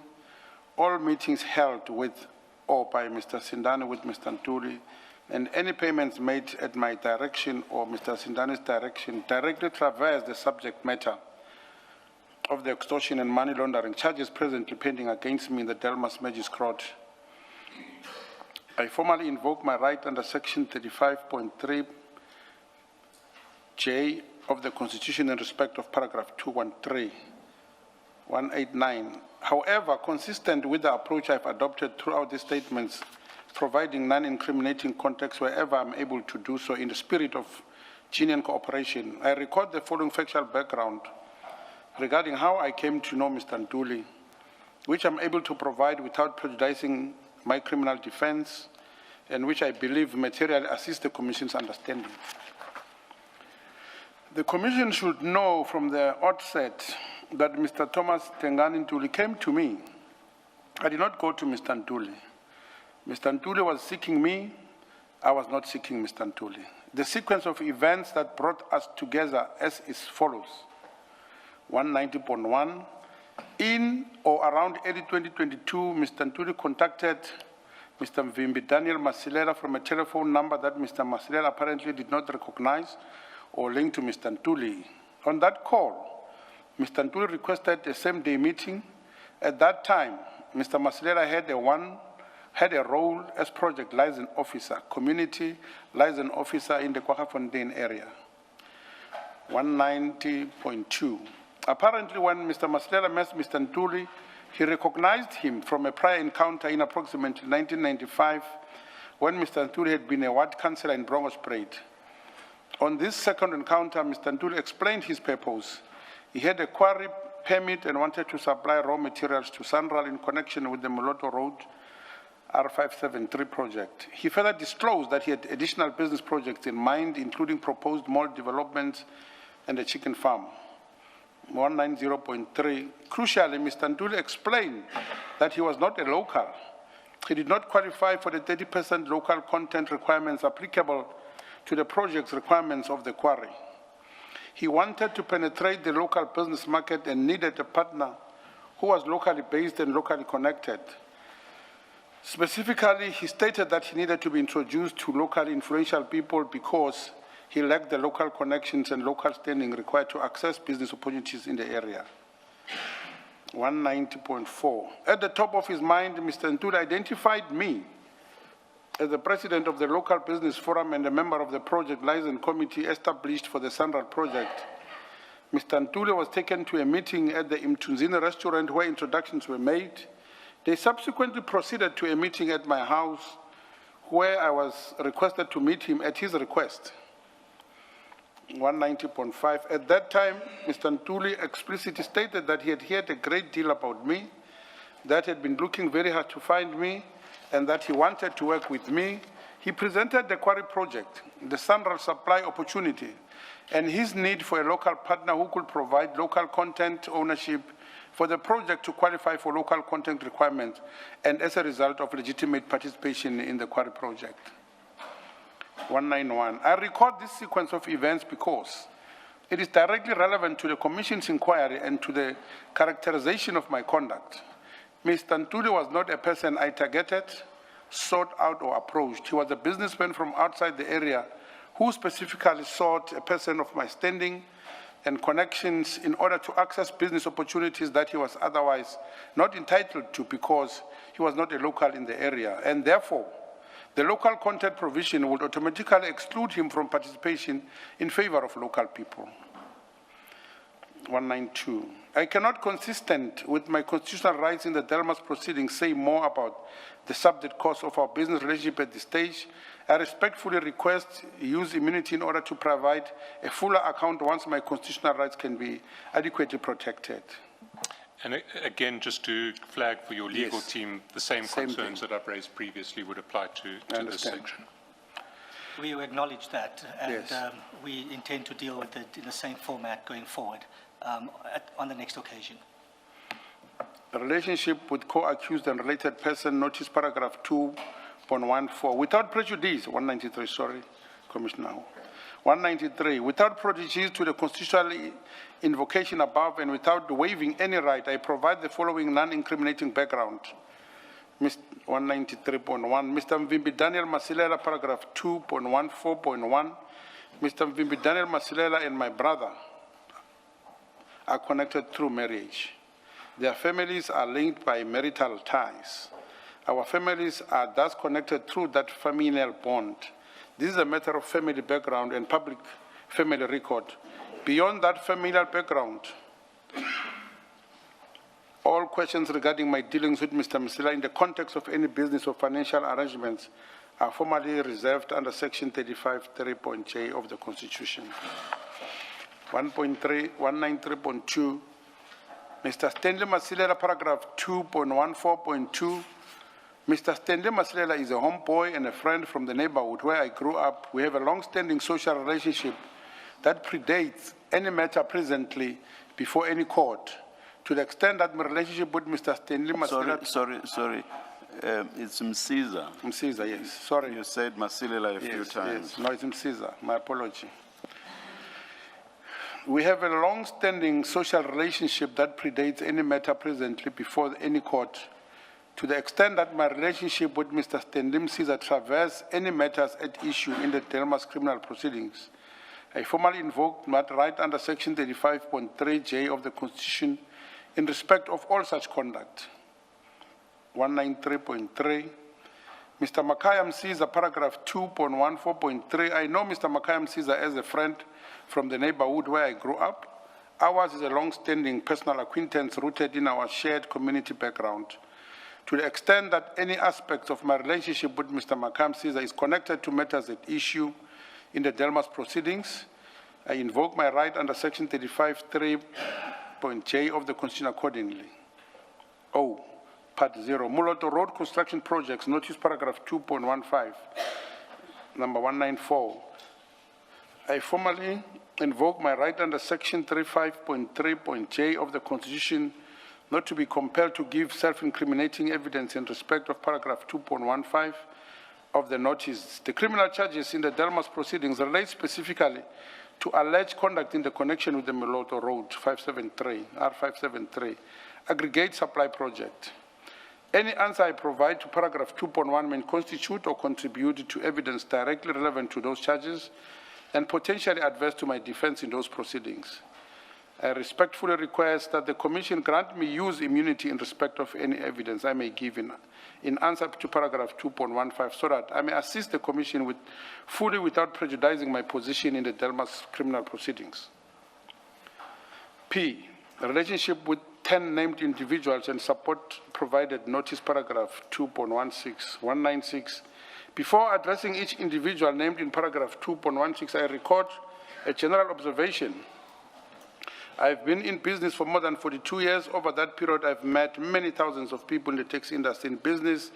all meetings held with or by Mr. Sindani with Mr. Ntuli, and any payments made at my direction or Mr. Sindani's direction directly traverse the subject matter of the extortion and money laundering charges presently pending against me in the Delmas Magistrates Court. I formally invoke my right under section 35.3J of the Constitution in respect of paragraph 213, 189. However, consistent with the approach I've adopted throughout these statements, providing non-incriminating context wherever I'm able to do so in the spirit of genuine cooperation, I record the following factual background regarding how I came to know Mr. Ntuli, which I'm able to provide without prejudicing my criminal defense, and which I believe materially assists the Commission's understanding. The Commission should know from the outset that Mr. Thomas Tengani Ntuli came to me. I did not go to Mr. Ntuli. Mr. Ntuli was seeking me. I was not seeking Mr. Ntuli. The sequence of events that brought us together as is follows. 190.1, in or around early 2022, Mr. Ntuli contacted Mr. Mvimbi Daniel Masilela from a telephone number that Mr. Masilela apparently did not recognize or link to Mr. Ntuli. On that call, Mr. Ntuli requested a same-day meeting. At that time, Mr. Masilela had a role as project liaison officer, community liaison officer in the Kwaggafontein area. 190.2. Apparently, when Mr. Masilela met Mr. Ntuli, he recognized him from a prior encounter in approximately 1995 when Mr. Ntuli had been a ward councillor in Brongospruit. On this second encounter, Mr. Ntuli explained his purpose. He had a quarry permit and wanted to supply raw materials to Sanral in connection with the Moloto Road R573 project. He further disclosed that he had additional business projects in mind, including proposed mall developments and a chicken farm. 190.3. Crucially, Mr. Ntuli explained that he was not a local. He did not qualify for the 30% local content requirements applicable to the project's requirements of the quarry. He wanted to penetrate the local business market and needed a partner who was locally based and locally connected. Specifically, he stated that he needed to be introduced to locally influential people because he lacked the local connections and local standing required to access business opportunities in the area. 190.4. At the top of his mind, Mr. Ntuli identified me as the president of the local business forum and a member of the project liaison committee established for the Central project. Mr. Ntuli was taken to a meeting at the Mtunzini restaurant where introductions were made. They subsequently proceeded to a meeting at my house where I was requested to meet him at his request. 190.5. At that time, Mr. Ntuli explicitly stated that he had heard a great deal about me, that he had been looking very hard to find me, and that he wanted to work with me. He presented the quarry project, the Central supply opportunity, and his need for a local partner who could provide local content ownership for the project to qualify for local content requirements, and as a result of legitimate participation in the quarry project. 191. I record this sequence of events because it is directly relevant to the Commission's inquiry and to the characterization of my conduct. Mr. Ntuli was not a person I targeted, sought out, or approached. He was a businessman from outside the area who specifically sought a person of my standing and connections in order to access business opportunities that he was otherwise not entitled to because he was not a local in the area. And therefore, the local content provision would automatically exclude him from participation in favor of local people. 192. I cannot, consistent with my constitutional rights in the Delmas proceedings, say more about the subject cause of our business relationship at this stage. I respectfully request use immunity in order to provide a fuller account once my constitutional rights can be adequately protected. And again, just to flag for your legal Yes. team, the same concerns thing. that I've raised previously would apply to this understand. section. We acknowledge that, and Yes. we intend to deal with it in the same format going forward on the next occasion. The relationship with co-accused and related person, notice paragraph 2.14, without prejudice, 193, sorry, Commissioner. 193, without prejudice to the constitutional invocation above and without waiving any right, I provide the following non-incriminating background. 193.1, Mr. Mvimbi Daniel Masilela, paragraph 2.14.1, Mr. Mvimbi Daniel Masilela and my brother are connected through marriage. Their families are linked by marital ties. Our families are thus connected through that familial bond. This is a matter of family background and public family record. Beyond that familial background, all questions regarding my dealings with Mr. Masilela in the context of any business or financial arrangements are formally reserved under Section 35(3)J of the Constitution. 193.2, Mr. Stanley Masilela, paragraph 2.14.2. Mr. Stanley Masilela is a homeboy and a friend from the neighborhood where I grew up. We have a long-standing social relationship that predates any matter presently before any court. To the extent that my relationship with Mr. Stanley Masilela... Sorry. It's Msiza. Msiza, yes. Sorry. You said Masilela a few times. Yes. No, it's Msiza. My apology. We have a long-standing social relationship that predates any matter presently before any court. To the extent that my relationship with Mr. Stanley Msiza traverses any matters at issue in the Delmas criminal proceedings, I formally invoke my right under Section 35(3)J of the Constitution in respect of all such conduct. 193.3. Mr. Makaya Msiza, paragraph 2.14.3. I know Mr. Makaya Msiza as a friend from the neighborhood where I grew up. Ours is a long-standing personal acquaintance rooted in our shared community background. To the extent that any aspect of my relationship with Mr. Makaya Msiza is connected to matters at issue in the Delmas proceedings, I invoke my right under Section 35(3)J of the Constitution accordingly. O, Part 0, Muloto Road Construction Projects, notice paragraph 2.15, number 194. I formally invoke my right under Section 35(3)J of the Constitution not to be compelled to give self-incriminating evidence in respect of paragraph 2.15 of the notice. The criminal charges in the Delmas proceedings relate specifically to alleged conduct in the connection with the Meloto Road 573, R573, aggregate supply project. Any answer I provide to paragraph 2.1 may constitute or contribute to evidence directly relevant to those charges and potentially adverse to my defense in those proceedings. I respectfully request that the Commission grant me use immunity in respect of any evidence I may give in answer to paragraph 2.15 so that I may assist the Commission fully without prejudicing my position in the Delmas criminal proceedings. P, a relationship with 10 named individuals and support provided notice paragraph 2.196. Before addressing each individual named in paragraph 2.16, I record a general observation. I've been in business for more than 42 years. Over that period, I've met many thousands of people in the taxi industry, in business,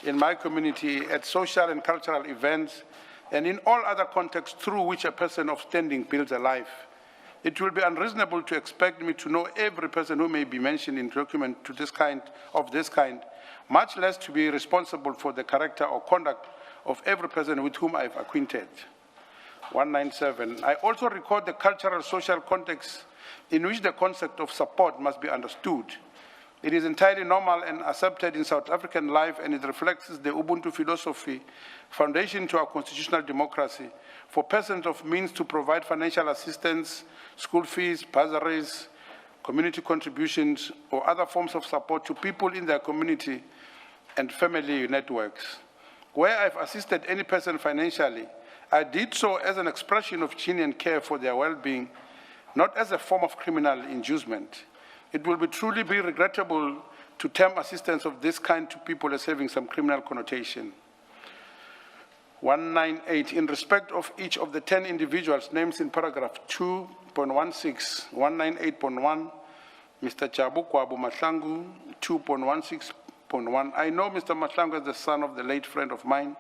in my community, at social and cultural events, and in all other contexts through which a person of standing builds a life. It will be unreasonable to expect me to know every person who may be mentioned in document of this kind, much less to be responsible for the character or conduct of every person with whom I've acquainted. 197. I also record the cultural social context in which the concept of support must be understood. It is entirely normal and accepted in South African life, and it reflects the Ubuntu philosophy, foundation to our constitutional democracy, for persons of means to provide financial assistance, school fees, bursaries, community contributions, or other forms of support to people in their community and family networks. Where I've assisted any person financially, I did so as an expression of genuine care for their well-being, not as a form of criminal inducement. It will truly be regrettable to term assistance of this kind to people as having some criminal connotation. 198, in respect of each of the 10 individuals named in paragraph 2.16, 198.1, Mr. Chabu Kwabu Madlanga, 2.16.1. I know Mr. Madlanga is the son of the late friend of mine.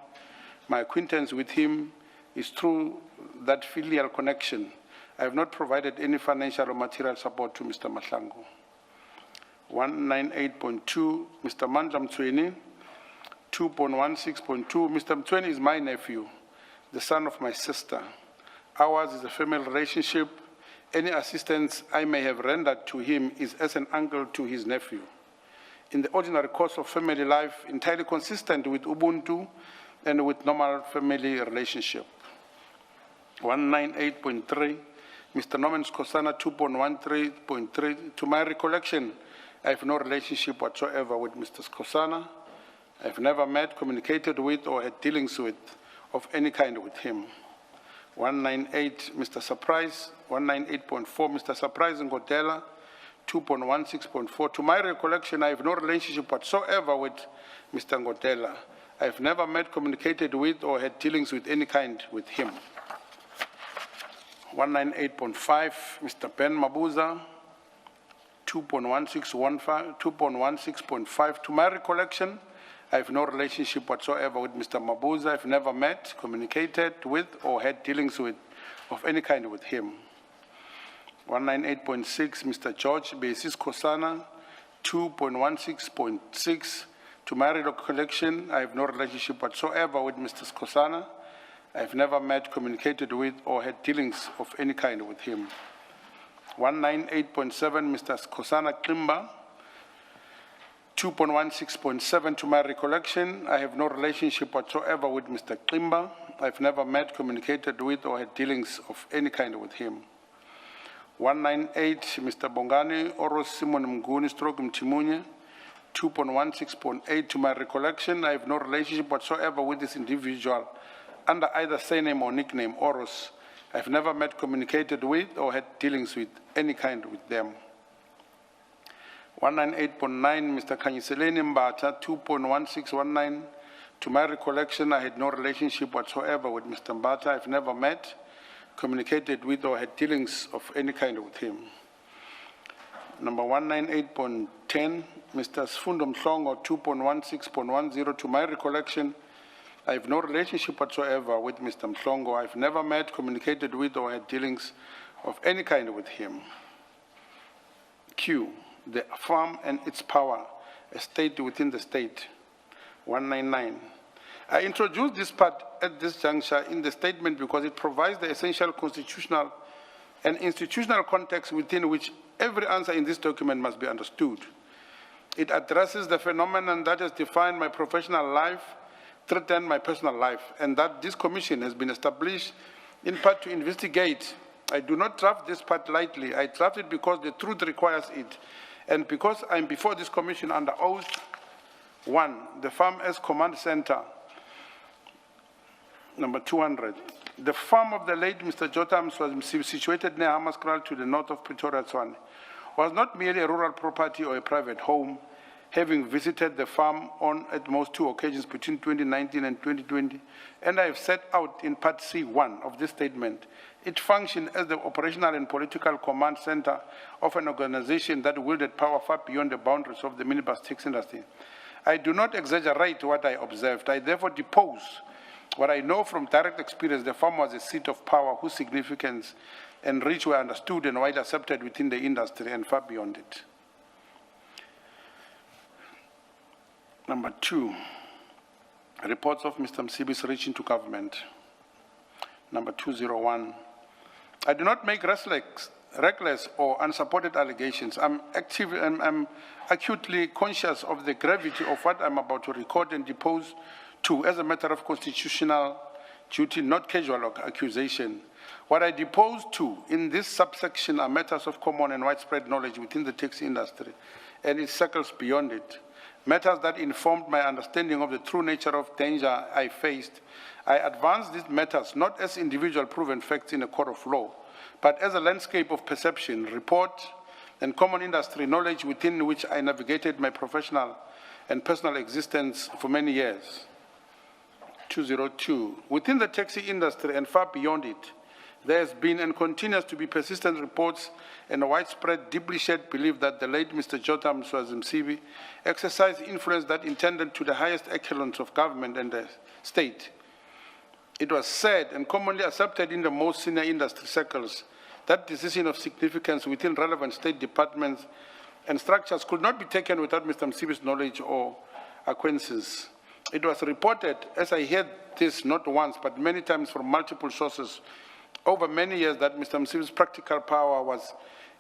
My acquaintance with him is through that filial connection. I have not provided any financial or material support to Mr. Madlanga. 198.2, Mr. Mandla Mtsweni, 2.16.2, Mr. Mtsweni is my nephew, the son of my sister. Ours is a family relationship. Any assistance I may have rendered to him is as an uncle to his nephew. In the ordinary course of family life, entirely consistent with Ubuntu and with normal family relationship. 198.3, Mr. Norman Skosana, 2.13.3. To my recollection, I have no relationship whatsoever with Mr. Skosana. I've never met, communicated with, or had dealings with of any kind with him. 198, Mr. Surprise. 198.4, Mr. Surprise Ngodela. 2.16.4. To my recollection, I have no relationship whatsoever with Mr. Ngodela. I've never met, communicated with, or had dealings with any kind with him. 198.5, Mr. Ben Mabuza, 2.16.5. To my recollection, I have no relationship whatsoever with Mr. Mabuza. I've never met, communicated with, or had dealings with of any kind with him. 198.6, Mr. George Besis Kosana, 2.16.6. To my recollection, I have no relationship whatsoever with Mr. Skosana. I've never met, communicated with, or had dealings of any kind with him. 198.7, Mr. Skosana Klimba. 2.16.7, to my recollection, I have no relationship whatsoever with Mr. Klimba. I've never met, communicated with, or had dealings of any kind with him. 198, Mr. Bongani Oros Simon Mguni Stroke Mtimunye. 2.16.8, to my recollection, I have no relationship whatsoever with this individual under either surname or nickname, Oros. I've never met, communicated with, or had dealings with any kind with them. 198.9, Mr. Kanyiseleni Mbata, 2.1619. To my recollection, I had no relationship whatsoever with Mr. Mbata. I've never met, communicated with, or had dealings of any kind with him. Number 198.10, Mr. Sfundo Mhlongo, 2.16.10. To my recollection, I have no relationship whatsoever with Mr. Mhlongo. I've never met, communicated with, or had dealings of any kind with him. Q, the farm and its power, a state within the state. 199. I introduced this part at this juncture in the statement because it provides the essential constitutional and institutional context within which every answer in this document must be understood. It addresses the phenomenon that has defined my professional life, threatened my personal life, and that this commission has been established in part to investigate. I do not draft this part lightly. I draft it because the truth requires it, and because I'm before this commission under oath. 1, the Farm as Command Center, number 200. The farm of the late Mr. Jotams was situated near Hammanskraal to the north of Pretoria, Tshwane, was not merely a rural property or a private home. Having visited the farm on at most 2 occasions between 2019 and 2020, and I have set out in Part C1 of this statement, it functioned as the operational and political command center of an organization that wielded power far beyond the boundaries of the minibus taxi industry. I do not exaggerate what I observed. I therefore depose what I know from direct experience. The farm was a seat of power whose significance and reach were understood and widely accepted within the industry and far beyond it. Number 2, reports of Mr. Msibi's reach into government. Number 201, I do not make reckless or unsupported allegations. I'm acutely conscious of the gravity of what I'm about to record and depose to as a matter of constitutional duty, not casual accusation. What I depose to in this subsection are matters of common and widespread knowledge within the taxi industry and its circles beyond it. Matters that informed my understanding of the true nature of danger I faced. I advanced these matters not as individual proven facts in a court of law, but as a landscape of perception, report, and common industry knowledge within which I navigated my professional and personal existence for many years. 202. Within the taxi industry and far beyond it, there has been and continues to be persistent reports and a widespread, deeply shared belief that the late Mr. Jotam Msibi exercised influence that intended to the highest echelons of government and the state. It was said and commonly accepted in the most senior industry circles that decision of significance within relevant state departments and structures could not be taken without Mr. Msibi's knowledge or acquaintances. It was reported, as I heard this not once, but many times from multiple sources, over many years that Mr. Msibi's practical power was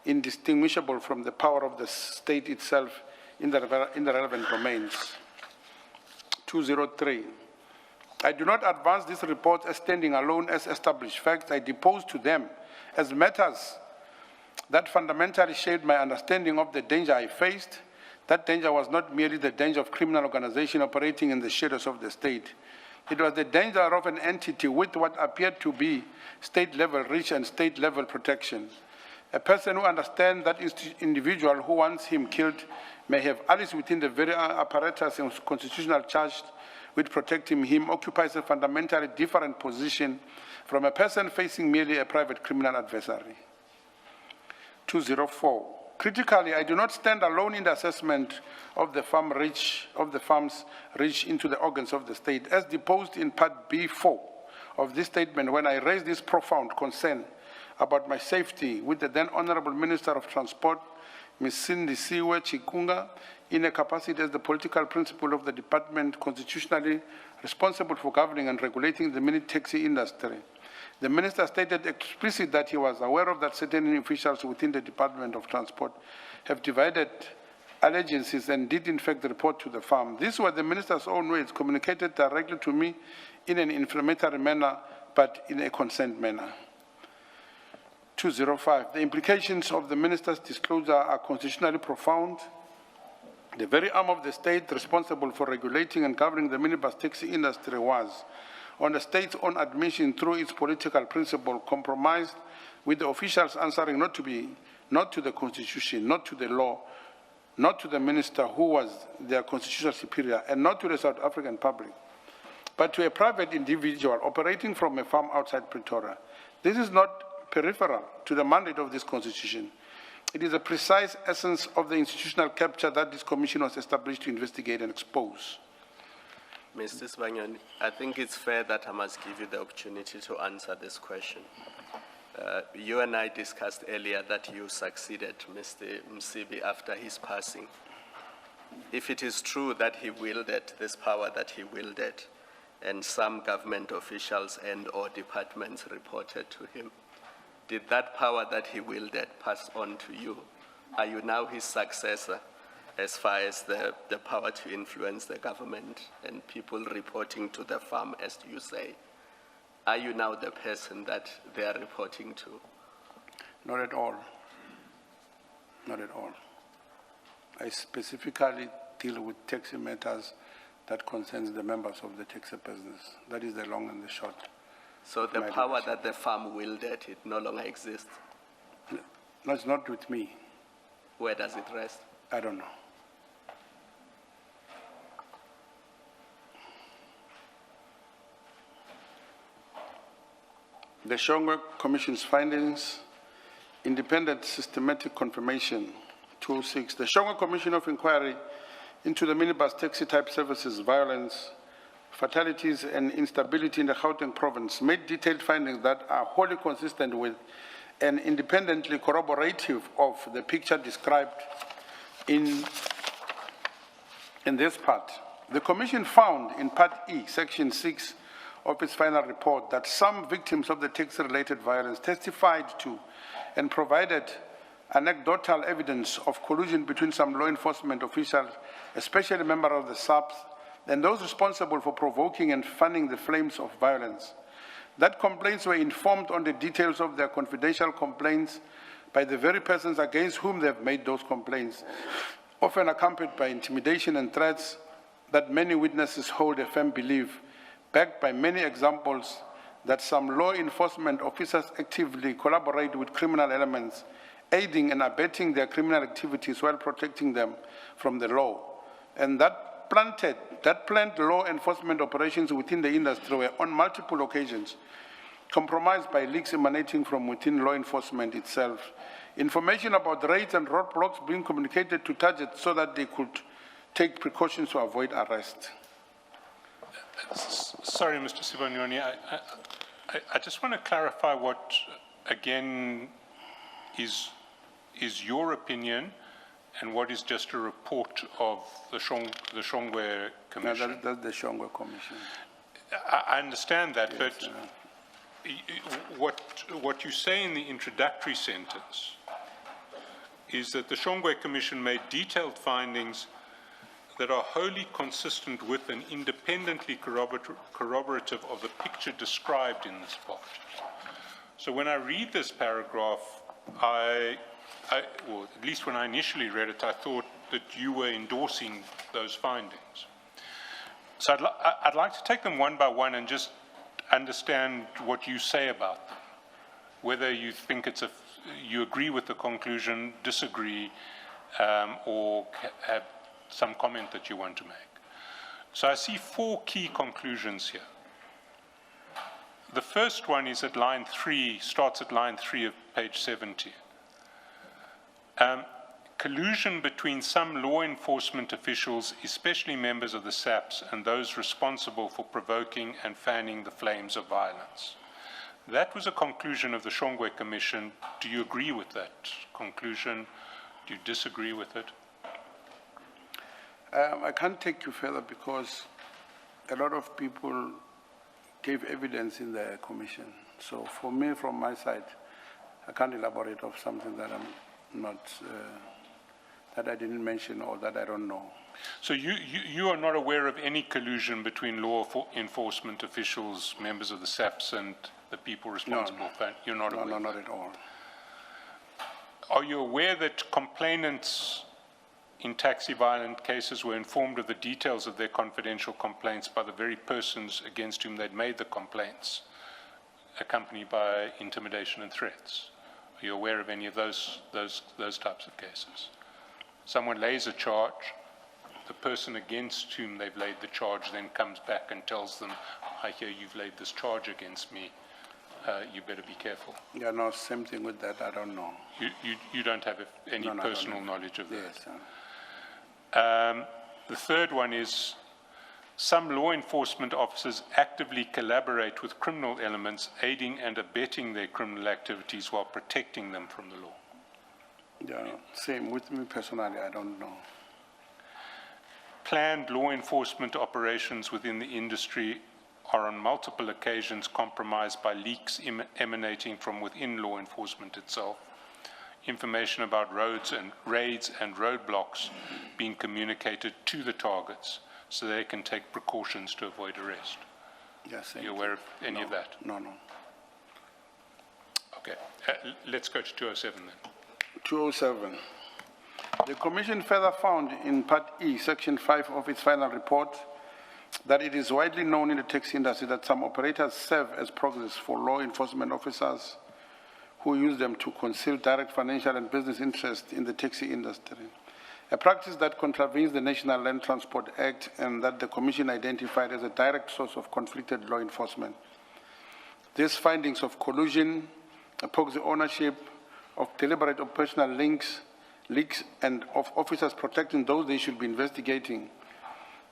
indistinguishable from the power of the state itself in the relevant domains. 203. I do not advance these reports as standing alone as established facts. I depose to them as matters that fundamentally shaped my understanding of the danger I faced. That danger was not merely the danger of criminal organization operating in the shadows of the state. It was the danger of an entity with what appeared to be state-level reach and state-level protection. A person who understands that individual who wants him killed may have allies within the very apparatus and constitutional charged with protecting him occupies a fundamentally different position from a person facing merely a private criminal adversary. 204. Critically, I do not stand alone in the assessment of the farm's reach into the organs of the state, as deposed in Part B4 of this statement when I raised this profound concern about my safety with the then Honorable Minister of Transport, Ms. Cindy Siwe Chikunga, in a capacity as the political principal of the department constitutionally responsible for governing and regulating the mini taxi industry. The minister stated explicitly that he was aware of that certain officials within the Department of Transport have divided allegiances and did in fact report to the farm. These were the minister's own words, communicated directly to me in an inflammatory manner, but in a consent manner. 205. The implications of the minister's disclosure are constitutionally profound. The very arm of the state responsible for regulating and governing the minibus taxi industry was, on the state's own admission through its political principle, compromised with the officials answering not to the Constitution, not to the law, not to the minister who was their constitutional superior, and not to the South African public, but to a private individual operating from a farm outside Pretoria. This is not peripheral to the mandate of this Constitution. It is a precise essence of the institutional capture that this commission was established to investigate and expose. Mr. Sibanyoni, I think it's fair that I must give you the opportunity to answer this question. You and I discussed earlier that you succeeded Mr. Msibi after his passing. If it is true that he wielded this power that he wielded, and some government officials and/or departments reported to him. Did that power that he wielded pass on to you? Are you now his successor as far as the power to influence the government and people reporting to the farm, as you say? Are you now the person that they are reporting to? Not at all. Not at all. I specifically deal with taxi matters that concerns the members of the taxi business. That is the long and the short. So the power that the farm wielded, it no longer exists. No, it's not with me. Where does it rest? I don't know. The Shongwe Commission's findings, independent systematic confirmation, 206. The Shongwe Commission of Inquiry into the minibus taxi type services, violence, fatalities and instability in the Gauteng province made detailed findings that are wholly consistent with and independently corroborative of the picture described in this part. The Commission found in Part E, Section 6 of its final report that some victims of the taxi-related violence testified to and provided anecdotal evidence of collusion between some law enforcement officials, especially members of the SAPS, and those responsible for provoking and fanning the flames of violence. That complaints were informed on the details of their confidential complaints by the very persons against whom they have made those complaints, often accompanied by intimidation and threats that many witnesses hold a firm belief, backed by many examples, that some law enforcement officers actively collaborate with criminal elements, aiding and abetting their criminal activities while protecting them from the law. And that planned law enforcement operations within the industry were on multiple occasions compromised by leaks emanating from within law enforcement itself. Information about raids and roadblocks being communicated to targets so that they could take precautions to avoid arrest. Sorry, Mr. Sibanyoni, I just want to clarify what, again, is your opinion and what is just a report of the Shongwe Commission. No, that's the Shongwe Commission. I understand that, Yes, but what you say in the introductory sentence is that the Shongwe Commission made detailed findings that are wholly consistent with and independently corroborative of the picture described in this part. So when I read this paragraph, well, at least when I initially read it, I thought that you were endorsing those findings. So I'd like to take them one by one and just understand what you say about them, whether you think you agree with the conclusion, disagree, or have some comment that you want to make. So I see 4 key conclusions here. The first one is at line 3, starts at line 3 of page 70. Collusion between some law enforcement officials, especially members of the SAPS, and those responsible for provoking and fanning the flames of violence. That was a conclusion of the Shongwe Commission. Do you agree with that conclusion? Do you disagree with it? I can't take you further because a lot of people gave evidence in the commission. So for me, from my side, I can't elaborate of something that I'm not, that I didn't mention or that I don't know. So you are not aware of any collusion between law enforcement officials, members of the SAPS, and the people responsible for it? You're not aware? No, not at all. Are you aware that complainants in taxi violence cases were informed of the details of their confidential complaints by the very persons against whom they'd made the complaints, accompanied by intimidation and threats? Are you aware of any of those types of cases? Someone lays a charge, the person against whom they've laid the charge then comes back and tells them, I hear you've laid this charge against me, you better be careful. Yeah, no, same thing with that, I don't know. You don't have any personal knowledge of that? Yes. The third one is some law enforcement officers actively collaborate with criminal elements, aiding and abetting their criminal activities while protecting them from the law. Yeah, same with me personally, I don't know. Planned law enforcement operations within the industry are on multiple occasions compromised by leaks emanating from within law enforcement itself, information about roads and raids and roadblocks being communicated to the targets so they can take precautions to avoid arrest. Yes. Are you aware of any of that? No. Okay. Let's go to 207 then. 207. The Commission further found in Part E, Section 5 of its final report, that it is widely known in the taxi industry that some operators serve as proxies for law enforcement officers who use them to conceal direct financial and business interests in the taxi industry, a practice that contravenes the National Land Transport Act and that the Commission identified as a direct source of conflicted law enforcement. These findings of collusion, proxy ownership, of deliberate operational leaks, and of officers protecting those they should be investigating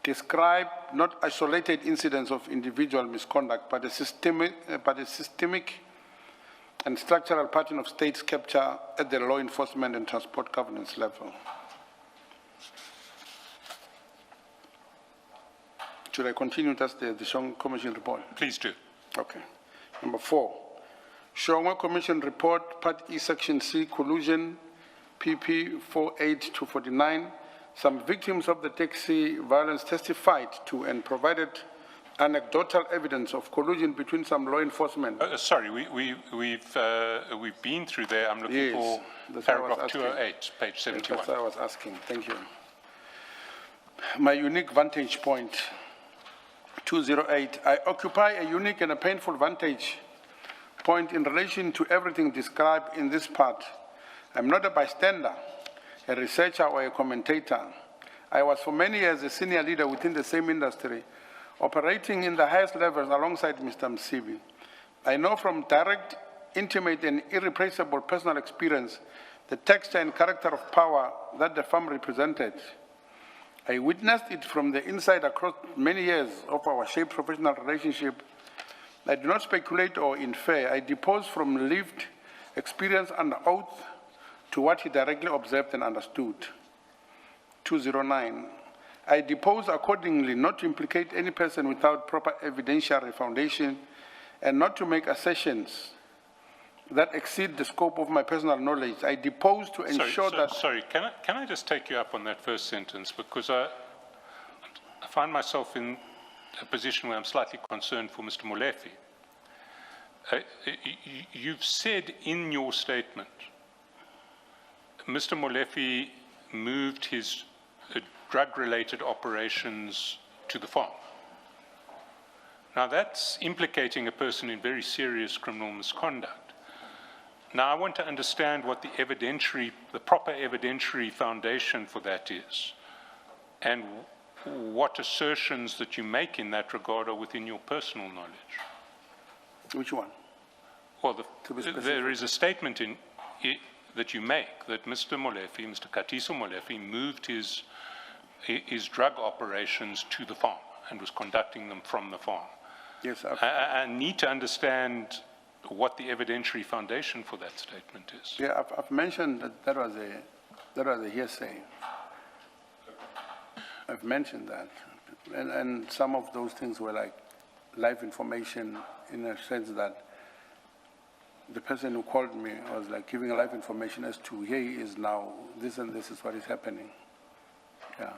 describe not isolated incidents of individual misconduct, but a systemic and structural pattern of state's capture at the law enforcement and transport governance level. Should I continue? That's the Shongwe Commission report. Please do. Okay. Number 4, Shongwe Commission report, Part E, Section C, collusion, PP 48 to 49. Some victims of the taxi violence testified to and provided anecdotal evidence of collusion between some law enforcement. Sorry, we've been through there. I'm looking Yes, for that's what I was paragraph asking. 208, page 71. That's what I was asking. Thank you. My unique vantage point, 208. I occupy a unique and a painful vantage point in relation to everything described in this part. I'm not a bystander, a researcher or a commentator. I was for many years a senior leader within the same industry, operating in the highest levels alongside Mr. Msibi. I know from direct, intimate, and irreplaceable personal experience the texture and character of power that the firm represented. I witnessed it from the inside across many years of our shared professional relationship. I do not speculate or infer. I depose from lived experience and oath to what he directly observed and understood. 209. I depose accordingly not to implicate any person without proper evidentiary foundation and not to make assertions that exceed the scope of my personal knowledge. I depose to ensure that... Sorry, can I just take you up on that first sentence? Because I find myself in a position where I'm slightly concerned for Mr. Molefe. You've said in your statement, Mr. Molefe moved his drug-related operations to the farm. Now that's implicating a person in very serious criminal misconduct. Now I want to understand what the proper evidentiary foundation for that is, and what assertions that you make in that regard are within your personal knowledge. Which one? Well, there is a statement that you make that Mr. Molefe, Mr. Katiso Molefe, moved his drug operations to the farm and was conducting them from the farm. Yes, I need to understand what the evidentiary foundation for that statement is. yeah, I've mentioned that was a hearsay. I've mentioned that. And some of those things were like live information in a sense that the person who called me was like giving live information as to here he is now, this and this is what is happening. Yeah.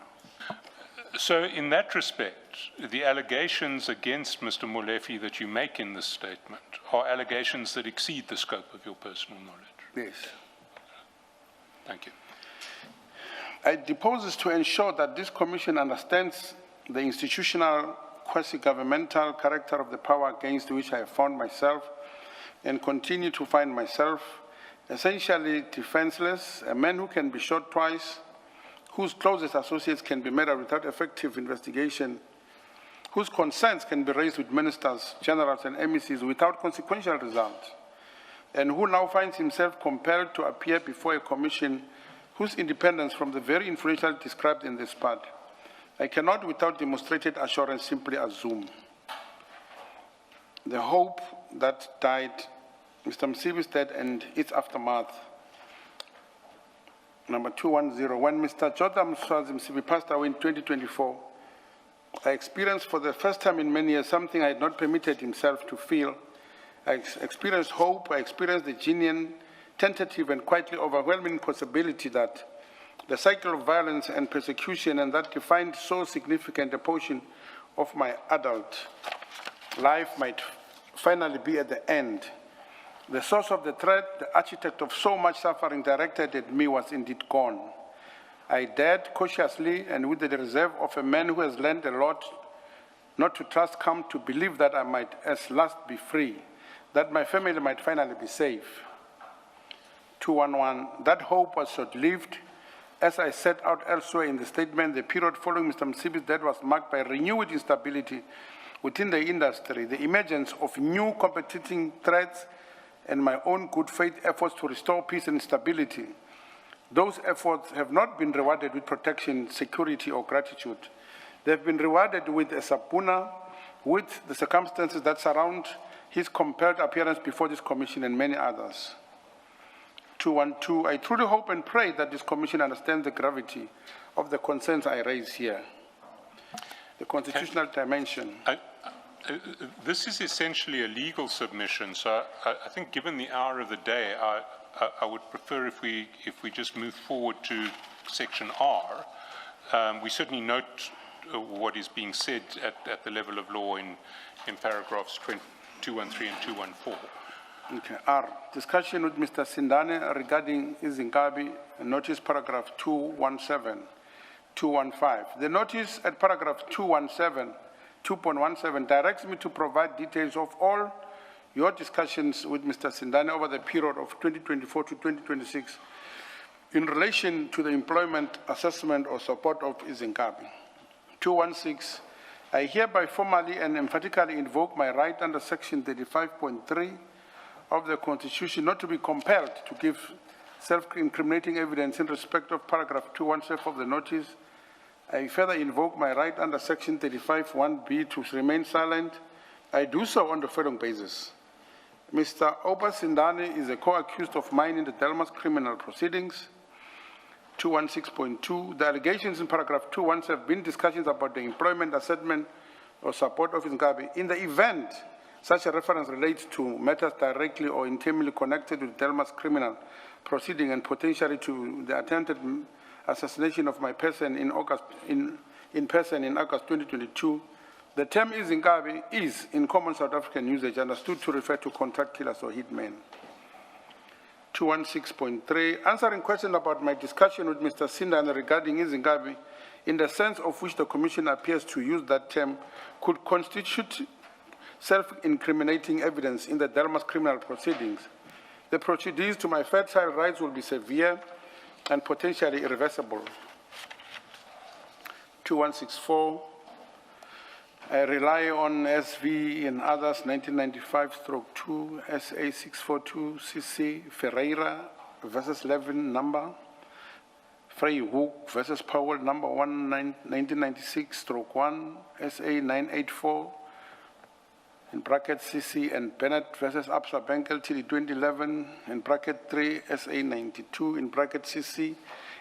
So in that respect, the allegations against Mr. Molefe that you make in this statement are allegations that exceed the scope of your personal knowledge. Yes. Thank you. I depose to ensure that this commission understands the institutional, quasi-governmental character of the power against which I have found myself and continue to find myself, essentially defenseless, a man who can be shot twice, whose closest associates can be murdered without effective investigation, whose concerns can be raised with ministers, generals, and MECs without consequential results, and who now finds himself compelled to appear before a commission whose independence from the very influential described in this part, I cannot without demonstrated assurance simply assume. The hope that died, Mr. Msibi's death and its aftermath. Number 210, when Mr. Jordan Msibi passed away in 2024, I experienced for the first time in many years something I had not permitted himself to feel. I experienced hope, I experienced the genuine, tentative and quietly overwhelming possibility that the cycle of violence and persecution and that defined so significant a portion of my adult life might finally be at the end. The source of the threat, the architect of so much suffering directed at me was indeed gone. I dared cautiously and with the reserve of a man who has learned a lot not to trust, come to believe that I might at last be free, that my family might finally be safe. 211, that hope was short-lived. As I set out elsewhere in the statement, the period following Mr. Msibi's death was marked by renewed instability within the industry, the emergence of new competing threats, and my own good faith efforts to restore peace and stability. Those efforts have not been rewarded with protection, security, or gratitude. They have been rewarded with a subpoena, with the circumstances that surround his compelled appearance before this commission and many others. 212, I truly hope and pray that this commission understands the gravity of the concerns I raise here. The constitutional dimension. This is essentially a legal submission, so I think given the hour of the day, I would prefer if we just move forward to section R. We certainly note what is being said at the level of law in paragraphs 213 and 214. Okay. R, discussion with Mr. Sindane regarding Izinkabi, notice paragraph 217, 215. The notice at paragraph 2.17 directs me to provide details of all your discussions with Mr. Sindane over the period of 2024 to 2026 in relation to the employment assessment or support of Izinkabi. 216, I hereby formally and emphatically invoke my right under section 35.3 of the Constitution not to be compelled to give self-incriminating evidence in respect of paragraph 217 of the notice. I further invoke my right under section 35(1)(b) to remain silent. I do so on the following basis. Mr. Oba Sindane is a co-accused of mine in the Delmas criminal proceedings. 216.2, the allegations in paragraph 217 have been discussions about the employment, assessment, or support of Izinkabi. In the event such a reference relates to matters directly or intimately connected with Delmas criminal proceeding and potentially to the attempted assassination of my person in August 2022, the term Izinkabi is, in common South African usage, understood to refer to contract killers or hitmen. 216.3, answering questions about my discussion with Mr. Sindane regarding Izinkabi, in the sense of which the Commission appears to use that term, could constitute self-incriminating evidence in the Delmas criminal proceedings. The prejudice to my fertile rights will be severe and potentially irreversible. 2164, I rely on SV and others 1995/2 SA 642 CC Ferreira versus Levin number, Frey Hook versus Powell number 1996/1 SA 984 in bracket CC and Bennett versus Absa Bank Ltd 2011 in bracket 3 SA 92 in bracket CC.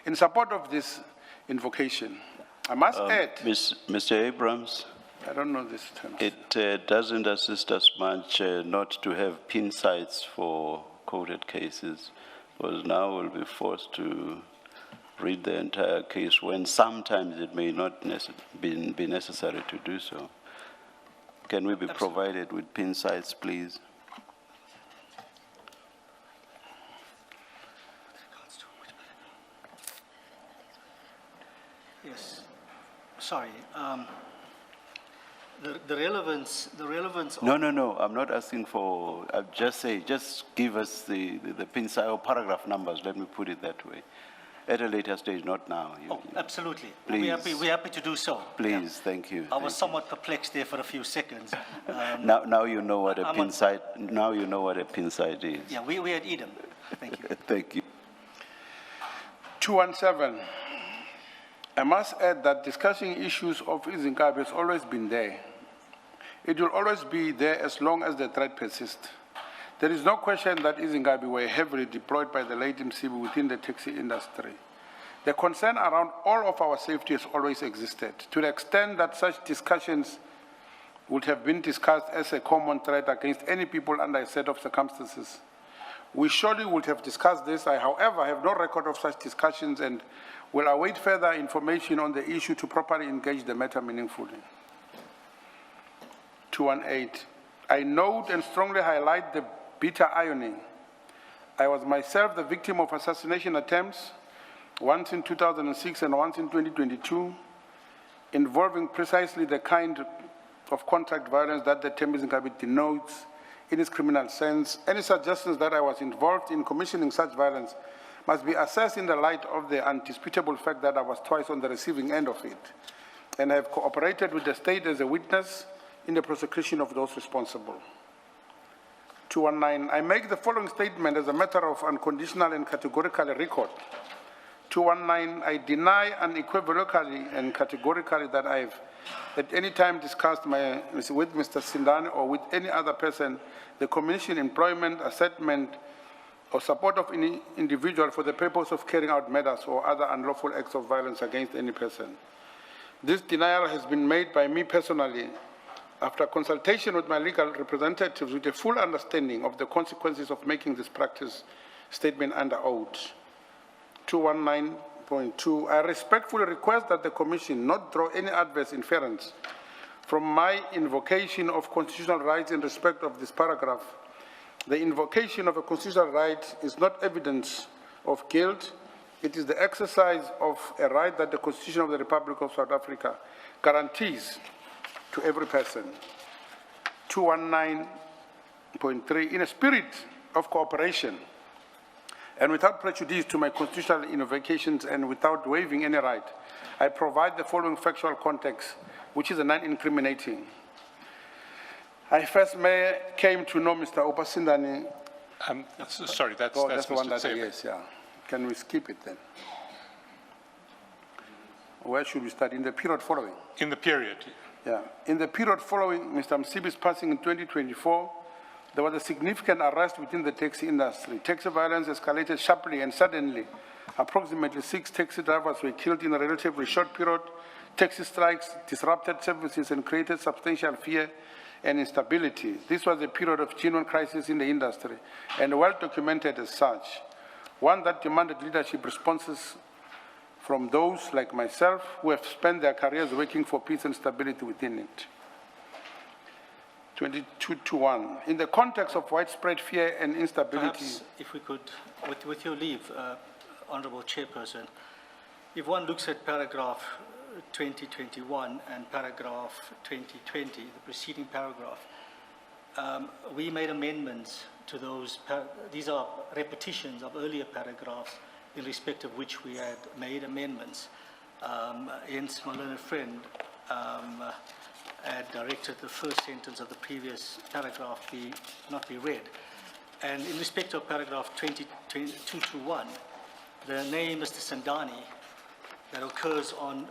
In support of this invocation, I must add. Mr. Abrams, I don't know this term. it doesn't assist us much not to have pin sites for quoted cases, because now we'll be forced to read the entire case when sometimes it may not be necessary to do so. Can we be provided with pin sites, please? Yes. Sorry. The relevance of... No, I'm not asking for, I'll just say, just give us the pin site or paragraph numbers, let me put it that way. At a later stage, not now. Absolutely. Please. We're happy to do so. Please, thank you. I was somewhat perplexed there for a few seconds. Now you know what a pin site. Now you know what a pin site is. Yeah, we're at Edom. Thank you. Thank you. 217. I must add that discussing issues of Izinkabi has always been there. It will always be there as long as the threat persists. There is no question that Izinkabi were heavily deployed by the late Msibi within the taxi industry. The concern around all of our safety has always existed. To the extent that such discussions would have been discussed as a common threat against any people under a set of circumstances, we surely would have discussed this. I, however, have no record of such discussions and will await further information on the issue to properly engage the matter meaningfully. 218. I note and strongly highlight the bitter irony. I was myself the victim of assassination attempts, once in 2006 and once in 2022, involving precisely the kind of contact violence that the term denotes in its criminal sense. Any suggestions that I was involved in commissioning such violence must be assessed in the light of the undisputable fact that I was twice on the receiving end of it, and I have cooperated with the state as a witness in the prosecution of those responsible. 219, I make the following statement as a matter of unconditional and categorical record. 219, I deny unequivocally and categorically that I've at any time discussed with Mr. Sindane or with any other person the commission, employment, assessment, or support of any individual for the purpose of carrying out murders or other unlawful acts of violence against any person. This denial has been made by me personally after consultation with my legal representatives with a full understanding of the consequences of making this practice statement under oath. 219.2, I respectfully request that the Commission not draw any adverse inference from my invocation of constitutional rights in respect of this paragraph. The invocation of a constitutional right is not evidence of guilt. It is the exercise of a right that the Constitution of the Republic of South Africa guarantees to every person. 219.3, in a spirit of cooperation and without prejudice to my constitutional invocations and without waiving any right, I provide the following factual context, which is a non-incriminating. I first came to know Mr. Opasindani. Sorry, that's the one Mr. that, Tsebe. yes, yeah. Can we skip it then? Where should we start? In the period following? In the period. Yeah. In the period following Mr. Msibi's passing in 2024, there was a significant arrest within the taxi industry. Taxi violence escalated sharply and suddenly. Approximately 6 taxi drivers were killed in a relatively short period. Taxi strikes disrupted services and created substantial fear and instability. This was a period of genuine crisis in the industry and well documented as such, one that demanded leadership responses from those like myself who have spent their careers working for peace and stability within it. 22-1. In the context of widespread fear and instability. Perhaps if we could, with your leave, Honourable Chairperson, if one looks at paragraph 2021 and paragraph 2020, the preceding paragraph, we made amendments to those. These are repetitions of earlier paragraphs in respect of which we had made amendments. Hence, my learned friend had directed the first sentence of the previous paragraph not be read. And in respect of paragraph 2221, the name Mr. Sindane that occurs on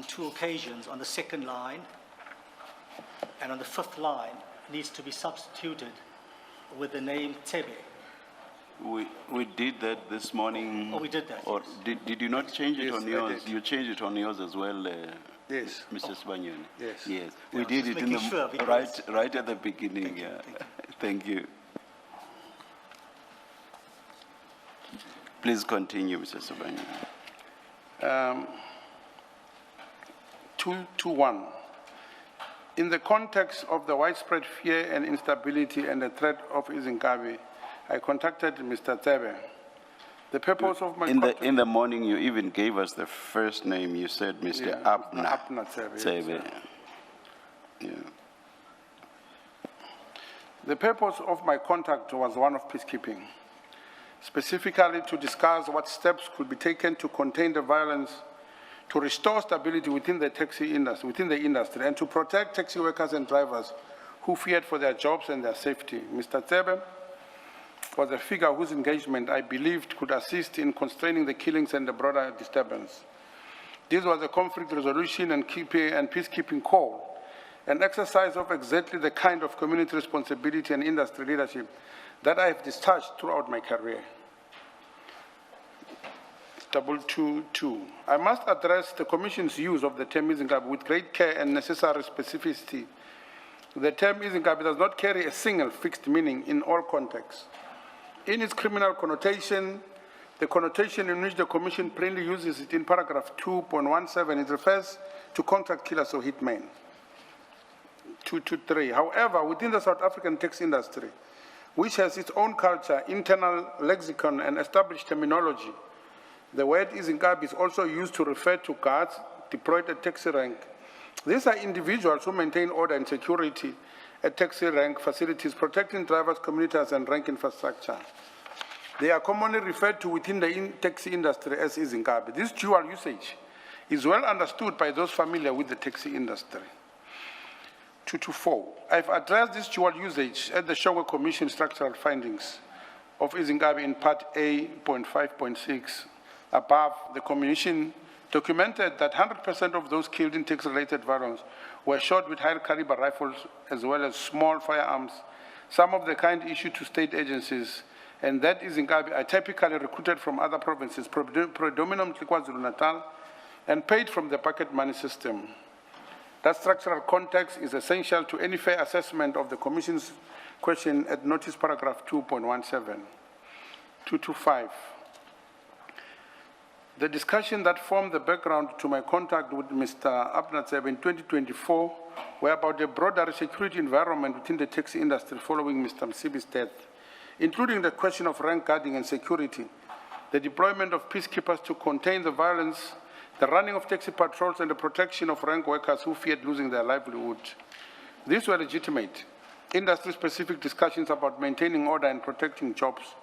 2 occasions, on the 2nd line and on the 5th line, needs to be substituted with the name Tsebe. We did that this morning. Oh, we did that, Or yes. did you not change it Yes, on I yours? did. You changed it on yours as well, Yes. Mr. Sibanyoni? Yes. Yes. Yeah, We did just it in making sure, the, because- right at the beginning, yeah. Thank you. Please continue, Mr. Sibanyoni. 221. In the context of the widespread fear and instability and the threat of Izinkabi, I contacted Mr. Tsebe. The purpose of my contact... In the morning, you even gave us the first name. You said Mr. Yeah, Abner. Abner Tsebe, Tsebe. yes, Yeah. The purpose of my contact was one of peacekeeping, specifically to discuss what steps could be taken to contain the violence, to restore stability within the taxi industry, and to protect taxi workers and drivers who feared for their jobs and their safety. Mr. Tsebe was a figure whose engagement I believed could assist in constraining the killings and the broader disturbance. This was a conflict resolution and peacekeeping call, an exercise of exactly the kind of community responsibility and industry leadership that I have discharged throughout my career. 222. I must address the Commission's use of the term Izinkabi with great care and necessary specificity. The term Izinkabi does not carry a single fixed meaning in all contexts. In its criminal connotation, the connotation in which the Commission plainly uses it in paragraph 2.17, it refers to contract killers or hitmen. 223. However, within the South African tax industry, which has its own culture, internal lexicon, and established terminology, the word Izinkabi is also used to refer to guards deployed at taxi rank. These are individuals who maintain order and security at taxi rank facilities, protecting drivers, commuters, and rank infrastructure. They are commonly referred to within the taxi industry as Izinkabi. This dual usage is well understood by those familiar with the taxi industry. 224. I've addressed this dual usage at the Shongwe Commission structural findings of Izinkabi in Part A.5.6. Above, the Commission documented that 100% of those killed in tax-related violence were shot with high-caliber rifles as well as small firearms, some of the kind issued to state agencies, and that Izinkabi are typically recruited from other provinces, predominantly KwaZulu-Natal, and paid from the pocket money system. That structural context is essential to any fair assessment of the Commission's question at notice paragraph 2.17. 225. The discussion that formed the background to my contact with Mr. Abnatseb in 2024 were about the broader security environment within the taxi industry following Mr. Msibi's death, including the question of rank guarding and security, the deployment of peacekeepers to contain the violence, the running of taxi patrols, and the protection of rank workers who feared losing their livelihood. These were legitimate, industry-specific discussions about maintaining order and protecting jobs.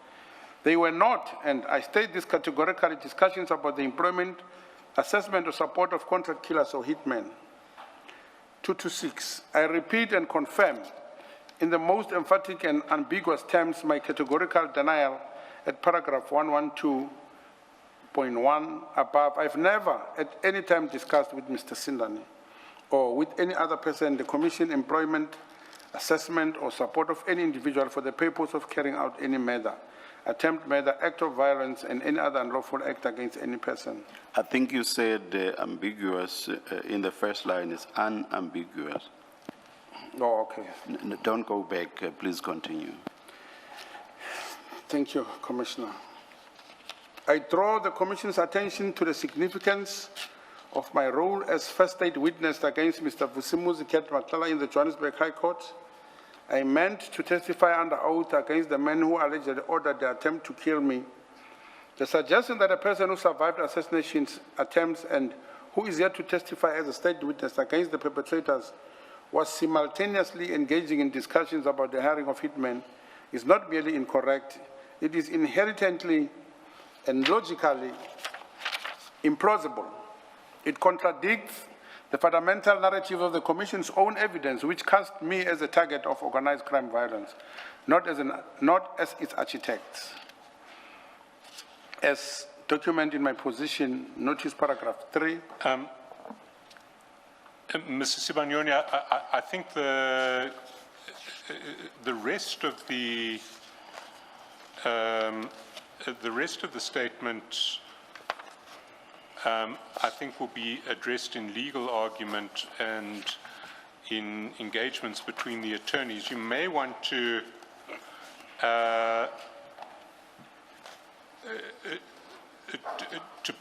They were not, and I state this categorically, discussions about the employment, assessment, or support of contract killers or hitmen. 226. I repeat and confirm in the most emphatic and ambiguous terms my categorical denial at paragraph 112.1 above. I've never at any time discussed with Mr. Sindani or with any other person in the Commission employment, assessment, or support of any individual for the purpose of carrying out any murder, attempt murder, act of violence, and any other unlawful act against any person. I think you said ambiguous in the first line is unambiguous. Oh, okay. Don't go back, please continue. Thank you, Commissioner. I draw the Commission's attention to the significance of my role as first state witness against Mr. Vusimuzi Matlala in the Johannesburg High Court. I meant to testify under oath against the men who allegedly ordered the attempt to kill me. The suggestion that a person who survived assassination attempts and who is yet to testify as a state witness against the perpetrators was simultaneously engaging in discussions about the hiring of hitmen is not merely incorrect, it is inherently and logically implausible. It contradicts the fundamental narrative of the Commission's own evidence, which cast me as a target of organized crime violence, not as its architect. As documented in my position, notice paragraph 3. Mr. Sibanyoni, I think the rest of the statement I think will be addressed in legal argument and in engagements between the attorneys. You may want to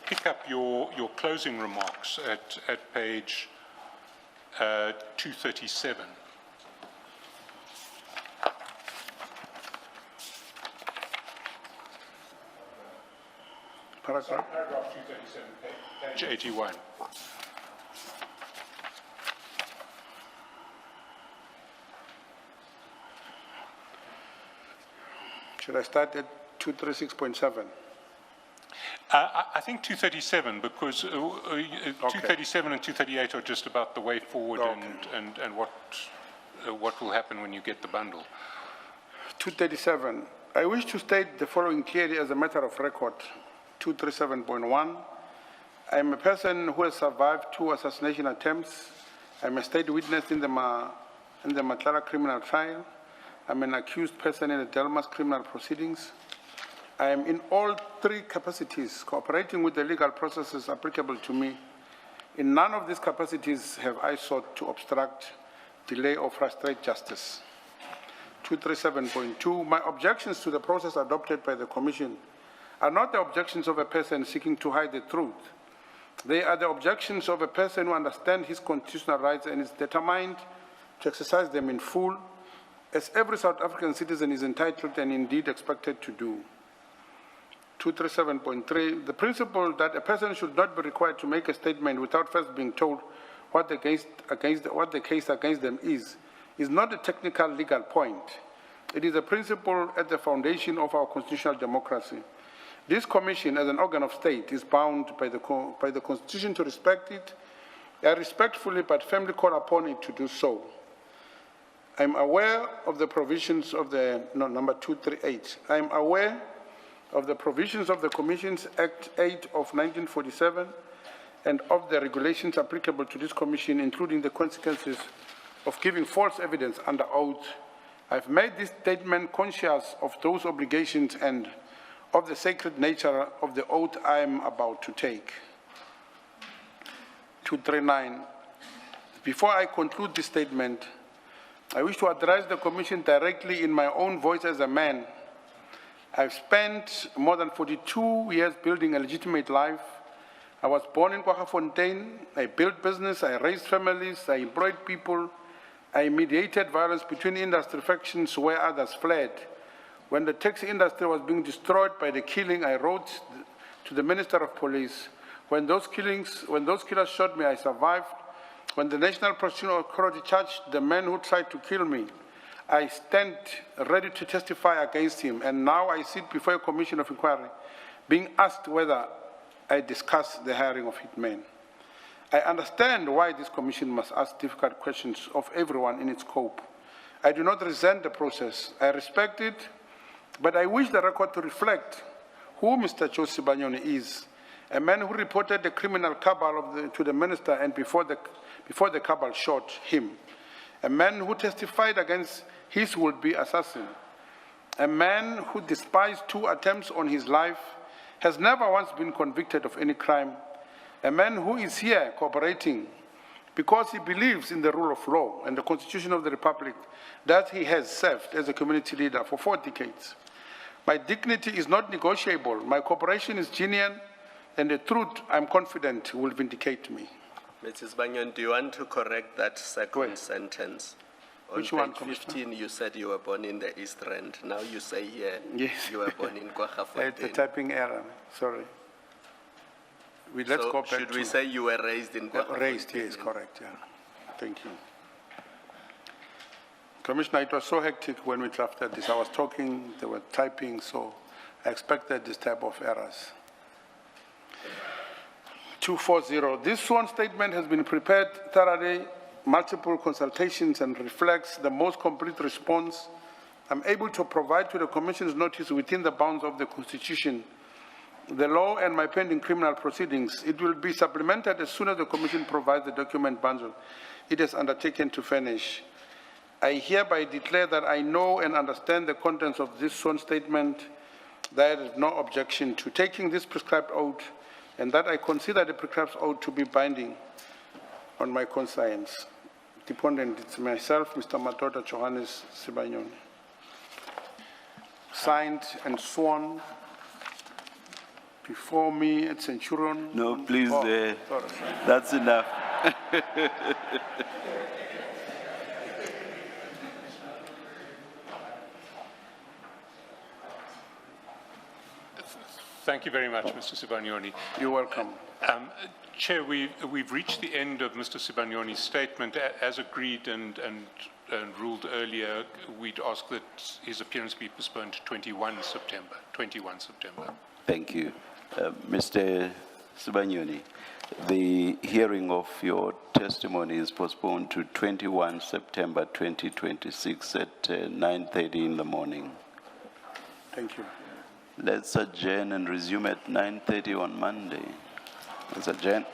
pick up your closing remarks at page 237. Paragraph 237, page 81. Should I start at 236.7? I think 237, because 237 and 238 are just about the way forward and what will happen when you get the bundle. 237. I wish to state the following clearly as a matter of record. 237.1. I am a person who has survived 2 assassination attempts. I'm a state witness in the Matlala criminal trial. I'm an accused person in the Delmas criminal proceedings. I am in all three capacities, cooperating with the legal processes applicable to me. In none of these capacities have I sought to obstruct, delay, or frustrate justice. 237.2, my objections to the process adopted by the Commission are not the objections of a person seeking to hide the truth. They are the objections of a person who understands his constitutional rights and is determined to exercise them in full, as every South African citizen is entitled and indeed expected to do. 237.3, the principle that a person should not be required to make a statement without first being told what the case against them is not a technical legal point. It is a principle at the foundation of our constitutional democracy. This commission, as an organ of state, is bound by the Constitution to respect it. I respectfully but firmly call upon it to do so. I am aware of the provisions of number 238. I am aware of the provisions of the Commissions Act 8 of 1947 and of the regulations applicable to this commission, including the consequences of giving false evidence under oath. I've made this statement conscious of those obligations and of the sacred nature of the oath I am about to take. 239. Before I conclude this statement, I wish to address the Commission directly in my own voice as a man. I've spent more than 42 years building a legitimate life. I was born in Kwaggafontein. I built business, I raised families, I employed people, I mediated violence between industry factions where others fled. When the taxi industry was being destroyed by the killing, I wrote to the Minister of Police. When those killers shot me, I survived. When the National Prosecution Authority charged the man who tried to kill me, I stand ready to testify against him. And now I sit before a commission of inquiry, being asked whether I discuss the hiring of hitmen. I understand why this commission must ask difficult questions of everyone in its scope. I do not resent the process. I respect it. But I wish the record to reflect who Mr. Joe Sibanyoni is, a man who reported the criminal cabal to the minister and before the cabal shot him, a man who testified against his would-be assassin, a man who, despite 2 attempts on his life, has never once been convicted of any crime, a man who is here cooperating because he believes in the rule of law and the Constitution of the Republic that he has served as a community leader for 4 decades. My dignity is not negotiable. My cooperation is genuine, and the truth, I'm confident, will vindicate me. Mrs. Banyon, do you want to correct that second sentence? Which On one, page 15, you said you were born in the East Rand. Now you say here you were born in Kwaggafontein. It's a typing error, sorry. Let's go back should we say you were raised in Kwaggafontein? Raised, yes, correct, yeah. Thank you. Commissioner, it was so hectic when we drafted this. I was talking, they were typing, so I expected this type of errors. 240, this sworn statement has been prepared thoroughly, multiple consultations, and reflects the most complete response I'm able to provide to the Commission's notice within the bounds of the Constitution, the law, and my pending criminal proceedings. It will be supplemented as soon as the Commission provides the document bundle it has undertaken to furnish. I hereby declare that I know and understand the contents of this sworn statement, that there is no objection to taking this prescribed oath, and that I consider the prescribed oath to be binding on my conscience. Dependent, it's myself, Mr. Madoda Johannes Sibanyoni. Signed and sworn before me at Centurion. No, please, sorry. that's enough. Thank you very much, Mr. Sibanyoni. You're welcome. Chair, we've reached the end of Mr. Sibanyoni's statement. As agreed and ruled earlier, we'd ask that his appearance be postponed to 21 September. Thank you. Mr. Sibanyoni, the hearing of your testimony is postponed to 21 September 2026 at 9:30 in the morning. Thank you. Let's adjourn and resume at 9:30 on Monday. Let's adjourn.